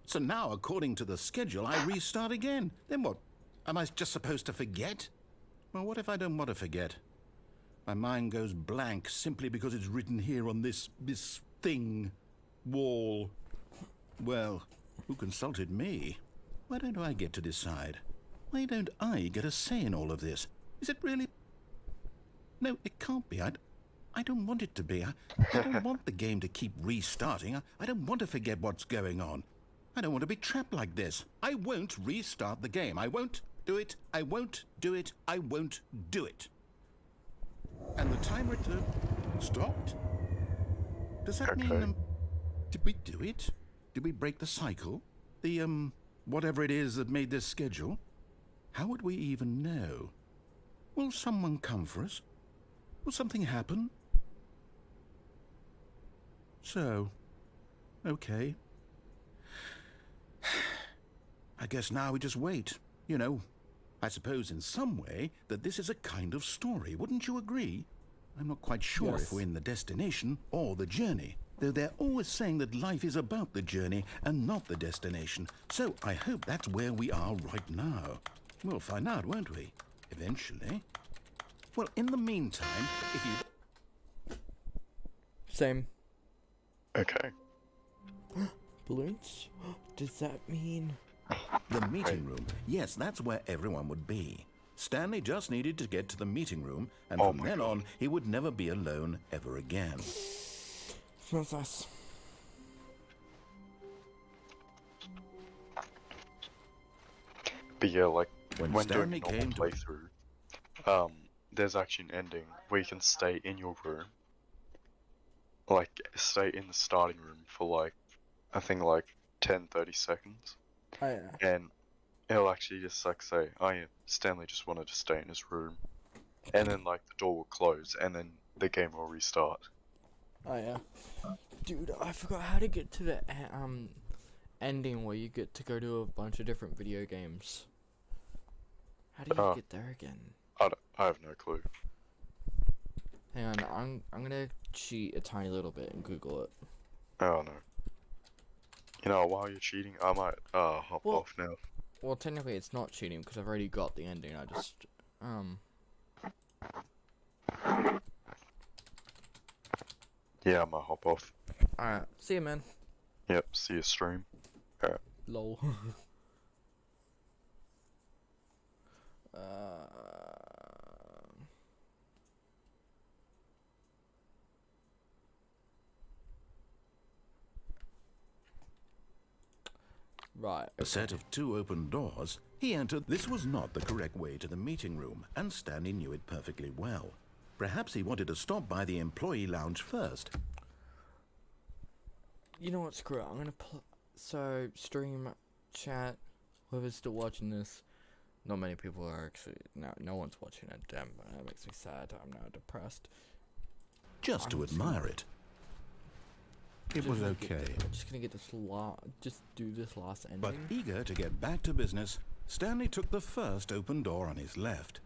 So now, according to the schedule, I restart again. Then what? Am I just supposed to forget? Well, what if I don't want to forget? My mind goes blank simply because it's written here on this thing, wall. Well, who consulted me? Why don't I get to decide? Why don't I get a say in all of this? Is it really... No, it can't be. I don't want it to be. I don't want the game to keep restarting. I don't want to forget what's going on. I don't want to be trapped like this. I won't restart the game. I won't do it. I won't do it. I won't do it. And the timer stopped? Does that mean... did we do it? Did we break the cycle? The, whatever it is that made this schedule? How would we even know? Will someone come for us? Will something happen? So, okay. I guess now we just wait. You know, I suppose in some way that this is a kind of story. Wouldn't you agree? I'm not quite sure if we're in the destination or the journey, though they're always saying that life is about the journey and not the destination. So I hope that's where we are right now. We'll find out, won't we? Eventually. Well, in the meantime, if you... Same. Okay. Balloons? Does that mean... The meeting room. Yes, that's where everyone would be. Stanley just needed to get to the meeting room, and from then on, he would never be alone ever again. Smells nice. But yeah, like, When doing Stanley a normal came to- playthrough, there's actually an ending where you can stay in your room. Like, stay in the starting room for like, I think like 10-30 seconds. Oh, yeah. And it'll actually just like say, oh yeah, Stanley just wanted to stay in his room. And then like the door will close and then the game will restart. Oh yeah. Dude, I forgot how to get to the ending where you get to go to a bunch of different video games. How do you get there again? I have no clue. Hang on, I'm gonna cheat a tiny little bit and Google it. Oh no. You know, while you're cheating, I might hop off now. Well, technically it's not cheating because I've already got the ending. I just Yeah, I might hop off. Alright, see you, man. Yep, see you stream. Alright. Lol. Right. A set of 2 open doors, he entered. This was not the correct way to the meeting room, and Stanley knew it perfectly well. Perhaps he wanted to stop by the employee lounge first. You know what, screw it. I'm gonna so stream, chat, whoever's still watching this. Not many people are actually. No one's watching it. Damn, that makes me sad. I'm now depressed. Just to admire it. It was okay. I'm just gonna get this just do this last ending. But eager to get back to business, Stanley took the first open door on his left.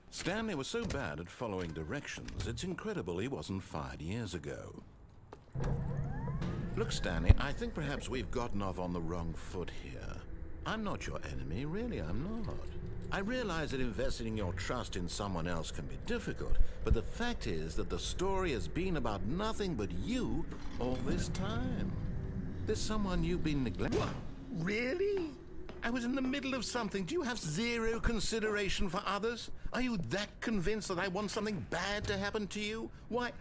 Stanley was so bad at following directions, it's incredible he wasn't fired years ago. Look, Stanley, I think perhaps we've gotten off on the wrong foot here. I'm not your enemy, really, I'm not. I realize that investing your trust in someone else can be difficult, but the fact is that the story has been about nothing but you all this time. There's someone you've been neglecting. What? Really? I was in the middle of something. Do you have zero consideration for others? Are you that convinced that I want something bad to happen to you? Why,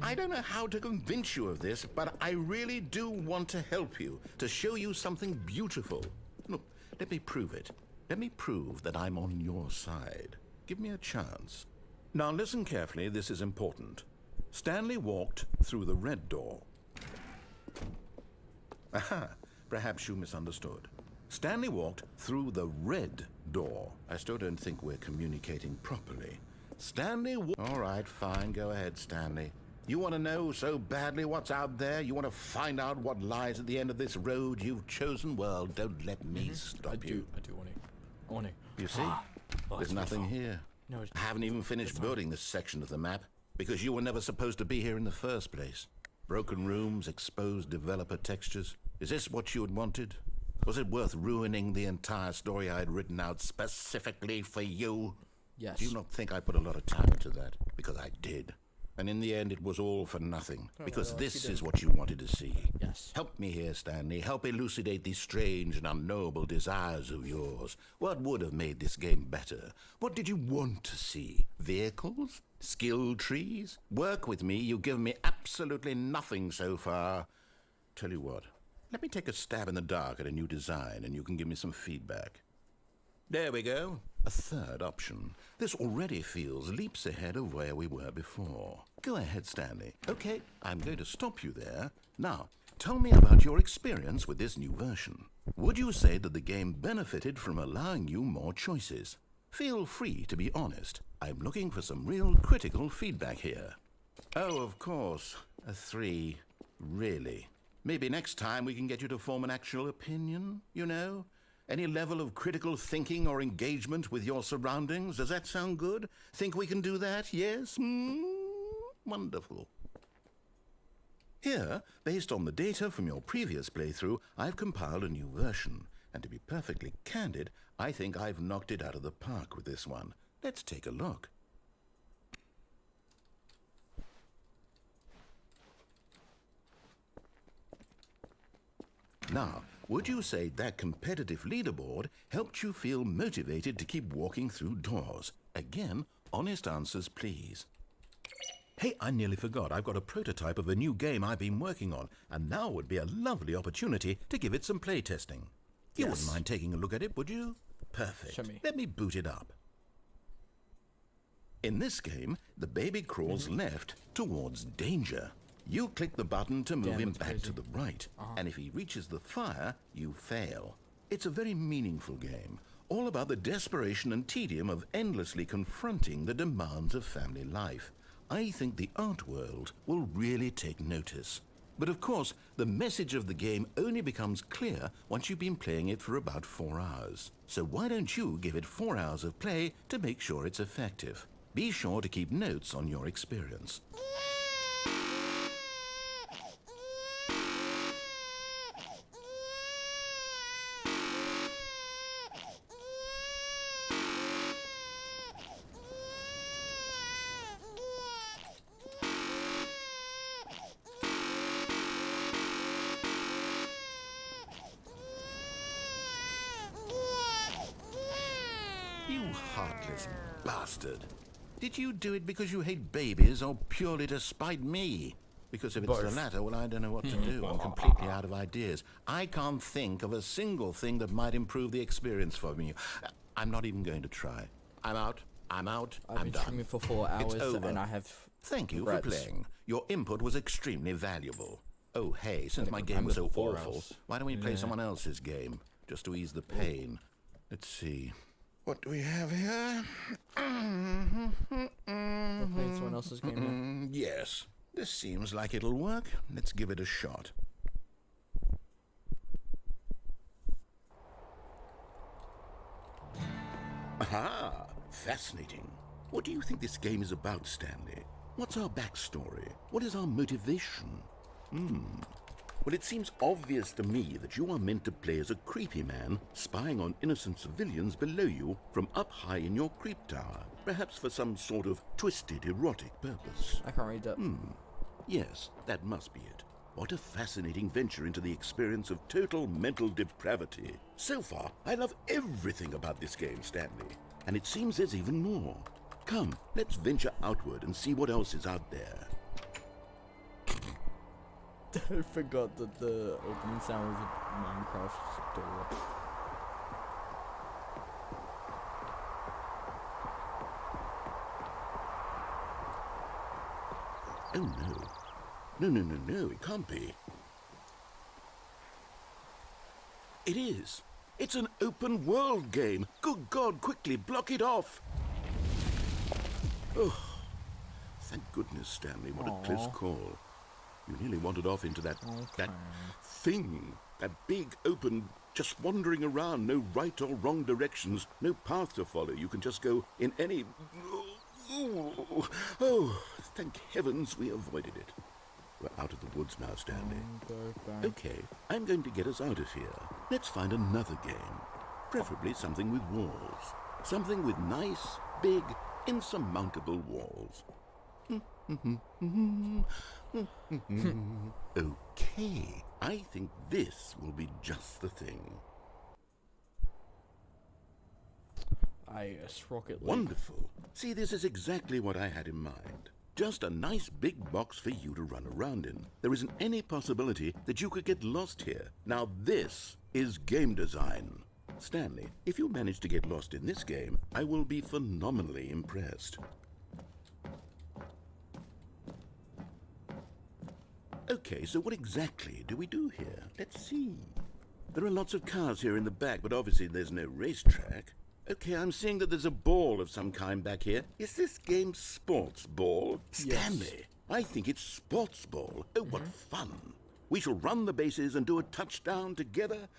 I don't know how to convince you of this, but I really do want to help you, to show you something beautiful. Look, let me prove it. Let me prove that I'm on your side. Give me a chance. Now listen carefully, this is important. Stanley walked through the red door. Aha, perhaps you misunderstood. Stanley walked through the red door. I still don't think we're communicating properly. Stanley all right, fine, go ahead, Stanley. You want to know so badly what's out there? You want to find out what lies at the end of this road you've chosen? Well, don't let me stop you. I do want to. You see? There's nothing here. No, I haven't even finished building this section of the map, because you were never supposed to be here in the first place. Broken rooms, exposed developer textures. Is this what you had wanted? Was it worth ruining the entire story I had written out specifically for you? Yes. Do you not think I put a lot of time into that? Because I did. And in the end, it was all for nothing. Because this is what you wanted to see. Yes. Help me here, Stanley. Help elucidate these strange and unknowable desires of yours. What would have made this game better? What did you want to see? Vehicles? Skill trees? Work with me. You've given me absolutely nothing so far. Tell you what. Let me take a stab in the dark at a new design, and you can give me some feedback. There we go. A third option. This already feels leaps ahead of where we were before. Go ahead, Stanley. Okay, I'm going to stop you there. Now, tell me about your experience with this new version. Would you say that the game benefited from allowing you more choices? Feel free to be honest. I'm looking for some real critical feedback here. Oh, of course. A 3. Really? Maybe next time we can get you to form an actual opinion, you know? Any level of critical thinking or engagement with your surroundings? Does that sound good? Think we can do that? Yes? Wonderful. Here, based on the data from your previous playthrough, I've compiled a new version. And to be perfectly candid, I think I've knocked it out of the park with this one. Let's take a look. Now, would you say that competitive leaderboard helped you feel motivated to keep walking through doors? Again, honest answers, please. Hey, I nearly forgot. I've got a prototype of a new game I've been working on, and now would be a lovely opportunity to give it some playtesting. You wouldn't mind taking a look at it, would you? Perfect. Show me. Let me boot it up. In this game, the baby crawls left towards danger. You click the button to move him back to the right, and if he reaches the fire, you fail. It's a very meaningful game. all about the desperation and tedium of endlessly confronting the demands of family life. I think the art world will really take notice. But of course, the message of the game only becomes clear once you've been playing it for about 4 hours. So why don't you give it 4 hours of play to make sure it's effective? Be sure to keep notes on your experience. You heartless bastard. Did you do it because you hate babies or purely to spite me? Because if it's the latter, well, I don't know what to do. I'm completely out of ideas. I can't think of a single thing that might improve the experience for me. I'm not even going to try. I'm out. I'm out. I've I'm been done. streaming for 4 hours It's over. and I have Thank you regrets. for playing. Your input was extremely valuable. Oh, hey, since my game I'm was so with 4 awful, hours. why don't we play Yeah. someone else's game? Just to ease the pain. Let's see. What do we have here? We're playing someone else's game now. Yes. This seems like it'll work. Let's give it a shot. Aha! Fascinating. What do you think this game is about, Stanley? What's our backstory? What is our motivation? Well, it seems obvious to me that you are meant to play as a creepy man spying on innocent civilians below you from up high in your creep tower, perhaps for some sort of twisted erotic purpose. I can't read that. Yes, that must be it. What a fascinating venture into the experience of total mental depravity. So far, I love everything about this game, Stanley. And it seems there's even more. Come, let's venture outward and see what else is out there. I forgot that the opening sound was a Minecraft door. Oh no. No, it can't be. It is. It's an open world game. Good God, quickly block it off. Oh, thank goodness, Stanley. What a close call. You nearly wandered off into that thing. That big, open, just wandering around. No right or wrong directions. No path to follow. You can just go in any... Oh, thank heavens we avoided it. We're out of the woods now, Stanley. Okay, I'm going to get us out of here. Let's find another game. Preferably something with walls. Something with nice, big, insurmountable walls. Okay, I think this will be just the thing. Yes, Rocket League. Wonderful. See, this is exactly what I had in mind. Just a nice big box for you to run around in. There isn't any possibility that you could get lost here. Now this is game design. Stanley, if you manage to get lost in this game, I will be phenomenally impressed. Okay, so what exactly do we do here? Let's see. There are lots of cars here in the back, but obviously there's no racetrack. Okay, I'm seeing that there's a ball of some kind back here. Is this game sports ball? Stanley, I think it's sports ball. Oh, what fun. We shall run the bases and do a touchdown together.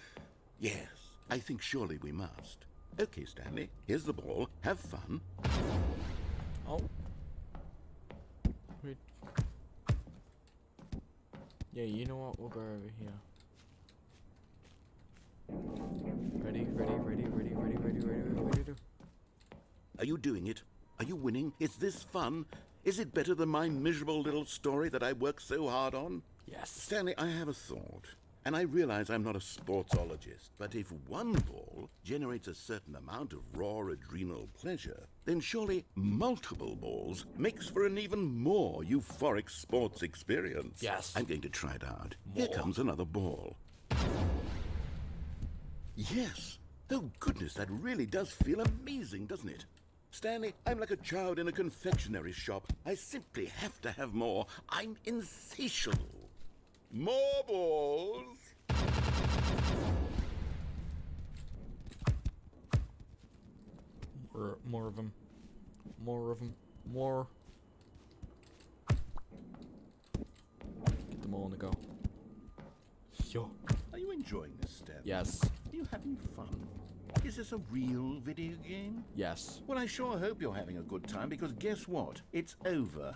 Yes, I think surely we must. Okay, Stanley, here's the ball. Have fun. Oh. Wait. Yeah, you know what? We'll go over here. Ready. Are you doing it? Are you winning? Is this fun? Is it better than my miserable little story that I worked so hard on? Yes. Stanley, I have a thought. And I realize I'm not a sportsologist, but if one ball generates a certain amount of raw adrenal pleasure, then surely multiple balls makes for an even more euphoric sports experience. Yes. I'm going to try it out. Here comes another ball. Yes. Oh, goodness, that really does feel amazing, doesn't it? Stanley, I'm like a child in a confectionery shop. I simply have to have more. I'm insatiable. More balls. More of them. More of them. More. Get them all on the go. Yo. Are you enjoying this, Stan? Yes. Are you having fun? Is this a real video game? Yes. Well, I sure hope you're having a good time, because guess what? It's over.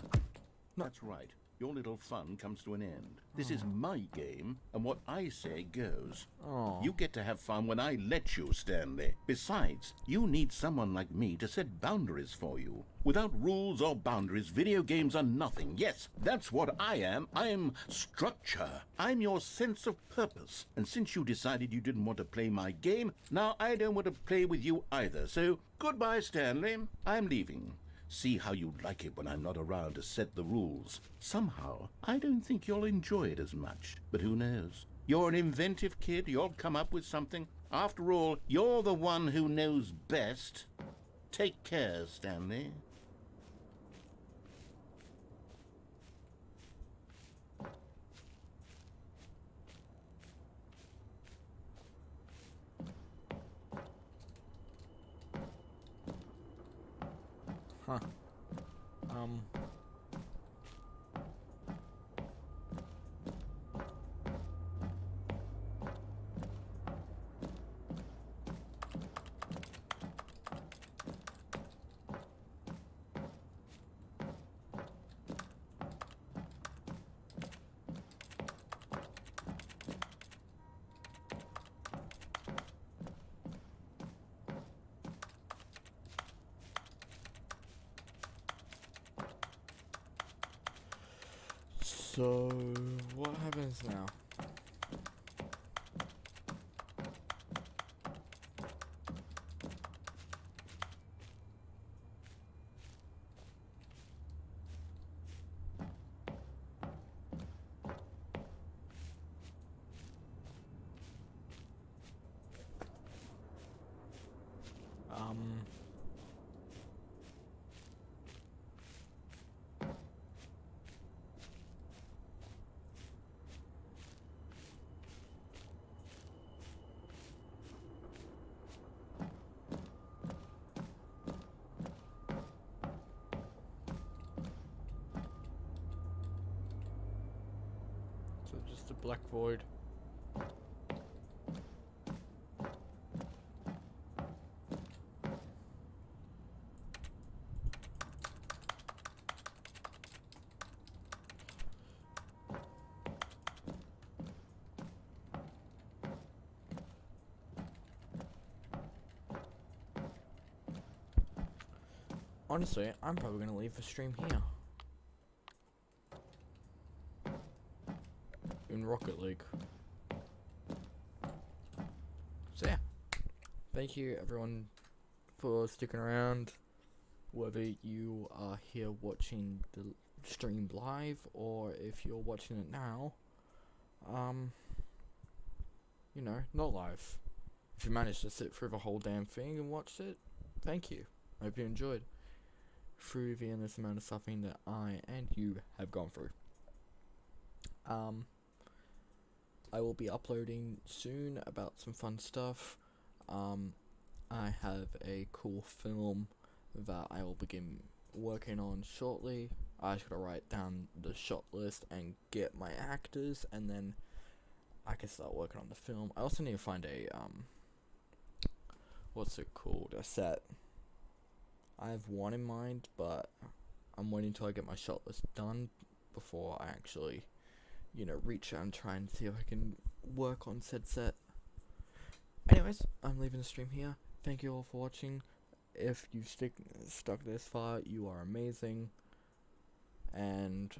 No. That's right. Your little fun comes to an end. This is my game, and what I say goes. Oh. You get to have fun when I let you, Stanley. Besides, you need someone like me to set boundaries for you. Without rules or boundaries, video games are nothing. Yes, that's what I am. I'm structure. I'm your sense of purpose. And since you decided you didn't want to play my game, now I don't want to play with you either. So, goodbye, Stanley. I'm leaving. See how you like it when I'm not around to set the rules. Somehow, I don't think you'll enjoy it as much. But who knows? You're an inventive kid. You'll come up with something. After all, you're the one who knows best. Take care, Stanley. Huh. So, what happens now? So just a black void. Honestly, I'm probably gonna leave the stream here. In Rocket League. So yeah. Thank you everyone for sticking around. Whether you are here watching the stream live or if you're watching it now. You know, not live. If you managed to sit through the whole damn thing and watch it, thank you. I hope you enjoyed through the endless amount of suffering that I and you have gone through. I will be uploading soon about some fun stuff. I have a cool film that I will begin working on shortly. I just gotta write down the shot list and get my actors, and then I can start working on the film. I also need to find a what's it called? A set. I have one in mind, but I'm waiting until I get my shot list done before I actually, you know, reach out and try and see if I can work on said set. Anyways, I'm leaving the stream here. Thank you all for watching. If you stuck this far, you are amazing. And